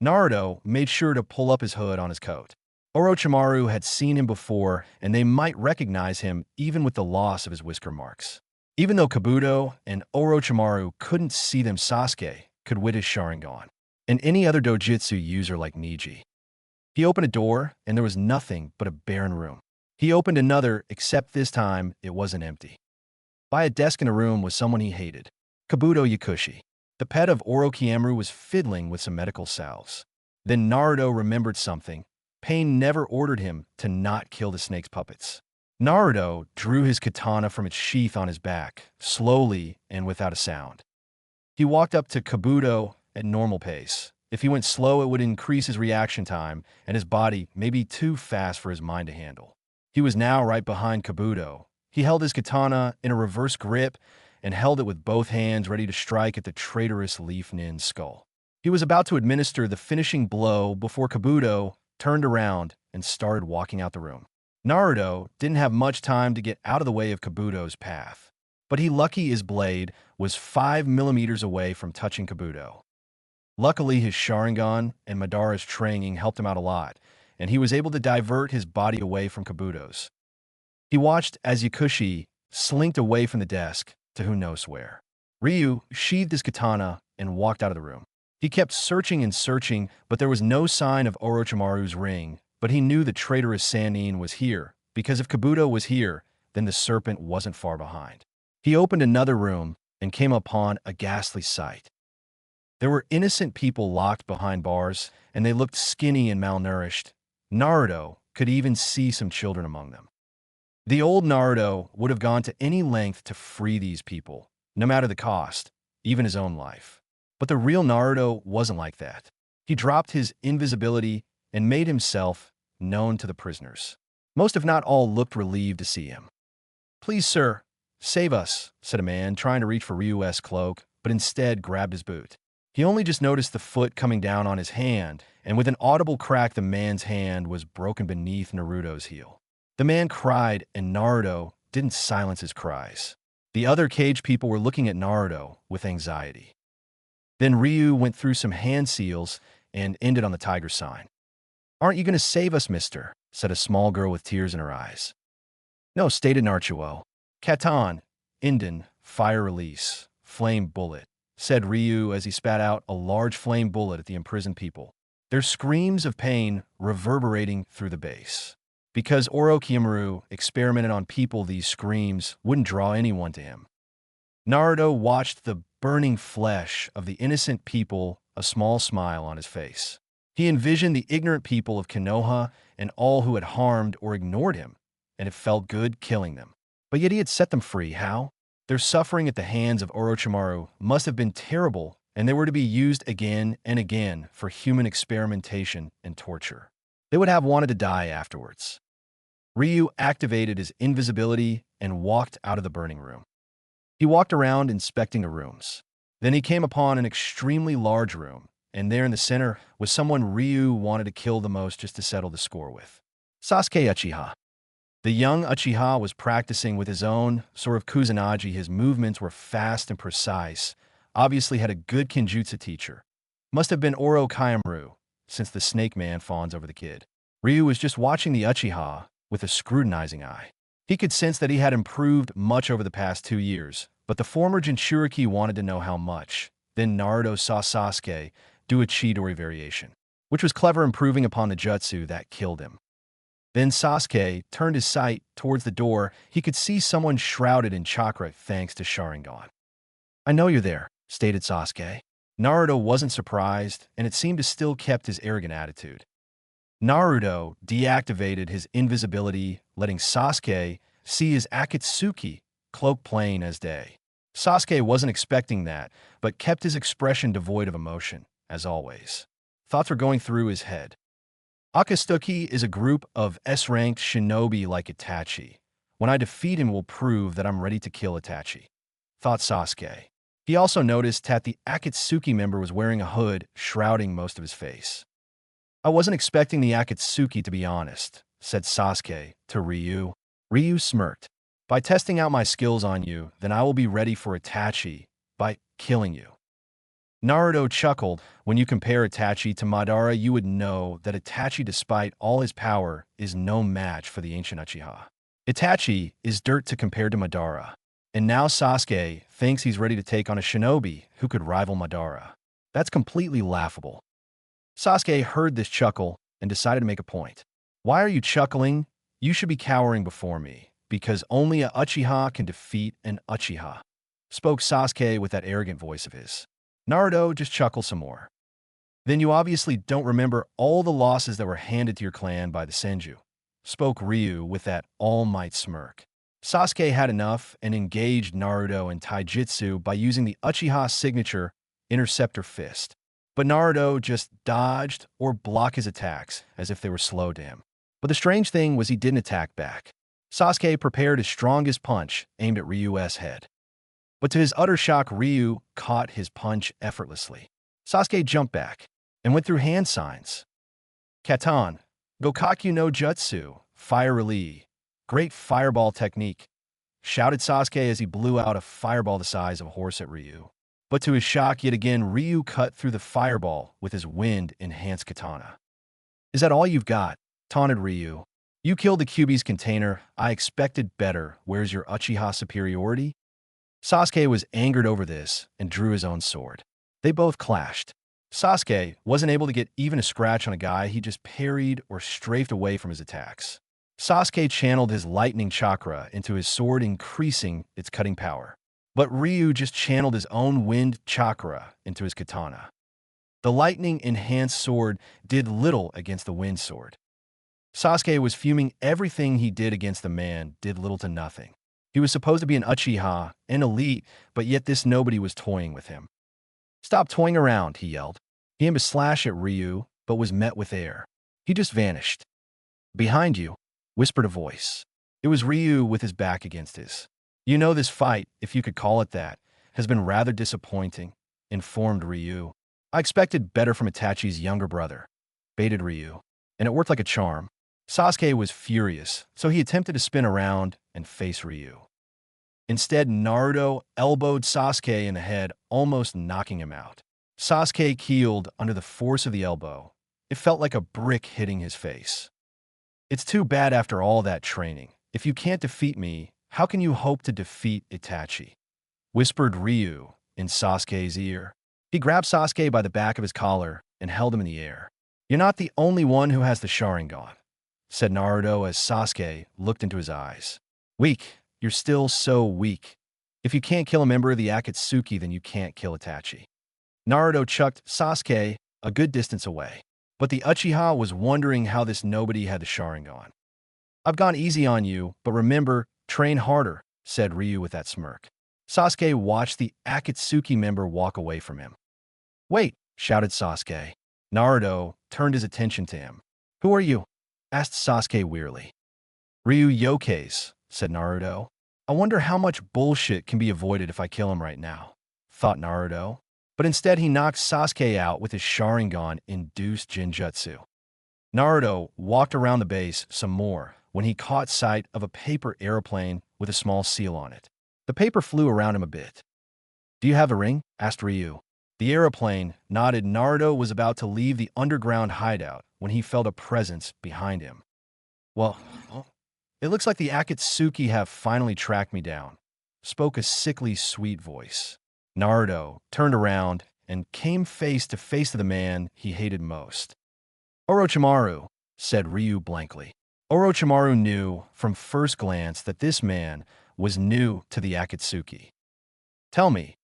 Naruto made sure to pull up his hood on his coat. Orochimaru had seen him before, and they might recognize him even with the loss of his whisker marks. Even though Kabuto and Orochimaru couldn't see them, Sasuke could witness Sharingan, and any other dojutsu user like Niji. He opened a door, and there was nothing but a barren room. He opened another, except this time it wasn't empty. By a desk in a room was someone he hated, Kabuto Yakushi. The pet of Orochimaru was fiddling with some medical salves. Then Naruto remembered something. Pain never ordered him to not kill the snake's puppets. Naruto drew his katana from its sheath on his back, slowly and without a sound. He walked up to Kabuto at normal pace. If he went slow, it would increase his reaction time, and his body may be too fast for his mind to handle. He was now right behind Kabuto. He held his katana in a reverse grip and held it with both hands, ready to strike at the traitorous Leaf Nin's skull. He was about to administer the finishing blow before Kabuto turned around and started walking out the room. Naruto didn't have much time to get out of the way of Kabuto's path, but he lucky his blade was 5 millimeters away from touching Kabuto. Luckily, his Sharingan and Madara's training helped him out a lot, and he was able to divert his body away from Kabuto's. He watched as Yakushi slinked away from the desk to who knows where. Ryu sheathed his katana and walked out of the room. He kept searching and searching, but there was no sign of Orochimaru's ring, but he knew the traitorous Sannin was here, because if Kabuto was here, then the serpent wasn't far behind. He opened another room and came upon a ghastly sight. There were innocent people locked behind bars, and they looked skinny and malnourished. Naruto could even see some children among them. The old Naruto would have gone to any length to free these people, no matter the cost, even his own life. But the real Naruto wasn't like that. He dropped his invisibility and made himself known to the prisoners. Most if not all looked relieved to see him. "Please, sir, save us," said a man trying to reach for Ryu's cloak, but instead grabbed his boot. He only just noticed the foot coming down on his hand, and with an audible crack the man's hand was broken beneath Naruto's heel. The man cried, and Naruto didn't silence his cries. The other cage people were looking at Naruto with anxiety. Then Ryu went through some hand seals and ended on the tiger sign. "Aren't you going to save us, mister?" said a small girl with tears in her eyes. "No," stated Naruto. "Katan, Inden, fire release, flame bullet," said Ryu as he spat out a large flame bullet at the imprisoned people, their screams of pain reverberating through the base. Because Orochimaru experimented on people, these screams wouldn't draw anyone to him. Naruto watched the burning flesh of the innocent people, a small smile on his face. He envisioned the ignorant people of Konoha and all who had harmed or ignored him, and it felt good killing them. But yet he had set them free. How? Their suffering at the hands of Orochimaru must have been terrible, and they were to be used again and again for human experimentation and torture. They would have wanted to die afterwards. Ryu activated his invisibility and walked out of the burning room. He walked around inspecting the rooms. Then he came upon an extremely large room, and there in the center was someone Ryu wanted to kill the most just to settle the score with. Sasuke Uchiha. The young Uchiha was practicing with his own sort of Kusanagi. His movements were fast and precise, obviously had a good Kenjutsu teacher. Must have been Orochimaru, since the snake man fawns over the kid. Ryu was just watching the Uchiha with a scrutinizing eye. He could sense that he had improved much over the past 2 years, but the former Jinchuriki wanted to know how much. Then Naruto saw Sasuke do a Chidori variation, which was clever, improving upon the jutsu that killed him. Then Sasuke turned his sight towards the door. He could see someone shrouded in chakra thanks to Sharingan. "I know you're there," stated Sasuke. Naruto wasn't surprised, and it seemed to still kept his arrogant attitude. Naruto deactivated his invisibility, letting Sasuke see his Akatsuki cloak plain as day. Sasuke wasn't expecting that, but kept his expression devoid of emotion, as always. Thoughts were going through his head. Akatsuki is a group of S-ranked shinobi like Itachi. When I defeat him, will prove that I'm ready to kill Itachi, thought Sasuke. He also noticed that the Akatsuki member was wearing a hood, shrouding most of his face. "I wasn't expecting the Akatsuki, to be honest," said Sasuke to Ryu. Ryu smirked. "By testing out my skills on you, then I will be ready for Itachi by killing you." Naruto chuckled. "When you compare Itachi to Madara, you would know that Itachi, despite all his power, is no match for the ancient Uchiha. Itachi is dirt to compare to Madara. And now Sasuke thinks he's ready to take on a shinobi who could rival Madara. That's completely laughable." Sasuke heard this chuckle and decided to make a point. "Why are you chuckling? You should be cowering before me, because only a Uchiha can defeat an Uchiha," spoke Sasuke with that arrogant voice of his. Naruto just chuckled some more. "Then you obviously don't remember all the losses that were handed to your clan by the Senju," spoke Ryu with that all-might smirk. Sasuke had enough and engaged Naruto in taijutsu by using the Uchiha signature Interceptor Fist. But Naruto just dodged or blocked his attacks as if they were slow to him. But the strange thing was he didn't attack back. Sasuke prepared his strongest punch aimed at Ryu's head. But to his utter shock, Ryu caught his punch effortlessly. Sasuke jumped back and went through hand signs. "Katan, Gokaku no Jutsu," Fire Release. Great fireball technique, shouted Sasuke as he blew out a fireball the size of a horse at Ryu. But to his shock, yet again, Ryu cut through the fireball with his wind-enhanced katana. Is that all you've got? Taunted Ryu. You killed the Kyuubi's container. I expected better. Where's your Uchiha superiority? Sasuke was angered over this and drew his own sword. They both clashed. Sasuke wasn't able to get even a scratch on a guy he just parried or strafed away from his attacks. Sasuke channeled his lightning chakra into his sword, increasing its cutting power. But Ryu just channeled his own wind chakra into his katana. The lightning-enhanced sword did little against the wind sword. Sasuke was fuming. Everything he did against the man did little to nothing. He was supposed to be an Uchiha, an elite, but yet this nobody was toying with him. Stop toying around, he yelled. He aimed a slash at Ryu, but was met with air. He just vanished. Behind you, whispered a voice. It was Ryu with his back against his. You know, this fight, if you could call it that, has been rather disappointing, informed Ryu. I expected better from Itachi's younger brother, baited Ryu, and it worked like a charm. Sasuke was furious, so he attempted to spin around and face Ryu. Instead, Naruto elbowed Sasuke in the head, almost knocking him out. Sasuke keeled under the force of the elbow. It felt like a brick hitting his face. It's too bad after all that training. If you can't defeat me, how can you hope to defeat Itachi? Whispered Ryu in Sasuke's ear. He grabbed Sasuke by the back of his collar and held him in the air. You're not the only one who has the Sharingan, said Naruto as Sasuke looked into his eyes. Weak. You're still so weak. If you can't kill a member of the Akatsuki, then you can't kill Itachi. Naruto chucked Sasuke a good distance away. But the Uchiha was wondering how this nobody had the Sharingan. I've gone easy on you, but remember, train harder, said Ryu with that smirk. Sasuke watched the Akatsuki member walk away from him. Wait, shouted Sasuke. Naruto turned his attention to him. Who are you? Asked Sasuke wearily. Ryu Yokeis, said Naruto. I wonder how much bullshit can be avoided if I kill him right now, thought Naruto. But instead he knocked Sasuke out with his Sharingan-induced Genjutsu. Naruto walked around the base some more when he caught sight of a paper airplane with a small seal on it. The paper flew around him a bit. Do you have a ring? Asked Ryu. The airplane nodded. Naruto was about to leave the underground hideout when he felt a presence behind him. Well, it looks like the Akatsuki have finally tracked me down, spoke a sickly sweet voice. Naruto turned around and came face to face with the man he hated most. Orochimaru, said Ryu blankly. Orochimaru knew from first glance that this man was new to the Akatsuki. Tell me,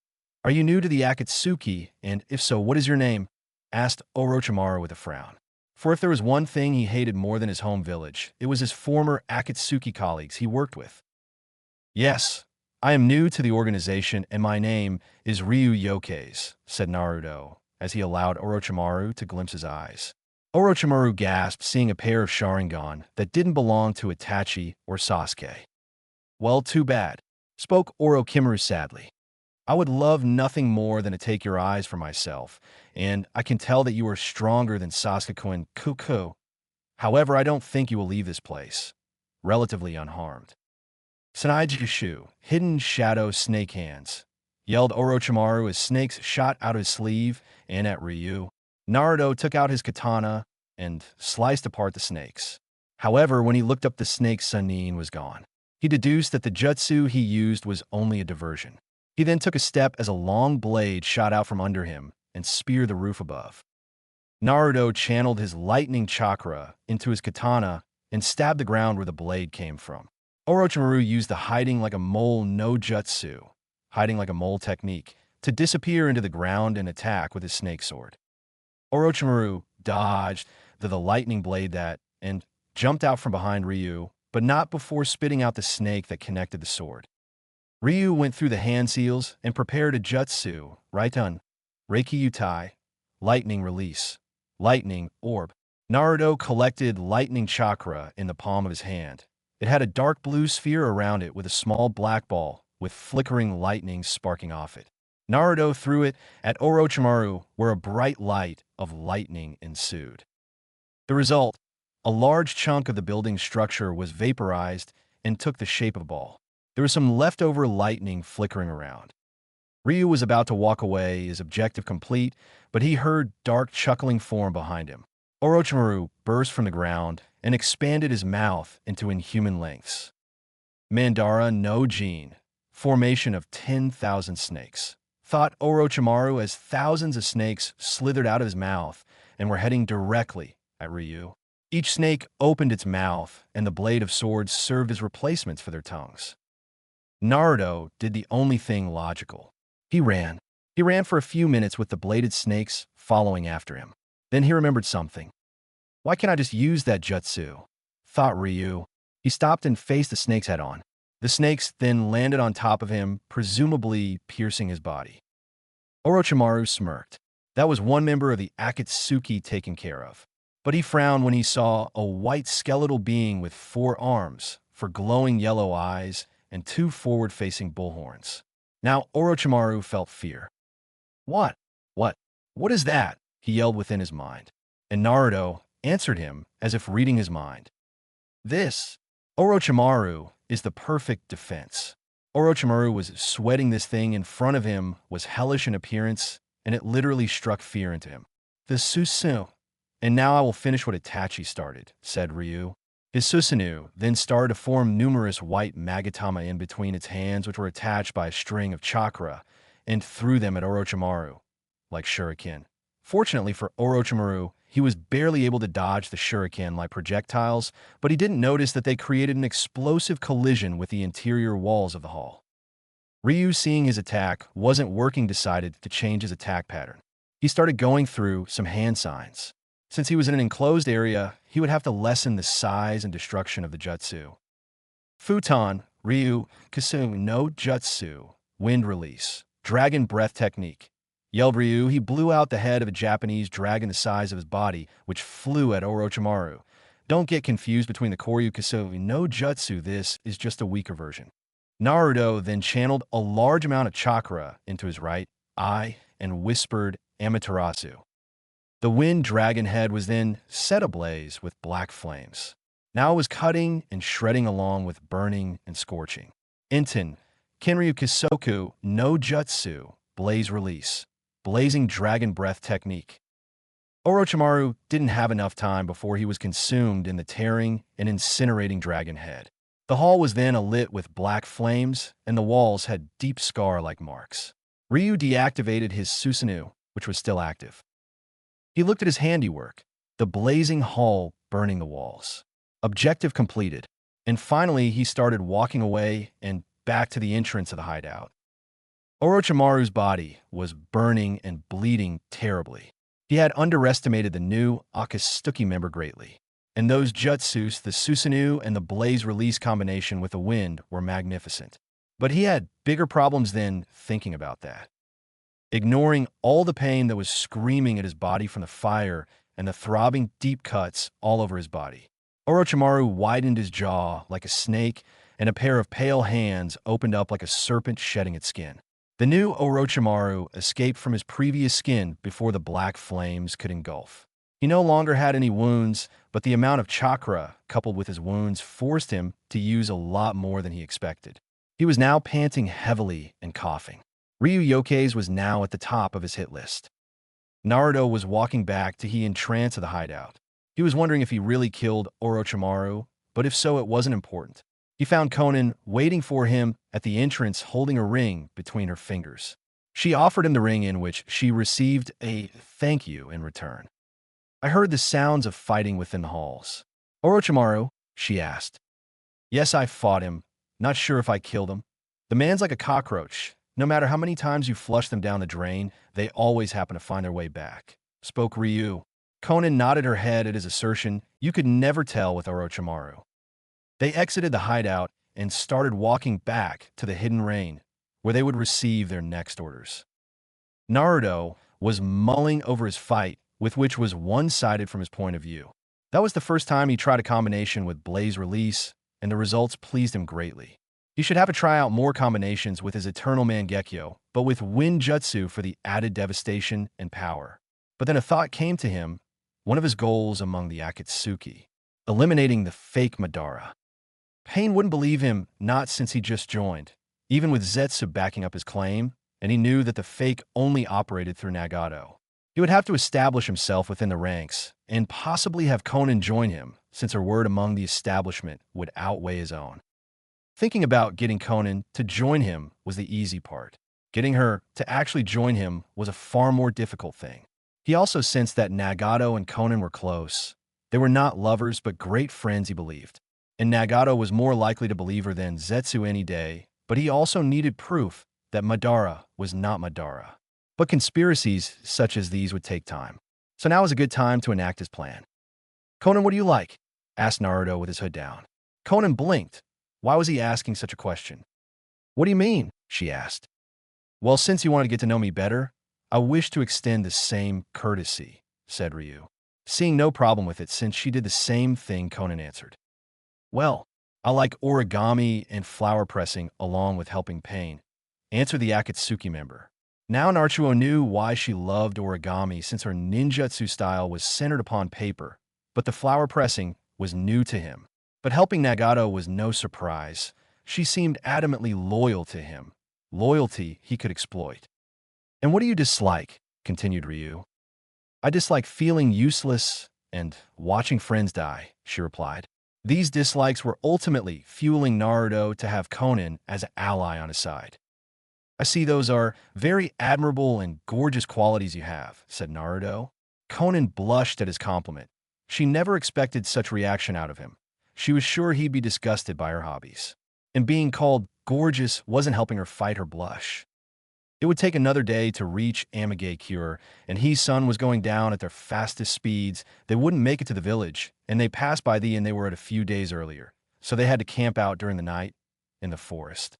are you new to the Akatsuki, and if so, what is your name? Asked Orochimaru with a frown. For if there was one thing he hated more than his home village, it was his former Akatsuki colleagues he worked with. Yes, I am new to the organization, and my name is Ryu Yokeis, said Naruto, as he allowed Orochimaru to glimpse his eyes. Orochimaru gasped, seeing a pair of Sharingan that didn't belong to Itachi or Sasuke. Well, too bad, spoke Orochimaru sadly. I would love nothing more than to take your eyes for myself, and I can tell that you are stronger than Sasuke and Kuku. However, I don't think you will leave this place relatively unharmed. Sanaijishu, hidden shadow snake hands, yelled Orochimaru as snakes shot out of his sleeve and at Ryu. Naruto took out his katana and sliced apart the snakes. However, when he looked up, the snake's Sannin was gone. He deduced that the jutsu he used was only a diversion. He then took a step as a long blade shot out from under him and speared the roof above. Naruto channeled his lightning chakra into his katana and stabbed the ground where the blade came from. Orochimaru used the hiding like a mole no jutsu, hiding like a mole technique, to disappear into the ground and attack with his snake sword. Orochimaru dodged the lightning blade and jumped out from behind Ryu, but not before spitting out the snake that connected the sword. Ryu went through the hand seals and prepared a jutsu, Raiton, Reiki Utai, lightning release, lightning orb. Naruto collected lightning chakra in the palm of his hand. It had a dark blue sphere around it with a small black ball with flickering lightning sparking off it. Naruto threw it at Orochimaru, where a bright light of lightning ensued. The result, A large chunk of the building's structure was vaporized and took the shape of a ball. There was some leftover lightning flickering around. Ryu was about to walk away, his objective complete, but he heard dark chuckling form behind him. Orochimaru burst from the ground and expanded his mouth into inhuman lengths. Madara no Jin, formation of 10,000 snakes. Thought Orochimaru as thousands of snakes slithered out of his mouth and were heading directly at Ryu. Each snake opened its mouth, and the blade of swords served as replacements for their tongues. Naruto did the only thing logical. He ran. He ran for a few minutes with the bladed snakes following after him. Then he remembered something. Why can't I just use that jutsu? Thought Ryu. He stopped and faced the snakes head-on. The snakes then landed on top of him, presumably piercing his body. Orochimaru smirked. That was one member of the Akatsuki taken care of. But he frowned when he saw a white skeletal being with 4 arms, for glowing yellow eyes, and 2 forward-facing bullhorns. Now Orochimaru felt fear. What? What is that? He yelled within his mind. And Naruto answered him as if reading his mind. This, Orochimaru, is the perfect defense. Orochimaru was sweating. This thing in front of him was hellish in appearance, and it literally struck fear into him. The Susanoo. And now I will finish what Itachi started, said Ryu. His Susanoo then started to form numerous white magatama in between its hands, which were attached by a string of chakra, and threw them at Orochimaru, like shuriken. Fortunately for Orochimaru, he was barely able to dodge the shuriken like projectiles, but he didn't notice that they created an explosive collision with the interior walls of the hall. Ryu, seeing his attack wasn't working, decided to change his attack pattern. He started going through some hand signs. Since he was in an enclosed area, he would have to lessen the size and destruction of the jutsu. Futon, Ryu, Kasu no Jutsu, Wind Release, Dragon Breath Technique. Yelled Ryu. He blew out the head of a Japanese dragon the size of his body, which flew at Orochimaru. Don't get confused between the Koryu Kasu no Jutsu. This is just a weaker version. Naruto then channeled a large amount of chakra into his right eye and whispered Amaterasu. The wind dragon head was then set ablaze with black flames. Now it was cutting and shredding along with burning and scorching. Inten, Kinryu Kisoku no Jutsu, Blaze Release, Blazing Dragon Breath Technique. Orochimaru didn't have enough time before he was consumed in the tearing and incinerating dragon head. The hall was then alit with black flames, and the walls had deep scar-like marks. Ryu deactivated his Susanoo, which was still active. He looked at his handiwork, the blazing hall burning the walls. Objective completed. And finally, he started walking away and back to the entrance of the hideout. Orochimaru's body was burning and bleeding terribly. He had underestimated the new Akatsuki member greatly. And those jutsus, the Susanoo and the Blaze Release combination with the wind, were magnificent. But he had bigger problems than thinking about that. Ignoring all the pain that was screaming at his body from the fire and the throbbing deep cuts all over his body, Orochimaru widened his jaw like a snake, and a pair of pale hands opened up like a serpent shedding its skin. The new Orochimaru escaped from his previous skin before the black flames could engulf. He no longer had any wounds, but the amount of chakra coupled with his wounds forced him to use a lot more than he expected. He was now panting heavily and coughing. Ryu Yoke's was now at the top of his hit list. Naruto was walking back to the entrance of the hideout. He was wondering if he really killed Orochimaru, but if so, it wasn't important. He found Konan waiting for him at the entrance, holding a ring between her fingers. She offered him the ring, in which she received a thank you in return. I heard the sounds of fighting within the halls. Orochimaru, she asked. Yes, I fought him. Not sure if I killed him. The man's like a cockroach. No matter how many times you flush them down the drain, they always happen to find their way back, spoke Ryu. Konan nodded her head at his assertion. You could never tell with Orochimaru. They exited the hideout and started walking back to the hidden rain, where they would receive their next orders. Naruto was mulling over his fight, with which was one-sided from his point of view. That was the first time he tried a combination with Blaze Release, and the results pleased him greatly. He should have to try out more combinations with his Eternal Mangekyo, but with Wind Jutsu for the added devastation and power. But then a thought came to him, one of his goals among the Akatsuki. eliminating the fake Madara. Pain wouldn't believe him, not since he just joined, even with Zetsu backing up his claim, and he knew that the fake only operated through Nagato. He would have to establish himself within the ranks, and possibly have Conan join him, since her word among the establishment would outweigh his own. Thinking about getting Conan to join him was the easy part. Getting her to actually join him was a far more difficult thing. He also sensed that Nagato and Conan were close. They were not lovers, but great friends, he believed. And Nagato was more likely to believe her than Zetsu any day, but he also needed proof that Madara was not Madara. But conspiracies such as these would take time. So now is a good time to enact his plan. "Conan, what do you like?" asked Naruto with his hood down. Conan blinked. Why was he asking such a question? "What do you mean?" she asked. "Well, since you want to get to know me better, I wish to extend the same courtesy," said Ryu. Seeing no problem with it since she did the same thing, Conan answered. "Well, I like origami and flower pressing along with helping Pain," answered the Akatsuki member. Now Naruto knew why she loved origami since her ninjutsu style was centered upon paper, but the flower pressing was new to him. But helping Nagato was no surprise. She seemed adamantly loyal to him, loyalty he could exploit. "And what do you dislike?" continued Ryu. "I dislike feeling useless and watching friends die," she replied. These dislikes were ultimately fueling Naruto to have Conan as an ally on his side. "I see those are very admirable and gorgeous qualities you have," said Naruto. Conan blushed at his compliment. She never expected such reaction out of him. She was sure he'd be disgusted by her hobbies. And being called gorgeous wasn't helping her fight her blush. It would take another day to reach Amage Cure, and his sun was going down at their fastest speeds. They wouldn't make it to the village, and they passed by the inn they were at a few days earlier, so they had to camp out during the night in the forest.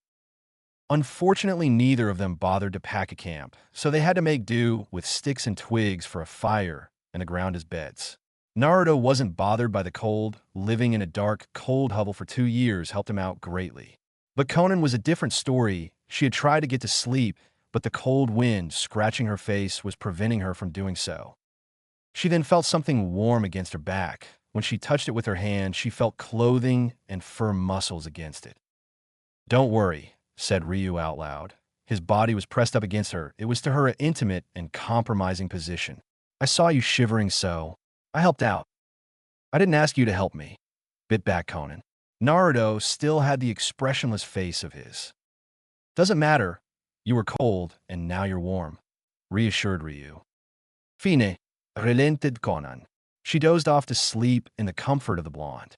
Unfortunately, neither of them bothered to pack a camp, so they had to make do with sticks and twigs for a fire and the ground as beds. Naruto wasn't bothered by the cold. Living in a dark, cold hovel for 2 years helped him out greatly. But Conan was a different story. She had tried to get to sleep, but the cold wind scratching her face was preventing her from doing so. She then felt something warm against her back. When she touched it with her hand, she felt clothing and firm muscles against it. "Don't worry," said Ryu out loud. His body was pressed up against her. It was to her an intimate and compromising position. "I saw you shivering, so I helped out." "I didn't ask you to help me," bit back Conan. Naruto still had the expressionless face of his. "Doesn't matter. You were cold, and now you're warm," reassured Ryu. "Fine," relented Conan. She dozed off to sleep in the comfort of the blonde.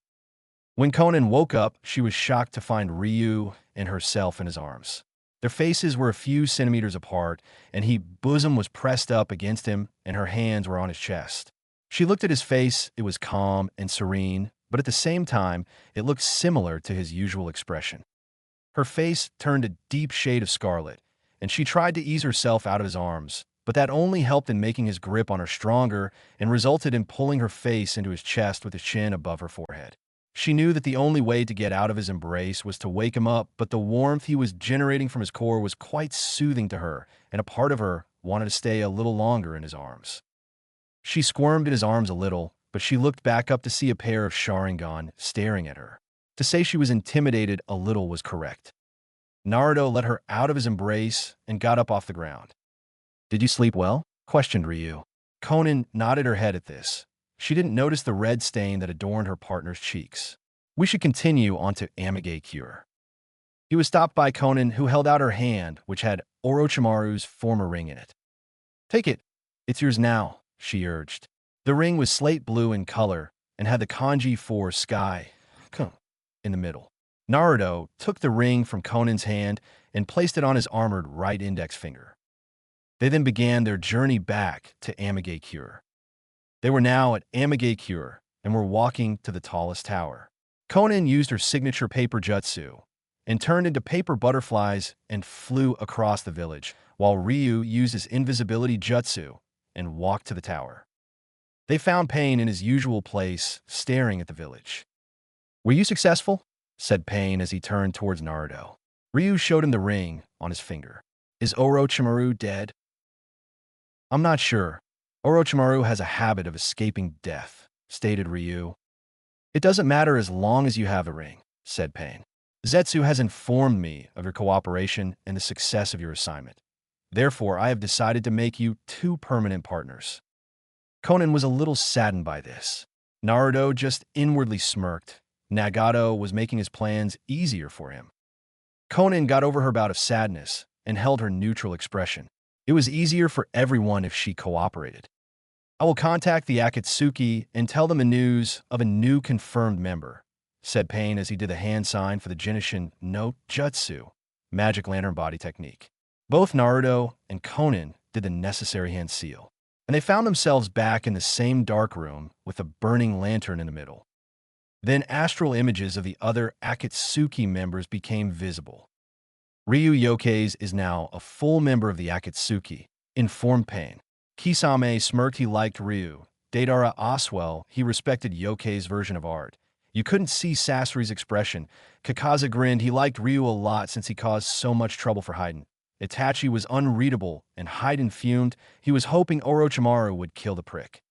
When Conan woke up, she was shocked to find Ryu and herself in his arms. Their faces were a few centimeters apart, and his bosom was pressed up against him, and her hands were on his chest. She looked at his face. It was calm and serene, but at the same time, it looked similar to his usual expression. Her face turned a deep shade of scarlet, and she tried to ease herself out of his arms, but that only helped in making his grip on her stronger and resulted in pulling her face into his chest with his chin above her forehead. She knew that the only way to get out of his embrace was to wake him up, but the warmth he was generating from his core was quite soothing to her, and a part of her wanted to stay a little longer in his arms. She squirmed in his arms a little, but she looked back up to see a pair of Sharingan staring at her. To say she was intimidated a little was correct. Naruto let her out of his embrace and got up off the ground. "Did you sleep well?" questioned Ryu. Conan nodded her head at this. She didn't notice the red stain that adorned her partner's cheeks. "We should continue on to Amage Cure." He was stopped by Conan, who held out her hand, which had Orochimaru's former ring in it. "Take it. It's yours now," she urged. The ring was slate blue in color and had the kanji for sky in the middle. Naruto took the ring from Conan's hand and placed it on his armored right index finger. They then began their journey back to Amage Cure. They were now at Amage Cure and were walking to the tallest tower. Conan used her signature paper jutsu and turned into paper butterflies and flew across the village, while Ryu used his invisibility jutsu and walked to the tower. They found Pain in his usual place, staring at the village. "Were you successful?" said Pain as he turned towards Naruto. Ryu showed him the ring on his finger. "Is Orochimaru dead?" "I'm not sure. Orochimaru has a habit of escaping death," stated Ryu. It doesn't matter as long as you have a ring, said Pain. Zetsu has informed me of your cooperation and the success of your assignment. Therefore, I have decided to make you two permanent partners. Conan was a little saddened by this. Naruto just inwardly smirked. Nagato was making his plans easier for him. Conan got over her bout of sadness and held her neutral expression. It was easier for everyone if she cooperated. I will contact the Akatsuki and tell them the news of a new confirmed member, said Pain as he did the hand sign for the Jinshin no Jutsu, magic lantern body technique. Both Naruto and Conan did the necessary hand seal, and they found themselves back in the same dark room with a burning lantern in the middle. Then astral images of the other Akatsuki members became visible. Ryu Yokeis is now a full member of the Akatsuki, informed Pain. Kisame smirked. He liked Ryu. Deidara Oswell, he respected Yoke's version of art. You couldn't see Sasori's expression. Kakaza grinned. He liked Ryu a lot since he caused so much trouble for Haiden. Itachi was unreadable, and Haiden fumed. He was hoping Orochimaru would kill the prick.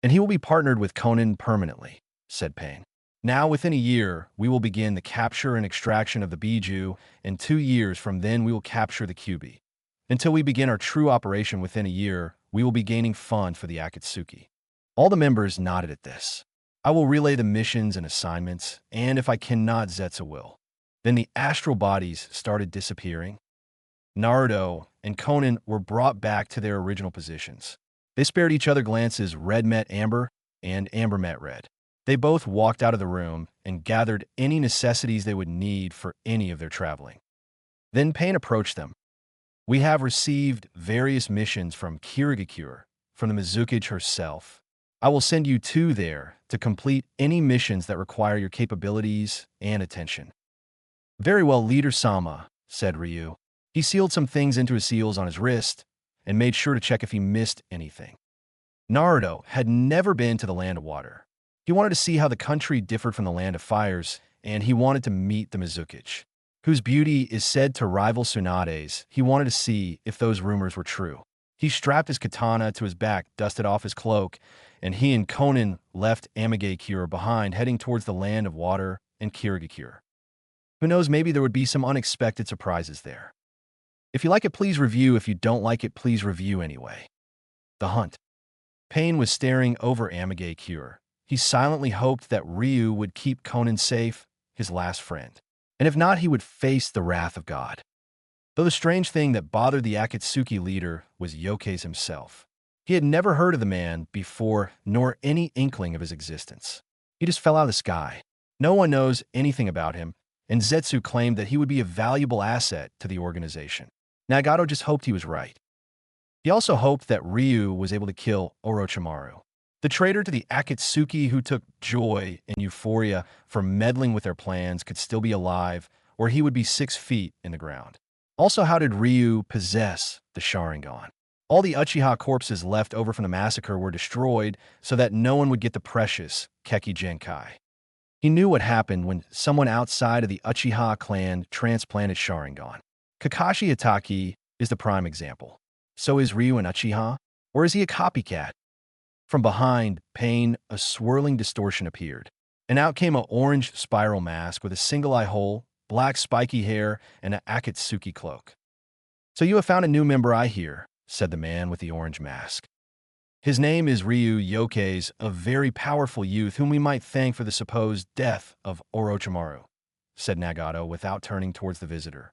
And he will be partnered with Conan permanently, said Pain. Now, within a year, we will begin the capture and extraction of the Biju, and 2 years from then we will capture the Kyuubi. Until we begin our true operation within a year, we will be gaining funds for the Akatsuki. All the members nodded at this. I will relay the missions and assignments, and if I cannot, Zetsu will. Then the astral bodies started disappearing. Naruto and Conan were brought back to their original positions. They spared each other glances. Red met Amber, and Amber met Red. They both walked out of the room and gathered any necessities they would need for any of their traveling. Then Pain approached them. We have received various missions from Kirigakure, from the Mizukage herself. I will send you 2 there to complete any missions that require your capabilities and attention. Very well, Leader Sama, said Ryu. He sealed some things into his seals on his wrist and made sure to check if he missed anything. Naruto had never been to the Land of Water. He wanted to see how the country differed from the Land of Fires, and he wanted to meet the Mizukage, whose beauty is said to rival Tsunade's. He wanted to see if those rumors were true. He strapped his katana to his back, dusted off his cloak, and he and Conan left Amigakure behind, heading towards the Land of Water and Kirigakure. Who knows, maybe there would be some unexpected surprises there. If you like it, please review. If you don't like it, please review anyway. The Hunt. Pain was staring over Amigakure. He silently hoped that Ryu would keep Conan safe, his last friend. And if not, he would face the wrath of God. Though the strange thing that bothered the Akatsuki leader was Yokeis himself. He had never heard of the man before, nor any inkling of his existence. He just fell out of the sky. No one knows anything about him, and Zetsu claimed that he would be a valuable asset to the organization. Nagato just hoped he was right. He also hoped that Ryu was able to kill Orochimaru, the traitor to the Akatsuki who took joy and euphoria from meddling with their plans, could still be alive, or he would be 6 feet in the ground. Also, how did Ryu possess the Sharingan? All the Uchiha corpses left over from the massacre were destroyed so that no one would get the precious Keki Genkai. He knew what happened when someone outside of the Uchiha clan transplanted Sharingan. Kakashi Hatake is the prime example. So is Ryu an Uchiha? Or is he a copycat? From behind Pain, a swirling distortion appeared, and out came an orange spiral mask with a single eye hole, black spiky hair, and an Akatsuki cloak. So you have found a new member, I hear, said the man with the orange mask. His name is Ryu Yokeis, a very powerful youth whom we might thank for the supposed death of Orochimaru, said Nagato without turning towards the visitor.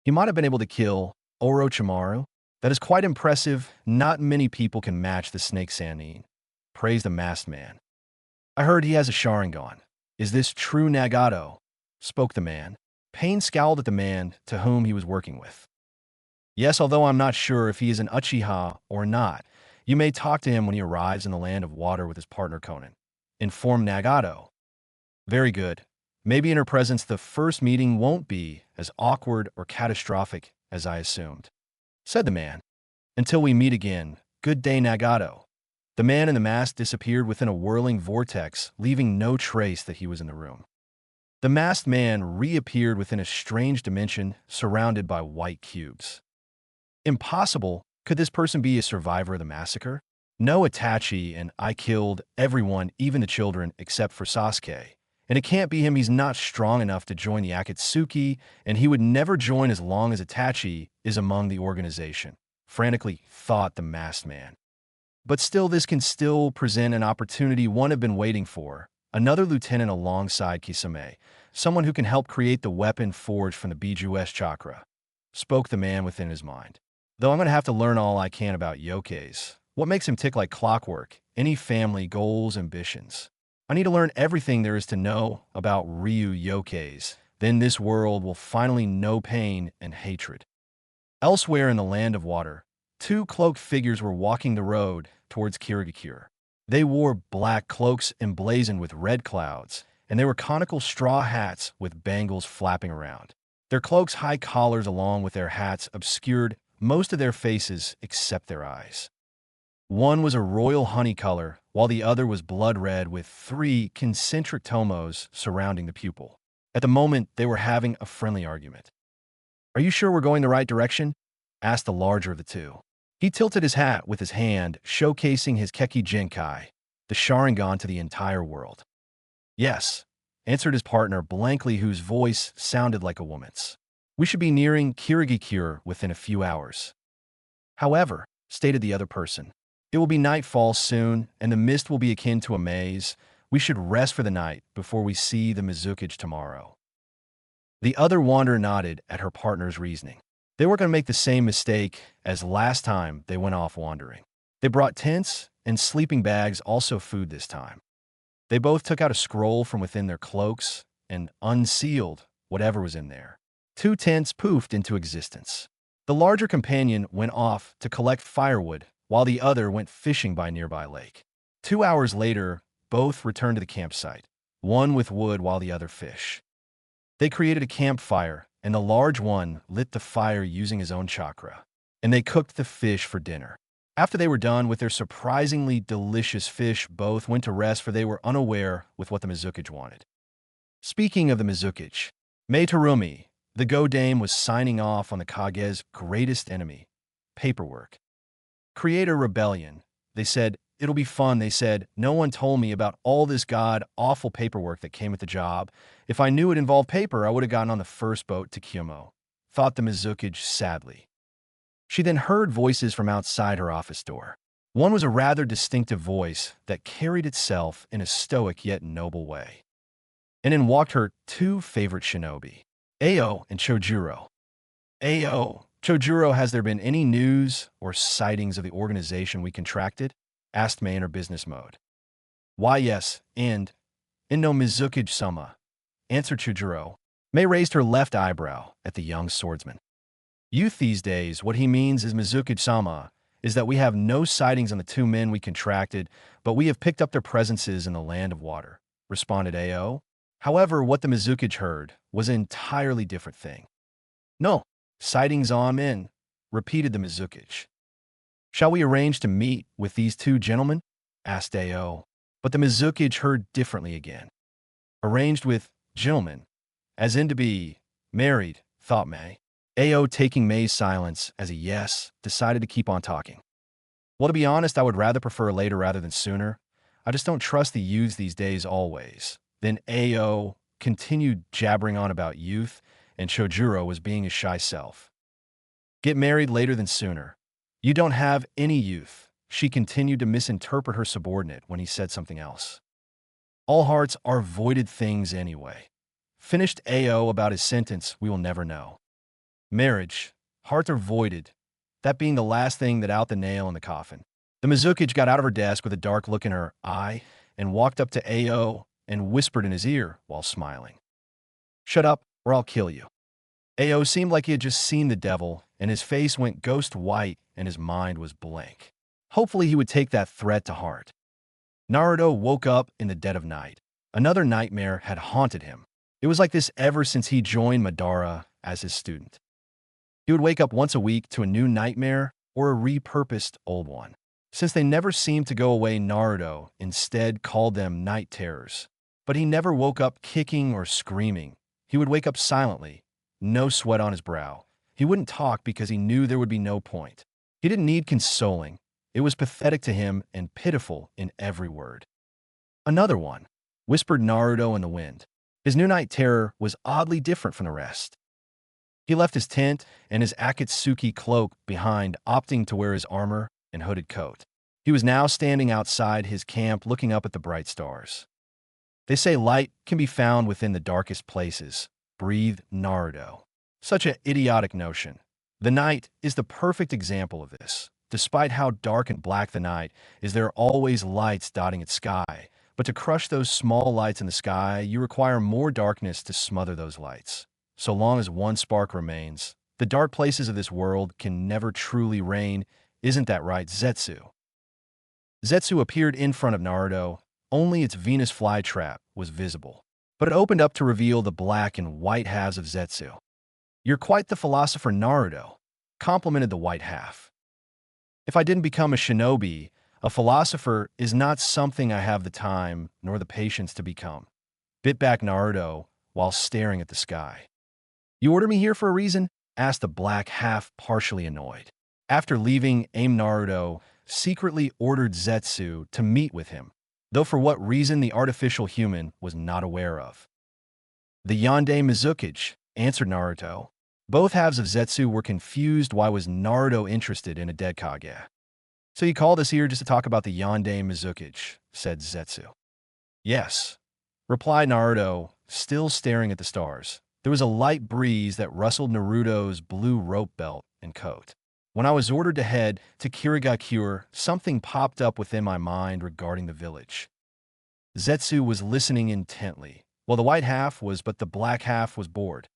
He might have been able to kill Orochimaru? That is quite impressive. Not many people can match the Snake Sannin, praised the masked man. I heard he has a Sharingan. Is this true, Nagato? Spoke the man. Pain scowled at the man to whom he was working with. Yes, although I'm not sure if he is an Uchiha or not. You may talk to him when he arrives in the Land of Water with his partner Conan, informed Nagato. Very good. Maybe in her presence the first meeting won't be as awkward or catastrophic as I assumed, said the man. Until we meet again, good day, Nagato. The man in the mask disappeared within a whirling vortex, leaving no trace that he was in the room. The masked man reappeared within a strange dimension surrounded by white cubes. Impossible. Could this person be a survivor of the massacre? No Itachi, and I killed everyone, even the children, except for Sasuke. And it can't be him, he's not strong enough to join the Akatsuki, and he would never join as long as Itachi is among the organization, frantically thought the masked man. But still, this can still present an opportunity one have been waiting for. Another lieutenant alongside Kisame, someone who can help create the weapon forged from the Biju's chakra, spoke the man within his mind. Though I'm going to have to learn all I can about yokais. What makes him tick like clockwork? Any family, goals, ambitions? I need to learn everything there is to know about Ryu yokais. Then this world will finally know pain and hatred. Elsewhere in the land of water, two cloaked figures were walking the road towards Kirigakure. They wore black cloaks emblazoned with red clouds, and they were conical straw hats with bangles flapping around. Their cloaks' high collars along with their hats obscured most of their faces except their eyes. One was a royal honey color, while the other was blood red with three concentric tomos surrounding the pupil. At the moment, they were having a friendly argument. "Are you sure we're going the right direction?" asked the larger of the two. He tilted his hat with his hand, showcasing his Keki Genkai, the Sharingan to the entire world. "Yes," answered his partner blankly, whose voice sounded like a woman's. "We should be nearing Kirigakure within a few hours." "However," stated the other person, "it will be nightfall soon, and the mist will be akin to a maze. We should rest for the night before we see the Mizukage tomorrow." The other wanderer nodded at her partner's reasoning. They weren't going to make the same mistake as last time they went off wandering. They brought tents and sleeping bags, also food this time. They both took out a scroll from within their cloaks and unsealed whatever was in there. Two tents poofed into existence. The larger companion went off to collect firewood, while the other went fishing by a nearby lake. 2 hours later, both returned to the campsite, one with wood while the other fish. They created a campfire, and the large one lit the fire using his own chakra, and they cooked the fish for dinner. After they were done with their surprisingly delicious fish, both went to rest, for they were unaware with what the Mizukage wanted. Speaking of the Mizukage, Mei Terumi, the Go Dame, was signing off on the Kage's greatest enemy, paperwork. Creator rebellion. They said, "It'll be fun," they said. "No one told me about all this god-awful paperwork that came with the job. If I knew it involved paper, I would have gotten on the first boat to Kyomo," thought the Mizukage sadly. She then heard voices from outside her office door. One was a rather distinctive voice that carried itself in a stoic yet noble way. And in walked her two favorite shinobi, Ao and Chojuro. "Ao, Chojuro, has there been any news or sightings of the organization we contracted?" asked Mei in her business mode. "Why, yes, and no Mizukage-sama," answered Chojuro. Mei raised her left eyebrow at the young swordsman. "Youth these days, what he means is Mizukage-sama is that we have no sightings on the two men we contracted, but we have picked up their presences in the land of water," responded Ao. However, what the Mizukage heard was an entirely different thing. "No, sightings on men," repeated the Mizukage. "Shall we arrange to meet with these two gentlemen?" asked Ao. But the Mizukage heard differently again. "Arranged with gentlemen, as in to be married," thought Mei. Ao, taking Mei's silence as a yes, decided to keep on talking. "Well, to be honest, I would rather prefer later rather than sooner. I just don't trust the youths these days always." Then Ao continued jabbering on about youth, and Chojuro was being his shy self. "Get married later than sooner. You don't have any youth." She continued to misinterpret her subordinate when he said something else. "All hearts are voided things anyway." Finished Ao about his sentence, "We will never know. Marriage, hearts are voided," that being the last thing that out the nail in the coffin. The Mizukage got out of her desk with a dark look in her eye and walked up to Ao and whispered in his ear while smiling, "Shut up, or I'll kill you." Ao seemed like he had just seen the devil, and his face went ghost white and his mind was blank. Hopefully he would take that threat to heart. Naruto woke up in the dead of night. Another nightmare had haunted him. It was like this ever since he joined Madara as his student. He would wake up once a week to a new nightmare or a repurposed old one. Since they never seemed to go away, Naruto instead called them night terrors. But he never woke up kicking or screaming. He would wake up silently, no sweat on his brow. He wouldn't talk because he knew there would be no point. He didn't need consoling. It was pathetic to him and pitiful in every word. Another one, whispered Naruto in the wind. His new night terror was oddly different from the rest. He left his tent and his Akatsuki cloak behind, opting to wear his armor and hooded coat. He was now standing outside his camp looking up at the bright stars. They say light can be found within the darkest places, breathed Naruto. Such an idiotic notion. The night is the perfect example of this. Despite how dark and black the night is, there are always lights dotting its sky. But to crush those small lights in the sky, you require more darkness to smother those lights. So long as one spark remains, the dark places of this world can never truly reign. Isn't that right, Zetsu? Zetsu appeared in front of Naruto. Only its Venus flytrap was visible, but it opened up to reveal the black and white halves of Zetsu. You're quite the philosopher, Naruto, complimented the white half. If I didn't become a shinobi, a philosopher is not something I have the time nor the patience to become, bit back Naruto while staring at the sky. You order me here for a reason? Asked the black half, partially annoyed. After leaving, Naruto secretly ordered Zetsu to meet with him, though for what reason the artificial human was not aware of. The Yonde Mizukage, answered Naruto. Both halves of Zetsu were confused. Why was Naruto interested in a dead Kage? So you called us here just to talk about the Yonde Mizukage, said Zetsu. Yes, replied Naruto, still staring at the stars. There was a light breeze that rustled Naruto's blue rope belt and coat. When I was ordered to head to Kirigakure, something popped up within my mind regarding the village. Zetsu was listening intently. Well, the white half was, but the black half was bored.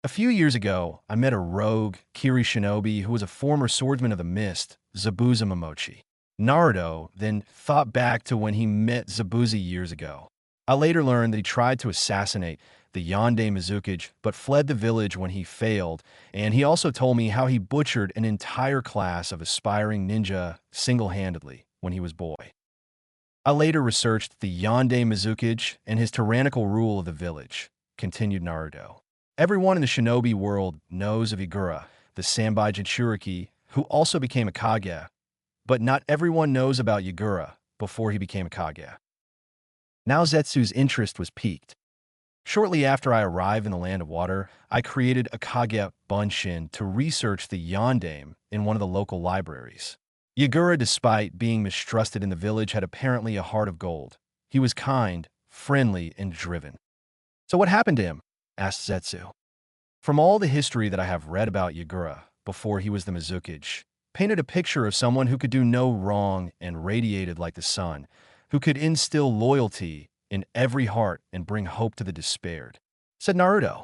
A few years ago, I met a rogue, Kiri shinobi, who was a former swordsman of the mist, Zabuza Momochi. Naruto then thought back to when he met Zabuza years ago. I later learned that he tried to assassinate the Yonde Mizukage, but fled the village when he failed, and he also told me how he butchered an entire class of aspiring ninja single-handedly when he was boy. I later researched the Yonde Mizukage and his tyrannical rule of the village, continued Naruto. Everyone in the shinobi world knows of Yagura, the Sanbai Jinchuriki, who also became a Kage, but not everyone knows about Yagura before he became a Kage. Now Zetsu's interest was piqued. Shortly after I arrived in the Land of Water, I created a Kage Bunshin to research the Yondaime in one of the local libraries. Yagura, despite being mistrusted in the village, had apparently a heart of gold. He was kind, friendly, and driven. So what happened to him? Asked Zetsu. From all the history that I have read about Yagura before he was the Mizukage, painted a picture of someone who could do no wrong and radiated like the sun, who could instill loyalty in every heart and bring hope to the despaired, said Naruto.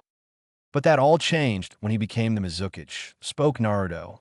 But that all changed when he became the Mizukage, spoke Naruto.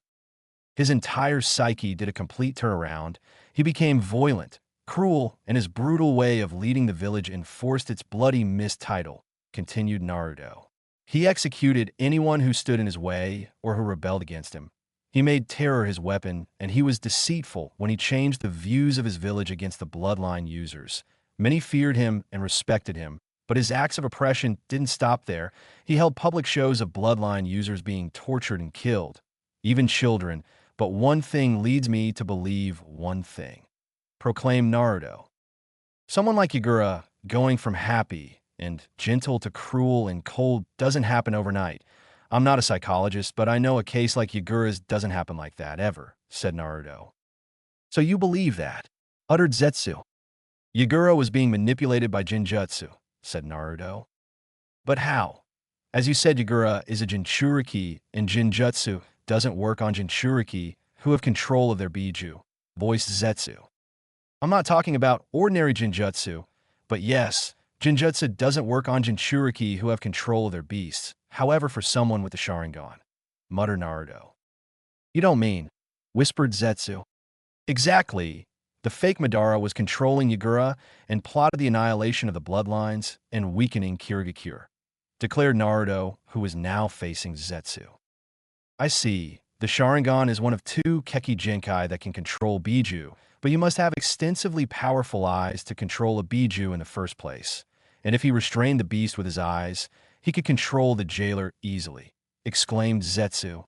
His entire psyche did a complete turnaround. He became violent, cruel, and his brutal way of leading the village enforced its bloody mistitle, continued Naruto. He executed anyone who stood in his way or who rebelled against him. He made terror his weapon, and he was deceitful when he changed the views of his village against the bloodline users. Many feared him and respected him, but his acts of oppression didn't stop there. He held public shows of bloodline users being tortured and killed, even children. But one thing leads me to believe one thing, proclaimed Naruto. Someone like Yagura, going from happy and gentle to cruel and cold, doesn't happen overnight. I'm not a psychologist, but I know a case like Yagura's doesn't happen like that, ever, said Naruto. So you believe that? Uttered Zetsu. Yagura was being manipulated by Jinjutsu, said Naruto. But how? As you said, Yagura is a Jinchuriki, and Jinjutsu doesn't work on Jinchuriki who have control of their Biju, voiced Zetsu. I'm not talking about ordinary Jinjutsu, but yes, Jinjutsu doesn't work on Jinchuriki who have control of their beasts. However, for someone with the Sharingan, muttered Naruto. You don't mean, whispered Zetsu. Exactly. The fake Madara was controlling Yagura and plotted the annihilation of the bloodlines and weakening Kirigakure, declared Naruto, who was now facing Zetsu. I see. The Sharingan is one of two Keki Jinkai that can control Biju, but you must have extensively powerful eyes to control a Biju in the first place. And if he restrained the beast with his eyes, he could control the jailer easily, exclaimed Zetsu.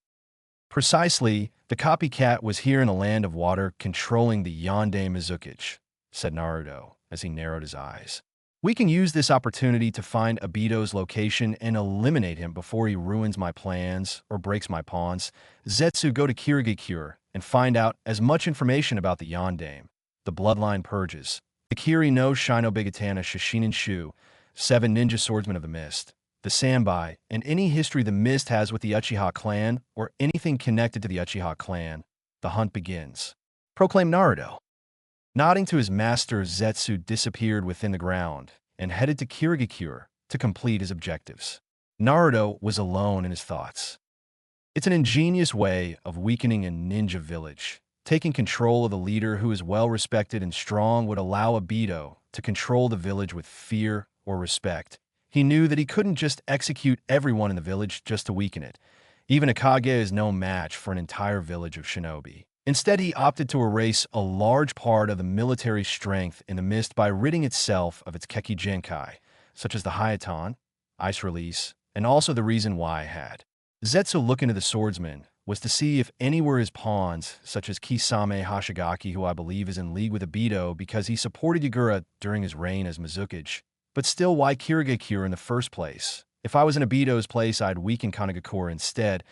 Precisely, the copycat was here in the land of water controlling the Yonde Mizukichi, said Naruto as he narrowed his eyes. We can use this opportunity to find Obito's location and eliminate him before he ruins my plans or breaks my pawns. Zetsu, go to Kirigakure and find out as much information about the Yondaime, the bloodline purges, the Kiri no Shinobigatana Shishinin Shu, 7 ninja swordsmen of the mist, the Sanbai, and any history the mist has with the Uchiha clan or anything connected to the Uchiha clan. The hunt begins, proclaimed Naruto. Nodding to his master, Zetsu disappeared within the ground and headed to Kirigakure to complete his objectives. Naruto was alone in his thoughts. It's an ingenious way of weakening a ninja village. Taking control of the leader who is well-respected and strong would allow Obito to control the village with fear or respect. He knew that he couldn't just execute everyone in the village just to weaken it. Even a Kage is no match for an entire village of shinobi. Instead, he opted to erase a large part of the military strength in the mist by ridding itself of its Keki Genkai, such as the Hayaton, Ice Release, and also the Reason Why had. Zetsu look into the swordsman was to see if any were his pawns, such as Kisame Hashigaki, who I believe is in league with Obito because he supported Yagura during his reign as Mizukichi. But still, why Kirigakure in the first place? If I was in Obito's place, I'd weaken Kanagakure instead,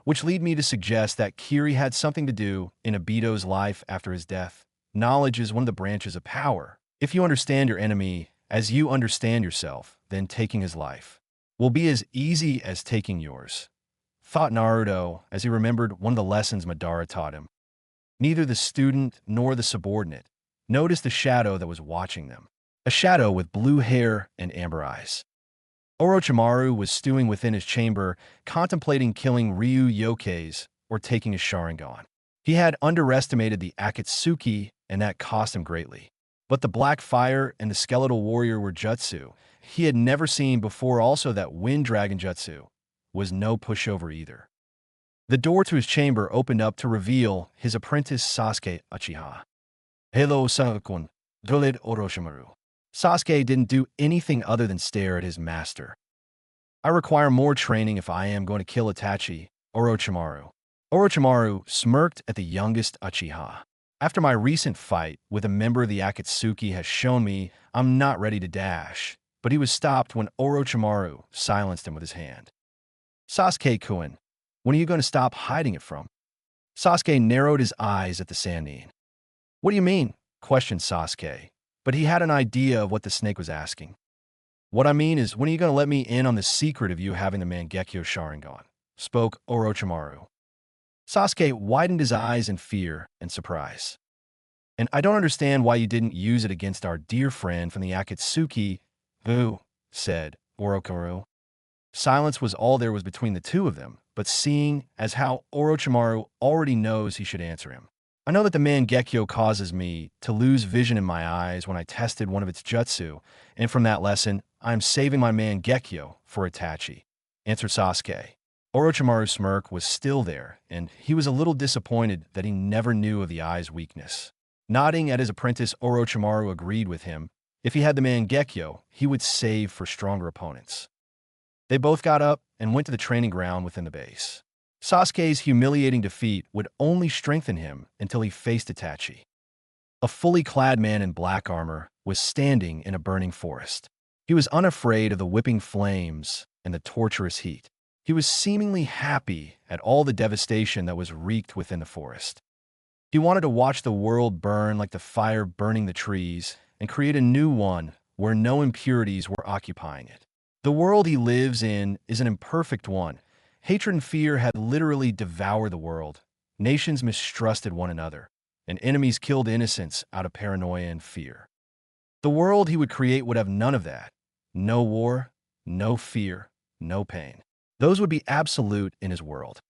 which lead me to suggest that Kiri had something to do in Obito's life after his death. Knowledge is one of the branches of power. If you understand your enemy as you understand yourself, then taking his life will be as easy as taking yours, thought Naruto as he remembered one of the lessons Madara taught him. Neither the student nor the subordinate noticed the shadow that was watching them, a shadow with blue hair and amber eyes. Orochimaru was stewing within his chamber, contemplating killing Ryu Yokeis or taking his Sharingan. He had underestimated the Akatsuki, and that cost him greatly. But the Black Fire and the Skeletal Warrior were jutsu he had never seen before, also that Wind Dragon jutsu was no pushover either. The door to his chamber opened up to reveal his apprentice Sasuke Uchiha. Hello, Sakun, Dolid Orochimaru. Sasuke didn't do anything other than stare at his master. I require more training if I am going to kill Itachi, Orochimaru. Orochimaru smirked at the youngest Uchiha. After my recent fight with a member of the Akatsuki has shown me I'm not ready to dash, but he was stopped when Orochimaru silenced him with his hand. Sasuke-kun, when are you going to stop hiding it from? Sasuke narrowed his eyes at the Sannin. What do you mean? Questioned Sasuke, but he had an idea of what the snake was asking. What I mean is, when are you going to let me in on the secret of you having the Mangekyo Sharingan? Spoke Orochimaru. Sasuke widened his eyes in fear and surprise. And I don't understand why you didn't use it against our dear friend from the Akatsuki, who, said Orochimaru. Silence was all there was between the two of them, but seeing as how Orochimaru already knows, he should answer him. I know that the Mangekyo causes me to lose vision in my eyes when I tested one of its jutsu, and from that lesson, I am saving my Mangekyo for Itachi, answered Sasuke. Orochimaru's smirk was still there, and he was a little disappointed that he never knew of the eye's weakness. Nodding at his apprentice, Orochimaru agreed with him. If he had the Mangekyo, he would save for stronger opponents. They both got up and went to the training ground within the base. Sasuke's humiliating defeat would only strengthen him until he faced Itachi. A fully clad man in black armor was standing in a burning forest. He was unafraid of the whipping flames and the torturous heat. He was seemingly happy at all the devastation that was wreaked within the forest. He wanted to watch the world burn like the fire burning the trees and create a new one where no impurities were occupying it. The world he lives in is an imperfect one. Hatred and fear had literally devoured the world. Nations mistrusted one another, and enemies killed innocents out of paranoia and fear. The world he would create would have none of that. No war, no fear, no pain. Those would be absolute in his world.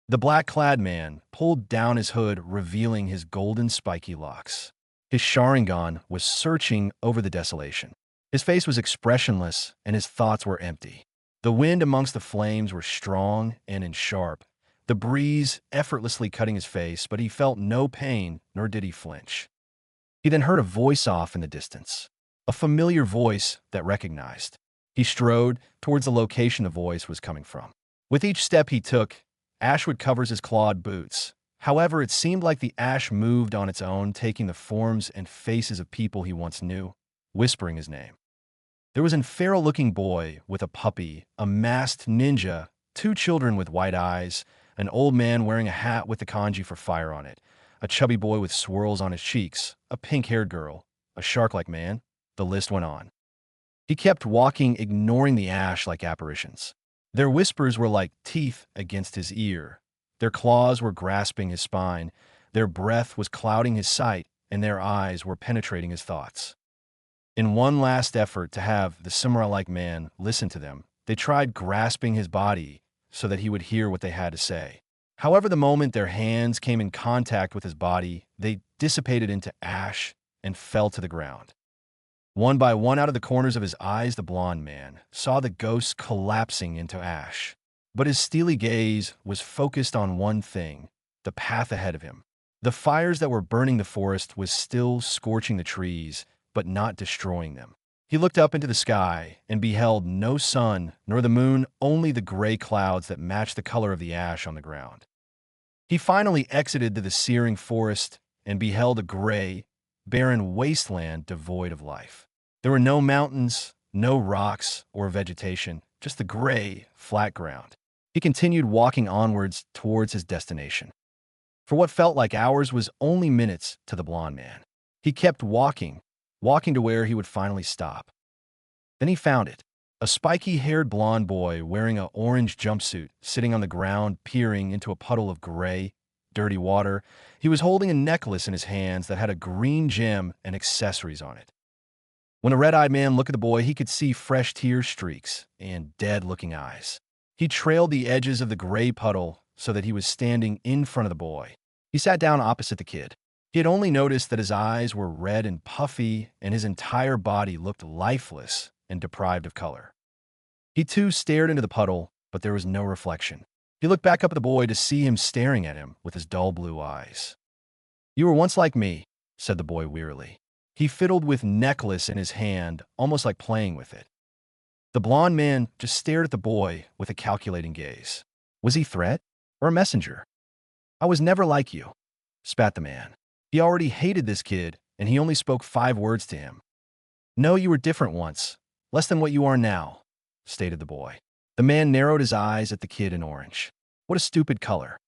The black-clad man pulled down his hood, revealing his golden spiky locks. His Sharingan was searching over the desolation. His face was expressionless, and his thoughts were empty. The wind amongst the flames were strong and sharp, the breeze effortlessly cutting his face, but he felt no pain, nor did he flinch. He then heard a voice off in the distance, a familiar voice that recognized. He strode towards the location the voice was coming from. With each step he took, Ashwood covers his clawed boots. However, it seemed like the ash moved on its own, taking the forms and faces of people he once knew, whispering his name. There was a feral-looking boy with a puppy, a masked ninja, two children with white eyes, an old man wearing a hat with the kanji for fire on it, a chubby boy with swirls on his cheeks, a pink-haired girl, a shark-like man. The list went on. He kept walking, ignoring the ash like apparitions. Their whispers were like teeth against his ear. Their claws were grasping his spine, their breath was clouding his sight, and their eyes were penetrating his thoughts. In one last effort to have the samurai-like man listen to them, they tried grasping his body so that he would hear what they had to say. However, the moment their hands came in contact with his body, they dissipated into ash and fell to the ground. One by one, out of the corners of his eyes, the blonde man saw the ghosts collapsing into ash. But his steely gaze was focused on one thing, the path ahead of him. The fires that were burning the forest was still scorching the trees, but not destroying them. He looked up into the sky and beheld no sun nor the moon, only the gray clouds that matched the color of the ash on the ground. He finally exited the searing forest and beheld a gray, barren wasteland devoid of life. There were no mountains, no rocks or vegetation, just the gray, flat ground. He continued walking onwards towards his destination. For what felt like hours was only minutes to the blonde man. He kept walking to where he would finally stop. Then he found it. A spiky-haired blonde boy wearing an orange jumpsuit, sitting on the ground, peering into a puddle of gray, dirty water. He was holding a necklace in his hands that had a green gem and accessories on it. When the red-eyed man looked at the boy, he could see fresh tear streaks and dead-looking eyes. He trailed the edges of the gray puddle so that he was standing in front of the boy. He sat down opposite the kid. He had only noticed that his eyes were red and puffy, and his entire body looked lifeless and deprived of color. He too stared into the puddle, but there was no reflection. He looked back up at the boy to see him staring at him with his dull blue eyes. "You were once like me," said the boy wearily. He fiddled with necklace in his hand, almost like playing with it. The blonde man just stared at the boy with a calculating gaze. Was he a threat or a messenger? "I was never like you," spat the man. He already hated this kid, and he only spoke 5 words to him. "No, you were different once, less than what you are now," stated the boy. The man narrowed his eyes at the kid in orange. "What a stupid color."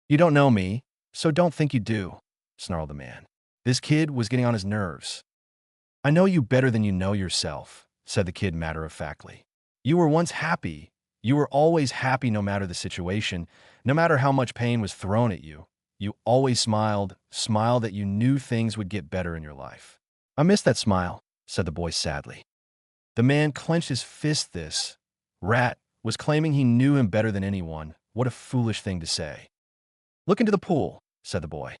"You don't know me, so don't think you do," snarled the man. This kid was getting on his nerves. "I know you better than you know yourself," said the kid matter-of-factly. "You were once happy. You were always happy no matter the situation, no matter how much pain was thrown at you. You always smiled that you knew things would get better in your life." "I miss that smile," said the boy sadly. The man clenched his fist. This rat was claiming he knew him better than anyone. What a foolish thing to say. "Look into the pool," said the boy.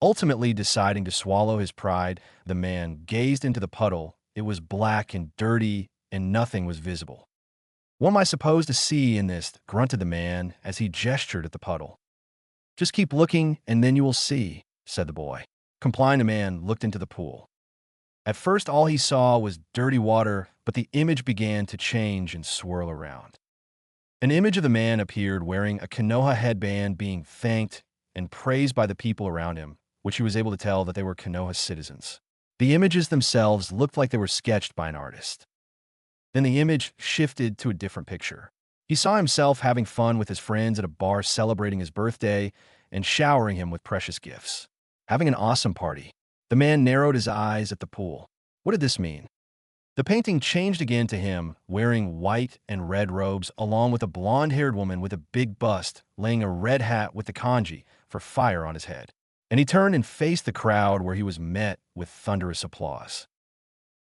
Ultimately deciding to swallow his pride, the man gazed into the puddle. It was black and dirty, and nothing was visible. "What am I supposed to see in this?" grunted the man as he gestured at the puddle. "Just keep looking, and then you will see," said the boy. Complying, the man looked into the pool. At first, all he saw was dirty water, but the image began to change and swirl around. An image of the man appeared wearing a Konoha headband, being thanked and praised by the people around him, which he was able to tell that they were Konoha citizens. The images themselves looked like they were sketched by an artist. Then the image shifted to a different picture. He saw himself having fun with his friends at a bar, celebrating his birthday and showering him with precious gifts. Having an awesome party. The man narrowed his eyes at the pool. What did this mean? The painting changed again to him, wearing white and red robes, along with a blonde-haired woman with a big bust, laying a red hat with the kanji for fire on his head. And he turned and faced the crowd, where he was met with thunderous applause.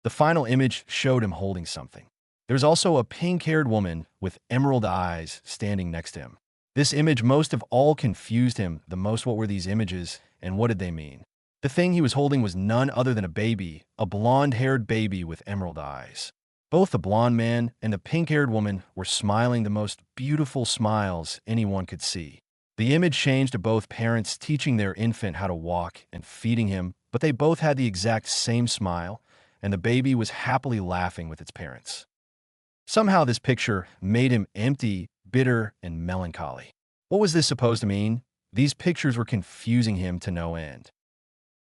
The final image showed him holding something. There was also a pink-haired woman with emerald eyes standing next to him. This image most of all confused him the most. What were these images, and what did they mean? The thing he was holding was none other than a baby, a blonde-haired baby with emerald eyes. Both the blonde man and the pink-haired woman were smiling the most beautiful smiles anyone could see. The image changed to both parents teaching their infant how to walk and feeding him, but they both had the exact same smile, and the baby was happily laughing with its parents. Somehow this picture made him empty, bitter, and melancholy. What was this supposed to mean? These pictures were confusing him to no end.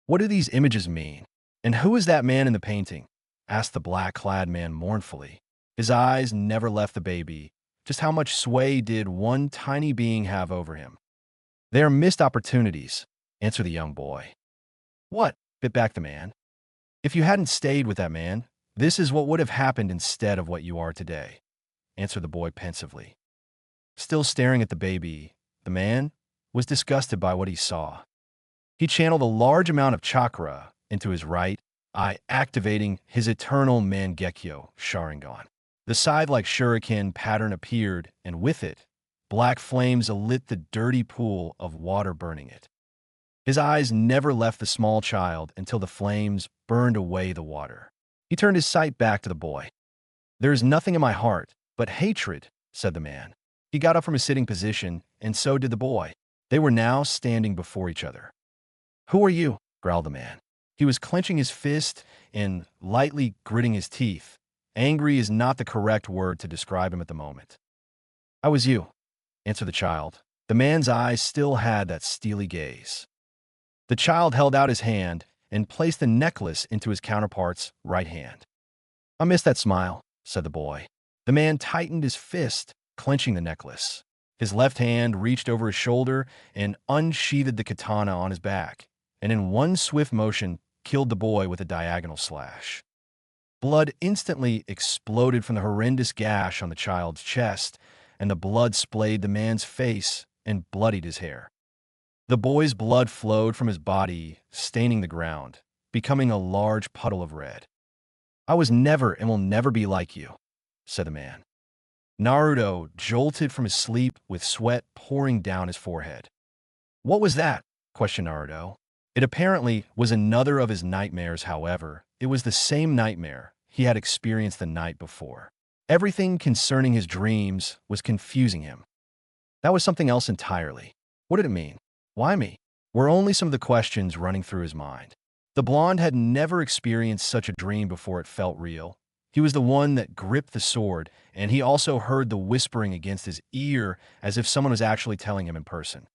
What do these images mean? And who is that man in the painting? Asked the black-clad man mournfully. His eyes never left the baby. Just how much sway did one tiny being have over him? They are missed opportunities, answered the young boy. What? Bit back the man. If you hadn't stayed with that man, this is what would have happened instead of what you are today, answered the boy pensively. Still staring at the baby, the man was disgusted by what he saw. He channeled a large amount of chakra into his right eye, activating his eternal Mangekyo Sharingan. The scythe-like shuriken pattern appeared, and with it, black flames alit the dirty pool of water burning it. His eyes never left the small child until the flames burned away the water. He turned his sight back to the boy. There is nothing in my heart but hatred, said the man. He got up from his sitting position, and so did the boy. They were now standing before each other. Who are you? Growled the man. He was clenching his fist and lightly gritting his teeth. Angry is not the correct word to describe him at the moment. I was you, answered the child. The man's eyes still had that steely gaze. The child held out his hand and placed the necklace into his counterpart's right hand. I miss that smile, said the boy. The man tightened his fist, clenching the necklace. His left hand reached over his shoulder and unsheathed the katana on his back, and in one swift motion killed the boy with a diagonal slash. Blood instantly exploded from the horrendous gash on the child's chest, and the blood splayed the man's face and bloodied his hair. The boy's blood flowed from his body, staining the ground, becoming a large puddle of red. I was never and will never be like you, said the man. Naruto jolted from his sleep with sweat pouring down his forehead. What was that? Questioned Naruto. It apparently was another of his nightmares, however. It was the same nightmare he had experienced the night before. Everything concerning his dreams was confusing him. That was something else entirely. What did it mean? Why me? Were only some of the questions running through his mind. The blonde had never experienced such a dream before it felt real. He was the one that gripped the sword, and he also heard the whispering against his ear as if someone was actually telling him in person.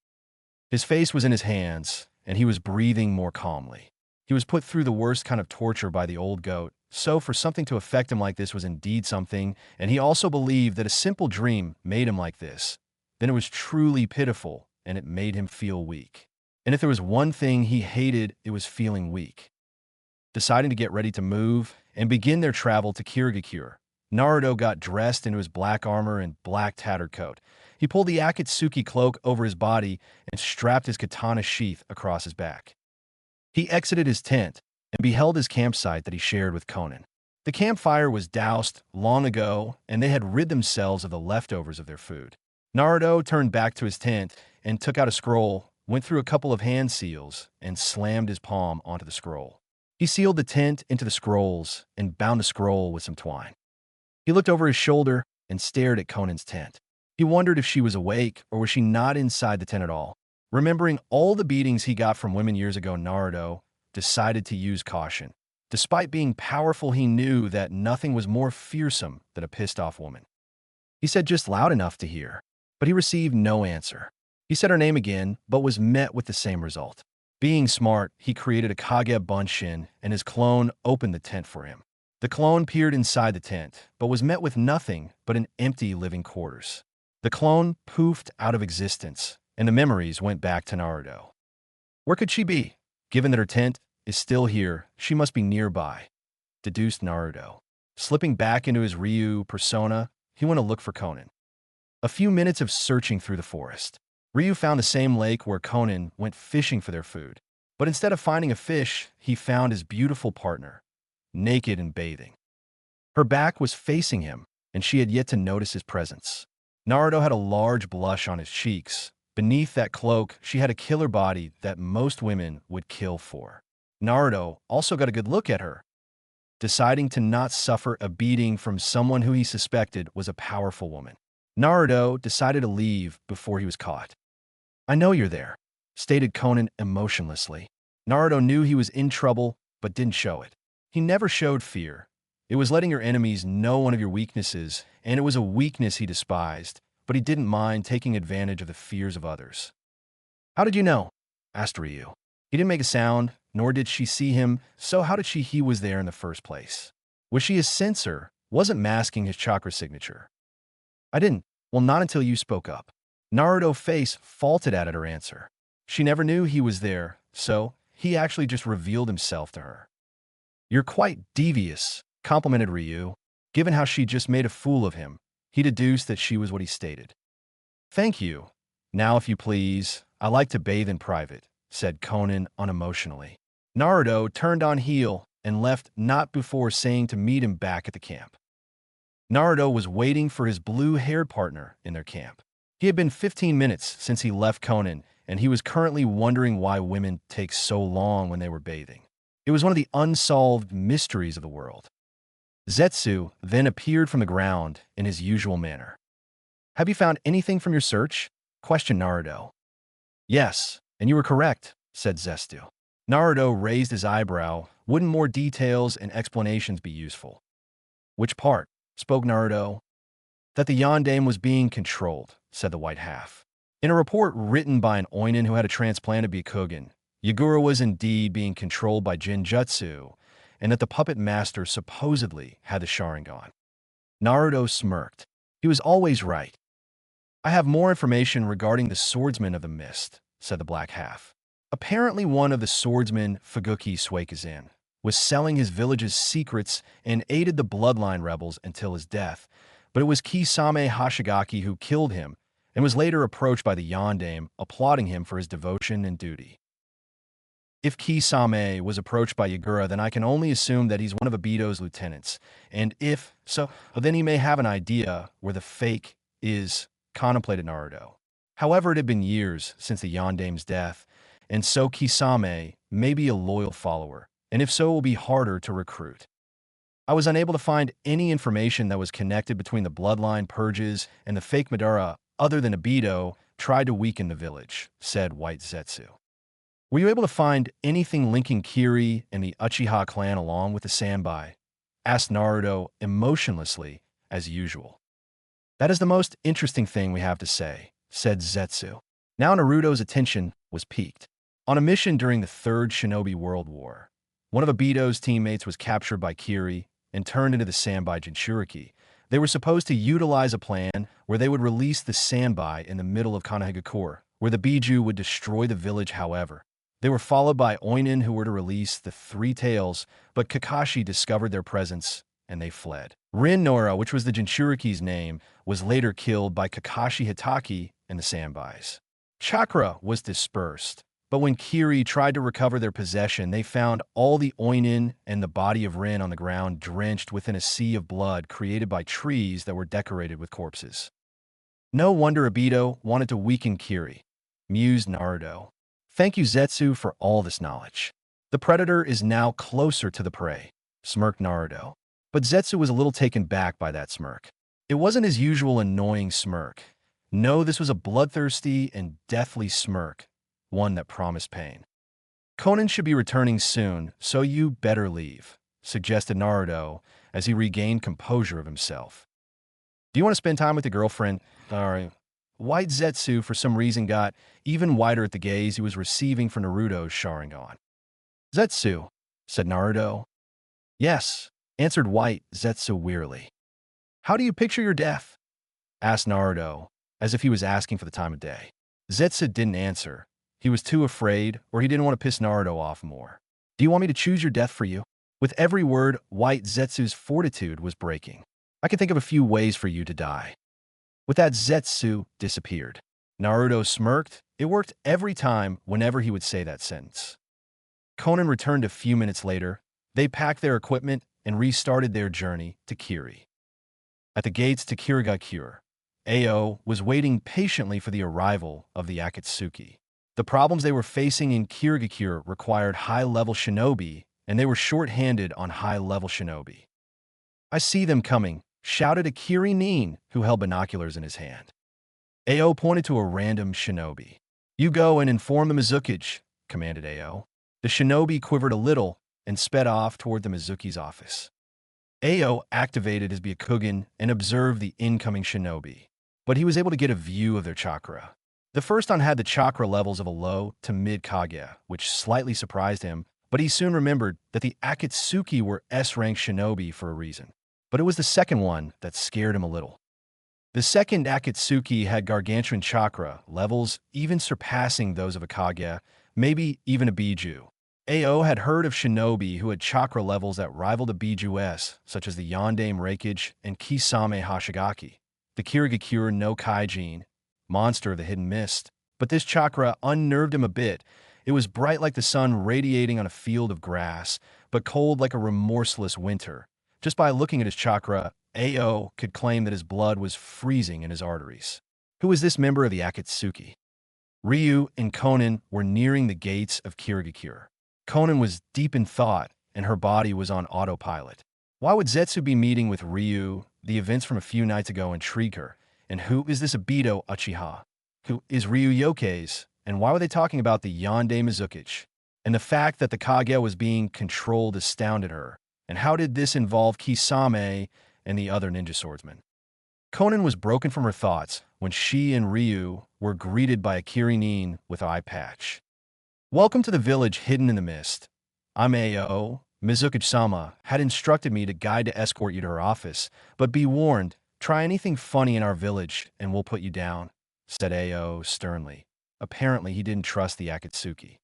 His face was in his hands, and he was breathing more calmly. He was put through the worst kind of torture by the old goat, so for something to affect him like this was indeed something, and he also believed that a simple dream made him like this. Then it was truly pitiful, and it made him feel weak. And if there was one thing he hated, it was feeling weak. Deciding to get ready to move and begin their travel to Kirigakure, Naruto got dressed into his black armor and black tattered coat. He pulled the Akatsuki cloak over his body and strapped his katana sheath across his back. He exited his tent and beheld his campsite that he shared with Conan. The campfire was doused long ago, and they had rid themselves of the leftovers of their food. Naruto turned back to his tent and took out a scroll, went through a couple of hand seals, and slammed his palm onto the scroll. He sealed the tent into the scrolls and bound the scroll with some twine. He looked over his shoulder and stared at Conan's tent. He wondered if she was awake or was she not inside the tent at all. Remembering all the beatings he got from women years ago, Naruto decided to use caution. Despite being powerful, he knew that nothing was more fearsome than a pissed-off woman. He said just loud enough to hear, but he received no answer. He said her name again, but was met with the same result. Being smart, he created a Kage Bunshin, and his clone opened the tent for him. The clone peered inside the tent, but was met with nothing but an empty living quarters. The clone poofed out of existence, and the memories went back to Naruto. Where could she be? Given that her tent is still here, she must be nearby, deduced Naruto. Slipping back into his Ryu persona, he went to look for Conan. A few minutes of searching through the forest. Ryu found the same lake where Conan went fishing for their food. But instead of finding a fish, he found his beautiful partner, naked and bathing. Her back was facing him, and she had yet to notice his presence. Naruto had a large blush on his cheeks. Beneath that cloak, she had a killer body that most women would kill for. Naruto also got a good look at her. Deciding to not suffer a beating from someone who he suspected was a powerful woman, Naruto decided to leave before he was caught. I know you're there, stated Conan emotionlessly. Naruto knew he was in trouble, but didn't show it. He never showed fear. It was letting your enemies know one of your weaknesses, and it was a weakness he despised. but he didn't mind taking advantage of the fears of others. "How did you know?" asked Ryu. He didn't make a sound, nor did she see him, so how did he was there in the first place? Was she his censor? Wasn't masking his chakra signature? "I didn't." "Well, not until you spoke up." Naruto's face faulted at her answer. She never knew he was there, so he actually just revealed himself to her. "You're quite devious," complimented Ryu. Given how she just made a fool of him, he deduced that she was what he stated. "Thank you. Now, if you please, I like to bathe in private," said Conan unemotionally. Naruto turned on heel and left not before saying to meet him back at the camp. Naruto was waiting for his blue-haired partner in their camp. He had been 15 minutes since he left Conan, and he was currently wondering why women take so long when they were bathing. It was one of the unsolved mysteries of the world. Zetsu then appeared from the ground in his usual manner. "Have you found anything from your search?" questioned Naruto. "Yes, and you were correct," said Zetsu. Naruto raised his eyebrow. "Wouldn't more details and explanations be useful?" "Which part?" spoke Naruto. "That the Yondaime was being controlled," said the white half. "In a report written by an Oinin who had a transplant to be a Kugen, Yagura was indeed being controlled by Jinjutsu, and that the puppet master supposedly had the Sharingan." Naruto smirked. He was always right. "I have more information regarding the swordsman of the mist," said the black half. "Apparently one of the swordsmen, Fuguki Suikazin, was selling his village's secrets and aided the bloodline rebels until his death, but it was Kisame Hashigaki who killed him and was later approached by the Yondaime, applauding him for his devotion and duty." If Kisame was approached by Yagura, then I can only assume that he's one of Obito's lieutenants. And if so, then he may have an idea where the fake is, contemplated Naruto. However, it had been years since the Yondaime's death, and so Kisame may be a loyal follower, and if so, it will be harder to recruit. "I was unable to find any information that was connected between the bloodline purges and the fake Madara other than Obito tried to weaken the village," said White Zetsu. "Were you able to find anything linking Kiri and the Uchiha clan along with the Sanbai?" asked Naruto emotionlessly, as usual. "That is the most interesting thing we have to say," said Zetsu. Now Naruto's attention was piqued. On a mission during the Third Shinobi World War, one of Obito's teammates was captured by Kiri and turned into the Sanbai Jinchuriki. They were supposed to utilize a plan where they would release the Sanbai in the middle of Konohagakure, where the Biju would destroy the village. However, they were followed by Oinin who were to release the Three Tails, but Kakashi discovered their presence and they fled. Rin Nora, which was the Jinchuriki's name, was later killed by Kakashi Hitaki and the Sanbais. Chakra was dispersed, but when Kiri tried to recover their possession, they found all the Oinin and the body of Rin on the ground drenched within a sea of blood created by trees that were decorated with corpses. "No wonder Obito wanted to weaken Kiri," mused Naruto. "Thank you, Zetsu, for all this knowledge. The predator is now closer to the prey," smirked Naruto. But Zetsu was a little taken back by that smirk. It wasn't his usual annoying smirk. No, this was a bloodthirsty and deathly smirk, one that promised pain. "Conan should be returning soon, so you better leave," suggested Naruto as he regained composure of himself. "Do you want to spend time with your girlfriend?" "All right." White Zetsu, for some reason, got even whiter at the gaze he was receiving from Naruto's Sharingan. "Zetsu," said Naruto. "Yes," answered White Zetsu wearily. "How do you picture your death?" asked Naruto, as if he was asking for the time of day. Zetsu didn't answer. He was too afraid, or he didn't want to piss Naruto off more. "Do you want me to choose your death for you?" With every word, White Zetsu's fortitude was breaking. "I can think of a few ways for you to die." With that, Zetsu disappeared. Naruto smirked. It worked every time whenever he would say that sentence. Conan returned a few minutes later. They packed their equipment and restarted their journey to Kiri. At the gates to Kirigakure, Ao was waiting patiently for the arrival of the Akatsuki. The problems they were facing in Kirigakure required high-level shinobi, and they were short-handed on high-level shinobi. "I see them coming," shouted a Kiri Nin who held binoculars in his hand. Ao pointed to a random shinobi. "You go and inform the Mizukage," commanded Ao. The shinobi quivered a little and sped off toward the Mizuki's office. Ao activated his Byakugan and observed the incoming shinobi. but he was able to get a view of their chakra. The first on had the chakra levels of a low to mid Kage, which slightly surprised him, but he soon remembered that the Akatsuki were S-rank shinobi for a reason. But it was the second one that scared him a little. The second Akatsuki had gargantuan chakra levels, even surpassing those of a Kage, maybe even a Biju. Ao had heard of shinobi who had chakra levels that rivaled a Biju-S, such as the Yondaime Reikage and Kisame Hashigaki, the Kirigakure no Kaijin, monster of the hidden mist. But this chakra unnerved him a bit. It was bright like the sun radiating on a field of grass, but cold like a remorseless winter. Just by looking at his chakra, Ao could claim that his blood was freezing in his arteries. Who was this member of the Akatsuki? Ryu and Konan were nearing the gates of Kirigakure. Konan was deep in thought, and her body was on autopilot. Why would Zetsu be meeting with Ryu? The events from a few nights ago intrigued her. And who is this Obito Uchiha? Who is Ryu Yoke's? And why were they talking about the Yondaime Mizukichi? And the fact that the Kage was being controlled astounded her. And how did this involve Kisame and the other ninja swordsman? Konan was broken from her thoughts when she and Ryu were greeted by a Kirinin with eye patch. Welcome to the village hidden in the mist. I'm Ao. Mizukichi-sama had instructed me to guide to escort you to her office, but be warned, try anything funny in our village and we'll put you down, said Ao sternly. Apparently he didn't trust the Akatsuki.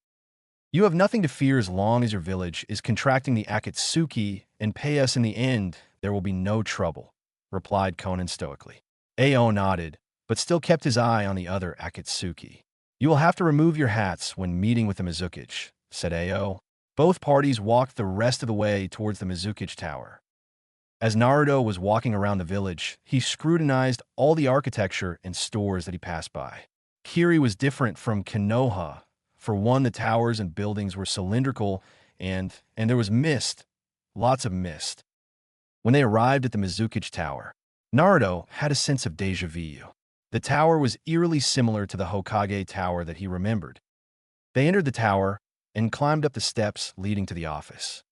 You have nothing to fear as long as your village is contracting the Akatsuki and pay us in the end, there will be no trouble, replied Konan stoically. Ao nodded, but still kept his eye on the other Akatsuki. You will have to remove your hats when meeting with the Mizukichi, said Ao. Both parties walked the rest of the way towards the Mizukichi Tower. As Naruto was walking around the village, he scrutinized all the architecture and stores that he passed by. Kiri was different from Konoha. For one, the towers and buildings were cylindrical and there was mist, lots of mist. When they arrived at the Mizukichi Tower, Naruto had a sense of déjà vu. The tower was eerily similar to the Hokage Tower that he remembered. They entered the tower and climbed up the steps leading to the office.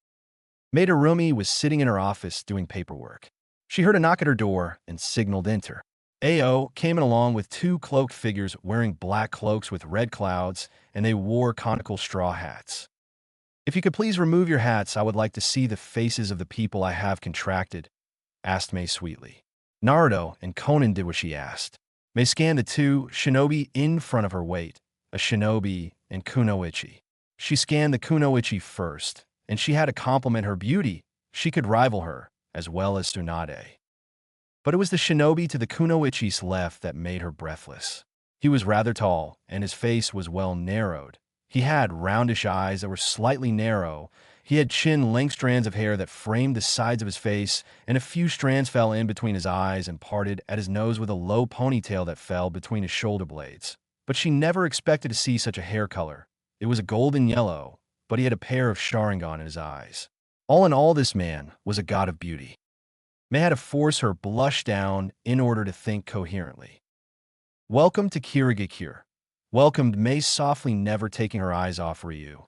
Maid Arumi was sitting in her office doing paperwork. She heard a knock at her door and signaled enter. Ao came in along with two cloaked figures wearing black cloaks with red clouds, and they wore conical straw hats. If you could please remove your hats, I would like to see the faces of the people I have contracted, asked Mei sweetly. Naruto and Konan did what she asked. Mei scanned the two shinobi in front of her wait, a shinobi and kunoichi. She scanned the kunoichi first, and she had to compliment her beauty. She could rival her, as well as Tsunade. But it was the shinobi to the kunoichi's left that made her breathless. He was rather tall, and his face was well narrowed. He had roundish eyes that were slightly narrow. He had chin-length strands of hair that framed the sides of his face, and a few strands fell in between his eyes and parted at his nose with a low ponytail that fell between his shoulder blades. But she never expected to see such a hair color. It was a golden yellow, but he had a pair of Sharingan in his eyes. All in all, this man was a god of beauty. Mei had to force her blush down in order to think coherently. Welcome to Kirigakure, welcomed Mei softly, never taking her eyes off Ryu.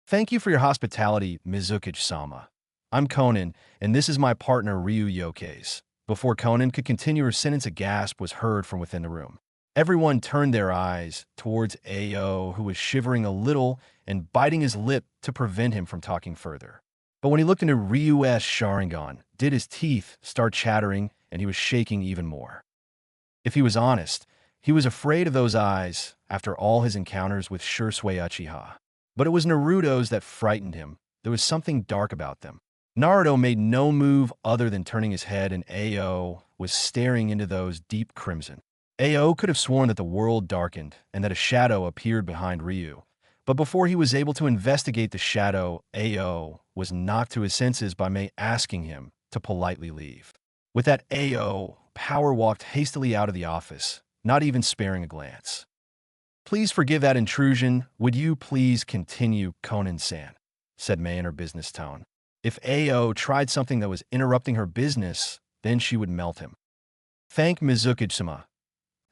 Thank you for your hospitality, Mizukichi-sama. I'm Konan, and this is my partner Ryu Yoke's. Before Konan could continue her sentence, a gasp was heard from within the room. Everyone turned their eyes towards Ao, who was shivering a little and biting his lip to prevent him from talking further. But when he looked into Ryu's Sharingan, did his teeth start chattering, and he was shaking even more. If he was honest, he was afraid of those eyes after all his encounters with Shursui Uchiha. But it was Naruto's that frightened him. There was something dark about them. Naruto made no move other than turning his head, and Ao was staring into those deep crimson. Ao could have sworn that the world darkened and that a shadow appeared behind Ryu. But before he was able to investigate the shadow, Ao was knocked to his senses by Mei asking him to politely leave. With that, Ao Power walked hastily out of the office, not even sparing a glance. Please forgive that intrusion. Would you please continue, Konan-san, said Mei in her business tone. If Ao tried something that was interrupting her business, then she would melt him. Thank Mizukichi-sama.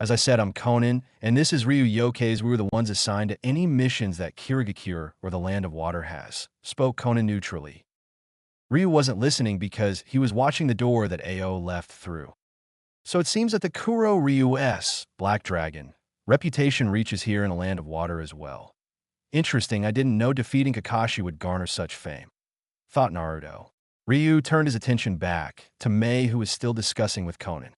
As I said, I'm Konan, and this is Ryu Yoke's. We were the ones assigned to any missions that Kirigakure or the Land of Water has, spoke Konan neutrally. Ryu wasn't listening because he was watching the door that Ao left through. So it seems that the Kuro Ryu's Black Dragon reputation reaches here in a land of water as well. Interesting, I didn't know defeating Kakashi would garner such fame, thought Naruto. Ryu turned his attention back to Mei, who was still discussing with Conan.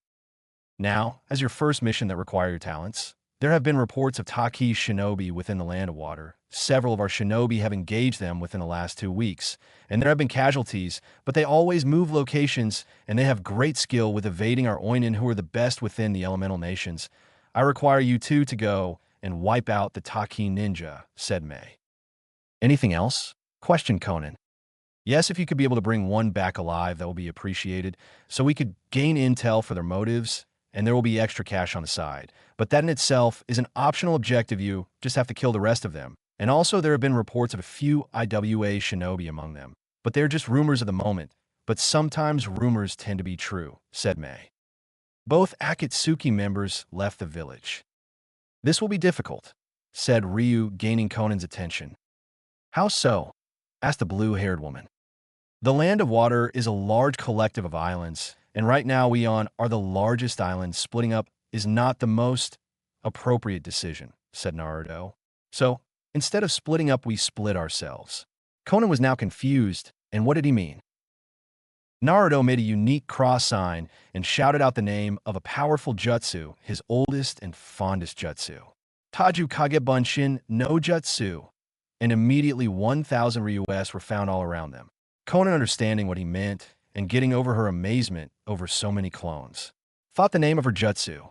Now, as your first mission that require your talents, there have been reports of Taki's shinobi within the land of water. Several of our shinobi have engaged them within the last 2 weeks, and there have been casualties, but they always move locations, and they have great skill with evading our Oinin, who are the best within the elemental nations. I require you two to go and wipe out the Taki ninja, said Mei. Anything else? Questioned Conan. Yes, if you could be able to bring one back alive, that will be appreciated, so we could gain intel for their motives, and there will be extra cash on the side. But that in itself is an optional objective. You just have to kill the rest of them. And also there have been reports of a few IWA shinobi among them. But they're just rumors of the moment. But sometimes rumors tend to be true, said Mei. Both Akatsuki members left the village. This will be difficult, said Ryu, gaining Conan's attention. How so? Asked the blue-haired woman. The land of water is a large collective of islands, and right now we are the largest island. Splitting up is not the most appropriate decision, said Naruto. So, instead of splitting up, we split ourselves. Conan was now confused, and what did he mean? Naruto made a unique cross sign and shouted out the name of a powerful jutsu, his oldest and fondest jutsu. Taju Kagebunshin no Jutsu, and immediately 1,000 Ryu's were found all around them. Conan, understanding what he meant and getting over her amazement over so many clones, thought the name of her jutsu,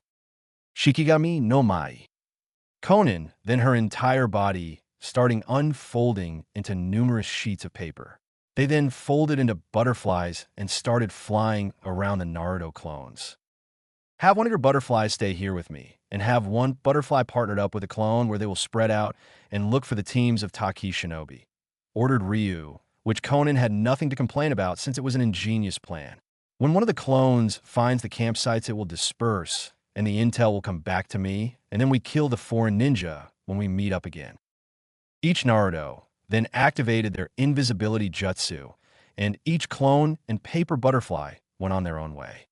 Shikigami no Mai. Conan, then her entire body starting unfolding into numerous sheets of paper. They then folded into butterflies and started flying around the Naruto clones. Have one of your butterflies stay here with me, and have one butterfly partnered up with a clone where they will spread out and look for the teams of Taki shinobi, ordered Ryu, which Conan had nothing to complain about since it was an ingenious plan. When one of the clones finds the campsites, it will disperse, and the intel will come back to me, and then we kill the foreign ninja when we meet up again. Each Naruto then activated their invisibility jutsu, and each clone and paper butterfly went on their own way.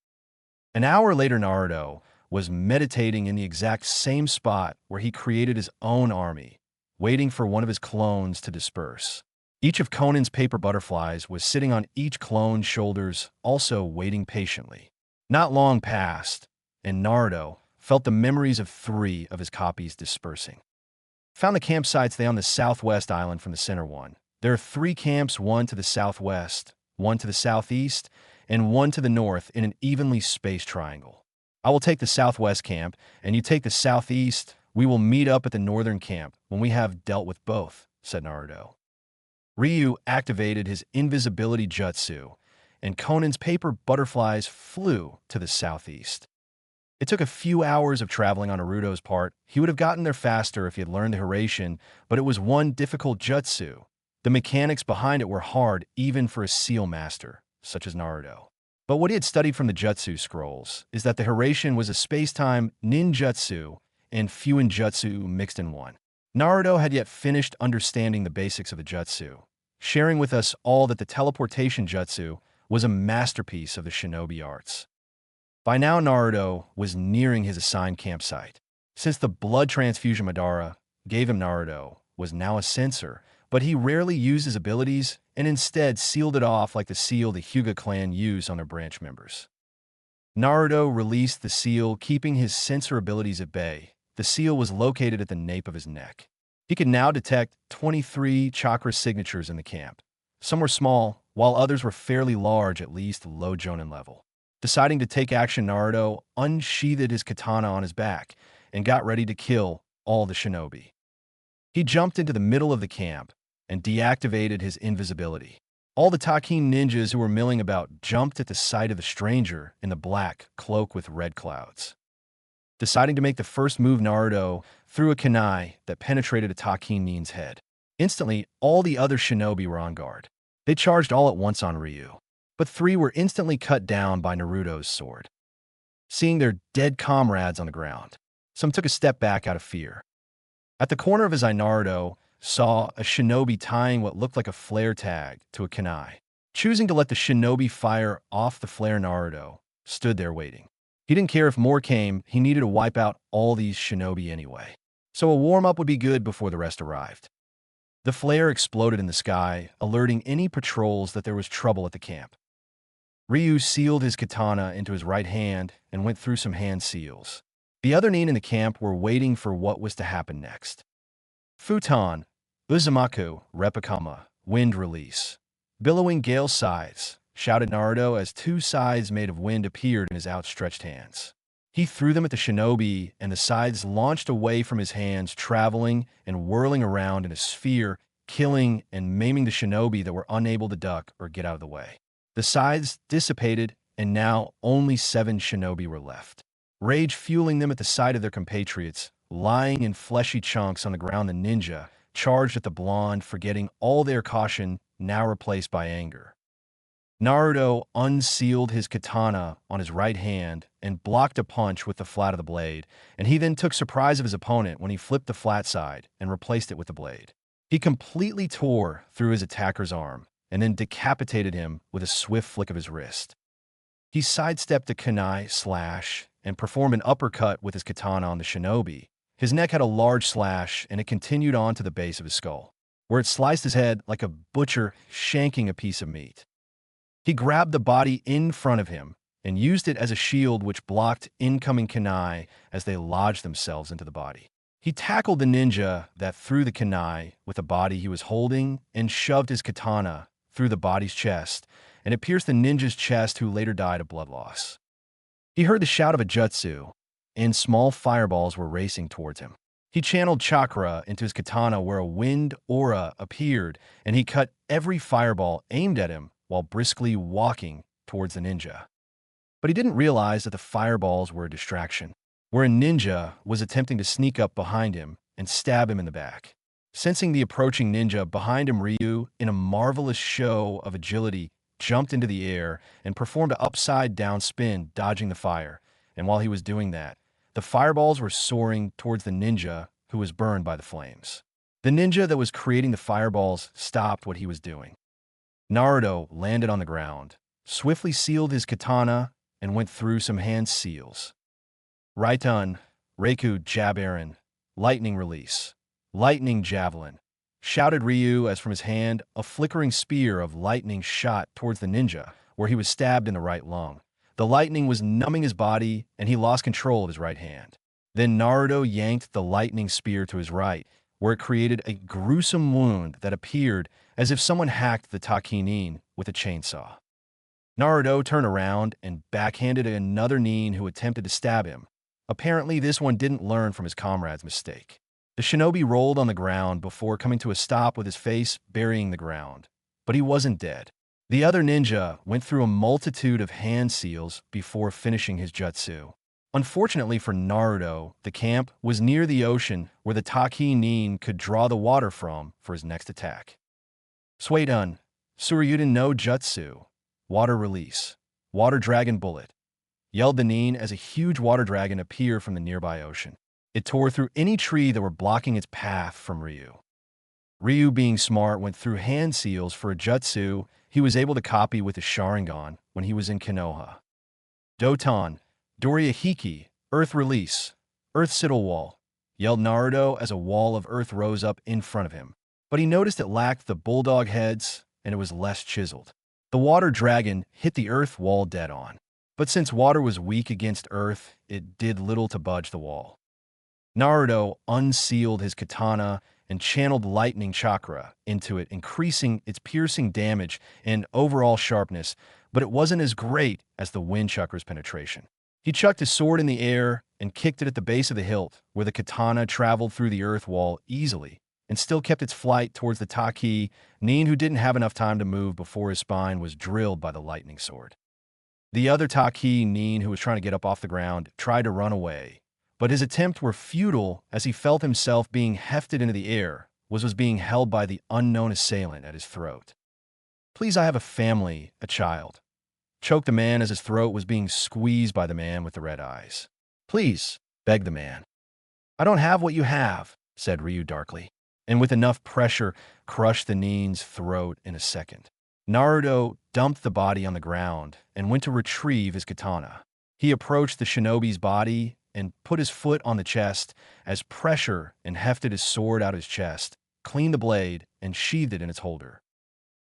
An hour later, Naruto was meditating in the exact same spot where he created his own army, waiting for one of his clones to disperse. Each of Conan's paper butterflies was sitting on each clone's shoulders, also waiting patiently. Not long passed, and Naruto felt the memories of 3 of his copies dispersing. Found the campsites they on the southwest island from the center one. There are 3 camps, one to the southwest, one to the southeast, and one to the north in an evenly spaced triangle. I will take the southwest camp, and you take the southeast. We will meet up at the northern camp when we have dealt with both, said Naruto. Ryu activated his invisibility jutsu, and Conan's paper butterflies flew to the southeast. It took a few hours of traveling on Naruto's part. He would have gotten there faster if he had learned the Hiraishin, but it was one difficult jutsu. The mechanics behind it were hard even for a seal master, such as Naruto. But what he had studied from the jutsu scrolls is that the Hiraishin was a space-time ninjutsu and fuinjutsu mixed in one. Naruto had yet finished understanding the basics of the jutsu, sharing with us all that the teleportation jutsu was a masterpiece of the shinobi arts. By now, Naruto was nearing his assigned campsite. Since the blood transfusion Madara gave him, Naruto was now a censor, but he rarely used his abilities and instead sealed it off like the seal the Hyuga clan used on their branch members. Naruto released the seal, keeping his censor abilities at bay. The seal was located at the nape of his neck. He could now detect 23 chakra signatures in the camp. Some were small, while others were fairly large, at least low Jonin level. Deciding to take action, Naruto unsheathed his katana on his back and got ready to kill all the shinobi. He jumped into the middle of the camp and deactivated his invisibility. All the Takin ninjas who were milling about jumped at the sight of the stranger in the black cloak with red clouds. Deciding to make the first move, Naruto threw a kunai that penetrated a Takin nin's head. Instantly, all the other shinobi were on guard. They charged all at once on Ryu, but 3 were instantly cut down by Naruto's sword. Seeing their dead comrades on the ground, some took a step back out of fear. At the corner of his eye, Naruto saw a shinobi tying what looked like a flare tag to a kunai. Choosing to let the shinobi fire off the flare, Naruto stood there waiting. He didn't care if more came, he needed to wipe out all these shinobi anyway. So a warm-up would be good before the rest arrived. The flare exploded in the sky, alerting any patrols that there was trouble at the camp. Ryu sealed his katana into his right hand and went through some hand seals. The other nin in the camp were waiting for what was to happen next. Futon, Uzumaki, Repakama, wind release. Billowing gale sighs, shouted Naruto as two scythes made of wind appeared in his outstretched hands. He threw them at the shinobi, and the scythes launched away from his hands, traveling and whirling around in a sphere, killing and maiming the shinobi that were unable to duck or get out of the way. The scythes dissipated, and now only 7 shinobi were left. Rage fueling them at the sight of their compatriots, lying in fleshy chunks on the ground, the ninja charged at the blonde, forgetting all their caution, now replaced by anger. Naruto unsealed his katana on his right hand and blocked a punch with the flat of the blade, and he then took surprise of his opponent when he flipped the flat side and replaced it with the blade. He completely tore through his attacker's arm and then decapitated him with a swift flick of his wrist. He sidestepped the kunai slash and performed an uppercut with his katana on the shinobi. His neck had a large slash, and it continued on to the base of his skull, where it sliced his head like a butcher shanking a piece of meat. He grabbed the body in front of him and used it as a shield which blocked incoming kunai as they lodged themselves into the body. He tackled the ninja that threw the kunai with the body he was holding and shoved his katana through the body's chest, and it pierced the ninja's chest, who later died of blood loss. He heard the shout of a jutsu, and small fireballs were racing towards him. He channeled chakra into his katana where a wind aura appeared, and he cut every fireball aimed at him while briskly walking towards the ninja. But he didn't realize that the fireballs were a distraction, where a ninja was attempting to sneak up behind him and stab him in the back. Sensing the approaching ninja behind him, Ryu, in a marvelous show of agility, jumped into the air and performed an upside-down spin, dodging the fire. And while he was doing that, the fireballs were soaring towards the ninja, who was burned by the flames. The ninja that was creating the fireballs stopped what he was doing. Naruto landed on the ground, swiftly sealed his katana, and went through some hand seals. Raiton, Reiku Jab Aaron, lightning release, lightning javelin, shouted Ryu as from his hand a flickering spear of lightning shot towards the ninja, where he was stabbed in the right lung. The lightning was numbing his body, and he lost control of his right hand. Then Naruto yanked the lightning spear to his right, where it created a gruesome wound that appeared as if someone hacked the Takinin with a chainsaw. Naruto turned around and backhanded another nin who attempted to stab him. Apparently, this one didn't learn from his comrade's mistake. The shinobi rolled on the ground before coming to a stop with his face burying the ground, but he wasn't dead. The other ninja went through a multitude of hand seals before finishing his jutsu. Unfortunately for Naruto, the camp was near the ocean where the Takinin could draw the water from for his next attack. Suidun, Tsuryuden no Jutsu, water release, water dragon bullet, yelled the nin as a huge water dragon appeared from the nearby ocean. It tore through any tree that were blocking its path from Ryu. Ryu, being smart, went through hand seals for a jutsu he was able to copy with his Sharingan when he was in Konoha. Doton, Dorihiki, earth release, earth citadel wall, yelled Naruto as a wall of earth rose up in front of him. But he noticed it lacked the bulldog heads and it was less chiseled. The water dragon hit the earth wall dead on. But since water was weak against earth, it did little to budge the wall. Naruto unsealed his katana and channeled lightning chakra into it, increasing its piercing damage and overall sharpness, but it wasn't as great as the wind chakra's penetration. He chucked his sword in the air and kicked it at the base of the hilt, where the katana traveled through the earth wall easily and still kept its flight towards the Taki nin, who didn't have enough time to move before his spine was drilled by the lightning sword. The other Taki nin, who was trying to get up off the ground, tried to run away, but his attempts were futile as he felt himself being hefted into the air, was being held by the unknown assailant at his throat. "Please, I have a family, a child," choked the man as his throat was being squeezed by the man with the red eyes. "Please," begged the man. "I don't have what you have," said Ryu darkly, and with enough pressure, crushed the nin's throat in a second. Naruto dumped the body on the ground and went to retrieve his katana. He approached the shinobi's body and put his foot on the chest as pressure and hefted his sword out his chest, cleaned the blade, and sheathed it in its holder.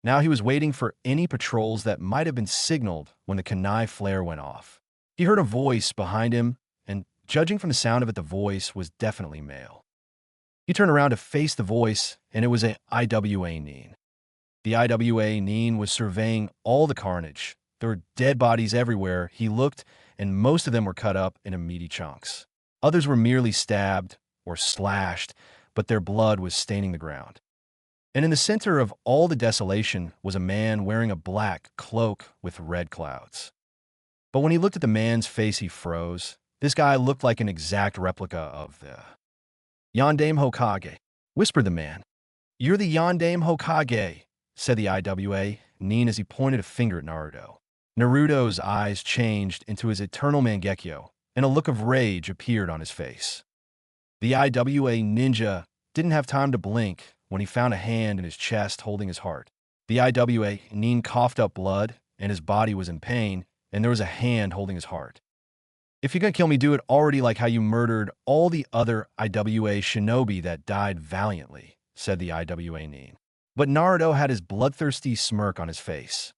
Now he was waiting for any patrols that might have been signaled when the kunai flare went off. He heard a voice behind him, and judging from the sound of it, the voice was definitely male. He turned around to face the voice, and it was a IWA Nin. The IWA Nin was surveying all the carnage. There were dead bodies everywhere. He looked, and most of them were cut up into meaty chunks. Others were merely stabbed or slashed, but their blood was staining the ground. And in the center of all the desolation was a man wearing a black cloak with red clouds. But when he looked at the man's face, he froze. This guy looked like an exact replica of the Yondaime Hokage, whispered the man. You're the Yondaime Hokage, said the IWA Nin as he pointed a finger at Naruto. Naruto's eyes changed into his eternal Mangekyo, and a look of rage appeared on his face. The IWA ninja didn't have time to blink when he found a hand in his chest holding his heart. The IWA Nin coughed up blood, and his body was in pain, and there was a hand holding his heart. If you're gonna kill me, do it already like how you murdered all the other IWA shinobi that died valiantly, said the IWA Nin. But Naruto had his bloodthirsty smirk on his face.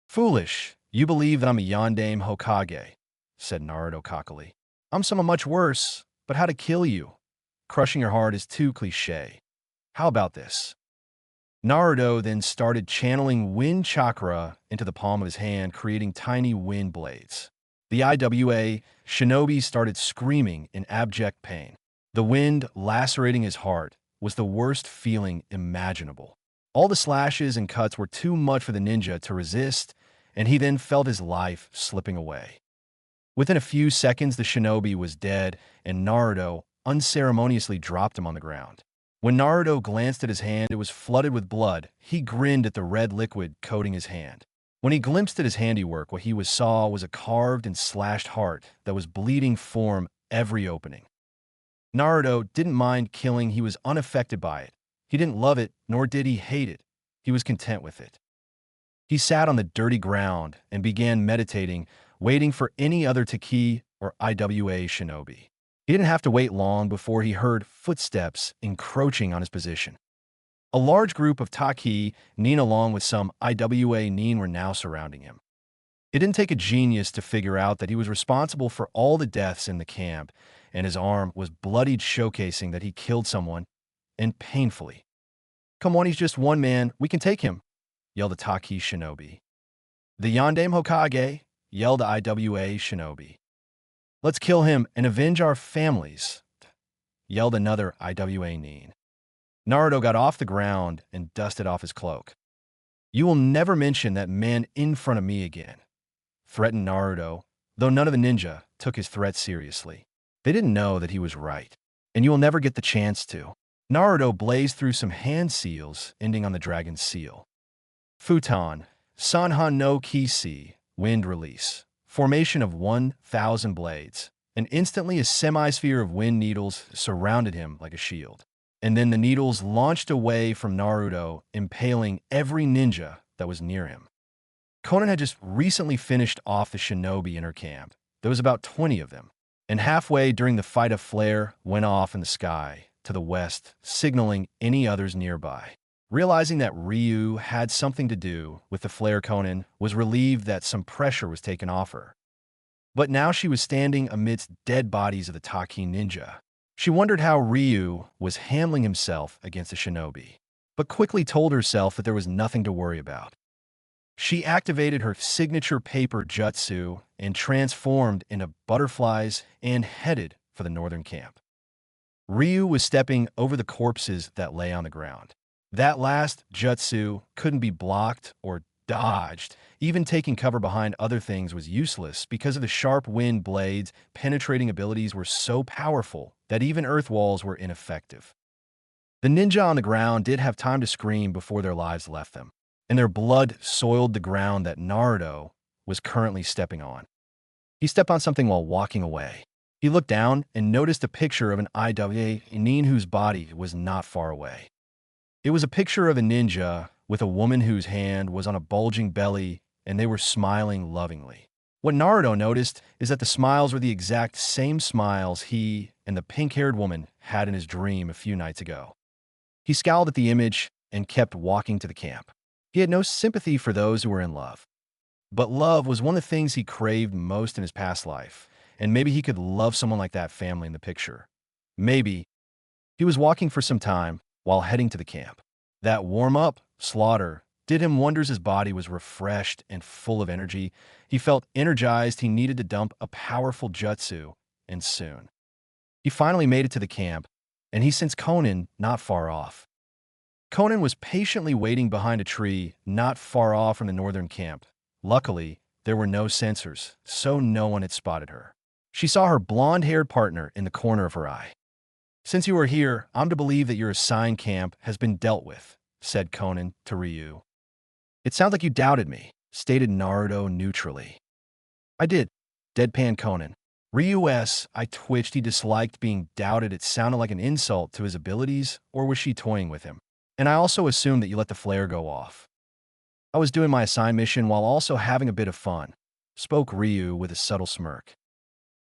Foolish, you believe that I'm a Yondaime Hokage, said Naruto cockily. I'm someone much worse, but how to kill you? Crushing your heart is too cliché. How about this? Naruto then started channeling wind chakra into the palm of his hand, creating tiny wind blades. The IWA shinobi started screaming in abject pain. The wind lacerating his heart was the worst feeling imaginable. All the slashes and cuts were too much for the ninja to resist, and he then felt his life slipping away. Within a few seconds, the shinobi was dead, and Naruto unceremoniously dropped him on the ground. When Naruto glanced at his hand, it was flooded with blood. He grinned at the red liquid coating his hand. When he glimpsed at his handiwork, what he saw was a carved and slashed heart that was bleeding from every opening. Naruto didn't mind killing. He was unaffected by it. He didn't love it, nor did he hate it. He was content with it. He sat on the dirty ground and began meditating, waiting for any other Taki or IWA shinobi. He didn't have to wait long before he heard footsteps encroaching on his position. A large group of Taki Nin along with some IWA Nin were now surrounding him. It didn't take a genius to figure out that he was responsible for all the deaths in the camp, and his arm was bloodied, showcasing that he killed someone, and painfully. Come on, he's just one man. We can take him, yelled the Taki shinobi. The Yondaime Hokage, yelled the IWA shinobi. Let's kill him and avenge our families, yelled another IWA Nin. Naruto got off the ground and dusted off his cloak. You will never mention that man in front of me again, threatened Naruto, though none of the ninja took his threat seriously. They didn't know that he was right, and you will never get the chance to. Naruto blazed through some hand seals, ending on the dragon's seal. Futon, Sanhan no Kisi, wind release, formation of 1,000 blades, and instantly a semi-sphere of wind needles surrounded him like a shield. And then the needles launched away from Naruto, impaling every ninja that was near him. Konan had just recently finished off the shinobi in her camp. There was about 20 of them. And halfway during the fight, a flare went off in the sky to the west, signaling any others nearby. Realizing that Ryu had something to do with the flare, Konan was relieved that some pressure was taken off her. But now she was standing amidst dead bodies of the Taki ninja. She wondered how Ryu was handling himself against the shinobi, but quickly told herself that there was nothing to worry about. She activated her signature paper jutsu and transformed into butterflies and headed for the northern camp. Ryu was stepping over the corpses that lay on the ground. That last jutsu couldn't be blocked or dodged. Even taking cover behind other things was useless because of the sharp wind blades. Penetrating abilities were so powerful that even earth walls were ineffective. The ninja on the ground did have time to scream before their lives left them, and their blood soiled the ground that Naruto was currently stepping on. He stepped on something while walking away. He looked down and noticed a picture of an IWA Nin whose body was not far away. It was a picture of a ninja with a woman whose hand was on a bulging belly, and they were smiling lovingly. What Naruto noticed is that the smiles were the exact same smiles he and the pink-haired woman had in his dream a few nights ago. He scowled at the image and kept walking to the camp. He had no sympathy for those who were in love. But love was one of the things he craved most in his past life, and maybe he could love someone like that family in the picture. Maybe. He was walking for some time while heading to the camp. That warm-up, slaughter, did him wonders. His body was refreshed and full of energy. He felt energized. He needed to dump a powerful jutsu, and soon. He finally made it to the camp, and he sensed Conan not far off. Conan was patiently waiting behind a tree not far off from the northern camp. Luckily, there were no sensors, so no one had spotted her. She saw her blonde-haired partner in the corner of her eye. "Since you are here, I'm to believe that your assigned camp has been dealt with," said Conan to Ryu. "It sounds like you doubted me," stated Naruto neutrally. "I did," deadpanned Conan. I twitched. He disliked being doubted. It sounded like an insult to his abilities, or was she toying with him? "And I also assumed that you let the flare go off." "I was doing my assigned mission while also having a bit of fun," spoke Ryu with a subtle smirk.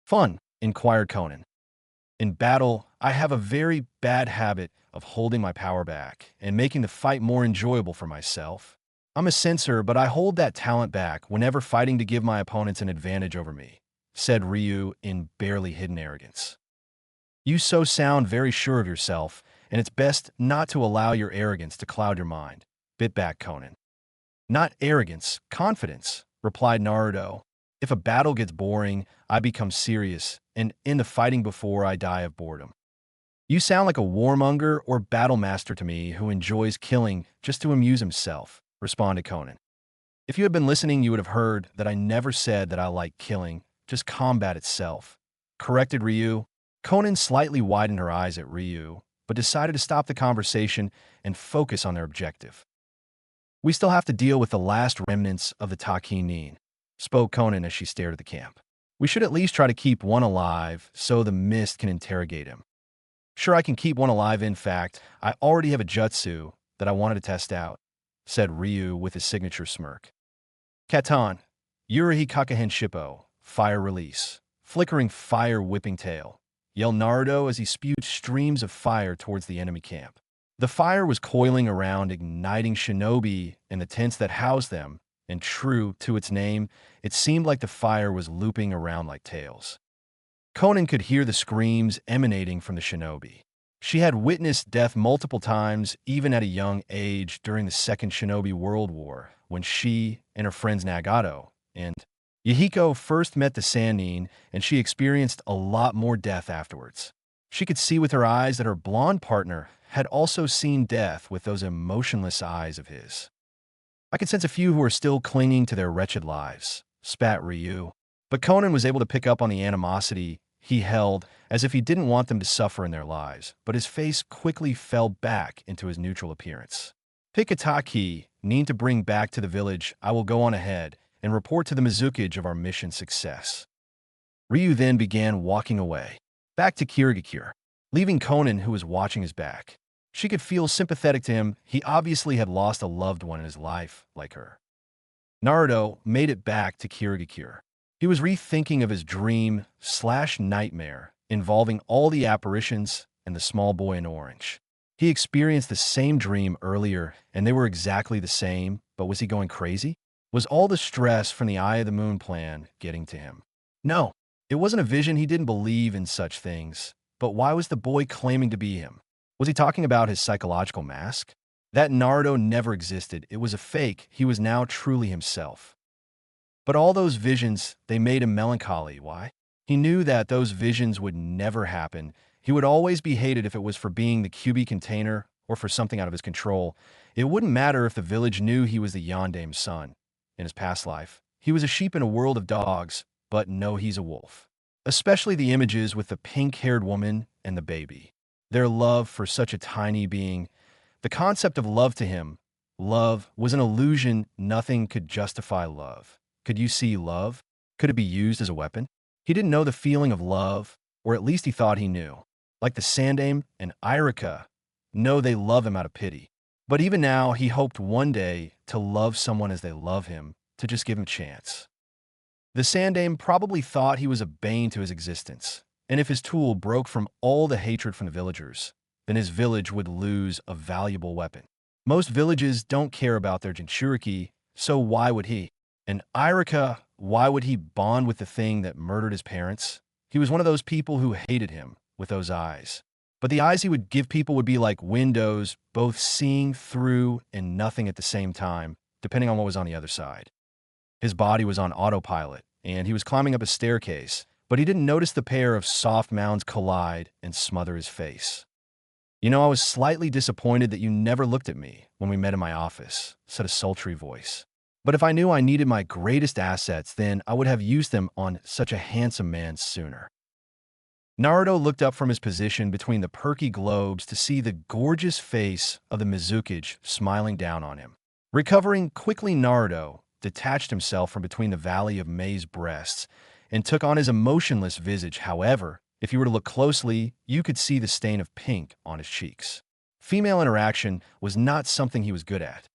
"Fun?" inquired Conan. "In battle, I have a very bad habit of holding my power back and making the fight more enjoyable for myself. I'm a censor, but I hold that talent back whenever fighting to give my opponents an advantage over me," said Ryu in barely hidden arrogance. "You so sound very sure of yourself, and it's best not to allow your arrogance to cloud your mind," bit back Conan. "Not arrogance, confidence," replied Naruto. "If a battle gets boring, I become serious and end the fighting before I die of boredom." "You sound like a warmonger or battle master to me who enjoys killing just to amuse himself," responded Conan. "If you had been listening, you would have heard that I never said that I like killing, just combat itself," corrected Ryu. Conan slightly widened her eyes at Ryu, but decided to stop the conversation and focus on their objective. "We still have to deal with the last remnants of the Takinin," spoke Conan as she stared at the camp. "We should at least try to keep one alive so the mist can interrogate him." "Sure, I can keep one alive. In fact, I already have a jutsu that I wanted to test out," said Ryu with his signature smirk. "Katan, Yurihi Kakahen Shippo, fire release, flickering fire whipping tail," yelled Naruto as he spewed streams of fire towards the enemy camp. The fire was coiling around, igniting shinobi in the tents that housed them, and true to its name, it seemed like the fire was looping around like tails. Conan could hear the screams emanating from the shinobi. She had witnessed death multiple times, even at a young age during the Second Shinobi World War, when she and her friends Nagato and Yahiko first met the Sannin, and she experienced a lot more death afterwards. She could see with her eyes that her blonde partner had also seen death with those emotionless eyes of his. "I could sense a few who are still clinging to their wretched lives," spat Ryu. But Conan was able to pick up on the animosity he held, as if he didn't want them to suffer in their lives, but his face quickly fell back into his neutral appearance. "Pikataki need to bring back to the village. I will go on ahead and report to the Mizukage of our mission success." Ryu then began walking away, back to Kirigakure, leaving Conan, who was watching his back. She could feel sympathetic to him. He obviously had lost a loved one in his life, like her. Naruto made it back to Kirigakure. He was rethinking of his dream/nightmare involving all the apparitions and the small boy in orange. He experienced the same dream earlier, and they were exactly the same, but was he going crazy? Was all the stress from the Eye of the Moon plan getting to him? No, it wasn't a vision. He didn't believe in such things. But why was the boy claiming to be him? Was he talking about his psychological mask? That Naruto never existed. It was a fake. He was now truly himself. But all those visions, they made him melancholy. Why? He knew that those visions would never happen. He would always be hated if it was for being the QB container or for something out of his control. It wouldn't matter if the village knew he was the Yandame's son. In his past life, he was a sheep in a world of dogs, but no, he's a wolf. Especially the images with the pink-haired woman and the baby. Their love for such a tiny being. The concept of love to him, love, was an illusion. Nothing could justify love. Could you see love? Could it be used as a weapon? He didn't know the feeling of love, or at least he thought he knew. Like the Sandame and Irika, no, they love him out of pity. But even now, he hoped one day to love someone as they love him, to just give him a chance. The Sandaime probably thought he was a bane to his existence, and if his tool broke from all the hatred from the villagers, then his village would lose a valuable weapon. Most villages don't care about their Jinchuriki, so why would he? And Irika, why would he bond with the thing that murdered his parents? He was one of those people who hated him with those eyes. But the eyes he would give people would be like windows, both seeing through and nothing at the same time, depending on what was on the other side. His body was on autopilot, and he was climbing up a staircase, but he didn't notice the pair of soft mounds collide and smother his face. "You know, I was slightly disappointed that you never looked at me when we met in my office," said a sultry voice. "But if I knew I needed my greatest assets, then I would have used them on such a handsome man sooner." Naruto looked up from his position between the perky globes to see the gorgeous face of the Mizukage smiling down on him. Recovering quickly, Naruto detached himself from between the valley of Mei's breasts and took on his emotionless visage. However, if you were to look closely, you could see the stain of pink on his cheeks. Female interaction was not something he was good at.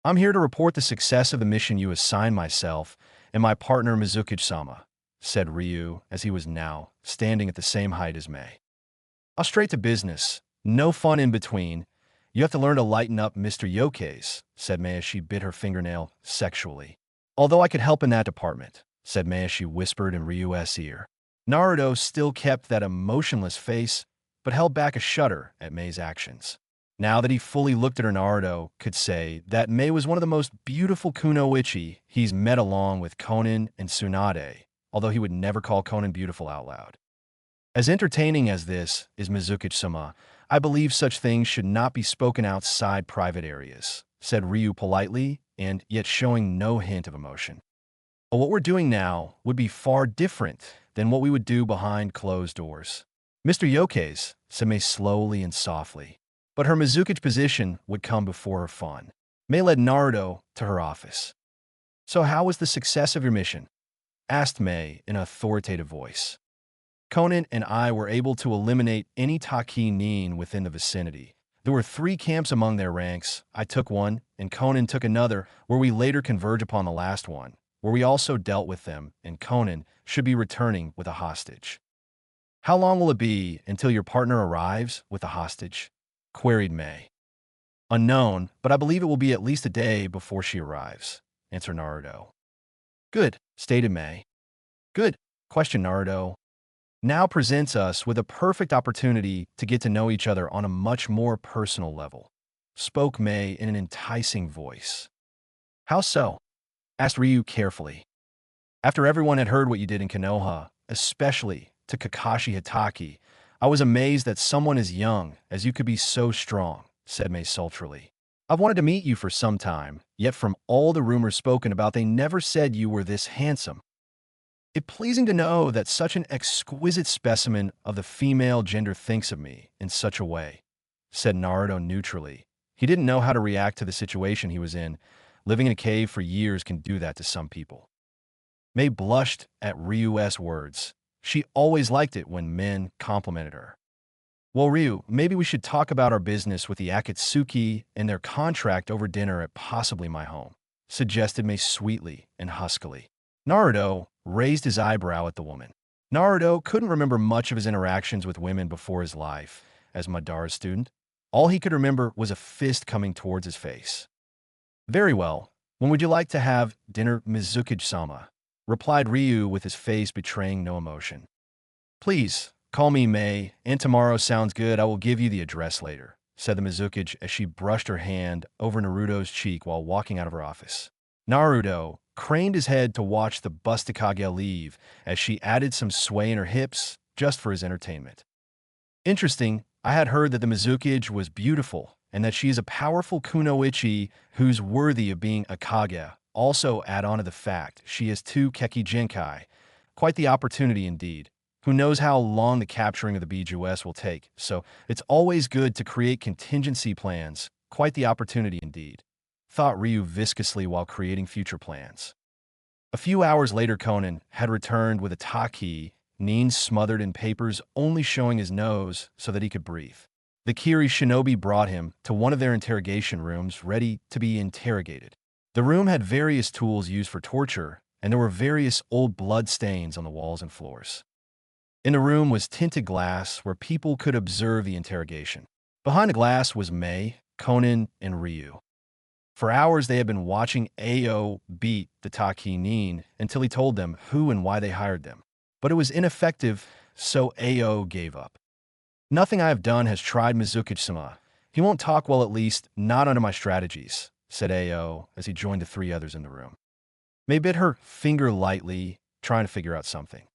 "I'm here to report the success of the mission you assigned myself and my partner Mizukage-sama," said Ryu, as he was now standing at the same height as Mei. "I'll straight to business. No fun in between. You have to learn to lighten up, Mr. Yoke's," said Mei as she bit her fingernail sexually. "Although I could help in that department," said Mei as she whispered in Ryu's ear. Naruto still kept that emotionless face, but held back a shudder at Mei's actions. Now that he fully looked at her, Naruto could say that Mei was one of the most beautiful kunoichi he's met, along with Konan and Tsunade, although he would never call Konan beautiful out loud. "As entertaining as this is Mizukage-sama, I believe such things should not be spoken outside private areas," said Ryu politely, and yet showing no hint of emotion. "But what we're doing now would be far different than what we would do behind closed doors." "Mr. Yoke's," said Mei slowly and softly, but her Mizukage position would come before her fun. Mei led Naruto to her office. "So how was the success of your mission?" asked Mei in an authoritative voice. "Konan and I were able to eliminate any Taki Nin within the vicinity. There were 3 camps among their ranks. I took one, and Konan took another, where we later converge upon the last one, where we also dealt with them, and Konan should be returning with a hostage." "How long will it be until your partner arrives with the hostage?" queried Mei. "Unknown, but I believe it will be at least a day before she arrives," answered Naruto. "Good," stated Mei. "Good," questioned Naruto. "Now presents us with a perfect opportunity to get to know each other on a much more personal level," spoke Mei in an enticing voice. "How so?" asked Ryu carefully. "After everyone had heard what you did in Konoha, especially to Kakashi Hitaki, I was amazed that someone as young as you could be so strong," said Mei sultrily. "I've wanted to meet you for some time, yet from all the rumors spoken about, they never said you were this handsome. It's pleasing to know that such an exquisite specimen of the female gender thinks of me in such a way," said Naruto neutrally. He didn't know how to react to the situation he was in. Living in a cave for years can do that to some people. Mei blushed at Ryu's words. She always liked it when men complimented her. "Well, Ryu, maybe we should talk about our business with the Akatsuki and their contract over dinner at possibly my home," suggested Mei sweetly and huskily. Naruto raised his eyebrow at the woman. Naruto couldn't remember much of his interactions with women before his life as Madara's student. All he could remember was a fist coming towards his face. "Very well. When would you like to have dinner, Mizukage-sama?" replied Ryu with his face betraying no emotion. "Please, call me Mei, and tomorrow sounds good. I will give you the address later," said the Mizukage as she brushed her hand over Naruto's cheek while walking out of her office. Naruto craned his head to watch the Bustakage leave as she added some sway in her hips just for his entertainment. "Interesting. I had heard that the Mizukage was beautiful and that she is a powerful kunoichi who's worthy of being a Kage. Also add on to the fact she has 2 Keki Genkai. Quite the opportunity indeed. Who knows how long the capturing of the BGS will take, so it's always good to create contingency plans. Quite the opportunity indeed," thought Ryu viscously while creating future plans. A few hours later, Konan had returned with a Taki Nin smothered in papers, only showing his nose so that he could breathe. The Kiri shinobi brought him to one of their interrogation rooms, ready to be interrogated. The room had various tools used for torture, and there were various old blood stains on the walls and floors. In the room was tinted glass where people could observe the interrogation. Behind the glass was Mei, Conan, and Ryu. For hours, they had been watching Ao beat the Takin until he told them who and why they hired them. But it was ineffective, so Ao gave up. "Nothing I have done has tried Mizuki-sama. He won't talk well, at least not under my strategies," said Ao as he joined the three others in the room. Mei bit her finger lightly, trying to figure out something.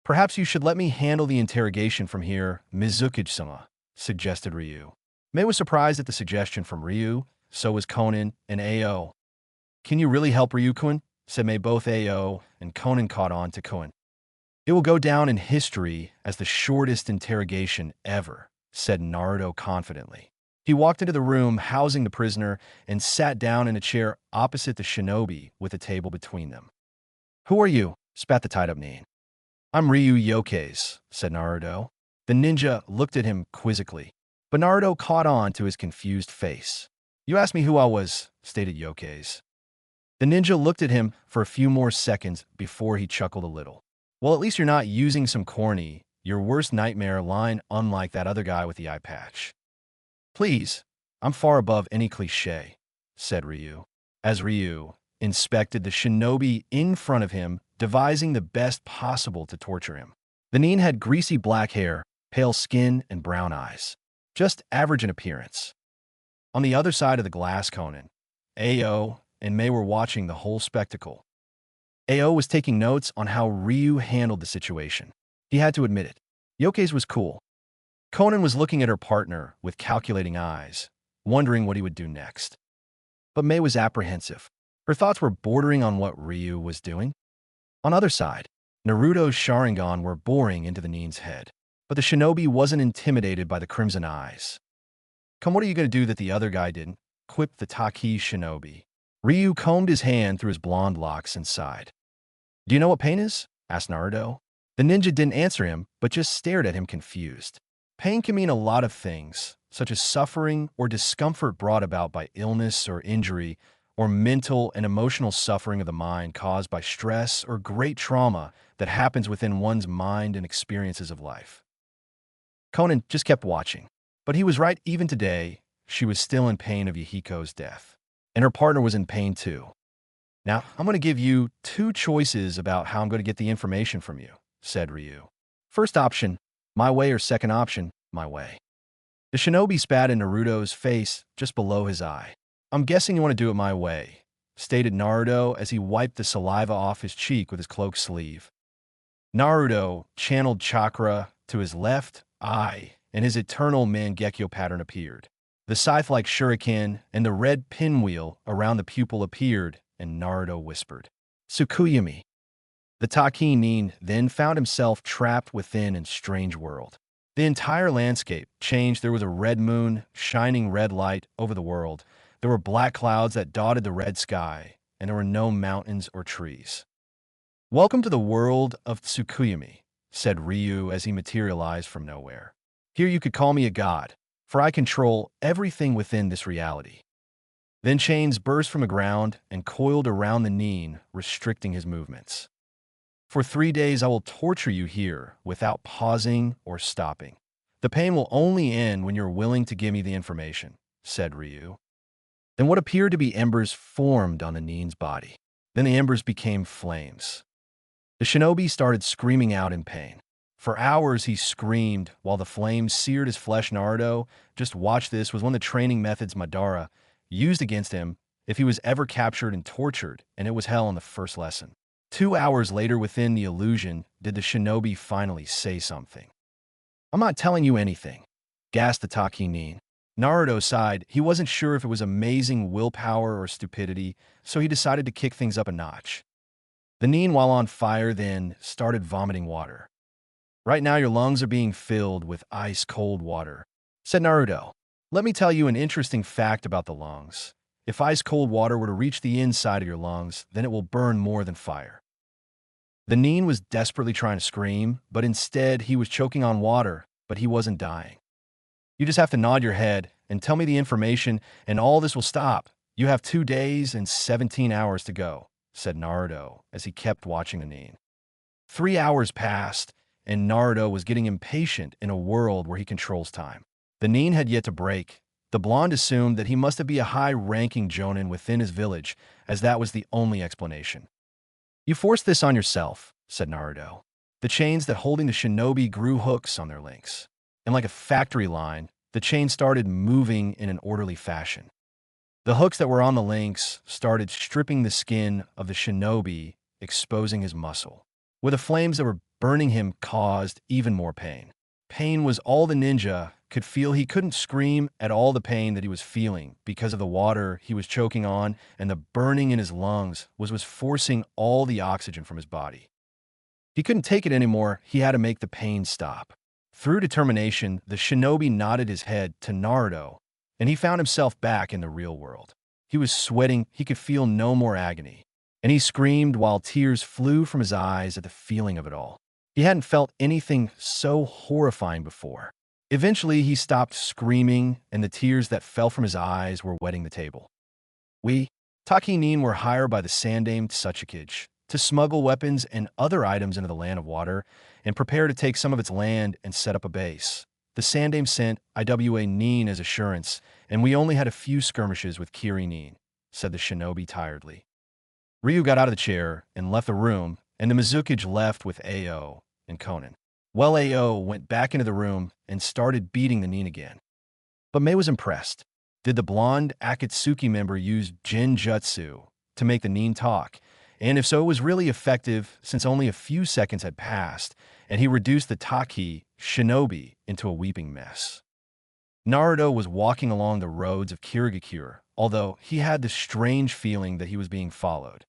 "Perhaps you should let me handle the interrogation from here, Mizuki-sama," suggested Ryu. Mei was surprised at the suggestion from Ryu, so was Conan and Ao. "Can you really help Ryu-kun?" said Mei. Both Ao and Conan caught on to Conan. "It will go down in history as the shortest interrogation ever," said Naruto confidently. He walked into the room housing the prisoner and sat down in a chair opposite the shinobi with a table between them. "Who are you?" spat the tied-up nin. "I'm Ryu Yokeis," said Naruto. The ninja looked at him quizzically, but Naruto caught on to his confused face. "You asked me who I was," stated Yokeis. The ninja looked at him for a few more seconds before he chuckled a little. "Well, at least you're not using some corny, your worst nightmare line unlike that other guy with the eye patch." "Please, I'm far above any cliché," said Ryu, as Ryu inspected the shinobi in front of him, devising the best possible to torture him. The nin had greasy black hair, pale skin, and brown eyes, just average in appearance. On the other side of the glass, Conan, Ao, and Mei were watching the whole spectacle. Ao was taking notes on how Ryu handled the situation. He had to admit it. Yokeis was cool. Conan was looking at her partner with calculating eyes, wondering what he would do next. But Mei was apprehensive. Her thoughts were bordering on what Ryu was doing. On the other side, Naruto's Sharingan were boring into the nin's head. But the shinobi wasn't intimidated by the crimson eyes. "Come, what are you going to do that the other guy didn't?" quipped the Taki shinobi. Ryu combed his hand through his blonde locks and sighed. "Do you know what pain is?" asked Naruto. The ninja didn't answer him, but just stared at him confused. Pain can mean a lot of things, such as suffering or discomfort brought about by illness or injury, or mental and emotional suffering of the mind caused by stress or great trauma that happens within one's mind and experiences of life. Conan just kept watching. But he was right. Even today, she was still in pain of Yahiko's death. And her partner was in pain too. "Now, I'm going to give you two choices about how I'm going to get the information from you," said Ryu. "First option, my way, or second option, my way." The shinobi spat in Naruto's face just below his eye. "I'm guessing you want to do it my way," stated Naruto as he wiped the saliva off his cheek with his cloak sleeve. Naruto channeled chakra to his left eye, and his eternal Mangekyo pattern appeared. The scythe-like shuriken and the red pinwheel around the pupil appeared, and Naruto whispered, "Tsukuyami." The Taki nin then found himself trapped within a strange world. The entire landscape changed. There was a red moon, shining red light over the world. There were black clouds that dotted the red sky, and there were no mountains or trees. "Welcome to the world of Tsukuyami," said Ryu as he materialized from nowhere. "Here you could call me a god, for I control everything within this reality." Then chains burst from the ground and coiled around the nin, restricting his movements. "For 3 days I will torture you here without pausing or stopping. The pain will only end when you're willing to give me the information," said Ryu. Then what appeared to be embers formed on the nin's body. Then the embers became flames. The shinobi started screaming out in pain. For hours he screamed while the flames seared his flesh. Naruto, just watch this, was one of the training methods Madara used against him if he was ever captured and tortured, and it was hell in the first lesson. 2 hours later, within the illusion, did the shinobi finally say something. "I'm not telling you anything," gasped the Taki nin. Naruto sighed. He wasn't sure if it was amazing willpower or stupidity, so he decided to kick things up a notch. The nin, while on fire, then started vomiting water. "Right now your lungs are being filled with ice-cold water," said Naruto. "Let me tell you an interesting fact about the lungs. If ice-cold water were to reach the inside of your lungs, then it will burn more than fire." The nin was desperately trying to scream, but instead he was choking on water, but he wasn't dying. "You just have to nod your head and tell me the information, and all this will stop. You have 2 days and 17 hours to go," said Naruto as he kept watching the nin. 3 hours passed, and Naruto was getting impatient in a world where he controls time. The nin had yet to break. The blonde assumed that he must be a high-ranking jonin within his village, as that was the only explanation. "You forced this on yourself," said Naruto. The chains that holding the shinobi grew hooks on their links. And like a factory line, the chain started moving in an orderly fashion. The hooks that were on the links started stripping the skin of the shinobi, exposing his muscle, where the flames that were burning him caused even more pain. Pain was all the ninja could feel. He couldn't scream at all the pain that he was feeling because of the water he was choking on, and the burning in his lungs was forcing all the oxygen from his body. He couldn't take it anymore. He had to make the pain stop. Through determination, the shinobi nodded his head to Naruto, and he found himself back in the real world. He was sweating. He could feel no more agony, and he screamed while tears flew from his eyes at the feeling of it all. He hadn't felt anything so horrifying before. Eventually, he stopped screaming, and the tears that fell from his eyes were wetting the table. We, Takinin, were hired by the Sandame Tsuchikage to smuggle weapons and other items into the land of water and prepare to take some of its land and set up a base. The Sandame sent Iwa Nin as assurance, and we only had a few skirmishes with Kiri Nin, said the shinobi tiredly. Ryu got out of the chair and left the room, and the Mizukage left with Ao and Konan. Well, Ao went back into the room and started beating the nin again. But Mei was impressed. Did the blonde Akatsuki member use Genjutsu to make the nin talk? And if so, it was really effective since only a few seconds had passed, and he reduced the Taki shinobi into a weeping mess. Naruto was walking along the roads of Kirigakure, although he had the strange feeling that he was being followed.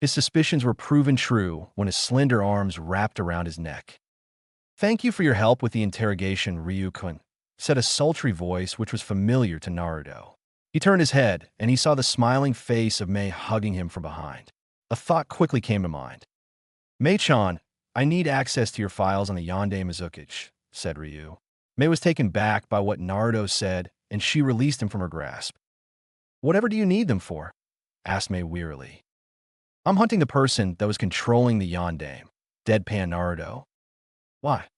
His suspicions were proven true when his slender arms wrapped around his neck. "Thank you for your help with the interrogation, Ryu-kun," said a sultry voice which was familiar to Naruto. He turned his head, and he saw the smiling face of Mei hugging him from behind. A thought quickly came to mind. "Mei-chan, I need access to your files on the Yonde Mizukage," said Ryu. Mei was taken back by what Naruto said, and she released him from her grasp. "Whatever do you need them for?" asked Mei wearily. "I'm hunting the person that was controlling the Yonde," deadpan Naruto. "Why?"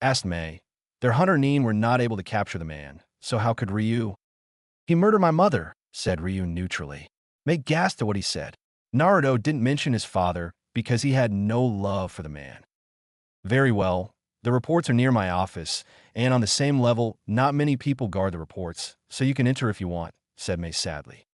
asked Mei. "Their hunter Nin were not able to capture the man, so how could Ryu?" "He murdered my mother," said Ryu neutrally. Mei gasped at what he said. Naruto didn't mention his father because he had no love for the man. "Very well. The reports are near my office, and on the same level, not many people guard the reports, so you can enter if you want," said Mei sadly.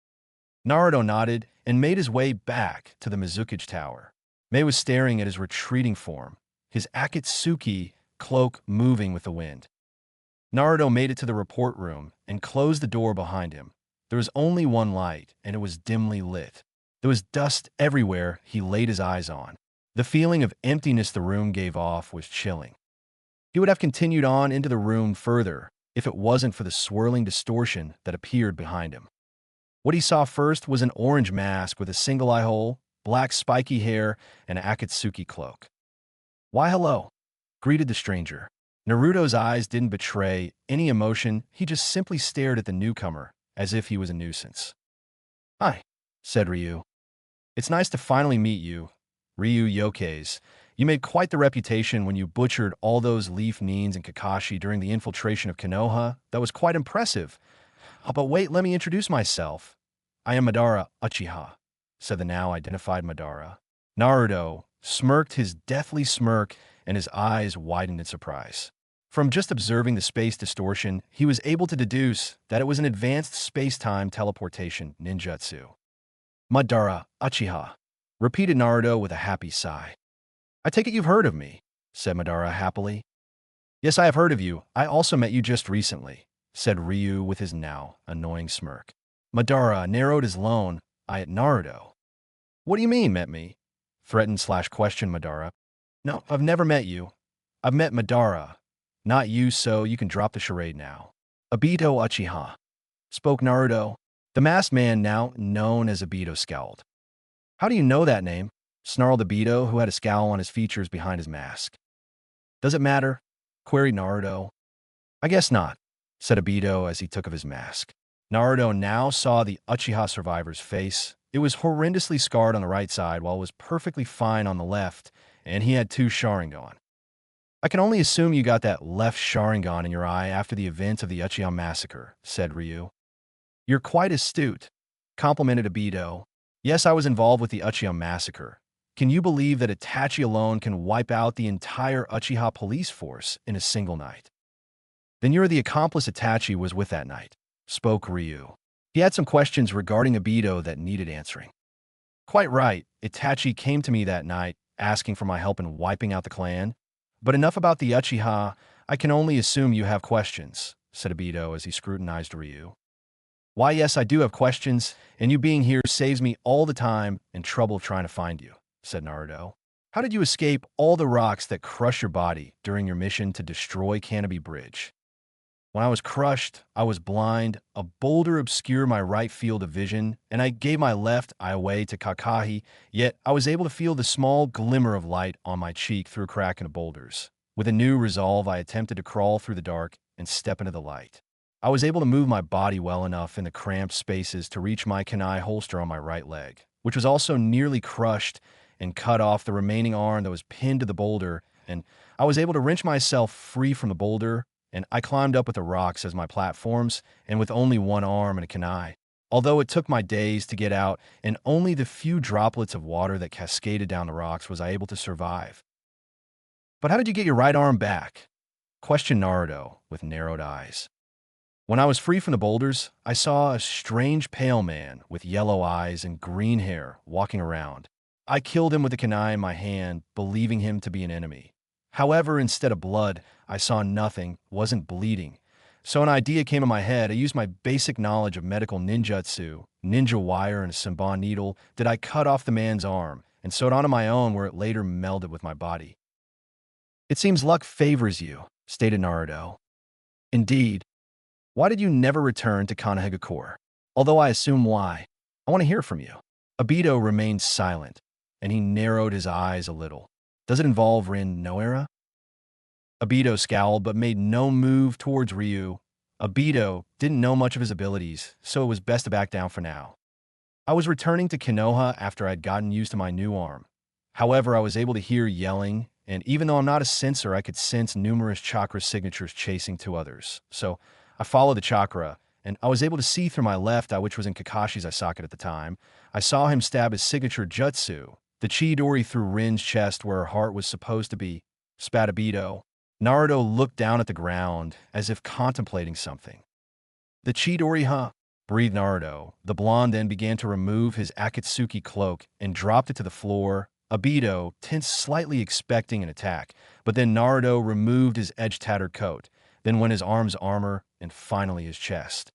Naruto nodded and made his way back to the Mizukage Tower. Mei was staring at his retreating form, his Akatsuki cloak moving with the wind. Naruto made it to the report room and closed the door behind him. There was only one light, and it was dimly lit. There was dust everywhere he laid his eyes on. The feeling of emptiness the room gave off was chilling. He would have continued on into the room further if it wasn't for the swirling distortion that appeared behind him. What he saw first was an orange mask with a single eye hole, black spiky hair, and an Akatsuki cloak. "Why, hello," greeted the stranger. Naruto's eyes didn't betray any emotion. He just simply stared at the newcomer as if he was a nuisance. "Hi," said Ryu. "It's nice to finally meet you, Ryu Yokeis. You made quite the reputation when you butchered all those leaf nins and Kakashi during the infiltration of Konoha. That was quite impressive. Oh, but wait, let me introduce myself. I am Madara Uchiha," said the now identified Madara. Naruto smirked his deathly smirk, and his eyes widened in surprise. From just observing the space distortion, he was able to deduce that it was an advanced space-time teleportation ninjutsu. "Madara Uchiha," repeated Naruto with a happy sigh. "I take it you've heard of me," said Madara happily. "Yes, I have heard of you. I also met you just recently," said Ryu with his now annoying smirk. Madara narrowed his lone eye at Naruto. "What do you mean, met me?" threatened/questioned Madara. "No, I've never met you. I've met Madara, not you, so you can drop the charade now." "Obito Uchiha," spoke Naruto. The masked man, now known as Obito, scowled. "How do you know that name?" snarled Obito, who had a scowl on his features behind his mask. "Does it matter?" queried Naruto. "I guess not," said Obito as he took off his mask. Naruto now saw the Uchiha survivor's face, It was horrendously scarred on the right side while it was perfectly fine on the left, and he had two Sharingan. I can only assume you got that left Sharingan in your eye after the events of the Uchiha massacre, said Ryu. You're quite astute, complimented Obito. Yes, I was involved with the Uchiha massacre. Can you believe that Itachi alone can wipe out the entire Uchiha police force in a single night? Then you're the accomplice Itachi was with that night, spoke Ryu. He had some questions regarding Obito that needed answering. Quite right, Itachi came to me that night, asking for my help in wiping out the clan. But enough about the Uchiha. I can only assume you have questions, said Obito as he scrutinized Ryu. Why, yes, I do have questions, and you being here saves me all the time and trouble trying to find you, said Naruto. How did you escape all the rocks that crush your body during your mission to destroy Canopy Bridge? When I was crushed, I was blind, a boulder obscured my right field of vision, and I gave my left eye away to Kakashi, yet I was able to feel the small glimmer of light on my cheek through a crack in the boulders. With a new resolve, I attempted to crawl through the dark and step into the light. I was able to move my body well enough in the cramped spaces to reach my kunai holster on my right leg, which was also nearly crushed, and cut off the remaining arm that was pinned to the boulder, and I was able to wrench myself free from the boulder, and I climbed up with the rocks as my platforms, and with only one arm and a kunai. Although it took my days to get out, and only the few droplets of water that cascaded down the rocks was I able to survive. But how did you get your right arm back? Questioned Naruto with narrowed eyes. When I was free from the boulders, I saw a strange pale man with yellow eyes and green hair walking around. I killed him with a kunai in my hand, believing him to be an enemy. However, instead of blood, I saw nothing, wasn't bleeding. So an idea came in my head. I used my basic knowledge of medical ninjutsu, ninja wire and a senbon needle, that I cut off the man's arm and sewed onto my own where it later melded with my body. It seems luck favors you, stated Naruto. Indeed. Why did you never return to Konohagakure? Although I assume why. I want to hear from you. Obito remained silent, and he narrowed his eyes a little. Does it involve Rin Noera? Obito scowled but made no move towards Ryu. Obito didn't know much of his abilities, so it was best to back down for now. I was returning to Konoha after I'd gotten used to my new arm. However, I was able to hear yelling, and even though I'm not a sensor, I could sense numerous chakra signatures chasing two others. So I followed the chakra, and I was able to see through my left eye, which was in Kakashi's eye socket at the time. I saw him stab his signature jutsu, the Chidori, through Rin's chest where her heart was supposed to be. Spat Obito. Naruto looked down at the ground as if contemplating something. The Chidori, huh? Breathed Naruto. The blonde then began to remove his Akatsuki cloak and dropped it to the floor. Obito tensed, slightly expecting an attack, but then Naruto removed his edge-tattered coat, then went his arm's armor, and finally his chest.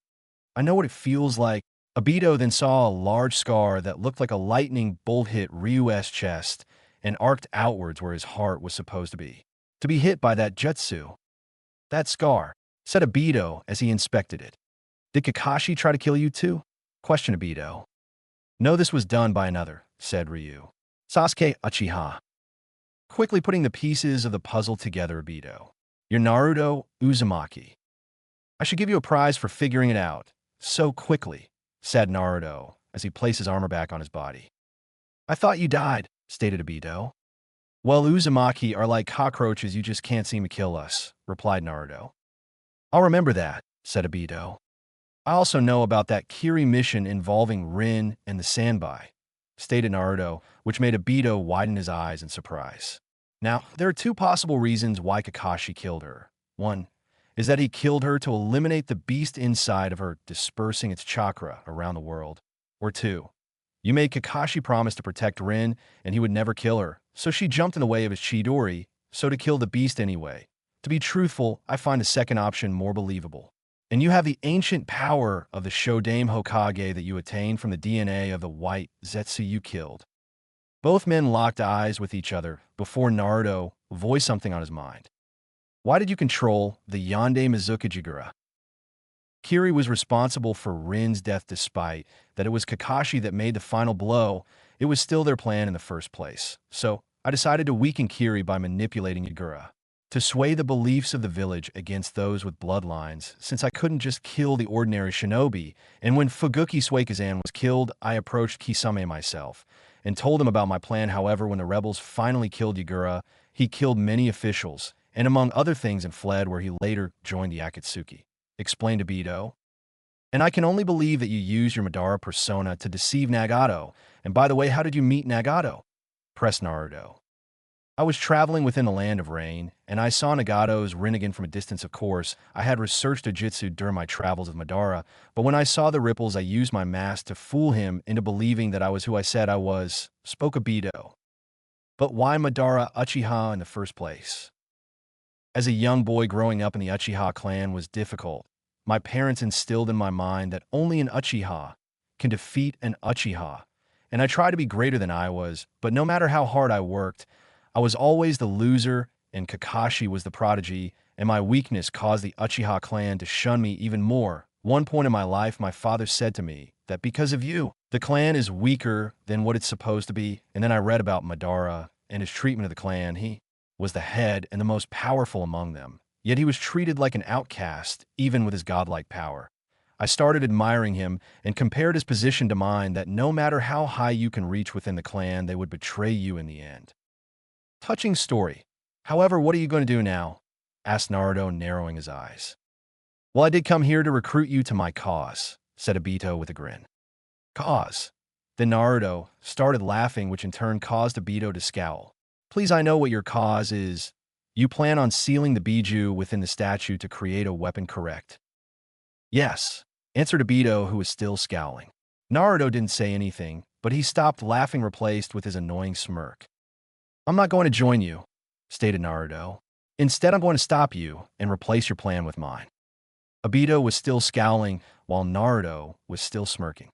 I know what it feels like. Obito then saw a large scar that looked like a lightning bolt hit Ryu's chest and arced outwards where his heart was supposed to be. To be hit by that jutsu. That scar, said Obito as he inspected it. Did Kakashi try to kill you too? Questioned Obito. No, this was done by another, said Ryu. Sasuke Uchiha. Quickly putting the pieces of the puzzle together, Obito. You're Naruto Uzumaki. I should give you a prize for figuring it out so quickly, said Naruto as he placed his armor back on his body. I thought you died, stated Obito. Well, Uzumaki are like cockroaches, you just can't seem to kill us, replied Naruto. I'll remember that, said Obito. I also know about that Kiri mission involving Rin and the Sanbai, stated Naruto, which made Obito widen his eyes in surprise. Now, there are two possible reasons why Kakashi killed her. One is that he killed her to eliminate the beast inside of her, dispersing its chakra around the world. Or two, you made Kakashi promise to protect Rin and he would never kill her, so she jumped in the way of his Chidori, so to kill the beast anyway. To be truthful, I find the second option more believable. And you have the ancient power of the Shodame Hokage that you attained from the DNA of the white Zetsu you killed. Both men locked eyes with each other before Naruto voiced something on his mind. Why did you control the Yonde Mizuka Jigura? Kiri was responsible for Rin's death despite that it was Kakashi that made the final blow. It was still their plan in the first place. So I decided to weaken Kiri by manipulating Jigura. to sway the beliefs of the village against those with bloodlines, since I couldn't just kill the ordinary shinobi. And when Fuguki Suikazan was killed, I approached Kisame myself and told him about my plan. However, when the rebels finally killed Yagura, he killed many officials, and among other things, and fled, where he later joined the Akatsuki. Explained Obito. And I can only believe that you used your Madara persona to deceive Nagato. And by the way, how did you meet Nagato? Pressed Naruto. I was traveling within the land of rain, and I saw Nagato's Rinnegan from a distance. Of course, I had researched Jujutsu during my travels with Madara, but when I saw the ripples, I used my mask to fool him into believing that I was who I said I was, spoke Obito. But why Madara Uchiha in the first place? As a young boy, growing up in the Uchiha clan was difficult. My parents instilled in my mind that only an Uchiha can defeat an Uchiha, and I tried to be greater than I was, but no matter how hard I worked, I was always the loser, and Kakashi was the prodigy, and my weakness caused the Uchiha clan to shun me even more. One point in my life, my father said to me that because of you, the clan is weaker than what it's supposed to be. And then I read about Madara and his treatment of the clan. He was the head and the most powerful among them, yet he was treated like an outcast, even with his godlike power. I started admiring him and compared his position to mine, that no matter how high you can reach within the clan, they would betray you in the end. Touching story. However, what are you going to do now? Asked Naruto, narrowing his eyes. Well, I did come here to recruit you to my cause, said Obito with a grin. Cause? Then Naruto started laughing, which in turn caused Obito to scowl. Please, I know what your cause is. You plan on sealing the Biju within the statue to create a weapon, correct? Yes, answered Obito, who was still scowling. Naruto didn't say anything, but he stopped laughing, replaced with his annoying smirk. I'm not going to join you, stated Naruto. Instead, I'm going to stop you and replace your plan with mine. Obito was still scowling, while Naruto was still smirking.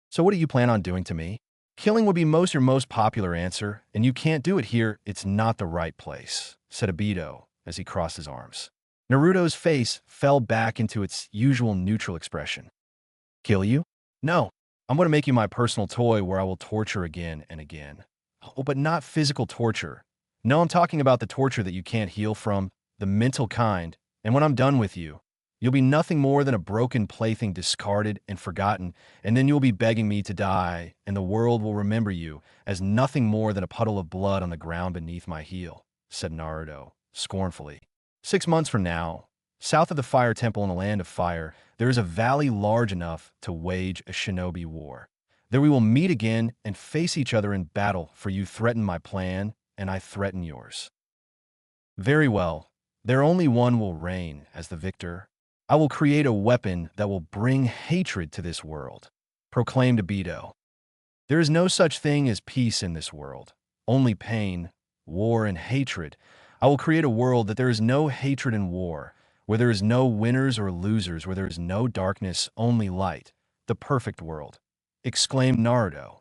So what do you plan on doing to me? Killing would be your most popular answer, and you can't do it here. It's not the right place, said Obito as he crossed his arms. Naruto's face fell back into its usual neutral expression. Kill you? No, I'm going to make you my personal toy where I will torture again and again. Oh, but not physical torture. No, I'm talking about the torture that you can't heal from, the mental kind, and when I'm done with you, you'll be nothing more than a broken plaything, discarded and forgotten, and then you'll be begging me to die, and the world will remember you as nothing more than a puddle of blood on the ground beneath my heel, said Naruto, scornfully. 6 months from now, south of the Fire Temple in the Land of Fire, there is a valley large enough to wage a shinobi war. There we will meet again and face each other in battle, for you threaten my plan, and I threaten yours. Very well, there only one will reign as the victor. I will create a weapon that will bring hatred to this world, proclaimed Obito. There is no such thing as peace in this world, only pain, war, and hatred. I will create a world that there is no hatred and war, where there is no winners or losers, where there is no darkness, only light, the perfect world, exclaimed Naruto.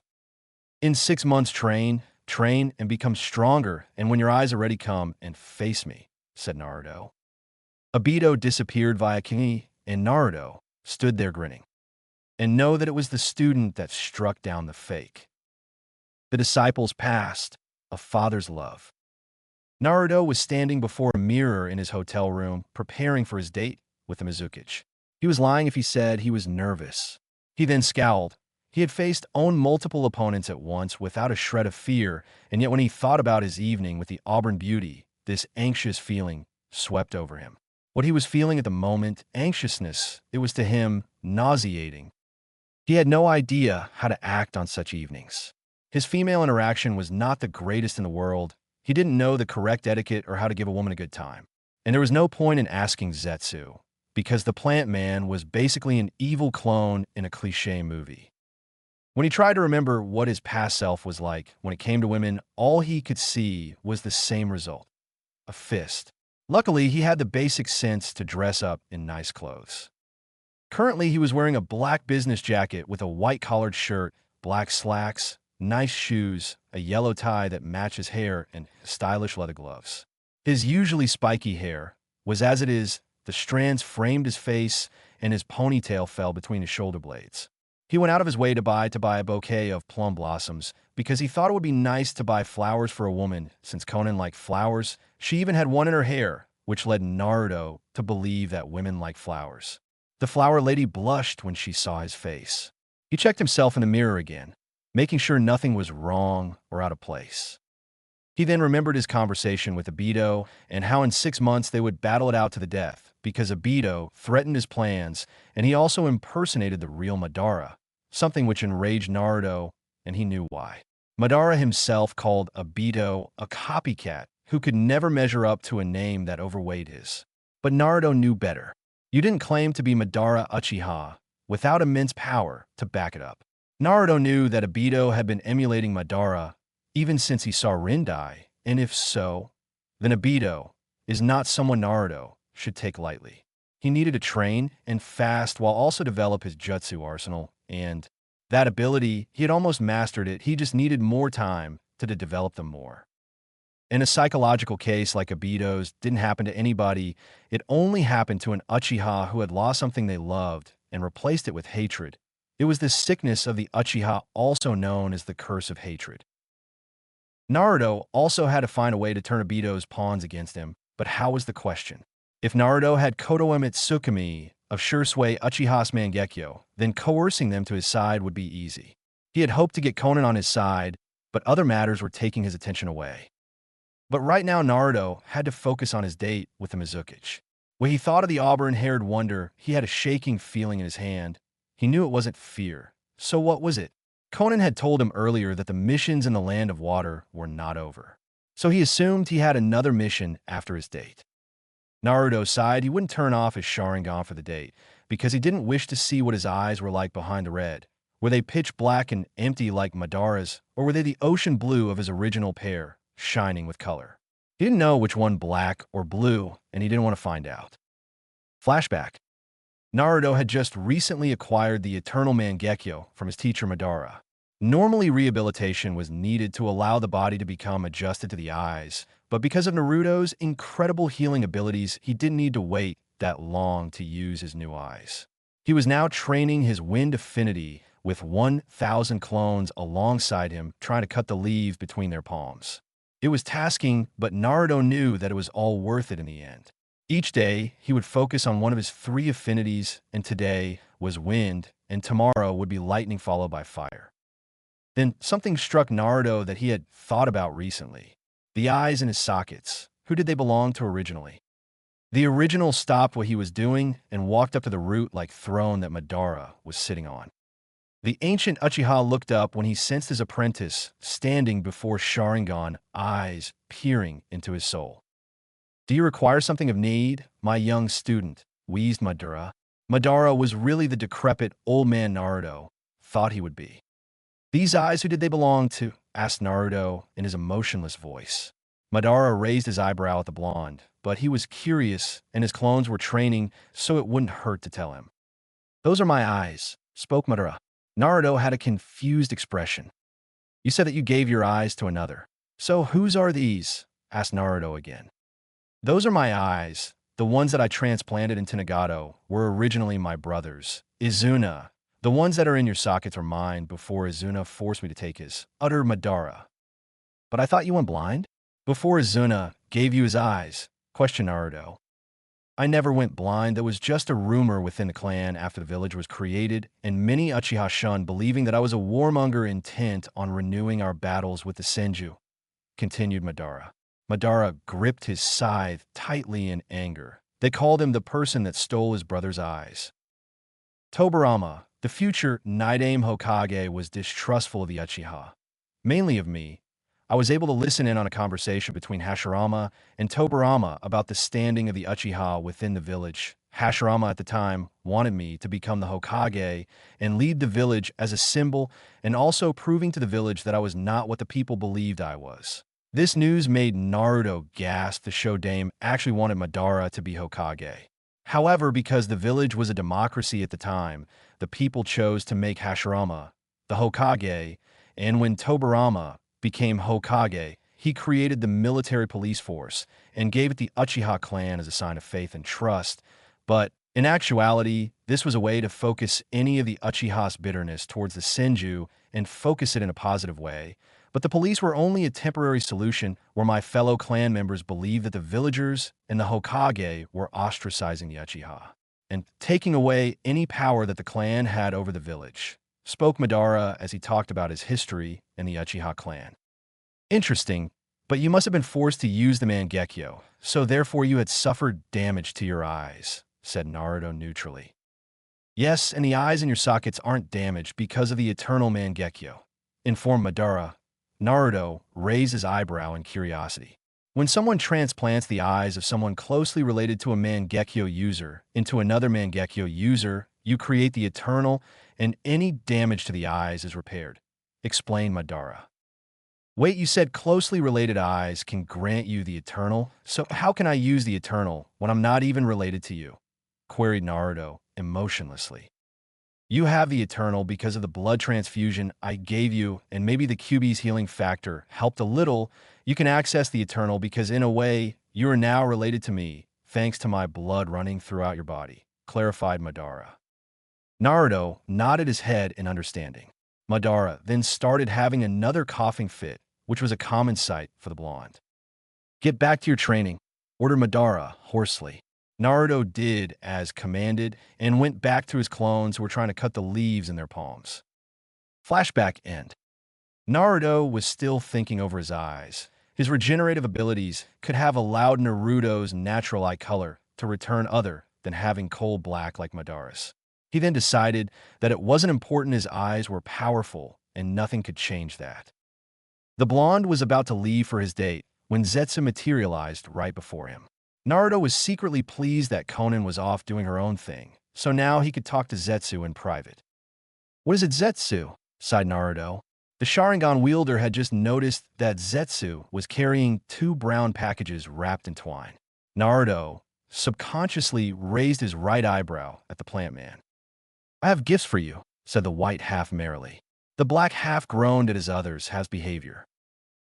In 6 months, train, and become stronger, and when your eyes are ready, come and face me, said Naruto. Obito disappeared via Kingi, and Naruto stood there grinning. And know that it was the student that struck down the fake. The disciples passed, a father's love. Naruto was standing before a mirror in his hotel room, preparing for his date with the Mizukichi. He was lying if he said he was nervous. He then scowled. He had faced multiple opponents at once without a shred of fear, and yet when he thought about his evening with the Auburn beauty, this anxious feeling swept over him. What he was feeling at the moment, anxiousness, it was to him nauseating. He had no idea how to act on such evenings. His female interaction was not the greatest in the world. He didn't know the correct etiquette or how to give a woman a good time. And there was no point in asking Zetsu, because the plant man was basically an evil clone in a cliché movie. When he tried to remember what his past self was like, when it came to women, all he could see was the same result: a fist. Luckily, he had the basic sense to dress up in nice clothes. Currently, he was wearing a black business jacket with a white collared shirt, black slacks, nice shoes, a yellow tie that matched his hair, and stylish leather gloves. His usually spiky hair was as it is, the strands framed his face, and his ponytail fell between his shoulder blades. He went out of his way to buy a bouquet of plum blossoms because he thought it would be nice to buy flowers for a woman, since Conan liked flowers, She even had one in her hair, which led Naruto to believe that women like flowers. The flower lady blushed when she saw his face. He checked himself in the mirror again, making sure nothing was wrong or out of place. He then remembered his conversation with Obito and how in 6 months they would battle it out to the death because Obito threatened his plans and he also impersonated the real Madara, something which enraged Naruto, and he knew why. Madara himself called Obito a copycat who could never measure up to a name that overweighed his. But Naruto knew better. You didn't claim to be Madara Uchiha without immense power to back it up. Naruto knew that Obito had been emulating Madara even since he saw Rin die, and if so, then Obito is not someone Naruto should take lightly. He needed to train and fast while also develop his jutsu arsenal, and that ability, he had almost mastered it, he just needed more time to develop them more. In a psychological case like Obito's didn't happen to anybody, it only happened to an Uchiha who had lost something they loved and replaced it with hatred. It was the sickness of the Uchiha, also known as the curse of hatred. Naruto also had to find a way to turn Obito's pawns against him, but how was the question? If Naruto had Kotoeme Tsukumi of Shursui Uchiha's Mangekyo, then coercing them to his side would be easy. He had hoped to get Konan on his side, but other matters were taking his attention away. But right now Naruto had to focus on his date with the Mizukichi. When he thought of the auburn-haired wonder, he had a shaking feeling in his hand. He knew it wasn't fear. So what was it? Conan had told him earlier that the missions in the Land of Water were not over. So he assumed he had another mission after his date. Naruto sighed. He wouldn't turn off his Sharingan for the date, because he didn't wish to see what his eyes were like behind the red. Were they pitch black and empty like Madara's, or were they the ocean blue of his original pair, shining with color? He didn't know which one, black or blue, and he didn't want to find out. Flashback. Naruto had just recently acquired the Eternal Mangekyo from his teacher Madara. Normally, rehabilitation was needed to allow the body to become adjusted to the eyes, but because of Naruto's incredible healing abilities, he didn't need to wait that long to use his new eyes. He was now training his wind affinity with 1,000 clones alongside him, trying to cut the leaves between their palms. It was tasking, but Naruto knew that it was all worth it in the end. Each day, he would focus on one of his 3 affinities, and today was wind, and tomorrow would be lightning followed by fire. Then something struck Naruto that he had thought about recently. The eyes in his sockets. Who did they belong to originally? The original stopped what he was doing and walked up to the root-like throne that Madara was sitting on. The ancient Uchiha looked up when he sensed his apprentice standing before Sharingan, eyes peering into his soul. "Do you require something of need, my young student?" wheezed Madara. Madara was really the decrepit old man Naruto thought he would be. "These eyes, who did they belong to?" asked Naruto in his emotionless voice. Madara raised his eyebrow at the blonde, but he was curious and his clones were training, so it wouldn't hurt to tell him. "Those are my eyes," spoke Madara. Naruto had a confused expression. "You said that you gave your eyes to another. So whose are these?" asked Naruto again. "Those are my eyes. The ones that I transplanted into Nagato were originally my brother's. Izuna. The ones that are in your sockets are mine before Izuna forced me to take his," uttered Madara. "But I thought you went blind?" "Before Izuna gave you his eyes," questioned Naruto. "I never went blind. That was just a rumor within the clan after the village was created, and many Uchiha shunned, believing that I was a warmonger intent on renewing our battles with the Senju," continued Madara. Madara gripped his scythe tightly in anger. They called him the person that stole his brother's eyes. Tobirama, the future Nidaime Hokage, was distrustful of the Uchiha, mainly of me. I was able to listen in on a conversation between Hashirama and Tobirama about the standing of the Uchiha within the village. Hashirama at the time wanted me to become the Hokage and lead the village as a symbol, and also proving to the village that I was not what the people believed I was. This news made Naruto gasp. The Shodaime actually wanted Madara to be Hokage. However, because the village was a democracy at the time, the people chose to make Hashirama the Hokage, and when Tobirama became Hokage, he created the military police force and gave it the Uchiha clan as a sign of faith and trust. But in actuality, this was a way to focus any of the Uchiha's bitterness towards the Senju and focus it in a positive way, but the police were only a temporary solution where my fellow clan members believed that the villagers and the Hokage were ostracizing the Uchiha and taking away any power that the clan had over the village, spoke Madara as he talked about his history and the Uchiha clan. Interesting, but you must have been forced to use the Mangekyo, so therefore you had suffered damage to your eyes, said Naruto neutrally. Yes, and the eyes in your sockets aren't damaged because of the eternal Mangekyo, informed Madara. Naruto raised his eyebrow in curiosity. When someone transplants the eyes of someone closely related to a Mangekyo user into another Mangekyo user, you create the eternal, and any damage to the eyes is repaired, explained Madara. Wait, you said closely related eyes can grant you the eternal? So how can I use the eternal when I'm not even related to you? Queried Naruto emotionlessly. You have the eternal because of the blood transfusion I gave you, and maybe the QB's healing factor helped a little. You can access the eternal because in a way, you are now related to me, thanks to my blood running throughout your body, clarified Madara. Naruto nodded his head in understanding. Madara then started having another coughing fit, which was a common sight for the blonde. Get back to your training, ordered Madara hoarsely. Naruto did as commanded and went back to his clones who were trying to cut the leaves in their palms. Flashback end. Naruto was still thinking over his eyes. His regenerative abilities could have allowed Naruto's natural eye color to return other than having coal black like Madara's. He then decided that it wasn't important his eyes were powerful and nothing could change that. The blonde was about to leave for his date when Zetsu materialized right before him. Naruto was secretly pleased that Konan was off doing her own thing, so now he could talk to Zetsu in private. What is it, Zetsu? Sighed Naruto. The Sharingan wielder had just noticed that Zetsu was carrying 2 brown packages wrapped in twine. Naruto subconsciously raised his right eyebrow at the plant man. I have gifts for you, said the white half merrily. The black half groaned at his other's half's behavior.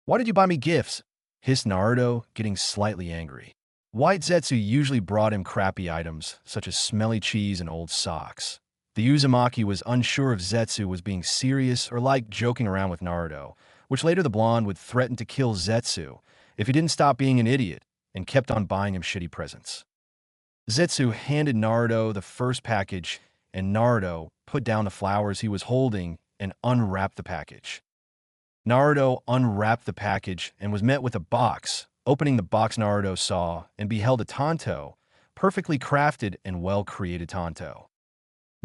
Why did you buy me gifts? Hissed Naruto, getting slightly angry. White Zetsu usually brought him crappy items, such as smelly cheese and old socks. The Uzumaki was unsure if Zetsu was being serious or like joking around with Naruto, which later the blonde would threaten to kill Zetsu if he didn't stop being an idiot and kept on buying him shitty presents. Zetsu handed Naruto the first package, and Naruto put down the flowers he was holding and unwrapped the package. Naruto unwrapped the package and was met with a box. Opening the box, Naruto saw and beheld a tanto, perfectly crafted and well-created tanto.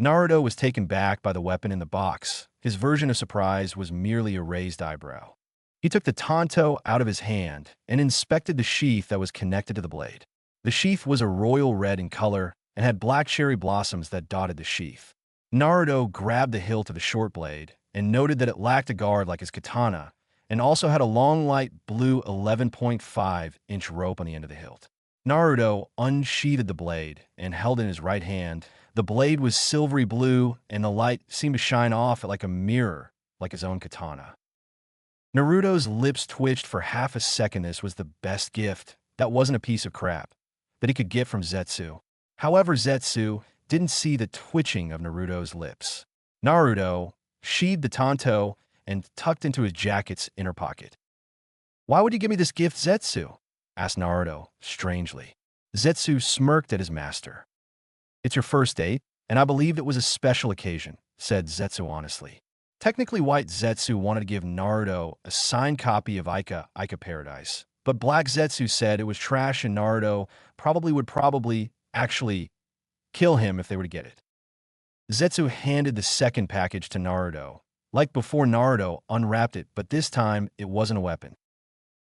Naruto was taken back by the weapon in the box. His version of surprise was merely a raised eyebrow. He took the tanto out of his hand and inspected the sheath that was connected to the blade. The sheath was a royal red in color and had black cherry blossoms that dotted the sheath. Naruto grabbed the hilt of the short blade and noted that it lacked a guard like his katana, and also had a long light blue 11.5-inch rope on the end of the hilt. Naruto unsheathed the blade and held it in his right hand. The blade was silvery blue, and the light seemed to shine off it like a mirror, like his own katana. Naruto's lips twitched for half a second. This was the best gift, that wasn't a piece of crap, that he could get from Zetsu. However, Zetsu didn't see the twitching of Naruto's lips. Naruto sheathed the tanto and tucked into his jacket's inner pocket. Why would you give me this gift, Zetsu? Asked Naruto, strangely. Zetsu smirked at his master. It's your first date, and I believe it was a special occasion, said Zetsu honestly. Technically, white Zetsu wanted to give Naruto a signed copy of Ica Paradise, but black Zetsu said it was trash and Naruto would actually kill him if they were to get it. Zetsu handed the second package to Naruto. Like before, Naruto unwrapped it, but this time it wasn't a weapon.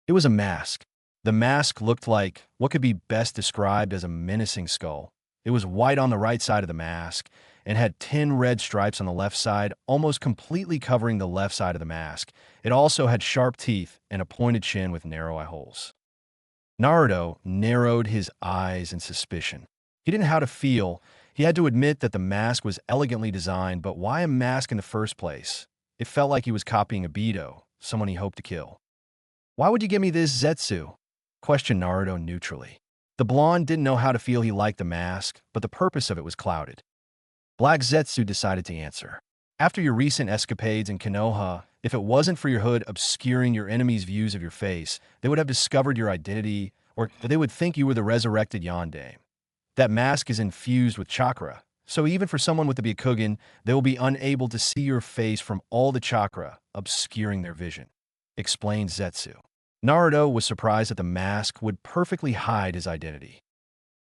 It was a mask. The mask looked like what could be best described as a menacing skull. It was white on the right side of the mask and had 10 red stripes on the left side, almost completely covering the left side of the mask. It also had sharp teeth and a pointed chin with narrow eye holes. Naruto narrowed his eyes in suspicion. He didn't know how to feel. He had to admit that the mask was elegantly designed, but why a mask in the first place? It felt like he was copying a Beto, someone he hoped to kill. Why would you give me this, Zetsu? Questioned Naruto neutrally. The blonde didn't know how to feel. He liked the mask, but the purpose of it was clouded. Black Zetsu decided to answer. After your recent escapades in Konoha, if it wasn't for your hood obscuring your enemies' views of your face, they would have discovered your identity, or they would think you were the resurrected Yondaime. That mask is infused with chakra, so even for someone with the Byakugan, they will be unable to see your face from all the chakra obscuring their vision, explained Zetsu. Naruto was surprised that the mask would perfectly hide his identity.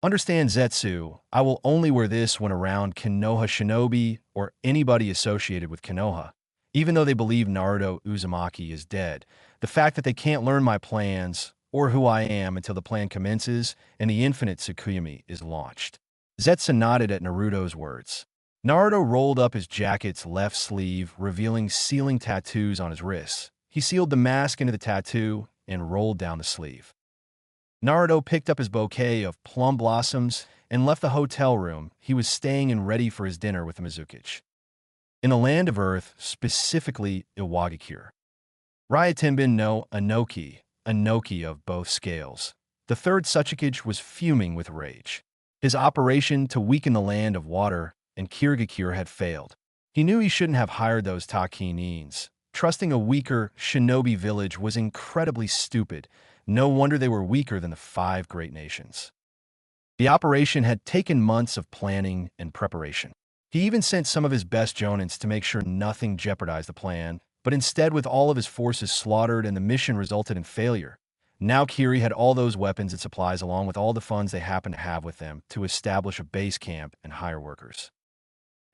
Understand, Zetsu, I will only wear this when around Konoha shinobi or anybody associated with Konoha. Even though they believe Naruto Uzumaki is dead, the fact that they can't learn my plans or who I am until the plan commences and the infinite Tsukuyomi is launched. Zetsu nodded at Naruto's words. Naruto rolled up his jacket's left sleeve, revealing sealing tattoos on his wrists. He sealed the mask into the tattoo and rolled down the sleeve. Naruto picked up his bouquet of plum blossoms and left the hotel room he was staying in ready for his dinner with the Mizukage. In the land of Earth, specifically Iwagakure, Ryotenbin no Inoki of both scales, the third Tsuchikage was fuming with rage. His operation to weaken the land of water and Kirigakure had failed. He knew he shouldn't have hired those Takinins. Trusting a weaker shinobi village was incredibly stupid. No wonder they were weaker than the 5 great nations. The operation had taken months of planning and preparation. He even sent some of his best jonins to make sure nothing jeopardized the plan, but instead with all of his forces slaughtered and the mission resulted in failure. Now Kiri had all those weapons and supplies along with all the funds they happened to have with them to establish a base camp and hire workers.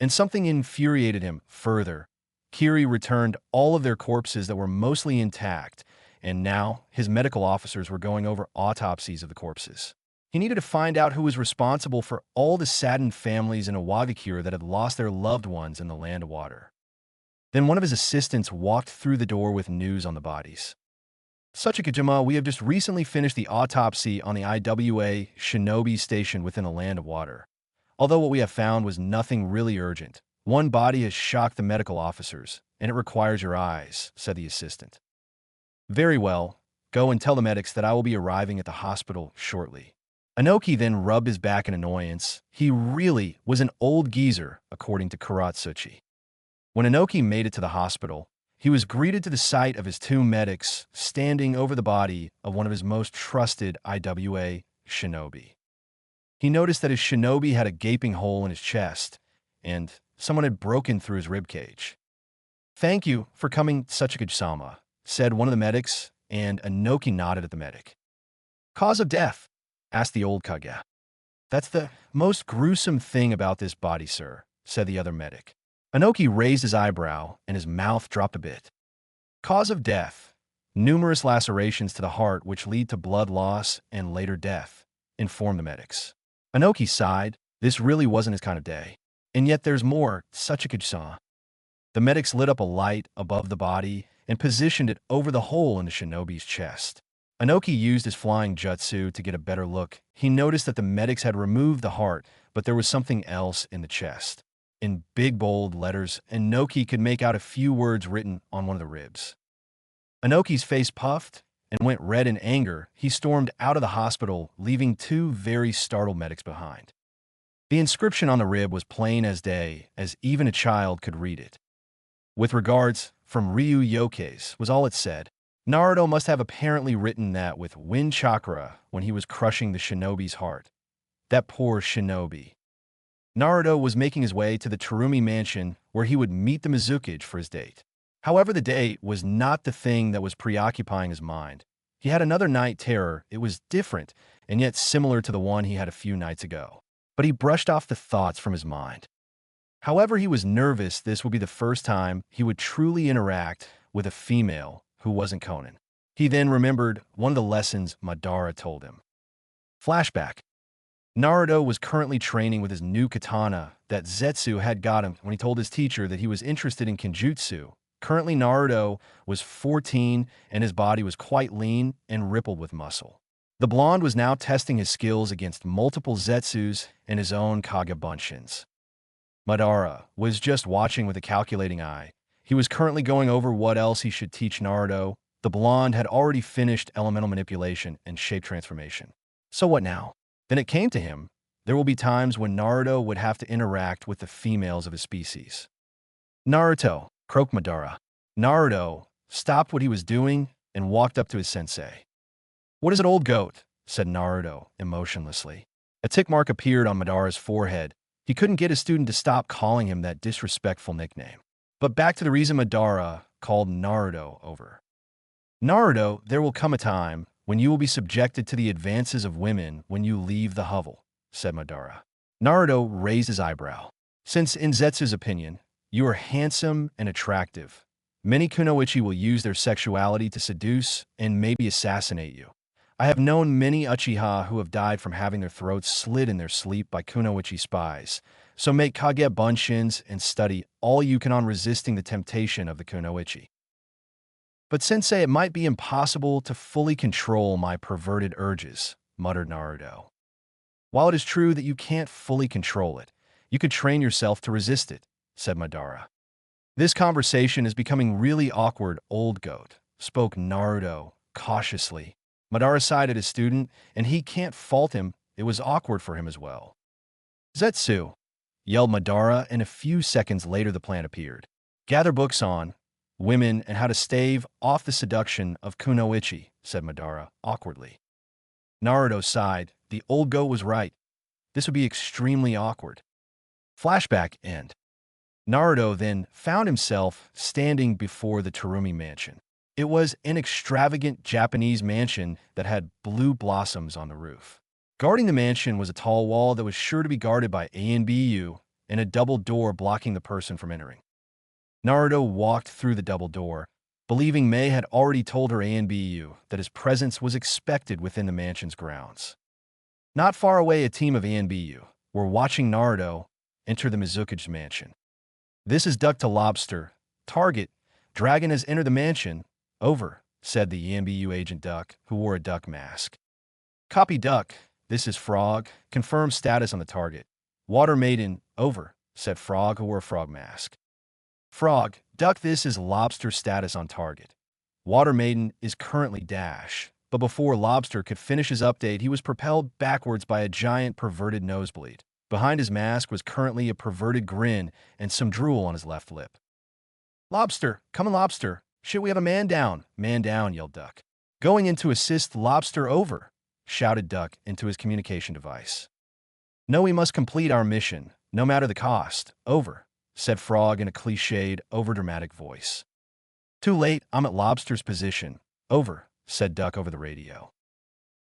And something infuriated him further. Kiri returned all of their corpses that were mostly intact, and now his medical officers were going over autopsies of the corpses. He needed to find out who was responsible for all the saddened families in Iwagakure that had lost their loved ones in the land of water. Then one of his assistants walked through the door with news on the bodies. Tsuchikage, we have just recently finished the autopsy on the IWA shinobi station within the land of water. Although what we have found was nothing really urgent, one body has shocked the medical officers, and it requires your eyes, said the assistant. Very well, go and tell the medics that I will be arriving at the hospital shortly. Inoki then rubbed his back in annoyance. He really was an old geezer, according to Kuratsuchi. When Inoki made it to the hospital, he was greeted to the sight of his 2 medics standing over the body of one of his most trusted IWA shinobi. He noticed that his shinobi had a gaping hole in his chest, and someone had broken through his ribcage. Thank you for coming, Tsuchikage-sama, said one of the medics, and Inoki nodded at the medic. Cause of death? Asked the old Kage. That's the most gruesome thing about this body, sir, said the other medic. Inoki raised his eyebrow, and his mouth dropped a bit. Cause of death. Numerous lacerations to the heart which lead to blood loss and later death, informed the medics. Inoki sighed. This really wasn't his kind of day. And yet there's more, Tsuchikage-san. The medics lit up a light above the body and positioned it over the hole in the shinobi's chest. Inoki used his flying jutsu to get a better look. He noticed that the medics had removed the heart, but there was something else in the chest. In big, bold letters, Inoki could make out a few words written on one of the ribs. Inoki's face puffed and went red in anger. He stormed out of the hospital, leaving 2 very startled medics behind. The inscription on the rib was plain as day, as even a child could read it. With regards, from Ryu Yoke's, was all it said. Naruto must have apparently written that with wind chakra when he was crushing the shinobi's heart. That poor shinobi. Naruto was making his way to the Terumi mansion where he would meet the Mizukage for his date. However, the date was not the thing that was preoccupying his mind. He had another night terror. It was different, and yet similar to the one he had a few nights ago. But he brushed off the thoughts from his mind. However, he was nervous this would be the first time he would truly interact with a female who wasn't Konan. He then remembered one of the lessons Madara told him. Flashback. Naruto was currently training with his new katana that Zetsu had got him when he told his teacher that he was interested in Kenjutsu. Currently, Naruto was 14 and his body was quite lean and rippled with muscle. The blonde was now testing his skills against multiple Zetsus and his own Kage Bunshins. Madara was just watching with a calculating eye. He was currently going over what else he should teach Naruto. The blonde had already finished elemental manipulation and shape transformation. So what now? Then it came to him. There will be times when Naruto would have to interact with the females of his species. Naruto, croaked Madara. Naruto stopped what he was doing and walked up to his sensei. What is it, old goat? Said Naruto, emotionlessly. A tick mark appeared on Madara's forehead. He couldn't get his student to stop calling him that disrespectful nickname. But back to the reason Madara called Naruto over. Naruto, there will come a time when you will be subjected to the advances of women when you leave the hovel, said Madara. Naruto raised his eyebrow. Since in Zetsu's opinion, you are handsome and attractive, many kunoichi will use their sexuality to seduce and maybe assassinate you. I have known many Uchiha who have died from having their throats slit in their sleep by kunoichi spies, so make kage bunshins and study all you can on resisting the temptation of the kunoichi. But sensei, it might be impossible to fully control my perverted urges, muttered Naruto. While it is true that you can't fully control it, you could train yourself to resist it, said Madara. This conversation is becoming really awkward, old goat, spoke Naruto cautiously. Madara sighed at his student, and he can't fault him, it was awkward for him as well. Zetsu, yelled Madara, and a few seconds later the plan appeared. Gather books on women and how to stave off the seduction of kunoichi, said Madara, awkwardly. Naruto sighed. The old goat was right. This would be extremely awkward. Flashback end. Naruto then found himself standing before the Terumi mansion. It was an extravagant Japanese mansion that had blue blossoms on the roof. Guarding the mansion was a tall wall that was sure to be guarded by ANBU and a double door blocking the person from entering. Naruto walked through the double door, believing Mei had already told her ANBU that his presence was expected within the mansion's grounds. Not far away, a team of ANBU were watching Naruto enter the Mizuki's mansion. This is duck to lobster. Target, dragon has entered the mansion. Over, said the ANBU agent duck, who wore a duck mask. Copy duck, this is frog. Confirm status on the target. Water maiden, over, said frog, who wore a frog mask. Frog, duck, this is lobster status on target. Water maiden is currently dash. But before Lobster could finish his update, he was propelled backwards by a giant perverted nosebleed. Behind his mask was currently a perverted grin and some drool on his left lip. Lobster, come on, Lobster. Shit, we have a man down. Man down, yelled Duck. Going in to assist Lobster, over, shouted Duck into his communication device. No, we must complete our mission, no matter the cost. Over, said Frog in a cliched, overdramatic voice. Too late, I'm at Lobster's position. Over, said Duck over the radio.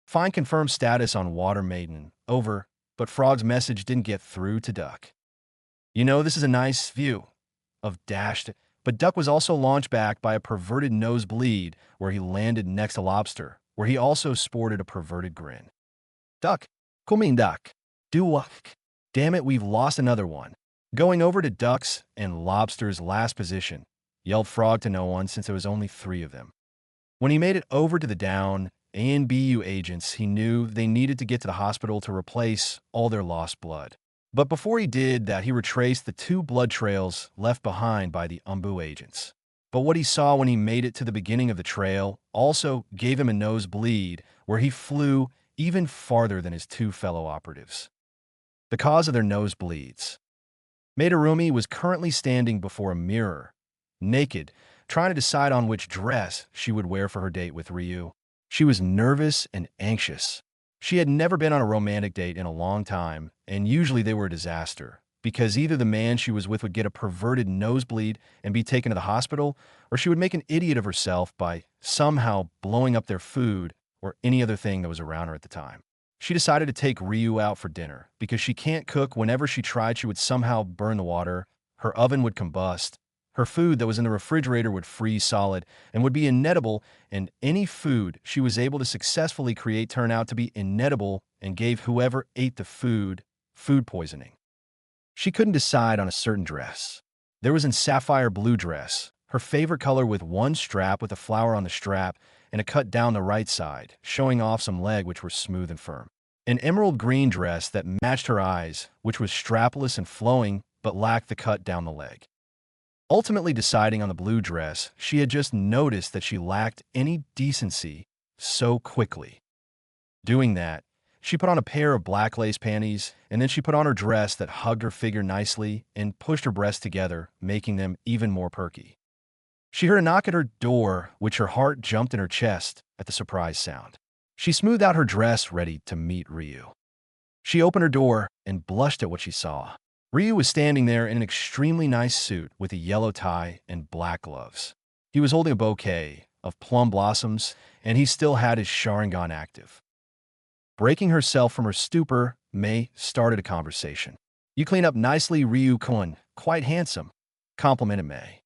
Fine, confirm status on Water Maiden. Over, but Frog's message didn't get through to Duck. You know, this is a nice view of dashed, but Duck was also launched back by a perverted nosebleed where he landed next to Lobster, where he also sported a perverted grin. Duck, come in, Duck. Do what? Damn it, we've lost another one. Going over to Duck's and Lobster's last position, yelled Frog to no one since there was only 3 of them. When he made it over to the down ANBU agents, he knew they needed to get to the hospital to replace all their lost blood. But before he did that, he retraced the 2 blood trails left behind by the UMBU agents. But what he saw when he made it to the beginning of the trail also gave him a nosebleed, where he flew even farther than his 2 fellow operatives. The cause of their nosebleeds. Madarumi was currently standing before a mirror, naked, trying to decide on which dress she would wear for her date with Ryu. She was nervous and anxious. She had never been on a romantic date in a long time, and usually they were a disaster, because either the man she was with would get a perverted nosebleed and be taken to the hospital, or she would make an idiot of herself by somehow blowing up their food or any other thing that was around her at the time. She decided to take Ryu out for dinner, because she can't cook. Whenever she tried, she would somehow burn the water, her oven would combust, her food that was in the refrigerator would freeze solid and would be inedible, and any food she was able to successfully create turned out to be inedible and gave whoever ate the food poisoning. She couldn't decide on a certain dress. There was a sapphire blue dress, her favorite color, with one strap with a flower on the strap and a cut down the right side, showing off some leg which were smooth and firm. An emerald green dress that matched her eyes, which was strapless and flowing but lacked the cut down the leg. Ultimately deciding on the blue dress, she had just noticed that she lacked any decency so quickly. Doing that, She put on a pair of black lace panties, and then she put on her dress that hugged her figure nicely and pushed her breasts together, making them even more perky. She heard a knock at her door, which her heart jumped in her chest at the surprise sound. She smoothed out her dress, ready to meet Ryu. She opened her door and blushed at what she saw. Ryu was standing there in an extremely nice suit with a yellow tie and black gloves. He was holding a bouquet of plum blossoms, and he still had his Sharingan active. Breaking herself from her stupor, Mei started a conversation. "You clean up nicely, Ryu-kun. Quite handsome," complimented Mei.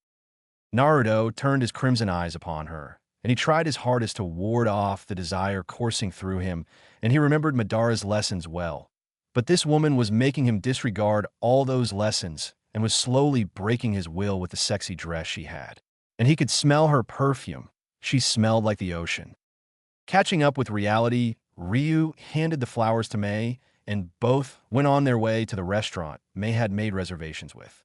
Naruto turned his crimson eyes upon her, and he tried his hardest to ward off the desire coursing through him, and he remembered Madara's lessons well. But this woman was making him disregard all those lessons and was slowly breaking his will with the sexy dress she had. And he could smell her perfume. She smelled like the ocean. Catching up with reality, Ryu handed the flowers to Mei, and both went on their way to the restaurant Mei had made reservations with.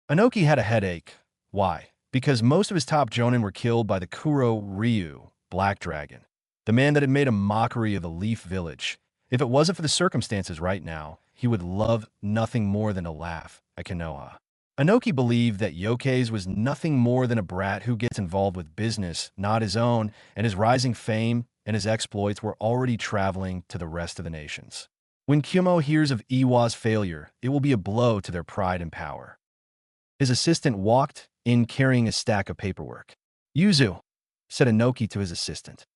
Inoki had a headache. Why? Because most of his top jonin were killed by the Kuro Ryu, Black Dragon, the man that had made a mockery of the Leaf Village. If it wasn't for the circumstances right now, he would love nothing more than to laugh at Konoha. Inoki believed that Yoke's was nothing more than a brat who gets involved with business, not his own, and his rising fame and his exploits were already traveling to the rest of the nations. When Kyumo hears of Iwa's failure, it will be a blow to their pride and power. His assistant walked in carrying a stack of paperwork. "Yuzu," said Inoki to his assistant.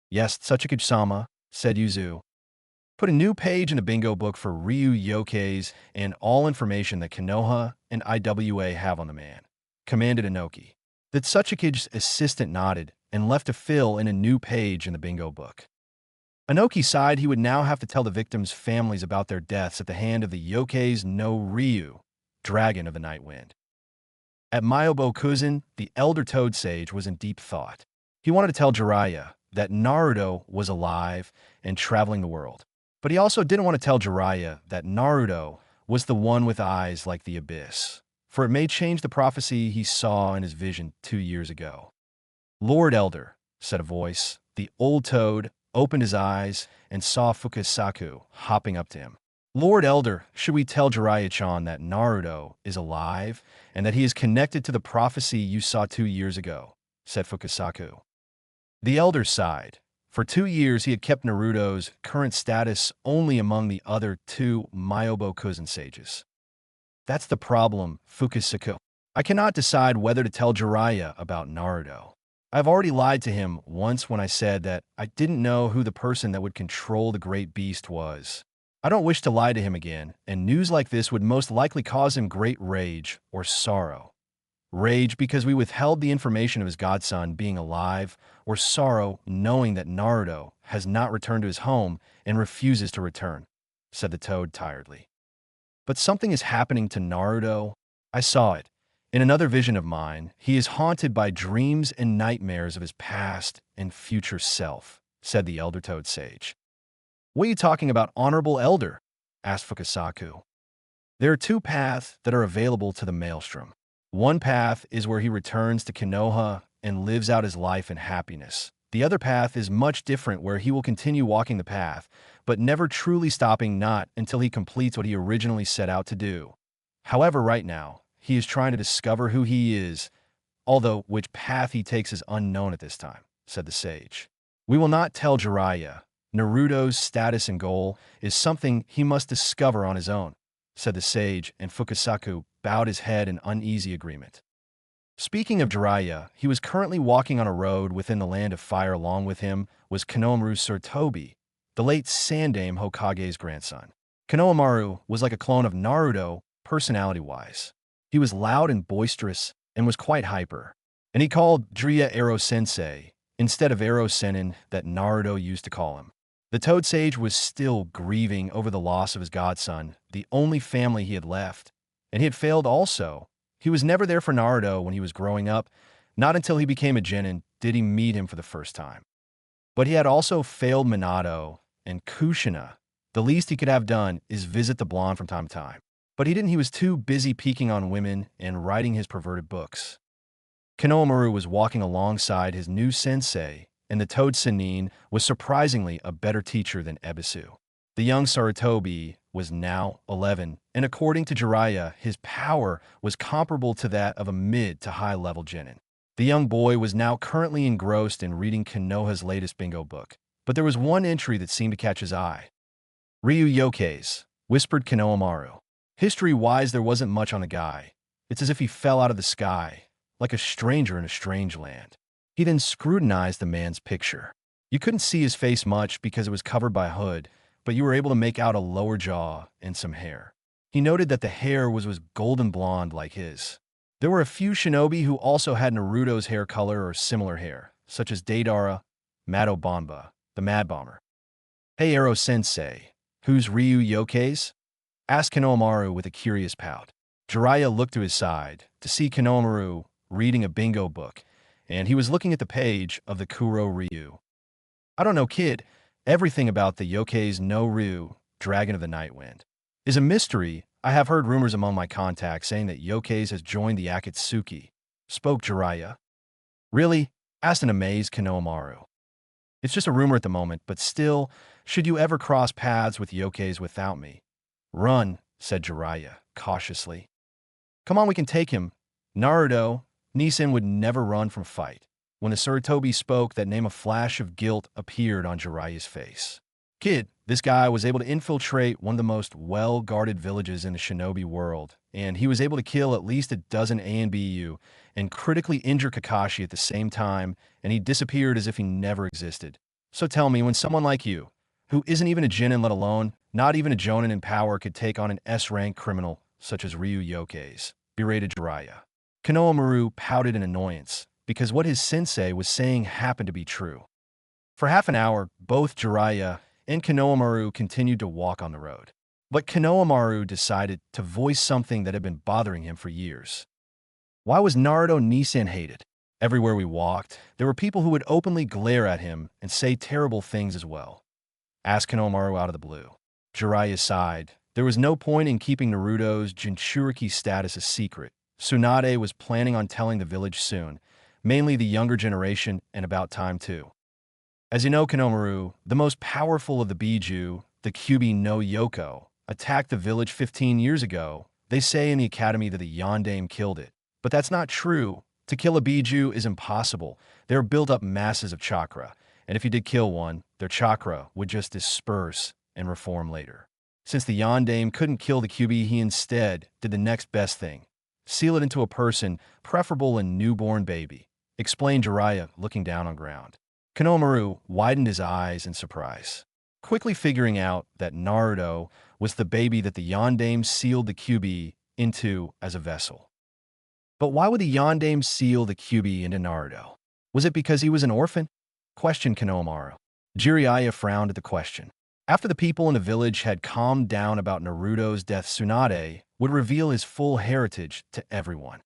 "Yes, Tsuchikage-sama," said Yuzu. "Put a new page in the bingo book for Ryu Yoke's and all information that Konoha and IWA have on the man," commanded Inoki. The Tsuchikage's assistant nodded and left to fill in a new page in the bingo book. Inoki sighed. He would now have to tell the victims' families about their deaths at the hand of the Yoke's no Ryu, Dragon of the Night Wind. At Myobokuzen, the elder Toad Sage was in deep thought. He wanted to tell Jiraiya that Naruto was alive and traveling the world. But he also didn't want to tell Jiraiya that Naruto was the one with eyes like the abyss, for it may change the prophecy he saw in his vision 2 years ago. "Lord Elder," said a voice. The old toad opened his eyes and saw Fukasaku hopping up to him. "Lord Elder, should we tell Jiraiya-chan that Naruto is alive and that he is connected to the prophecy you saw 2 years ago?" said Fukasaku. The elder sighed. For 2 years, he had kept Naruto's current status only among the other 2 Myobokuzen sages. "That's the problem, Fukasaku. I cannot decide whether to tell Jiraiya about Naruto. I've already lied to him once when I said that I didn't know who the person that would control the great beast was. I don't wish to lie to him again, and news like this would most likely cause him great rage or sorrow. Rage because we withheld the information of his godson being alive, or sorrow knowing that Naruto has not returned to his home and refuses to return," said the toad tiredly. "But something is happening to Naruto. I saw it. In another vision of mine, he is haunted by dreams and nightmares of his past and future self," said the elder Toad Sage. "What are you talking about, Honorable Elder?" asked Fukasaku. "There are 2 paths that are available to the Maelstrom. One path is where he returns to Konoha and lives out his life in happiness. The other path is much different, where he will continue walking the path, but never truly stopping, not until he completes what he originally set out to do. However, right now, he is trying to discover who he is, although which path he takes is unknown at this time," said the sage. "We will not tell Jiraiya. Naruto's status and goal is something he must discover on his own," said the sage, and Fukasaku bowed his head in uneasy agreement. Speaking of Jiraiya, he was currently walking on a road within the Land of Fire. Along with him was Konohamaru Sir Toby, the late Sandame Hokage's grandson. Konohamaru was like a clone of Naruto, personality-wise. He was loud and boisterous and was quite hyper, and he called Jiraiya Ero-sensei instead of Ero-senin that Naruto used to call him. The Toad Sage was still grieving over the loss of his godson, the only family he had left, and he had failed also. He was never there for Naruto when he was growing up. Not until he became a genin did he meet him for the first time. But he had also failed Minato and Kushina. The least he could have done is visit the blonde from time to time. But he didn't. He was too busy peeking on women and writing his perverted books. Konohamaru was walking alongside his new sensei and the toad Sannin was surprisingly a better teacher than Ebisu. The young Sarutobi was now 11, and according to Jiraiya, his power was comparable to that of a mid to high-level genin. The young boy was now currently engrossed in reading Konoha's latest bingo book, but there was one entry that seemed to catch his eye. "Ryu Yokeis," whispered Konohamaru. History-wise, there wasn't much on the guy. It's as if he fell out of the sky, like a stranger in a strange land. He then scrutinized the man's picture. You couldn't see his face much because it was covered by a hood, but you were able to make out a lower jaw and some hair. He noted that the hair was golden blonde like his. There were a few shinobi who also had Naruto's hair color or similar hair, such as Deidara, Mado Banba, the Mad Bomber. "Hey Ero-sensei, who's Ryu Yokeis?" asked Konohamaru with a curious pout. Jiraiya looked to his side to see Konohamaru reading a bingo book, and he was looking at the page of the Kuro Ryu. "I don't know, kid. Everything about the Yokeis no Ryu, Dragon of the Night Wind, is a mystery. I have heard rumors among my contacts saying that Yokeis has joined the Akatsuki," spoke Jiraiya. "Really?" asked an amazed Konohamaru. "It's just a rumor at the moment, but still, should you ever cross paths with Yokeis without me?" "Run," said Jiraiya, cautiously. "Come on, we can take him." Naruto, Nissan would never run from a fight. When the Sarutobi spoke that name, a flash of guilt appeared on Jiraiya's face. "Kid, this guy was able to infiltrate one of the most well-guarded villages in the shinobi world, and he was able to kill at least a dozen ANBU and critically injure Kakashi at the same time, and he disappeared as if he never existed. So tell me, when someone like you, who isn't even a Jinin, let alone not even a Jonin in power, could take on an S-rank criminal such as Ryu Yokeis," berated Jiraiya. Konohamaru pouted in annoyance, because what his sensei was saying happened to be true. For half an hour, both Jiraiya and Konohamaru continued to walk on the road. But Konohamaru decided to voice something that had been bothering him for years. Why was Naruto Nissan hated? Everywhere we walked, there were people who would openly glare at him and say terrible things as well. Asked Konohamaru out of the blue. Jiraiya sighed. There was no point in keeping Naruto's Jinchuriki status a secret. Tsunade was planning on telling the village soon, mainly the younger generation, and about time too. As you know, Konohamaru, the most powerful of the Biju, the Kyuubi no Yoko, attacked the village 15 years ago. They say in the academy that the Yondaime killed it. But that's not true. To kill a Biju is impossible. There are built up masses of chakra, and if you did kill one, their chakra would just disperse and reform later. Since the Yondaime couldn't kill the Kyuubi, he instead did the next best thing. Seal it into a person, preferable a newborn baby, explained Jiraiya, looking down on ground. Konohamaru widened his eyes in surprise, quickly figuring out that Naruto was the baby that the Yondaime sealed the Kyuubi into as a vessel. But why would the Yondaime seal the Kyuubi into Naruto? Was it because he was an orphan? Questioned Konohamaru. Jiraiya frowned at the question. After the people in the village had calmed down about Naruto's death, Tsunade would reveal his full heritage to everyone.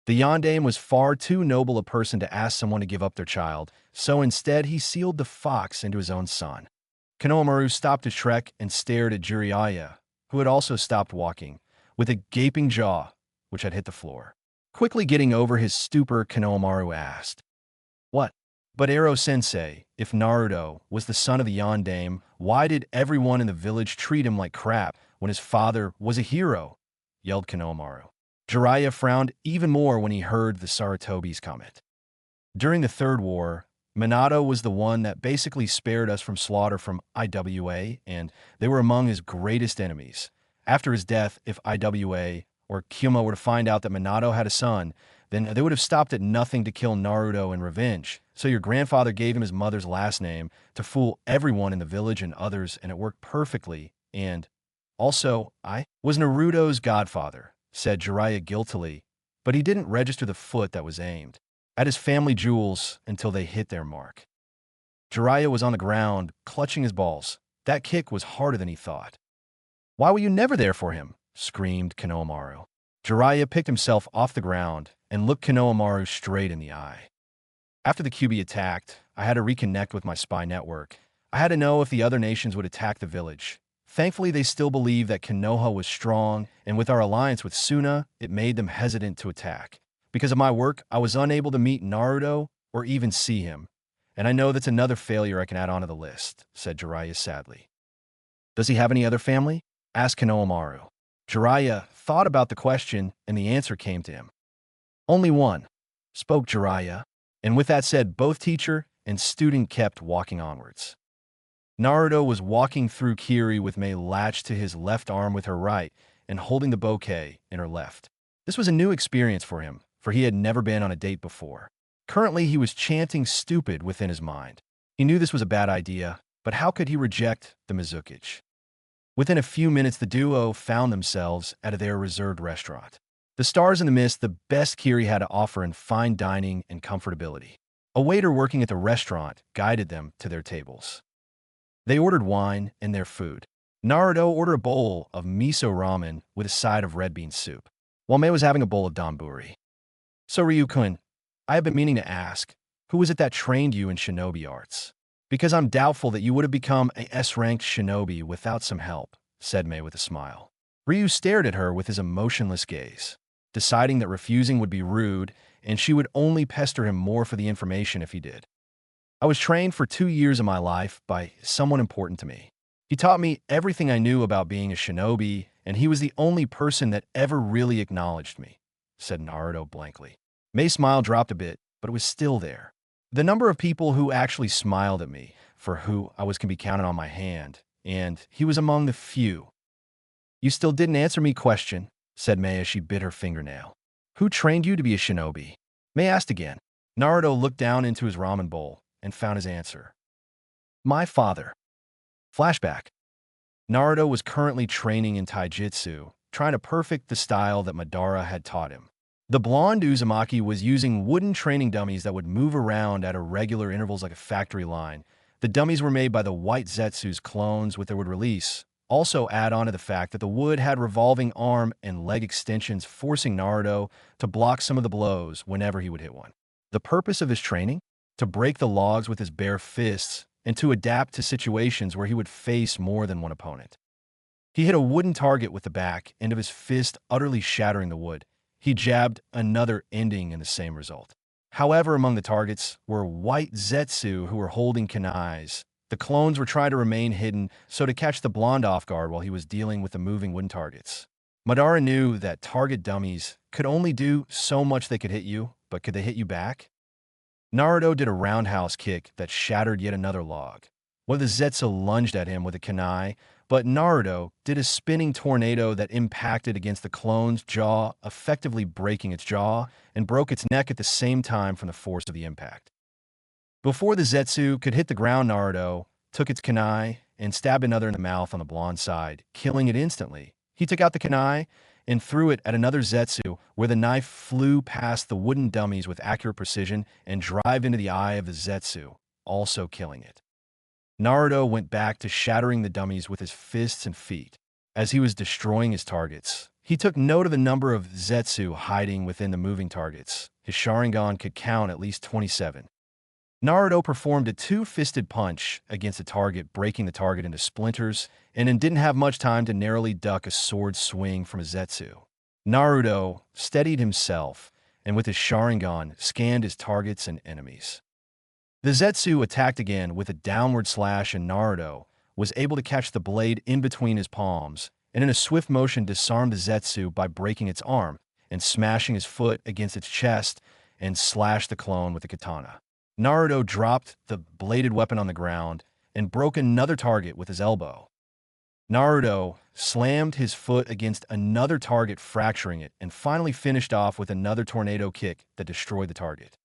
The Yondaime was far too noble a person to ask someone to give up their child, so instead he sealed the fox into his own son. Konohamaru stopped his trek and stared at Jiraiya, who had also stopped walking, with a gaping jaw which had hit the floor. Quickly getting over his stupor, Konohamaru asked, "What? But Ero-sensei, if Naruto was the son of the Yondaime, why did everyone in the village treat him like crap when his father was a hero?" yelled Konohamaru. Jiraiya frowned even more when he heard the Sarutobi's comment. During the Third War, Minato was the one that basically spared us from slaughter from IWA, and they were among his greatest enemies. After his death, if IWA or Kyuubi were to find out that Minato had a son, then they would have stopped at nothing to kill Naruto in revenge. So your grandfather gave him his mother's last name to fool everyone in the village and others, and it worked perfectly. And also, I was Naruto's godfather, said Jiraiya guiltily, but he didn't register the foot that was aimed at his family jewels until they hit their mark. Jiraiya was on the ground, clutching his balls. That kick was harder than he thought. "Why were you never there for him?" screamed Konohamaru. Jiraiya picked himself off the ground and looked Konohamaru straight in the eye. "After the Kyuubi attacked, I had to reconnect with my spy network. I had to know if the other nations would attack the village. Thankfully, they still believed that Konoha was strong, and with our alliance with Suna, it made them hesitant to attack. Because of my work, I was unable to meet Naruto or even see him. And I know that's another failure I can add onto the list, said Jiraiya sadly. Does he have any other family? Asked Konohamaru. Jiraiya thought about the question, and the answer came to him. Only one, spoke Jiraiya, and with that said, both teacher and student kept walking onwards. Naruto was walking through Kiri with Mei latched to his left arm with her right and holding the bouquet in her left. This was a new experience for him, for he had never been on a date before. Currently, he was chanting stupid within his mind. He knew this was a bad idea, but how could he reject the Mizukichi? Within a few minutes, the duo found themselves at their reserved restaurant. The stars in the mist, the best Kiri had to offer in fine dining and comfortability. A waiter working at the restaurant guided them to their tables. They ordered wine and their food. Naruto ordered a bowl of miso ramen with a side of red bean soup, while Mei was having a bowl of donburi. So Ryukun, I have been meaning to ask, who was it that trained you in shinobi arts? Because I'm doubtful that you would have become a S-ranked shinobi without some help, said Mei with a smile. Ryu stared at her with his emotionless gaze, deciding that refusing would be rude and she would only pester him more for the information if he did. I was trained for 2 years of my life by someone important to me. He taught me everything I knew about being a shinobi, and he was the only person that ever really acknowledged me, said Naruto blankly. Mei's smile dropped a bit, but it was still there. The number of people who actually smiled at me, for who I was can be counted on my hand, and he was among the few. You still didn't answer me question, said Mei as she bit her fingernail. Who trained you to be a shinobi? Mei asked again. Naruto looked down into his ramen bowl and found his answer. My father. Flashback. Naruto was currently training in taijutsu, trying to perfect the style that Madara had taught him. The blonde Uzumaki was using wooden training dummies that would move around at irregular intervals like a factory line. The dummies were made by the white Zetsu's clones with their wood release. Also add on to the fact that the wood had revolving arm and leg extensions, forcing Naruto to block some of the blows whenever he would hit one. The purpose of his training? To break the logs with his bare fists and to adapt to situations where he would face more than one opponent. He hit a wooden target with the back end of his fist, utterly shattering the wood. He jabbed another, ending in the same result. However, among the targets were white Zetsu who were holding kunais. The clones were trying to remain hidden, so to catch the blonde off guard while he was dealing with the moving wooden targets. Madara knew that target dummies could only do so much. They could hit you, but could they hit you back? Naruto did a roundhouse kick that shattered yet another log. One of the Zetsu lunged at him with a kunai, but Naruto did a spinning tornado that impacted against the clone's jaw, effectively breaking its jaw, and broke its neck at the same time from the force of the impact. Before the Zetsu could hit the ground, Naruto took its kunai and stabbed another in the mouth on the blonde side, killing it instantly. He took out the kunai and threw it at another Zetsu, where the knife flew past the wooden dummies with accurate precision and drove into the eye of the Zetsu, also killing it. Naruto went back to shattering the dummies with his fists and feet. As he was destroying his targets, he took note of the number of Zetsu hiding within the moving targets. His Sharingan could count at least 27. Naruto performed a two-fisted punch against the target, breaking the target into splinters, and then didn't have much time to narrowly duck a sword swing from a Zetsu. Naruto steadied himself, and with his Sharingan, scanned his targets and enemies. The Zetsu attacked again with a downward slash, and Naruto was able to catch the blade in between his palms, and in a swift motion disarmed the Zetsu by breaking its arm and smashing his foot against its chest and slashed the clone with a katana. Naruto dropped the bladed weapon on the ground and broke another target with his elbow. Naruto slammed his foot against another target, fracturing it, and finally finished off with another tornado kick that destroyed the target.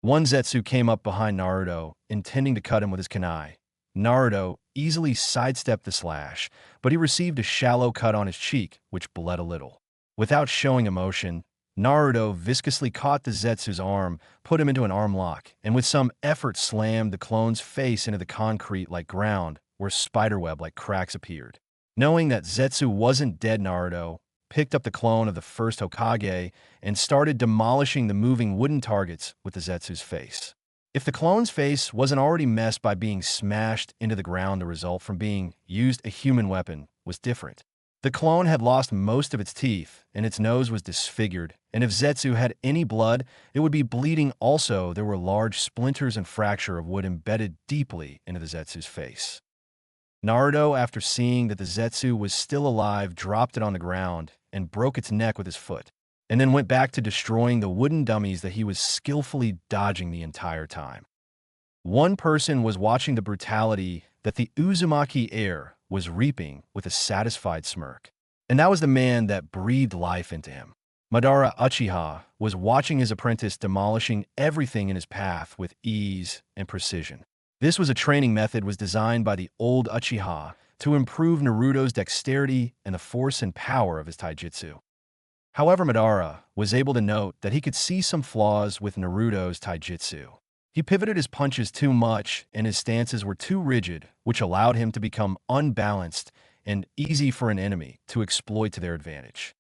One Zetsu came up behind Naruto, intending to cut him with his kunai. Naruto easily sidestepped the slash, but he received a shallow cut on his cheek, which bled a little. Without showing emotion, Naruto viscously caught the Zetsu's arm, put him into an arm lock, and with some effort slammed the clone's face into the concrete-like ground, where spiderweb-like cracks appeared. Knowing that Zetsu wasn't dead, Naruto picked up the clone of the first Hokage and started demolishing the moving wooden targets with the Zetsu's face. If the clone's face wasn't already messed by being smashed into the ground, the result from being used a human weapon was different. The clone had lost most of its teeth, and its nose was disfigured, and if Zetsu had any blood, it would be bleeding also. There were large splinters and fracture of wood embedded deeply into the Zetsu's face. Naruto, after seeing that the Zetsu was still alive, dropped it on the ground and broke its neck with his foot, and then went back to destroying the wooden dummies that he was skillfully dodging the entire time. One person was watching the brutality that the Uzumaki heir was reaping with a satisfied smirk, and that was the man that breathed life into him. Madara Uchiha was watching his apprentice demolishing everything in his path with ease and precision. This was a training method was designed by the old Uchiha to improve Naruto's dexterity and the force and power of his taijutsu. However, Madara was able to note that he could see some flaws with Naruto's taijutsu. He pivoted his punches too much and his stances were too rigid, which allowed him to become unbalanced and easy for an enemy to exploit to their advantage.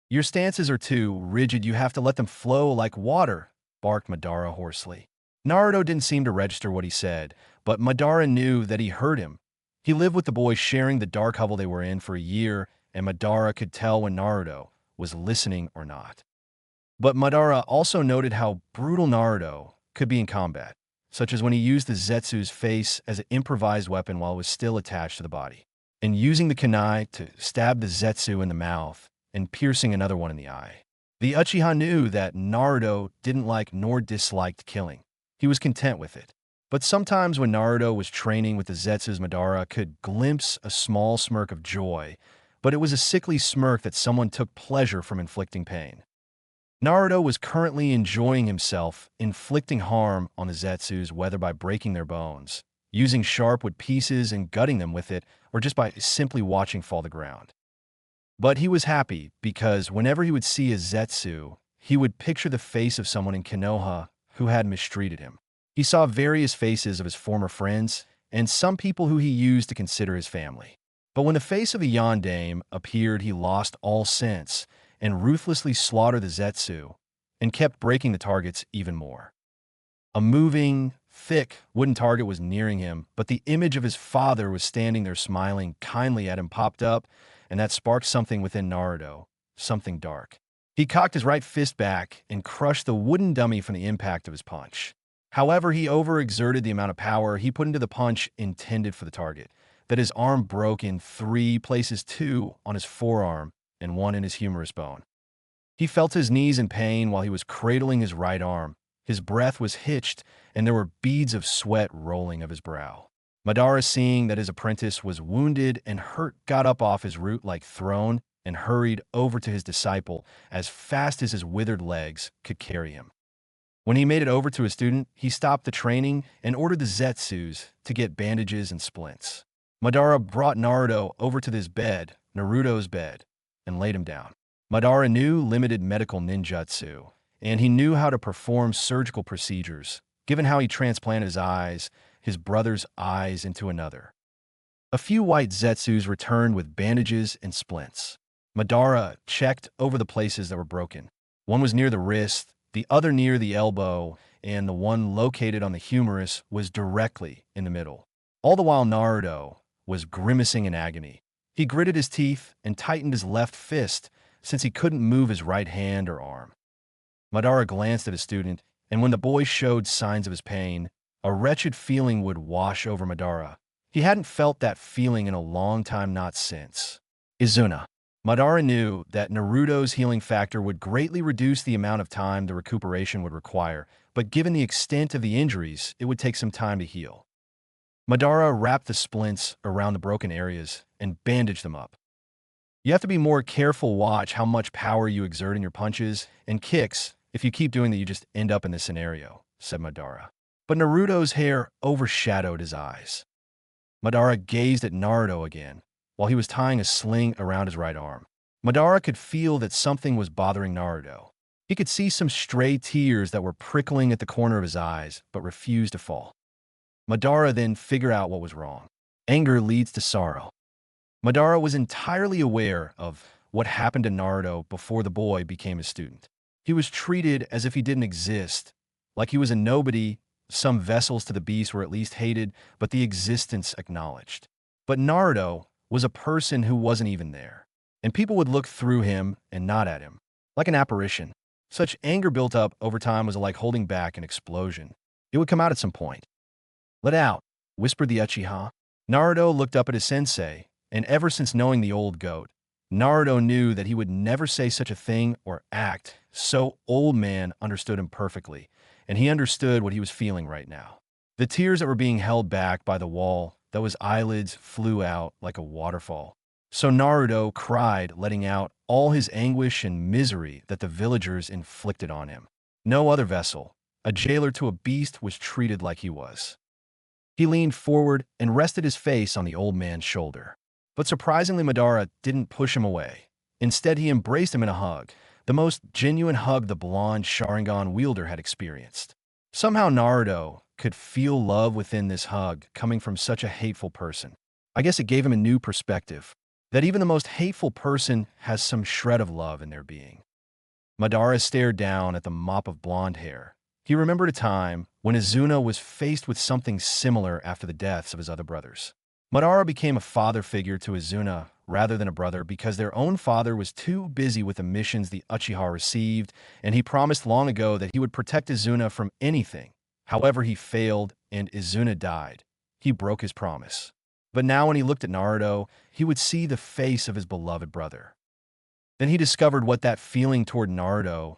Your stances are too rigid, you have to let them flow like water, barked Madara hoarsely. Naruto didn't seem to register what he said, but Madara knew that he heard him. He lived with the boys sharing the dark hovel they were in for a year, and Madara could tell when Naruto was listening or not. But Madara also noted how brutal Naruto could be in combat, such as when he used the Zetsu's face as an improvised weapon while it was still attached to the body, and using the kunai to stab the Zetsu in the mouth and piercing another one in the eye. The Uchiha knew that Naruto didn't like nor disliked killing. He was content with it. But sometimes when Naruto was training with the Zetsus, Madara could glimpse a small smirk of joy, but it was a sickly smirk that someone took pleasure from inflicting pain. Naruto was currently enjoying himself, inflicting harm on the Zetsus, whether by breaking their bones, using sharp wood pieces and gutting them with it, or just by simply watching fall to the ground. But he was happy because whenever he would see a Zetsu, he would picture the face of someone in Konoha who had mistreated him. He saw various faces of his former friends and some people who he used to consider his family. But when the face of the Yondaime appeared, he lost all sense and ruthlessly slaughtered the Zetsu and kept breaking the targets even more. A moving, thick, wooden target was nearing him, but the image of his father was standing there smiling kindly at him popped up, and that sparked something within Naruto, something dark. He cocked his right fist back and crushed the wooden dummy from the impact of his punch. However, he overexerted the amount of power he put into the punch intended for the target, that his arm broke in 3 places, 2 on his forearm and 1 in his humerus bone. He felt his knees in pain while he was cradling his right arm. His breath was hitched, and there were beads of sweat rolling of his brow. Madara, seeing that his apprentice was wounded and hurt, got up off his root like thrown and hurried over to his disciple as fast as his withered legs could carry him. When he made it over to his student, he stopped the training and ordered the Zetsus to get bandages and splints. Madara brought Naruto over to his bed, Naruto's bed, and laid him down. Madara knew limited medical ninjutsu, and he knew how to perform surgical procedures, given how he transplanted his brother's eyes into another. A few white Zetsus returned with bandages and splints. Madara checked over the places that were broken. One was near the wrist, the other near the elbow, and the one located on the humerus was directly in the middle. All the while Naruto was grimacing in agony. He gritted his teeth and tightened his left fist since he couldn't move his right hand or arm. Madara glanced at his student, and when the boy showed signs of his pain, a wretched feeling would wash over Madara. He hadn't felt that feeling in a long time, not since Izuna. Madara knew that Naruto's healing factor would greatly reduce the amount of time the recuperation would require, but given the extent of the injuries, it would take some time to heal. Madara wrapped the splints around the broken areas and bandaged them up. You have to be more careful, watch how much power you exert in your punches and kicks. If you keep doing that, you just end up in this scenario, said Madara. But Naruto's hair overshadowed his eyes. Madara gazed at Naruto again, while he was tying a sling around his right arm. Madara could feel that something was bothering Naruto. He could see some stray tears that were prickling at the corner of his eyes, but refused to fall. Madara then figured out what was wrong. Anger leads to sorrow. Madara was entirely aware of what happened to Naruto before the boy became his student. He was treated as if he didn't exist, like he was a nobody. Some vessels to the beast were at least hated, but the existence acknowledged. But Naruto was a person who wasn't even there. and people would look through him and nod at him, like an apparition. Such anger built up over time was like holding back an explosion. It would come out at some point. "Let out," whispered the Uchiha. Naruto looked up at his sensei, and ever since knowing the old goat, Naruto knew that he would never say such a thing or act, so old man understood him perfectly, and he understood what he was feeling right now. The tears that were being held back by the wall, those eyelids flew out like a waterfall. So Naruto cried, letting out all his anguish and misery that the villagers inflicted on him. No other vessel, a jailer to a beast, was treated like he was. He leaned forward and rested his face on the old man's shoulder. But surprisingly, Madara didn't push him away. Instead, he embraced him in a hug, the most genuine hug the blonde Sharingan wielder had experienced. Somehow Naruto could feel love within this hug coming from such a hateful person. I guess it gave him a new perspective, that even the most hateful person has some shred of love in their being. Madara stared down at the mop of blonde hair. He remembered a time when Izuna was faced with something similar after the deaths of his other brothers. Madara became a father figure to Izuna rather than a brother because their own father was too busy with the missions the Uchiha received, and he promised long ago that he would protect Izuna from anything. However, he failed, and Izuna died. He broke his promise. But now when he looked at Naruto, he would see the face of his beloved brother. Then he discovered what that feeling toward Naruto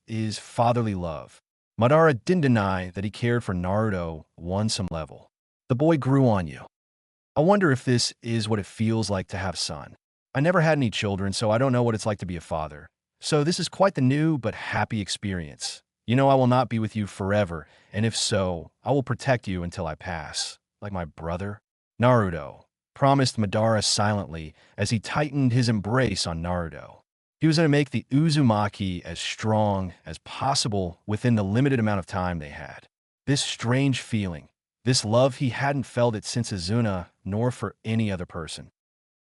is fatherly love. Madara didn't deny that he cared for Naruto on some level. "The boy grew on you. I wonder if this is what it feels like to have a son. I never had any children, so I don't know what it's like to be a father. So this is quite the new but happy experience. You know I will not be with you forever, and if so, I will protect you until I pass, like my brother." Naruto promised Madara silently as he tightened his embrace on Naruto. He was going to make the Uzumaki as strong as possible within the limited amount of time they had. This strange feeling, this love, he hadn't felt it since Izuna, nor for any other person.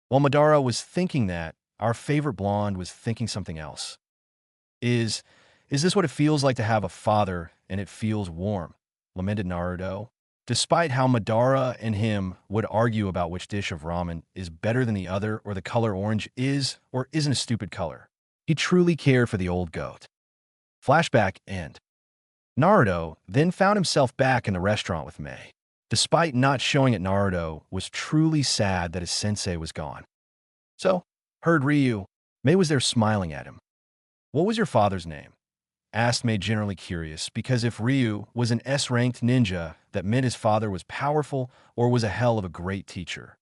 While Madara was thinking that, our favorite blonde was thinking something else. Is this what it feels like to have a father and it feels warm?" lamented Naruto. Despite how Madara and him would argue about which dish of ramen is better than the other or the color orange is or isn't a stupid color, he truly cared for the old goat. Flashback end. Naruto then found himself back in the restaurant with Mei. Despite not showing it, Naruto was truly sad that his sensei was gone. "So, heard Ryu." Mei was there smiling at him. "What was your father's name?" asked Mei, generally curious, because if Ryu was an S-ranked ninja, that meant his father was powerful or was a hell of a great teacher.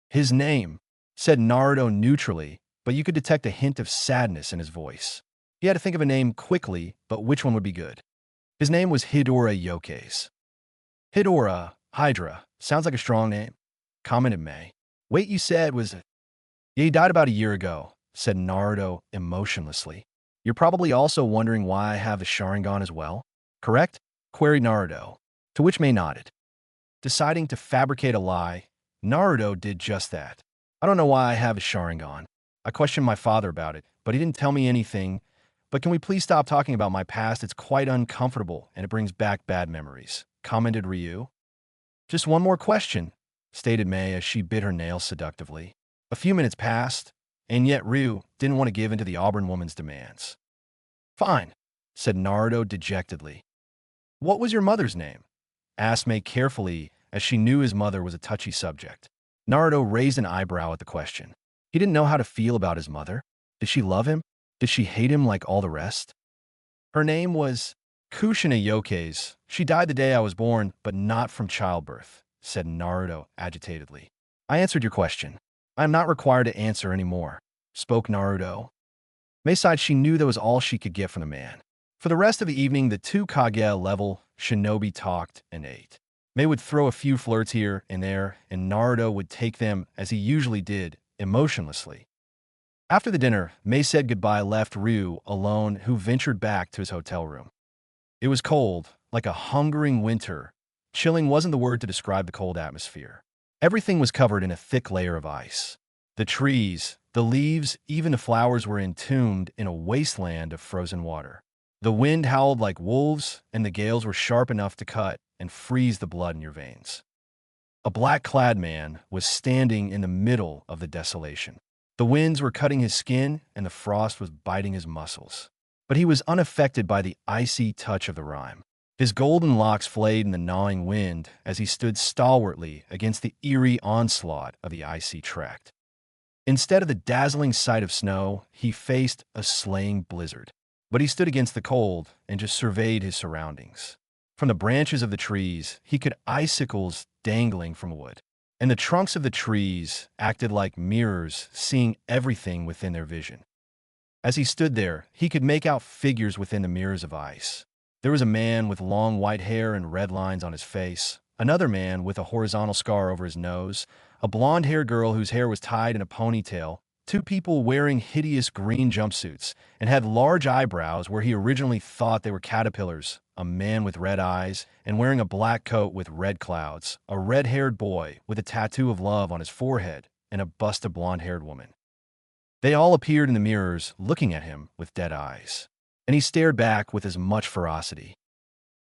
"His name," said Naruto neutrally, but you could detect a hint of sadness in his voice. He had to think of a name quickly, but which one would be good? "His name was Hidora Yokes." "Hidora, Hydra, sounds like a strong name," commented Mei. "Wait, you said was it?" "Yeah, he died about a year ago," said Naruto emotionlessly. "You're probably also wondering why I have the Sharingan as well, correct?" queried Naruto, to which Mei nodded. Deciding to fabricate a lie, Naruto did just that. "I don't know why I have a Sharingan. I questioned my father about it, but he didn't tell me anything. But can we please stop talking about my past? It's quite uncomfortable, and it brings back bad memories," commented Ryu. "Just one more question," stated Mei as she bit her nails seductively. A few minutes passed, and yet Ryu didn't want to give in to the Auburn woman's demands. "Fine," said Naruto dejectedly. "What was your mother's name?" asked Mei carefully, as she knew his mother was a touchy subject. Naruto raised an eyebrow at the question. He didn't know how to feel about his mother. Did she love him? Did she hate him like all the rest? "Her name was Kushina Yokes. She died the day I was born, but not from childbirth," said Naruto agitatedly. "I answered your question. I am not required to answer any more," spoke Naruto. Mei sighed. She knew that was all she could get from the man. For the rest of the evening, the two Kage-level shinobi talked and ate. Mei would throw a few flirts here and there, and Naruto would take them, as he usually did, emotionlessly. After the dinner, Mei said goodbye, left Ryu alone, who ventured back to his hotel room. It was cold, like a hungering winter. Chilling wasn't the word to describe the cold atmosphere. Everything was covered in a thick layer of ice. The trees, the leaves, even the flowers were entombed in a wasteland of frozen water. The wind howled like wolves, and the gales were sharp enough to cut and freeze the blood in your veins. A black-clad man was standing in the middle of the desolation. The winds were cutting his skin, and the frost was biting his muscles. But he was unaffected by the icy touch of the rime. His golden locks flayed in the gnawing wind as he stood stalwartly against the eerie onslaught of the icy tract. Instead of the dazzling sight of snow, he faced a slaying blizzard. But he stood against the cold and just surveyed his surroundings. From the branches of the trees, he could icicles dangling from wood, and the trunks of the trees acted like mirrors, seeing everything within their vision. As he stood there, he could make out figures within the mirrors of ice. There was a man with long white hair and red lines on his face, another man with a horizontal scar over his nose, a blonde-haired girl whose hair was tied in a ponytail, two people wearing hideous green jumpsuits and had large eyebrows where he originally thought they were caterpillars, a man with red eyes and wearing a black coat with red clouds, a red-haired boy with a tattoo of love on his forehead, and a busted blonde-haired woman. They all appeared in the mirrors, looking at him with dead eyes, and he stared back with as much ferocity.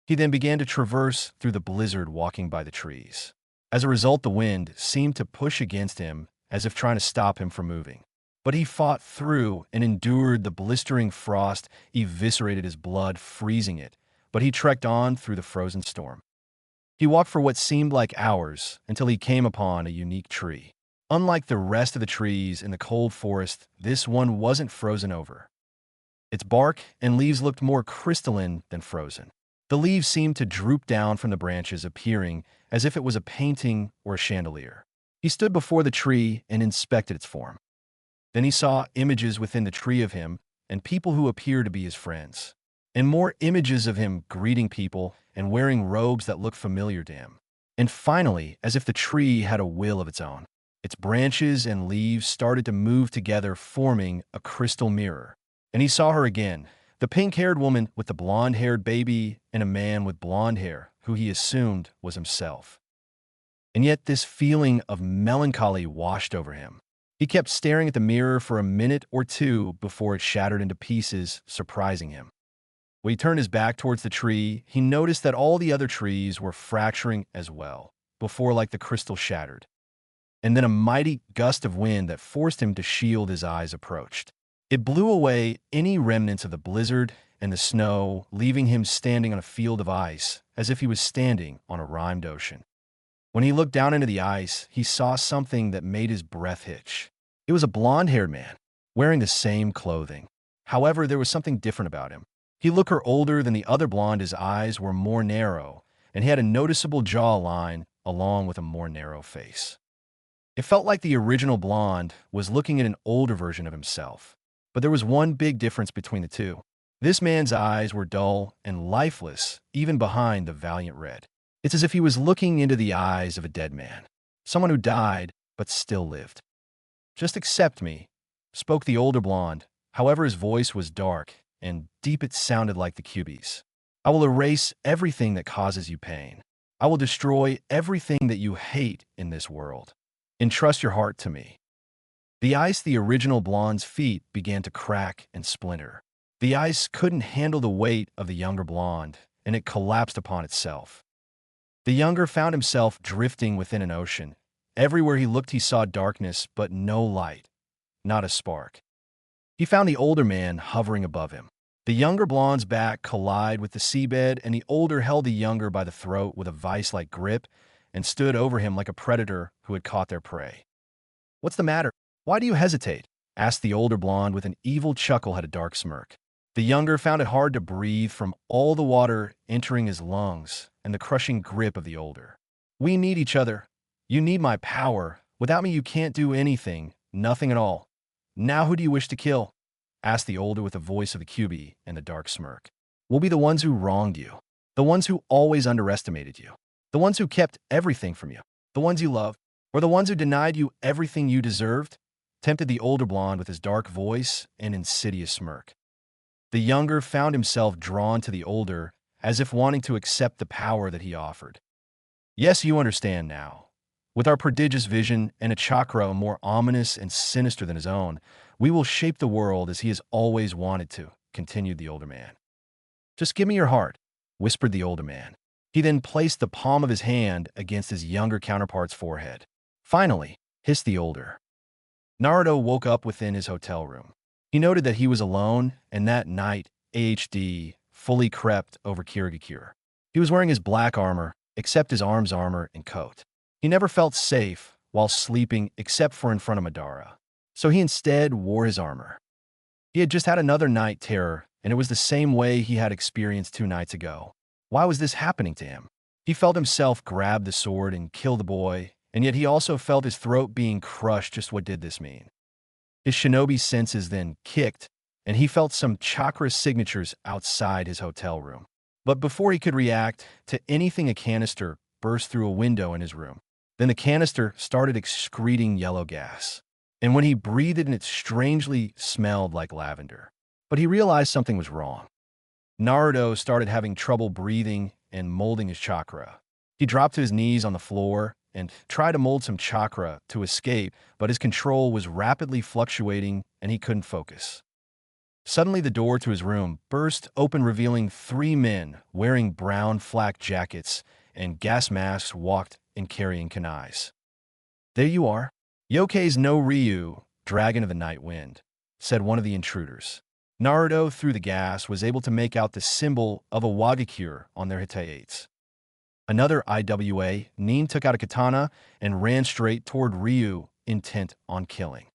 He then began to traverse through the blizzard, walking by the trees. As a result, the wind seemed to push against him as if trying to stop him from moving. But he fought through and endured the blistering frost, eviscerated his blood, freezing it, but he trekked on through the frozen storm. He walked for what seemed like hours until he came upon a unique tree. Unlike the rest of the trees in the cold forest, this one wasn't frozen over. Its bark and leaves looked more crystalline than frozen. The leaves seemed to droop down from the branches, appearing as if it was a painting or a chandelier. He stood before the tree and inspected its form. Then he saw images within the tree of him and people who appeared to be his friends, and more images of him greeting people and wearing robes that looked familiar to him. And finally, as if the tree had a will of its own, its branches and leaves started to move together, forming a crystal mirror. And he saw her again, the pink-haired woman with the blonde-haired baby and a man with blonde hair who he assumed was himself. And yet this feeling of melancholy washed over him. He kept staring at the mirror for a minute or two before it shattered into pieces, surprising him. When he turned his back towards the tree, he noticed that all the other trees were fracturing as well, before like the crystal shattered. And then a mighty gust of wind that forced him to shield his eyes approached. It blew away any remnants of the blizzard and the snow, leaving him standing on a field of ice, as if he was standing on a rimed ocean. When he looked down into the ice, he saw something that made his breath hitch. It was a blonde-haired man, wearing the same clothing. However, there was something different about him. He looked older than the other blonde, his eyes were more narrow, and he had a noticeable jawline along with a more narrow face. It felt like the original blonde was looking at an older version of himself. But there was one big difference between the two. This man's eyes were dull and lifeless, even behind the valiant red. It's as if he was looking into the eyes of a dead man, someone who died but still lived. "Just accept me," spoke the older blonde. However, his voice was dark and deep. It sounded like the Cubies. "I will erase everything that causes you pain. I will destroy everything that you hate in this world. Entrust your heart to me." The ice, the original blonde's feet, began to crack and splinter. The ice couldn't handle the weight of the younger blonde, and it collapsed upon itself. The younger found himself drifting within an ocean. Everywhere he looked, he saw darkness, but no light, not a spark. He found the older man hovering above him. The younger blonde's back collided with the seabed, and the older held the younger by the throat with a vice-like grip and stood over him like a predator who had caught their prey. "What's the matter? Why do you hesitate?" asked the older blonde with an evil chuckle at a dark smirk. The younger found it hard to breathe from all the water entering his lungs and the crushing grip of the older. "We need each other. You need my power. Without me, you can't do anything, nothing at all. Now who do you wish to kill?" asked the older with the voice of the Cubie and the dark smirk. "We'll be the ones who wronged you, the ones who always underestimated you, the ones who kept everything from you, the ones you loved, or the ones who denied you everything you deserved," tempted the older blonde with his dark voice and insidious smirk. The younger found himself drawn to the older, as if wanting to accept the power that he offered. "Yes, you understand now. With our prodigious vision and a chakra more ominous and sinister than his own, we will shape the world as he has always wanted to," continued the older man. "Just give me your heart," whispered the older man. He then placed the palm of his hand against his younger counterpart's forehead. "Finally," hissed the older. Naruto woke up within his hotel room. He noted that he was alone, and that night, AHD fully crept over Kirigakure. He was wearing his black armor, except his arm's armor and coat. He never felt safe while sleeping except for in front of Madara. So he instead wore his armor. He had just had another night terror, and it was the same way he had experienced 2 nights ago. Why was this happening to him? He felt himself grab the sword and kill the boy, and yet he also felt his throat being crushed. Just what did this mean? His shinobi senses then kicked, and he felt some chakra signatures outside his hotel room. But before he could react to anything, a canister burst through a window in his room. Then the canister started excreting yellow gas. And when he breathed it, it strangely smelled like lavender. But he realized something was wrong. Naruto started having trouble breathing and molding his chakra. He dropped to his knees on the floor and tried to mold some chakra to escape, but his control was rapidly fluctuating and he couldn't focus. Suddenly, the door to his room burst open, revealing 3 men wearing brown flak jackets and gas masks walked in carrying kunais. "There you are. Yokkei's no Ryu, Dragon of the Night Wind," said one of the intruders. Naruto, through the gas, was able to make out the symbol of a Wagakure on their hitaites. Another IWA, Nin, took out a katana and ran straight toward Ryu, intent on killing.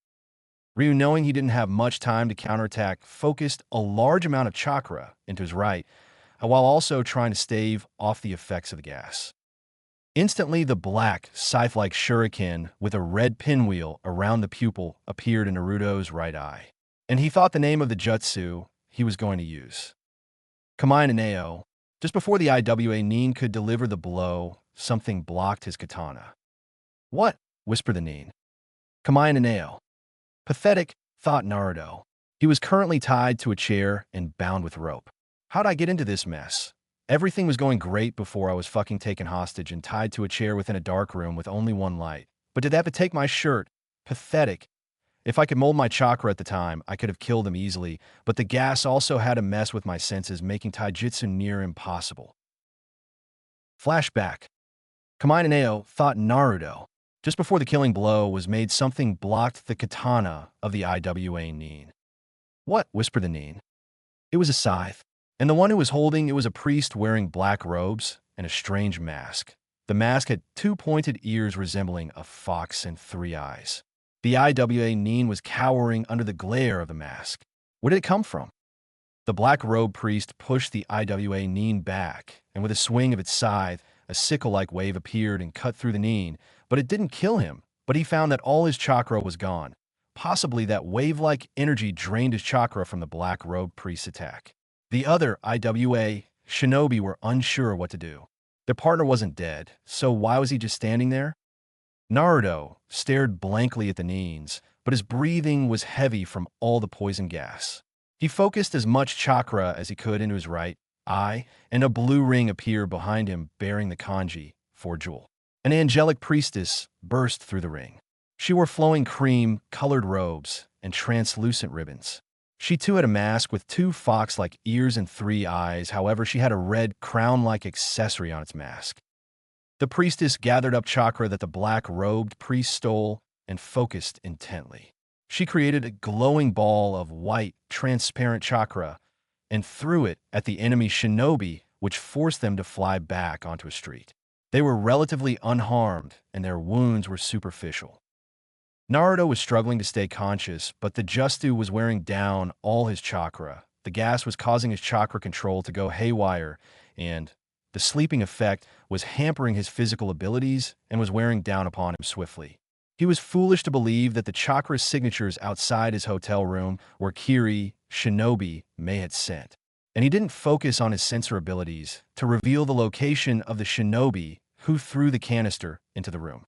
Ryu, knowing he didn't have much time to counterattack, focused a large amount of chakra into his right, while also trying to stave off the effects of the gas. Instantly, the black, scythe-like shuriken with a red pinwheel around the pupil appeared in Naruto's right eye, and he thought the name of the jutsu he was going to use. Kamae Naneo. Just before the IWA Nin could deliver the blow, something blocked his katana. "What?" whispered the Nin. Kamae Naneo. Pathetic, thought Naruto. He was currently tied to a chair and bound with rope. How'd I get into this mess? Everything was going great before I was fucking taken hostage and tied to a chair within a dark room with only one light. But did they have to take my shirt? Pathetic. If I could mold my chakra at the time, I could have killed him easily, but the gas also had to mess with my senses, making taijutsu near impossible. Flashback. Kamae Naneo, thought Naruto. Just before the killing blow was made, something blocked the katana of the IWA Nin. "What?" whispered the Nin. It was a scythe, and the one who was holding it was a priest wearing black robes and a strange mask. The mask had 2 pointed ears resembling a fox and 3 eyes. The IWA Nin was cowering under the glare of the mask. Where did it come from? The black-robed priest pushed the IWA Nin back, and with a swing of its scythe, a sickle-like wave appeared and cut through the Nin, but it didn't kill him. But he found that all his chakra was gone. Possibly that wave-like energy drained his chakra from the black-robed priest's attack. The other IWA shinobi were unsure what to do. Their partner wasn't dead, so why was he just standing there? Naruto stared blankly at the Nins, but his breathing was heavy from all the poison gas. He focused as much chakra as he could into his right eye, and a blue ring appeared behind him bearing the kanji for Jewel. An angelic priestess burst through the ring. She wore flowing cream-colored robes and translucent ribbons. She too had a mask with 2 fox-like ears and 3 eyes. However, she had a red crown-like accessory on its mask. The priestess gathered up chakra that the black-robed priest stole and focused intently. She created a glowing ball of white, transparent chakra and threw it at the enemy shinobi, which forced them to fly back onto a street. They were relatively unharmed, and their wounds were superficial. Naruto was struggling to stay conscious, but the jutsu was wearing down all his chakra. The gas was causing his chakra control to go haywire, and the sleeping effect was hampering his physical abilities and was wearing down upon him swiftly. He was foolish to believe that the chakra signatures outside his hotel room were Kiri, shinobi, May had sent. And he didn't focus on his sensor abilities to reveal the location of the shinobi who threw the canister into the room.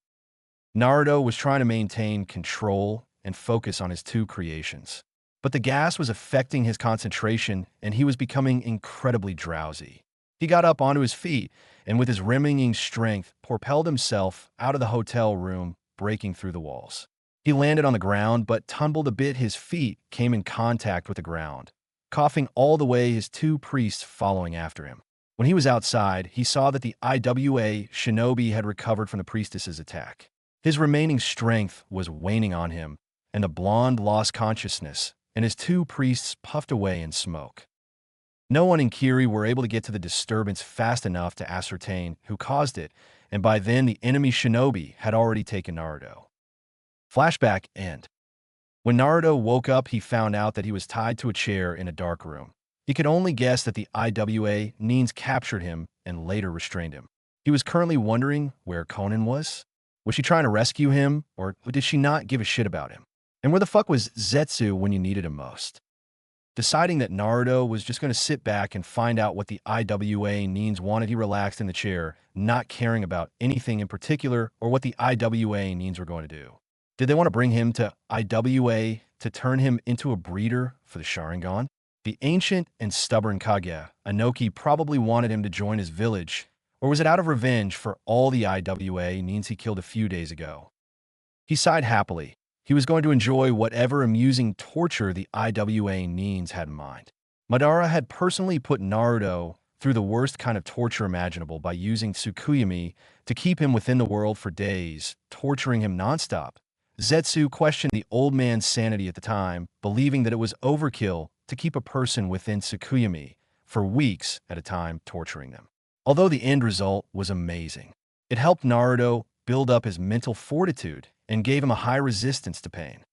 Naruto was trying to maintain control and focus on his 2 creations. But the gas was affecting his concentration, and he was becoming incredibly drowsy. He got up onto his feet, and with his remaining strength, propelled himself out of the hotel room, breaking through the walls. He landed on the ground, but tumbled a bit. His feet came in contact with the ground, coughing all the way, his 2 priests following after him. When he was outside, he saw that the IWA shinobi had recovered from the priestess's attack. His remaining strength was waning on him, and the blonde lost consciousness, and his two priests puffed away in smoke. No one in Kiri were able to get to the disturbance fast enough to ascertain who caused it, and by then the enemy shinobi had already taken Naruto. Flashback end. When Naruto woke up, he found out that he was tied to a chair in a dark room. He could only guess that the IWA Neens captured him and later restrained him. He was currently wondering where Conan was. Was she trying to rescue him, or did she not give a shit about him? And where the fuck was Zetsu when you needed him most? Deciding that Naruto was just going to sit back and find out what the IWA Neens wanted, he relaxed in the chair, not caring about anything in particular or what the IWA Neens were going to do. Did they want to bring him to IWA to turn him into a breeder for the Sharingan? The ancient and stubborn Kage, Inoki, probably wanted him to join his village, or was it out of revenge for all the IWA Neens he killed a few days ago? He sighed happily. He was going to enjoy whatever amusing torture the IWA Neens had in mind. Madara had personally put Naruto through the worst kind of torture imaginable by using Tsukuyami to keep him within the world for days, torturing him nonstop. Zetsu questioned the old man's sanity at the time, believing that it was overkill to keep a person within Tsukuyami for weeks at a time, torturing them. Although the end result was amazing, it helped Naruto build up his mental fortitude and gave him a high resistance to pain.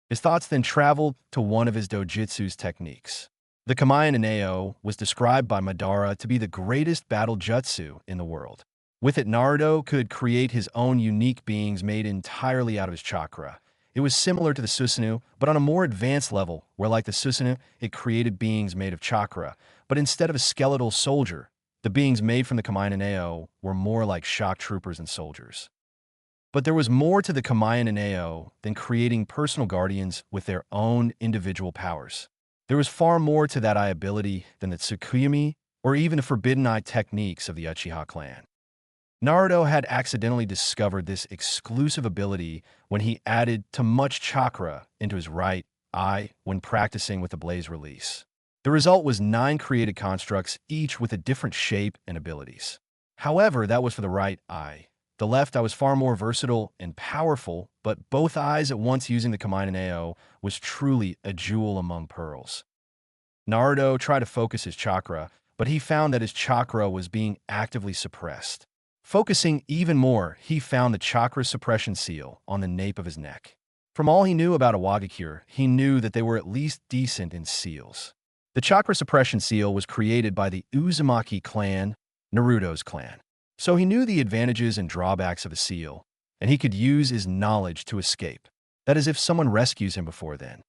His thoughts then traveled to one of his dojutsu's techniques. The Kamayan Ineo was described by Madara to be the greatest battle jutsu in the world. With it, Naruto could create his own unique beings made entirely out of his chakra. It was similar to the Susanoo, but on a more advanced level, where like the Susanoo, it created beings made of chakra. But instead of a skeletal soldier, the beings made from the Kamayan Ineo were more like shock troopers and soldiers. But there was more to the Kamayan Ineo than creating personal guardians with their own individual powers. There was far more to that eye ability than the Tsukuyami or even the Forbidden Eye techniques of the Uchiha clan. Naruto had accidentally discovered this exclusive ability when he added too much chakra into his right eye when practicing with the Blaze release. The result was 9 created constructs, each with a different shape and abilities. However, that was for the right eye. The left eye was far more versatile and powerful, but both eyes at once using the Kamayan Ineo was truly a jewel among pearls. Naruto tried to focus his chakra, but he found that his chakra was being actively suppressed. Focusing even more, he found the chakra suppression seal on the nape of his neck. From all he knew about Awagakure, he knew that they were at least decent in seals. The chakra suppression seal was created by the Uzumaki clan, Naruto's clan. So he knew the advantages and drawbacks of a seal, and he could use his knowledge to escape. That is, if someone rescues him before then.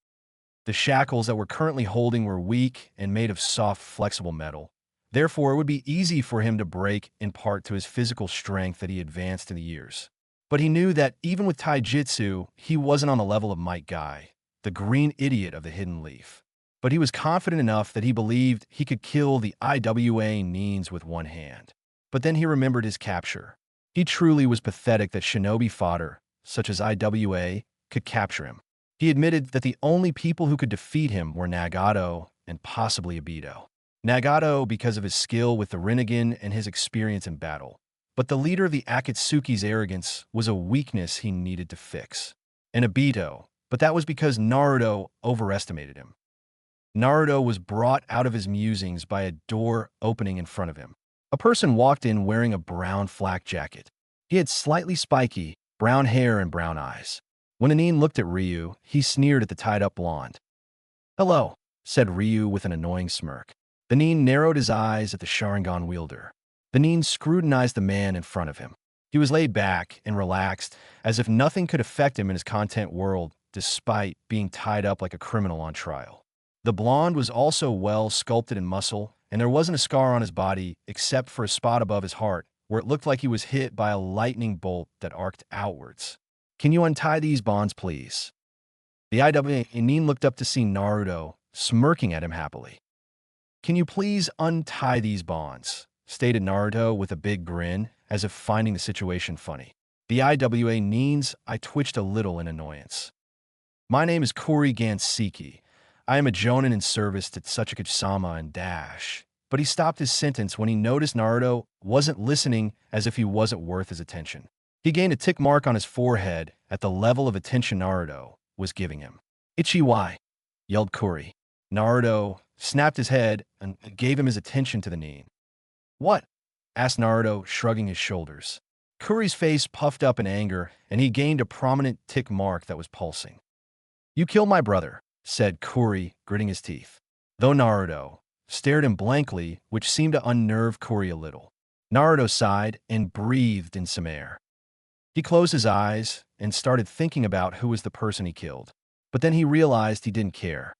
The shackles that we're currently holding were weak and made of soft, flexible metal. Therefore, it would be easy for him to break in part to his physical strength that he advanced in the years. But he knew that even with taijutsu, he wasn't on the level of Might Guy, the green idiot of the hidden leaf. But he was confident enough that he believed he could kill the IWA Neens with one hand. But then he remembered his capture. He truly was pathetic that shinobi fodder, such as IWA, could capture him. He admitted that the only people who could defeat him were Nagato and possibly Obito. Nagato because of his skill with the Rinnegan and his experience in battle. But the leader of the Akatsuki's arrogance was a weakness he needed to fix. And Obito, but that was because Naruto overestimated him. Naruto was brought out of his musings by a door opening in front of him. A person walked in wearing a brown flak jacket. He had slightly spiky, brown hair and brown eyes. When Anin looked at Ryu, he sneered at the tied-up blonde. "Hello," said Ryu with an annoying smirk. The Nin narrowed his eyes at the Sharingan wielder. The Nin scrutinized the man in front of him. He was laid back and relaxed, as if nothing could affect him in his content world, despite being tied up like a criminal on trial. The blonde was also well sculpted in muscle, and there wasn't a scar on his body except for a spot above his heart, where it looked like he was hit by a lightning bolt that arced outwards. "Can you untie these bonds, please?" The IWA Nin looked up to see Naruto, smirking at him happily. "Can you please untie these bonds?" stated Naruto with a big grin, as if finding the situation funny. The IWA Neens, I twitched a little in annoyance. "My name is Kuri Gansiki. I am a jonin in service to Tsuchikage-sama and Dash." But he stopped his sentence when he noticed Naruto wasn't listening, as if he wasn't worth his attention. He gained a tick mark on his forehead at the level of attention Naruto, was giving him. "Ichi-wai," yelled Kuri. Naruto snapped his head and gave him his attention to the knee. "What?" asked Naruto, shrugging his shoulders. Kuri's face puffed up in anger, and he gained a prominent tick mark that was pulsing. "You killed my brother," said Kuri, gritting his teeth. Though Naruto stared him blankly, which seemed to unnerve Kuri a little. Naruto sighed and breathed in some air. He closed his eyes and started thinking about who was the person he killed. But then he realized he didn't care.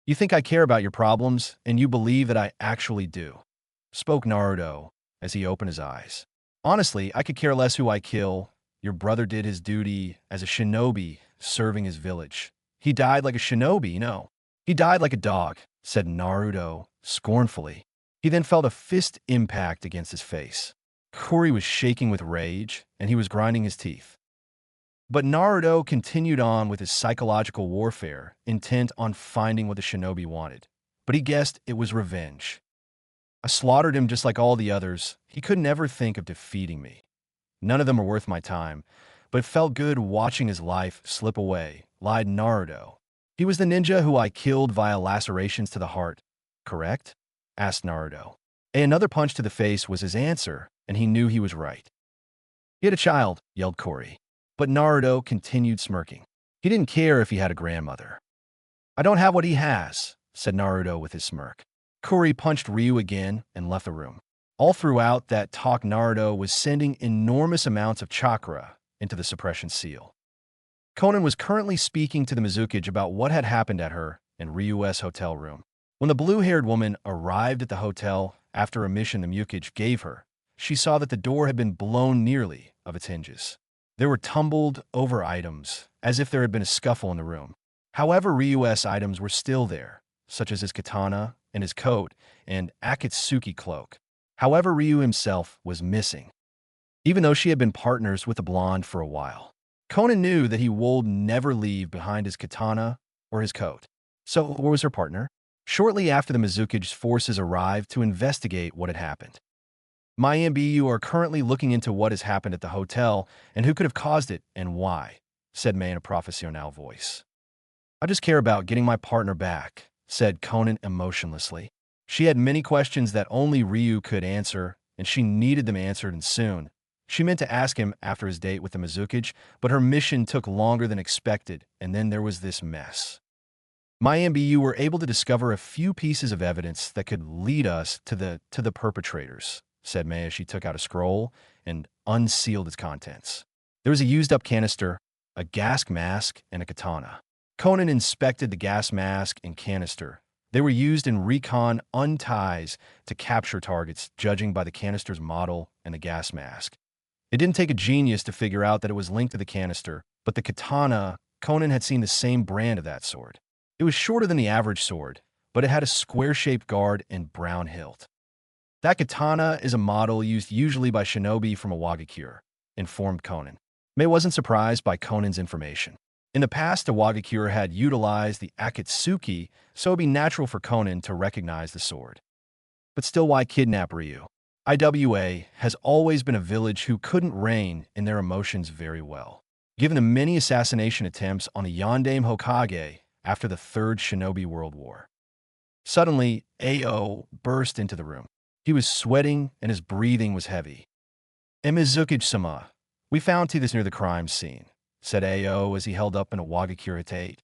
"You think I care about your problems, and you believe that I actually do," spoke Naruto as he opened his eyes. "Honestly, I could care less who I kill. Your brother did his duty as a shinobi serving his village. He died like a shinobi, no. He died like a dog," said Naruto scornfully. He then felt a fist impact against his face. Kuri was shaking with rage, and he was grinding his teeth. But Naruto continued on with his psychological warfare, intent on finding what the shinobi wanted. But he guessed it was revenge. "I slaughtered him just like all the others. He could never think of defeating me. None of them are worth my time, but it felt good watching his life slip away," lied Naruto. "He was the ninja who I killed via lacerations to the heart, correct?" asked Naruto. Another punch to the face was his answer, and he knew he was right. "He had a child," yelled Kuri. But Naruto continued smirking. He didn't care if he had a grandmother. "I don't have what he has," said Naruto with his smirk. Kuri punched Ryu again and left the room. All throughout that talk, Naruto was sending enormous amounts of chakra into the suppression seal. Konan was currently speaking to the Mizukage about what had happened at her and Ryu's hotel room. When the blue-haired woman arrived at the hotel after a mission the Mukage gave her, she saw that the door had been blown nearly of its hinges. There were tumbled over items, as if there had been a scuffle in the room. However, Ryu's items were still there, such as his katana and his coat and Akatsuki cloak. However, Ryu himself was missing, even though she had been partners with the blonde for a while. Konan knew that he would never leave behind his katana or his coat. So, where was her partner? Shortly after the Mizukage's forces arrived to investigate what had happened. "My MBU are currently looking into what has happened at the hotel and who could have caused it and why," said May in a professional voice. "I just care about getting my partner back," said Konan emotionlessly. She had many questions that only Ryu could answer, and she needed them answered and soon. She meant to ask him after his date with the Mizukage, but her mission took longer than expected, and then there was this mess. "My MBU were able to discover a few pieces of evidence that could lead us to the perpetrators," said May as she took out a scroll and unsealed its contents. There was a used-up canister, a gas mask, and a katana. Konan inspected the gas mask and canister. They were used in recon unties to capture targets, judging by the canister's model and the gas mask. It didn't take a genius to figure out that it was linked to the canister, but the katana, Konan had seen the same brand of that sword. It was shorter than the average sword, but it had a square-shaped guard and brown hilt. "That katana is a model used usually by shinobi from a Wagakure," informed Konan. May wasn't surprised by Konan's information. In the past, a Wagakure had utilized the Akatsuki, so it would be natural for Konan to recognize the sword. But still, why kidnap Ryu? IWA has always been a village who couldn't rein in their emotions very well. Given the many assassination attempts on the Yondaime Hokage after the Third Shinobi World War. Suddenly, Ao burst into the room. He was sweating and his breathing was heavy. "Mizukage-sama, we found this near the crime scene," said Ao as he held up in a Wagakure Hitate.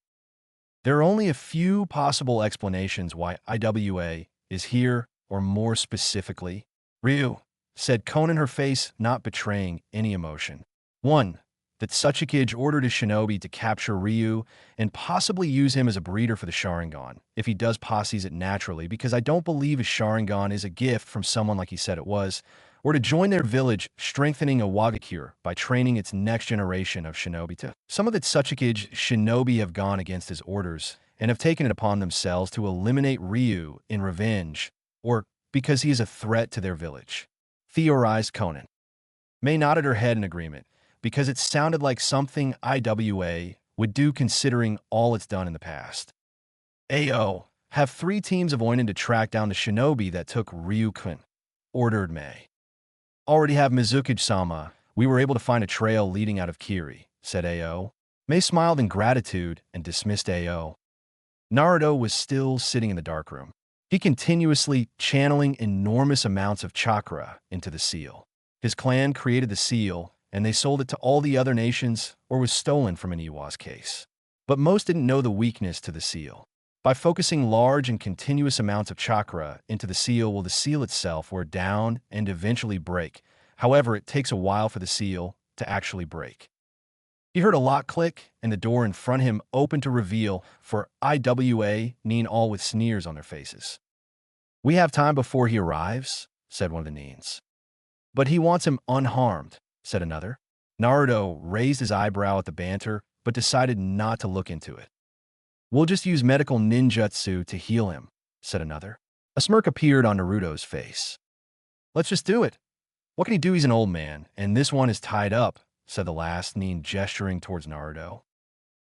"There are only a few possible explanations why IWA is here, or more specifically, Ryu," said Konan, her face not betraying any emotion. "1. That Tsuchikage ordered his shinobi to capture Ryu and possibly use him as a breeder for the Sharingan, if he does posses it naturally, because I don't believe his Sharingan is a gift from someone like he said it was, or to join their village, strengthening a Wagakure by training its next generation of shinobi too. Some of the Tsuchikage shinobi have gone against his orders and have taken it upon themselves to eliminate Ryu in revenge, or because he is a threat to their village," theorized Konan. May nodded her head in agreement, because it sounded like something IWA would do considering all it's done in the past. "Ao, have 3 teams of Oinin to track down the shinobi that took Ryukun," ordered May. "Already have Mizukage-sama. We were able to find a trail leading out of Kiri," said Ao. Mei smiled in gratitude and dismissed AO. Naruto was still sitting in the darkroom. He continuously channeling enormous amounts of chakra into the seal. His clan created the seal, and they sold it to all the other nations or was stolen from an Iwa's case. But most didn't know the weakness to the seal. By focusing large and continuous amounts of chakra into the seal itself wear down and eventually break. However, it takes a while for the seal to actually break. He heard a lock click, and the door in front of him opened to reveal for IWA, Neen all with sneers on their faces. "We have time before he arrives," said one of the Neens. "But he wants him unharmed," said another. Naruto raised his eyebrow at the banter, but decided not to look into it. "We'll just use medical ninjutsu to heal him," said another. A smirk appeared on Naruto's face. "Let's just do it. What can he do? He's an old man, and this one is tied up," said the last Neen, gesturing towards Naruto.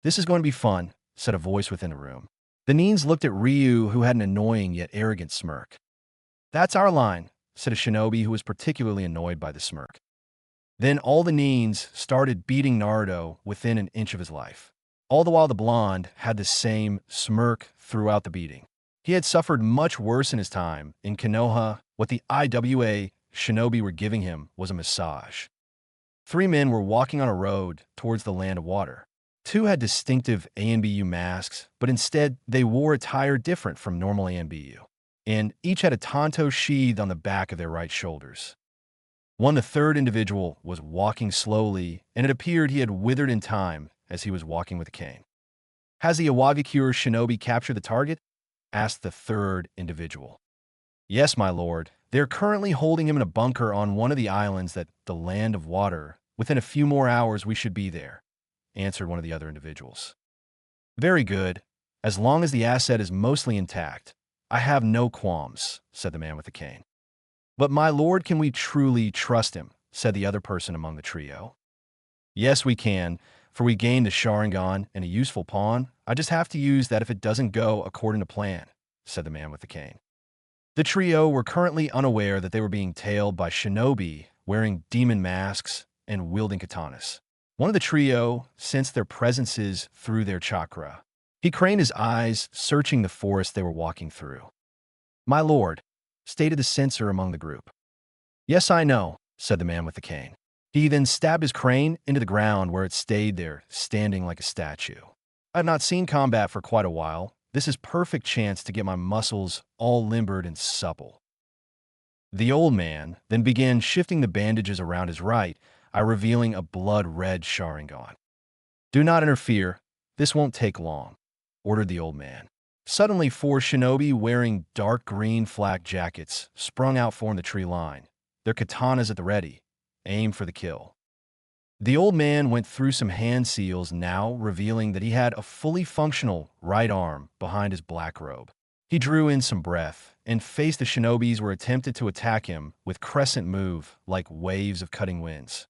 "This is going to be fun," said a voice within the room. The Neens looked at Ryu, who had an annoying yet arrogant smirk. "That's our line," said a shinobi who was particularly annoyed by the smirk. Then all the Neens started beating Naruto within an inch of his life. All the while the blonde had the same smirk throughout the beating. He had suffered much worse in his time in Konoha. What the IWA shinobi were giving him was a massage. Three men were walking on a road towards the land of water. Two had distinctive ANBU masks, but instead they wore attire different from normal ANBU, and each had a tanto sheathed on the back of their right shoulders. The third individual was walking slowly, and it appeared he had withered in time as he was walking with a cane. "Has the Iwabikure shinobi captured the target?" asked the third individual. "Yes, my lord. They are currently holding him in a bunker on one of the islands that the land of water. Within a few more hours we should be there," answered one of the other individuals. "Very good. As long as the asset is mostly intact, I have no qualms," said the man with the cane. "But my lord, can we truly trust him?" said the other person among the trio. "Yes, we can, for we gained the Sharingan and a useful pawn. I just have to use that if it doesn't go according to plan," said the man with the cane. The trio were currently unaware that they were being tailed by shinobi wearing demon masks and wielding katanas. One of the trio sensed their presences through their chakra. He craned his eyes, searching the forest they were walking through. "My lord," stated the censor among the group. "Yes, I know," said the man with the cane. He then stabbed his crane into the ground where it stayed there, standing like a statue. "I have not seen combat for quite a while. This is perfect chance to get my muscles all limbered and supple." The old man then began shifting the bandages around his right eye, revealing a blood-red Sharingan. "Do not interfere. This won't take long," ordered the old man. Suddenly, four shinobi wearing dark green flak jackets sprung out from the tree line, their katanas at the ready, aimed for the kill. The old man went through some hand seals, now revealing that he had a fully functional right arm behind his black robe. He drew in some breath and faced the shinobis who attempted to attack him with crescent move like waves of cutting winds.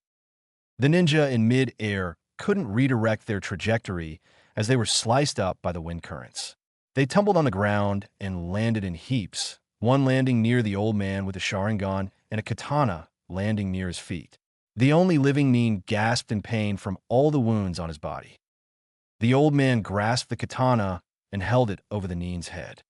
The ninja in mid-air couldn't redirect their trajectory as they were sliced up by the wind currents. They tumbled on the ground and landed in heaps, one landing near the old man with a Sharingan and a katana landing near his feet. The only living Nin gasped in pain from all the wounds on his body. The old man grasped the katana and held it over the Nin's head.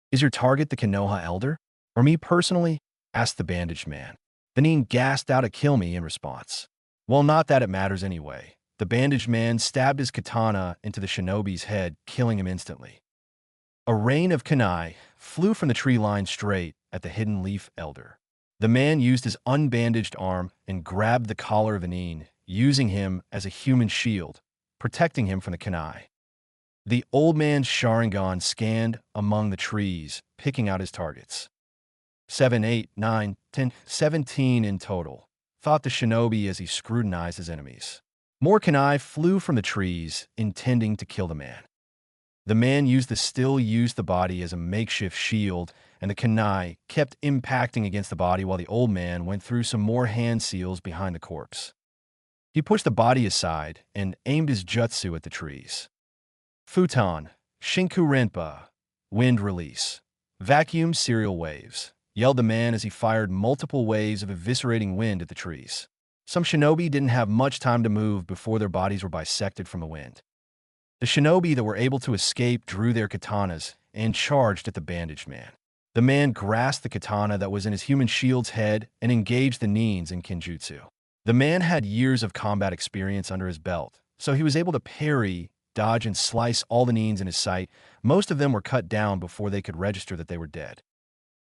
"Is your target the Konoha elder? Or me personally?" asked the bandaged man. The Nin gasped out a "kill me" in response. "Well, not that it matters anyway." The bandaged man stabbed his katana into the shinobi's head, killing him instantly. A rain of kunai flew from the tree line straight at the hidden leaf elder. The man used his unbandaged arm and grabbed the collar of the Nin, using him as a human shield, protecting him from the kunai. The old man's Sharingan scanned among the trees, picking out his targets. 7, 8, 9, 10, 17 in total, thought the shinobi as he scrutinized his enemies. More kunai flew from the trees, intending to kill the man. The man used the body as a makeshift shield, and the kunai kept impacting against the body while the old man went through some more hand seals behind the corpse. He pushed the body aside and aimed his jutsu at the trees. "Futon, Shinku Renpa, wind release, vacuum serial waves," yelled the man as he fired multiple waves of eviscerating wind at the trees. Some shinobi didn't have much time to move before their bodies were bisected from the wind. The shinobi that were able to escape drew their katanas and charged at the bandaged man. The man grasped the katana that was in his human shield's head and engaged the nins in kinjutsu. The man had years of combat experience under his belt, so he was able to parry, dodge, and slice all the nins in his sight. Most of them were cut down before they could register that they were dead.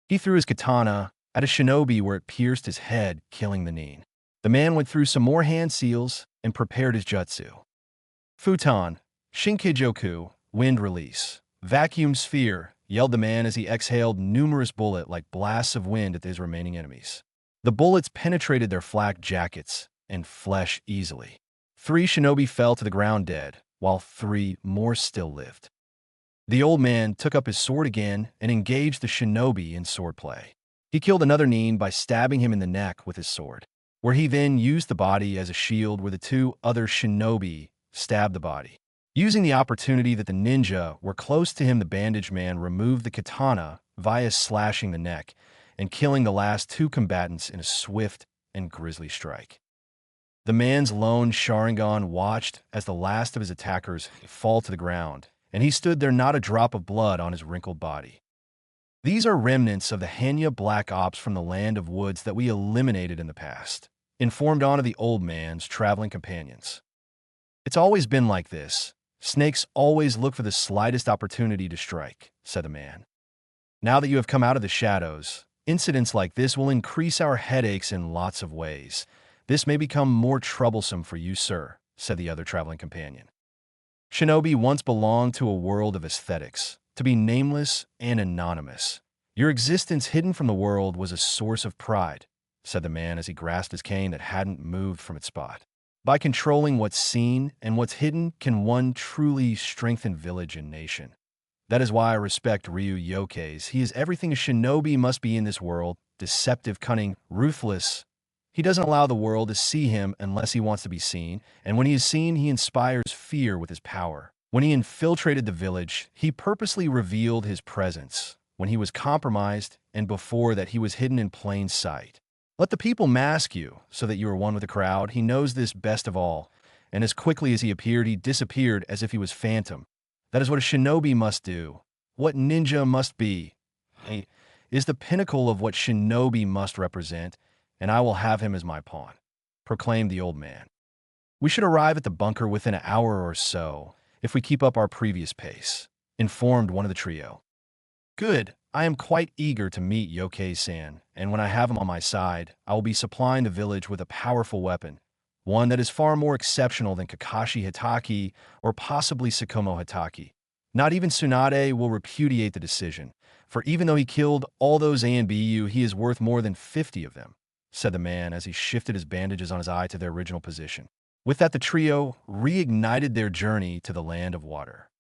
He threw his katana at a shinobi where it pierced his head, killing the nin. The man went through some more hand seals and prepared his jutsu. Futon, Shinkijoku, wind release. Vacuum sphere, yelled the man as he exhaled numerous bullets like blasts of wind at his remaining enemies. The bullets penetrated their flak jackets and flesh easily. 3 shinobi fell to the ground dead, while 3 more still lived. The old man took up his sword again and engaged the shinobi in swordplay. He killed another nin by stabbing him in the neck with his sword, where he then used the body as a shield where the 2 other shinobi stabbed the body. Using the opportunity that the ninja were close to him, the bandaged man removed the katana via slashing the neck and killing the last 2 combatants in a swift and grisly strike. The man's lone Sharingan watched as the last of his attackers fall to the ground, and he stood there, not a drop of blood on his wrinkled body. These are remnants of the Hanya Black Ops from the Land of Woods that we eliminated in the past, informed on of the old man's traveling companions. It's always been like this. Snakes always look for the slightest opportunity to strike, said the man. Now that you have come out of the shadows, incidents like this will increase our headaches in lots of ways. This may become more troublesome for you, sir, said the other traveling companion. Shinobi once belonged to a world of aesthetics, to be nameless and anonymous. Your existence hidden from the world was a source of pride, said the man as he grasped his cane that hadn't moved from its spot. By controlling what's seen and what's hidden can one truly strengthen village and nation. That is why I respect Ryu Yokeis. He is everything a shinobi must be in this world: deceptive, cunning, ruthless. He doesn't allow the world to see him unless he wants to be seen, and when he is seen, he inspires fear with his power. When he infiltrated the village, he purposely revealed his presence. When he was compromised, and before that he was hidden in plain sight. Let the people mask you so that you are one with the crowd. He knows this best of all, and as quickly as he appeared, he disappeared as if he was phantom. That is what a shinobi must do, what ninja must be. He is the pinnacle of what shinobi must represent, and I will have him as my pawn, proclaimed the old man. We should arrive at the bunker within an hour or so, if we keep up our previous pace, informed one of the trio. Good. I am quite eager to meet Yoke-san, and when I have him on my side, I will be supplying the village with a powerful weapon, one that is far more exceptional than Kakashi Hitaki or possibly Tsukumo Hitaki. Not even Tsunade will repudiate the decision, for even though he killed all those ANBU, he is worth more than 50 of them, said the man as he shifted his bandages on his eye to their original position. With that, the trio reignited their journey to the Land of Water.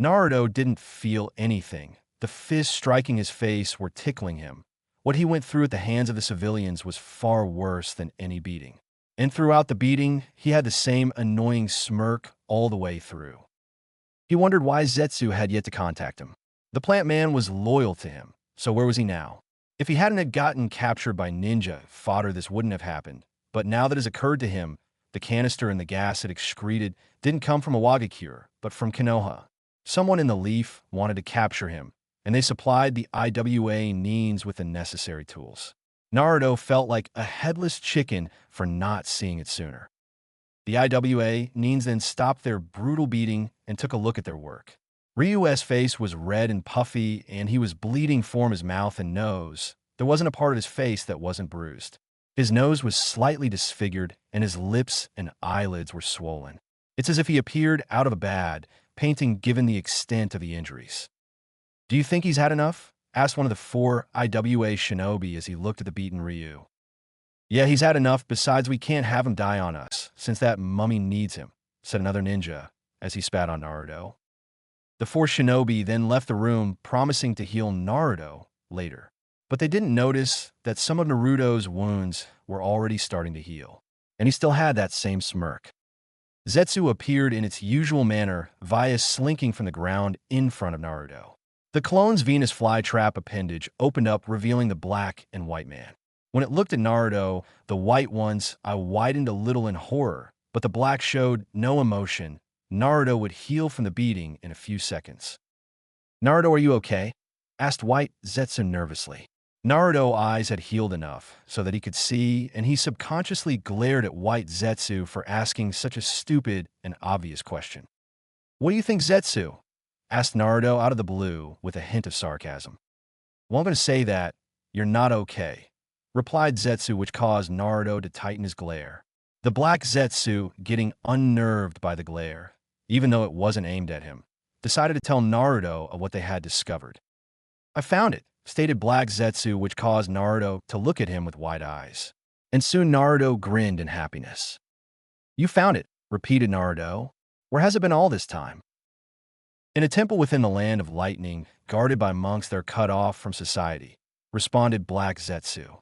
Naruto didn't feel anything. The fists striking his face were tickling him. What he went through at the hands of the civilians was far worse than any beating. And throughout the beating, he had the same annoying smirk all the way through. He wondered why Zetsu had yet to contact him. The plant man was loyal to him, so where was he now? If he hadn't gotten captured by ninja fodder, this wouldn't have happened. But now that has occurred to him, the canister and the gas it excreted didn't come from Awagakure, but from Konoha. Someone in the leaf wanted to capture him, and they supplied the IWA nins with the necessary tools. Naruto felt like a headless chicken for not seeing it sooner. The IWA nins then stopped their brutal beating and took a look at their work. Ryu's face was red and puffy, and he was bleeding from his mouth and nose. There wasn't a part of his face that wasn't bruised. His nose was slightly disfigured, and his lips and eyelids were swollen. It's as if he appeared out of a bad painting given the extent of the injuries. Do you think he's had enough? Asked one of the 4 IWA shinobi as he looked at the beaten Ryu. Yeah, he's had enough. Besides, we can't have him die on us, since that mummy needs him, said another ninja as he spat on Naruto. The 4 shinobi then left the room, promising to heal Naruto later. But they didn't notice that some of Naruto's wounds were already starting to heal, and he still had that same smirk. Zetsu appeared in its usual manner via slinking from the ground in front of Naruto. The clone's Venus flytrap appendage opened up, revealing the black and white man. When it looked at Naruto, the white one's eye widened a little in horror, but the black showed no emotion. Naruto would heal from the beating in a few seconds. "Naruto, are you okay?" asked White Zetsu nervously. Naruto's eyes had healed enough so that he could see, and he subconsciously glared at White Zetsu for asking such a stupid and obvious question. "What do you think, Zetsu?" asked Naruto out of the blue with a hint of sarcasm. "Well, I'm going to say that you're not okay," replied Zetsu, which caused Naruto to tighten his glare. The black Zetsu, getting unnerved by the glare, even though it wasn't aimed at him, decided to tell Naruto of what they had discovered. "I found it," stated Black Zetsu, which caused Naruto to look at him with wide eyes. And soon Naruto grinned in happiness. "You found it," repeated Naruto. "Where has it been all this time?" "In a temple within the land of lightning, guarded by monks that are cut off from society," responded Black Zetsu.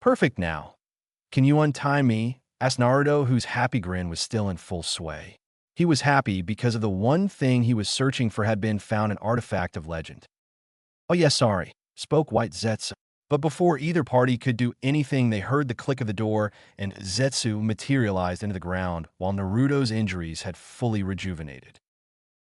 "Perfect now. Can you untie me?" asked Naruto, whose happy grin was still in full sway. He was happy because of the one thing he was searching for had been found, an artifact of legend. "Oh yes, sorry," spoke White Zetsu. But before either party could do anything, they heard the click of the door, and Zetsu materialized into the ground while Naruto's injuries had fully rejuvenated.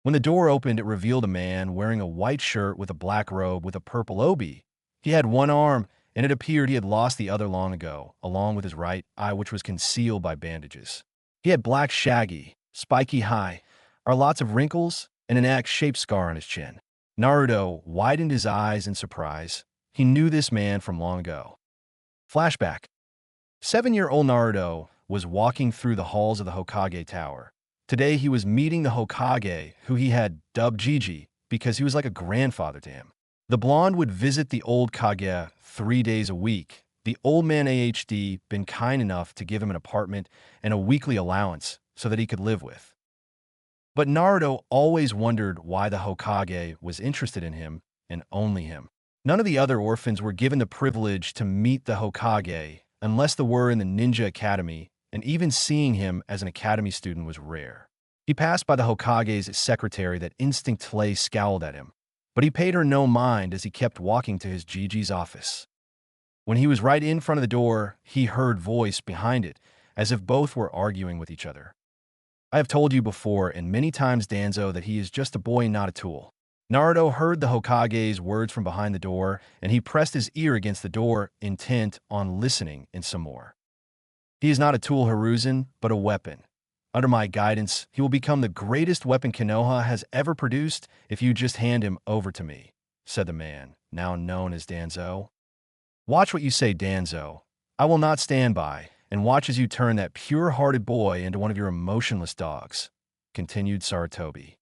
When the door opened, it revealed a man wearing a white shirt with a black robe with a purple obi. He had one arm, and it appeared he had lost the other long ago, along with his right eye, which was concealed by bandages. He had black, shaggy, spiky hair, lots of wrinkles, and an X-shaped scar on his chin. Naruto widened his eyes in surprise. He knew this man from long ago. Flashback. 7-year-old Naruto was walking through the halls of the Hokage Tower. Today he was meeting the Hokage, who he had dubbed Gigi because he was like a grandfather to him. The blonde would visit the old Kage 3 days a week. The old man had been kind enough to give him an apartment and a weekly allowance so that he could live with. But Naruto always wondered why the Hokage was interested in him and only him. None of the other orphans were given the privilege to meet the Hokage unless they were in the ninja academy, and even seeing him as an academy student was rare. He passed by the Hokage's secretary that instinctively scowled at him, but he paid her no mind as he kept walking to his Gigi's office. When he was right in front of the door, he heard voice behind it, as if both were arguing with each other. "I have told you before and many times, Danzo, that he is just a boy, not a tool." Naruto heard the Hokage's words from behind the door, and he pressed his ear against the door, intent on listening in some more. "He is not a tool, Hiruzen, but a weapon. Under my guidance, he will become the greatest weapon Konoha has ever produced if you just hand him over to me," said the man, now known as Danzo. "Watch what you say, Danzo. I will not stand by, and watch as you turn that pure-hearted boy into one of your emotionless dogs," continued Sarutobi.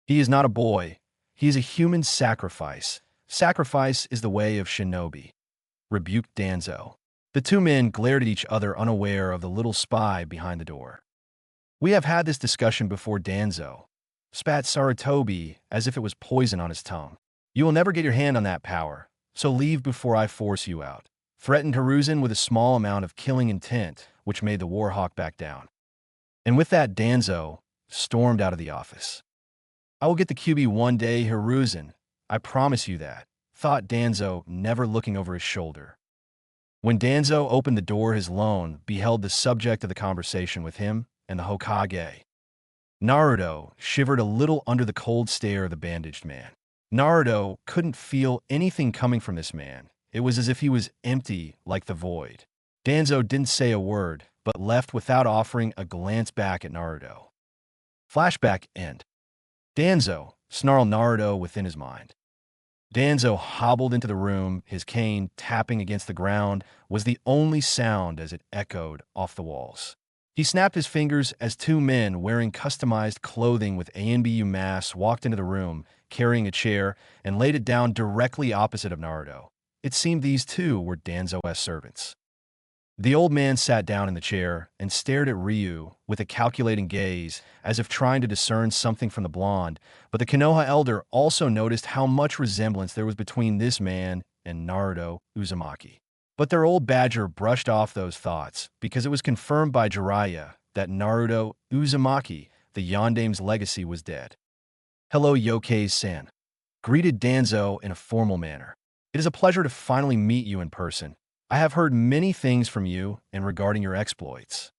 "He is not a boy. He is a human sacrifice. Sacrifice is the way of shinobi," rebuked Danzo. The two men glared at each other, unaware of the little spy behind the door. "We have had this discussion before, Danzo," spat Sarutobi as if it was poison on his tongue. "You will never get your hand on that power, so leave before I force you out," threatened Hiruzen with a small amount of killing intent, which made the Warhawk back down. And with that, Danzo stormed out of the office. "I will get the QB one day, Hiruzen. I promise you that," thought Danzo, never looking over his shoulder. When Danzo opened the door, his lone beheld the subject of the conversation with him and the Hokage. Naruto shivered a little under the cold stare of the bandaged man. Naruto couldn't feel anything coming from this man. It was as if he was empty, like the void. Danzo didn't say a word, but left without offering a glance back at Naruto. Flashback end. "Danzo," snarled Naruto within his mind. Danzo hobbled into the room. His cane tapping against the ground was the only sound as it echoed off the walls. He snapped his fingers as two men wearing customized clothing with ANBU masks walked into the room, carrying a chair, and laid it down directly opposite of Naruto. It seemed these two were Danzo's servants. The old man sat down in the chair and stared at Ryu with a calculating gaze, as if trying to discern something from the blonde, but the Konoha elder also noticed how much resemblance there was between this man and Naruto Uzumaki. But their old badger brushed off those thoughts because it was confirmed by Jiraiya that Naruto Uzumaki, the Yandame's legacy, was dead. "Hello, Yokai-san," greeted Danzo in a formal manner. "It is a pleasure to finally meet you in person. I have heard many things from you and regarding your exploits.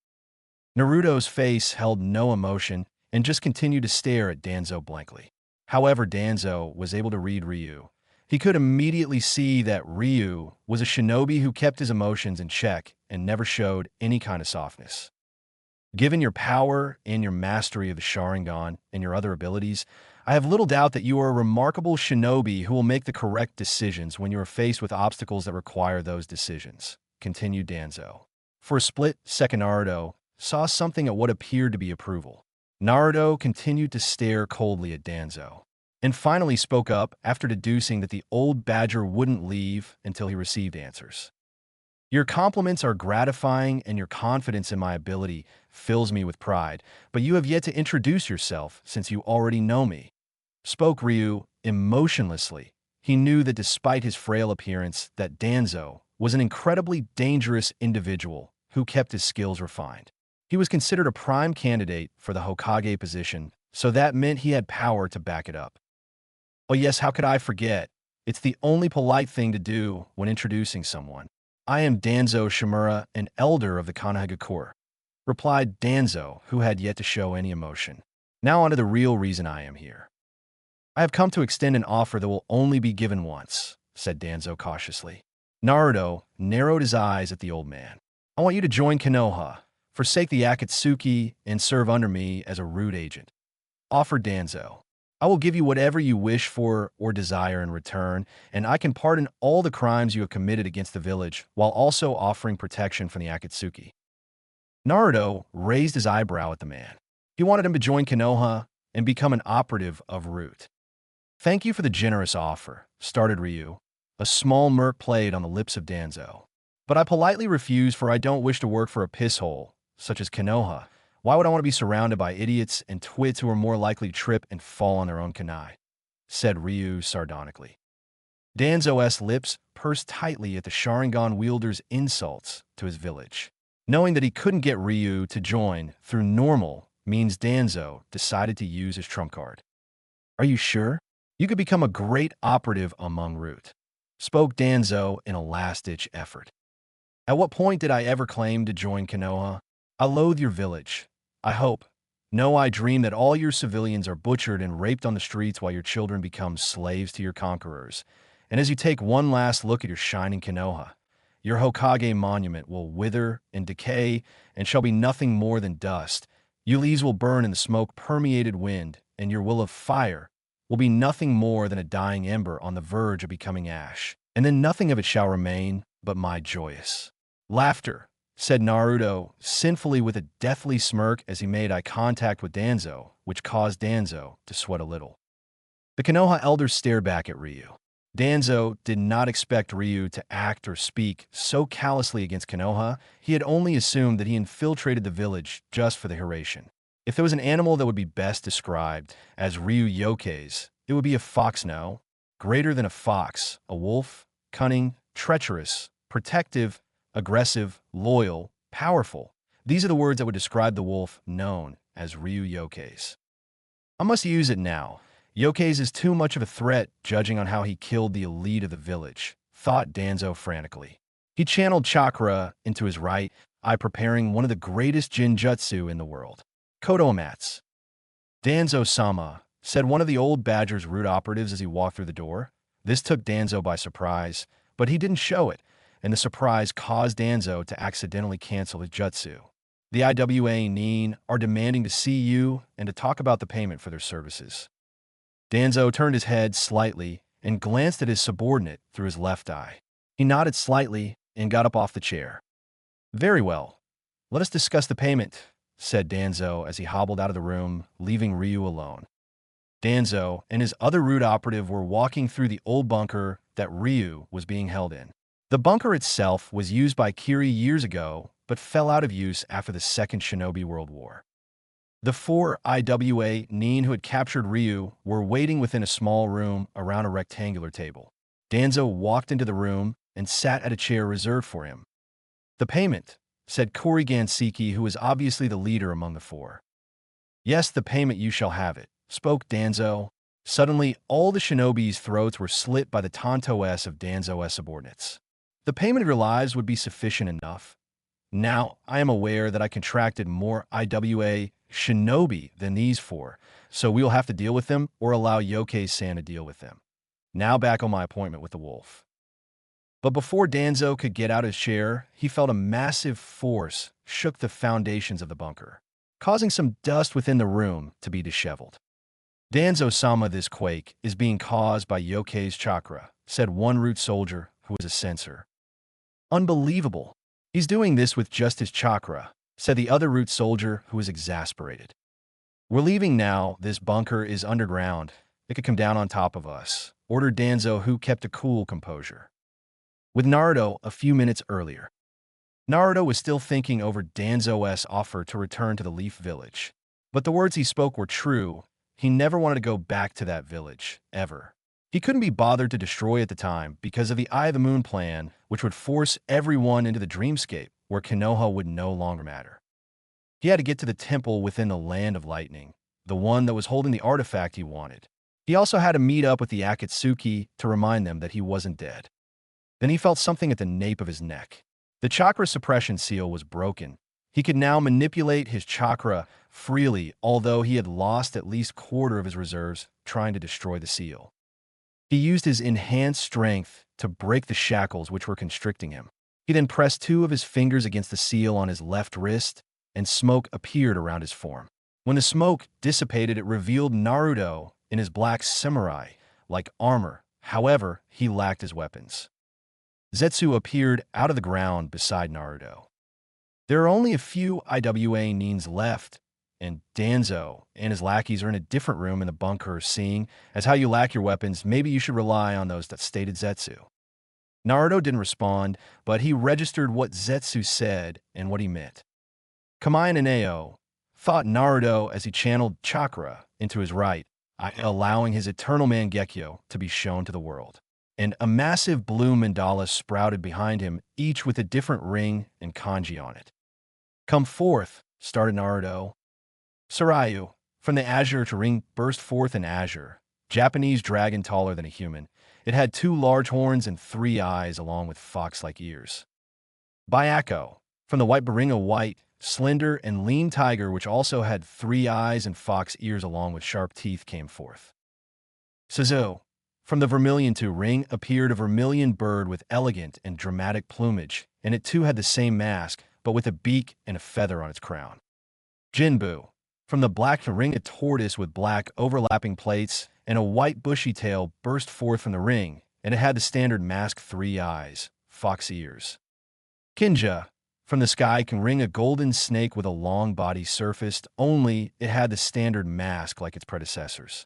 Naruto's face held no emotion and just continued to stare at Danzo blankly. However, Danzo was able to read Ryu. He could immediately see that Ryu was a shinobi who kept his emotions in check and never showed any kind of softness. Given your power and your mastery of the Sharingan and your other abilities, I have little doubt that you are a remarkable shinobi who will make the correct decisions when you are faced with obstacles that require those decisions, continued Danzo. For a split second, Naruto saw something at what appeared to be approval. Naruto continued to stare coldly at Danzo, and finally spoke up after deducing that the old badger wouldn't leave until he received answers. Your compliments are gratifying and your confidence in my ability fills me with pride, but you have yet to introduce yourself since you already know me, spoke Ryu emotionlessly. He knew that despite his frail appearance, that Danzo was an incredibly dangerous individual who kept his skills refined. He was considered a prime candidate for the Hokage position, so that meant he had power to back it up. Oh yes, how could I forget? It's the only polite thing to do when introducing someone. I am Danzo Shimura, an elder of the Konohagakure, replied Danzo, who had yet to show any emotion. Now on to the real reason I am here. I have come to extend an offer that will only be given once, said Danzo cautiously. Naruto narrowed his eyes at the old man. I want you to join Konoha, forsake the Akatsuki, and serve under me as a root agent, offered Danzo. I will give you whatever you wish for or desire in return, and I can pardon all the crimes you have committed against the village while also offering protection from the Akatsuki. Naruto raised his eyebrow at the man. He wanted him to join Konoha and become an operative of Root. Thank you for the generous offer, started Ryu. A small smirk played on the lips of Danzo. But I politely refuse, for I don't wish to work for a pisshole, such as Konoha. Why would I want to be surrounded by idiots and twits who are more likely to trip and fall on their own kunai? Said Ryu sardonically. Danzo's lips pursed tightly at the Sharingan wielder's insults to his village. Knowing that he couldn't get Ryu to join through normal means, Danzo decided to use his trump card. Are you sure? You could become a great operative among Root, spoke Danzo in a last-ditch effort. At what point did I ever claim to join Konoha? I loathe your village. I hope. No, I dream that all your civilians are butchered and raped on the streets while your children become slaves to your conquerors. And as you take one last look at your shining Konoha, your Hokage monument will wither and decay and shall be nothing more than dust. Your leaves will burn in the smoke-permeated wind, and your will of fire will be nothing more than a dying ember on the verge of becoming ash. And then nothing of it shall remain but my joyous laughter, said Naruto sinfully with a deathly smirk as he made eye contact with Danzo, which caused Danzo to sweat a little. The Konoha elders stared back at Ryu. Danzo did not expect Ryu to act or speak so callously against Konoha. He had only assumed that he infiltrated the village just for the Hiraishin. If there was an animal that would be best described as Ryu Yoke's, it would be a fox, no? Greater than a fox, a wolf, cunning, treacherous, protective, aggressive, loyal, powerful. These are the words that would describe the wolf known as Ryu Yoke's. I must use it now. Yoke's is too much of a threat, judging on how he killed the elite of the village, thought Danzo frantically. He channeled chakra into his right eye, preparing one of the greatest jinjutsu in the world. Kodoamatsu. Danzo-sama, said one of the old Badger's root operatives as he walked through the door. This took Danzo by surprise, but he didn't show it, and the surprise caused Danzo to accidentally cancel his jutsu. The IWA Nin are demanding to see you and to talk about the payment for their services. Danzo turned his head slightly and glanced at his subordinate through his left eye. He nodded slightly and got up off the chair. Very well. Let us discuss the payment, said Danzo as he hobbled out of the room, leaving Ryu alone. Danzo and his other root operative were walking through the old bunker that Ryu was being held in. The bunker itself was used by Kiri years ago, but fell out of use after the Second Shinobi World War. The 4 IWA Nin who had captured Ryu were waiting within a small room around a rectangular table. Danzo walked into the room and sat at a chair reserved for him. The payment, said Korrigan Seki, who was obviously the leader among the 4. Yes, the payment, you shall have it, spoke Danzo. Suddenly, all the shinobi's throats were slit by the Tonto-S of Danzo's subordinates. The payment of your lives would be sufficient enough. Now, I am aware that I contracted more IWA shinobi than these four, so we'll have to deal with them or allow Yoke-san to deal with them. Now back on my appointment with the wolf. But before Danzo could get out his chair, he felt a massive force shook the foundations of the bunker, causing some dust within the room to be disheveled. Danzo-sama, this quake is being caused by Yoke's chakra, said one root soldier who was a censor. Unbelievable. He's doing this with just his chakra, said the other root soldier who was exasperated. We're leaving now. This bunker is underground. It could come down on top of us, ordered Danzo, who kept a cool composure. With Naruto a few minutes earlier, Naruto was still thinking over Danzo's offer to return to the Leaf Village. But the words he spoke were true. He never wanted to go back to that village, ever. He couldn't be bothered to destroy at the time because of the Eye of the Moon plan, which would force everyone into the dreamscape, where Konoha would no longer matter. He had to get to the temple within the Land of Lightning, the one that was holding the artifact he wanted. He also had to meet up with the Akatsuki to remind them that he wasn't dead. Then he felt something at the nape of his neck. The chakra suppression seal was broken. He could now manipulate his chakra freely, although he had lost at least a quarter of his reserves trying to destroy the seal. He used his enhanced strength to break the shackles which were constricting him. He then pressed two of his fingers against the seal on his left wrist, and smoke appeared around his form. When the smoke dissipated, it revealed Naruto in his black samurai-like armor. However, he lacked his weapons. Zetsu appeared out of the ground beside Naruto. There are only a few IWA Nins left, and Danzo and his lackeys are in a different room in the bunker. Seeing as how you lack your weapons, maybe you should rely on those, that stated Zetsu. Naruto didn't respond, but he registered what Zetsu said and what he meant. Kamayan and Ao thought Naruto as he channeled chakra into his right eye, allowing his eternal Mangekyo to be shown to the world. And a massive blue mandala sprouted behind him, each with a different ring and kanji on it. Come forth, started Naruto. Sarayu, from the azure to ring, burst forth in azure. Japanese dragon taller than a human. It had 2 large horns and 3 eyes along with fox-like ears. Byako, from the white Baringa, white, slender and lean tiger which also had 3 eyes and fox ears along with sharp teeth, came forth. Suzu, from the vermilion 2 ring, appeared a vermilion bird with elegant and dramatic plumage, and it too had the same mask, but with a beak and a feather on its crown. Jinbu, from the black ring, a tortoise with black overlapping plates and a white bushy tail burst forth from the ring, and it had the standard mask, 3 eyes, fox ears. Kinja, from the sky can ring, a golden snake with a long body surfaced, only it had the standard mask like its predecessors.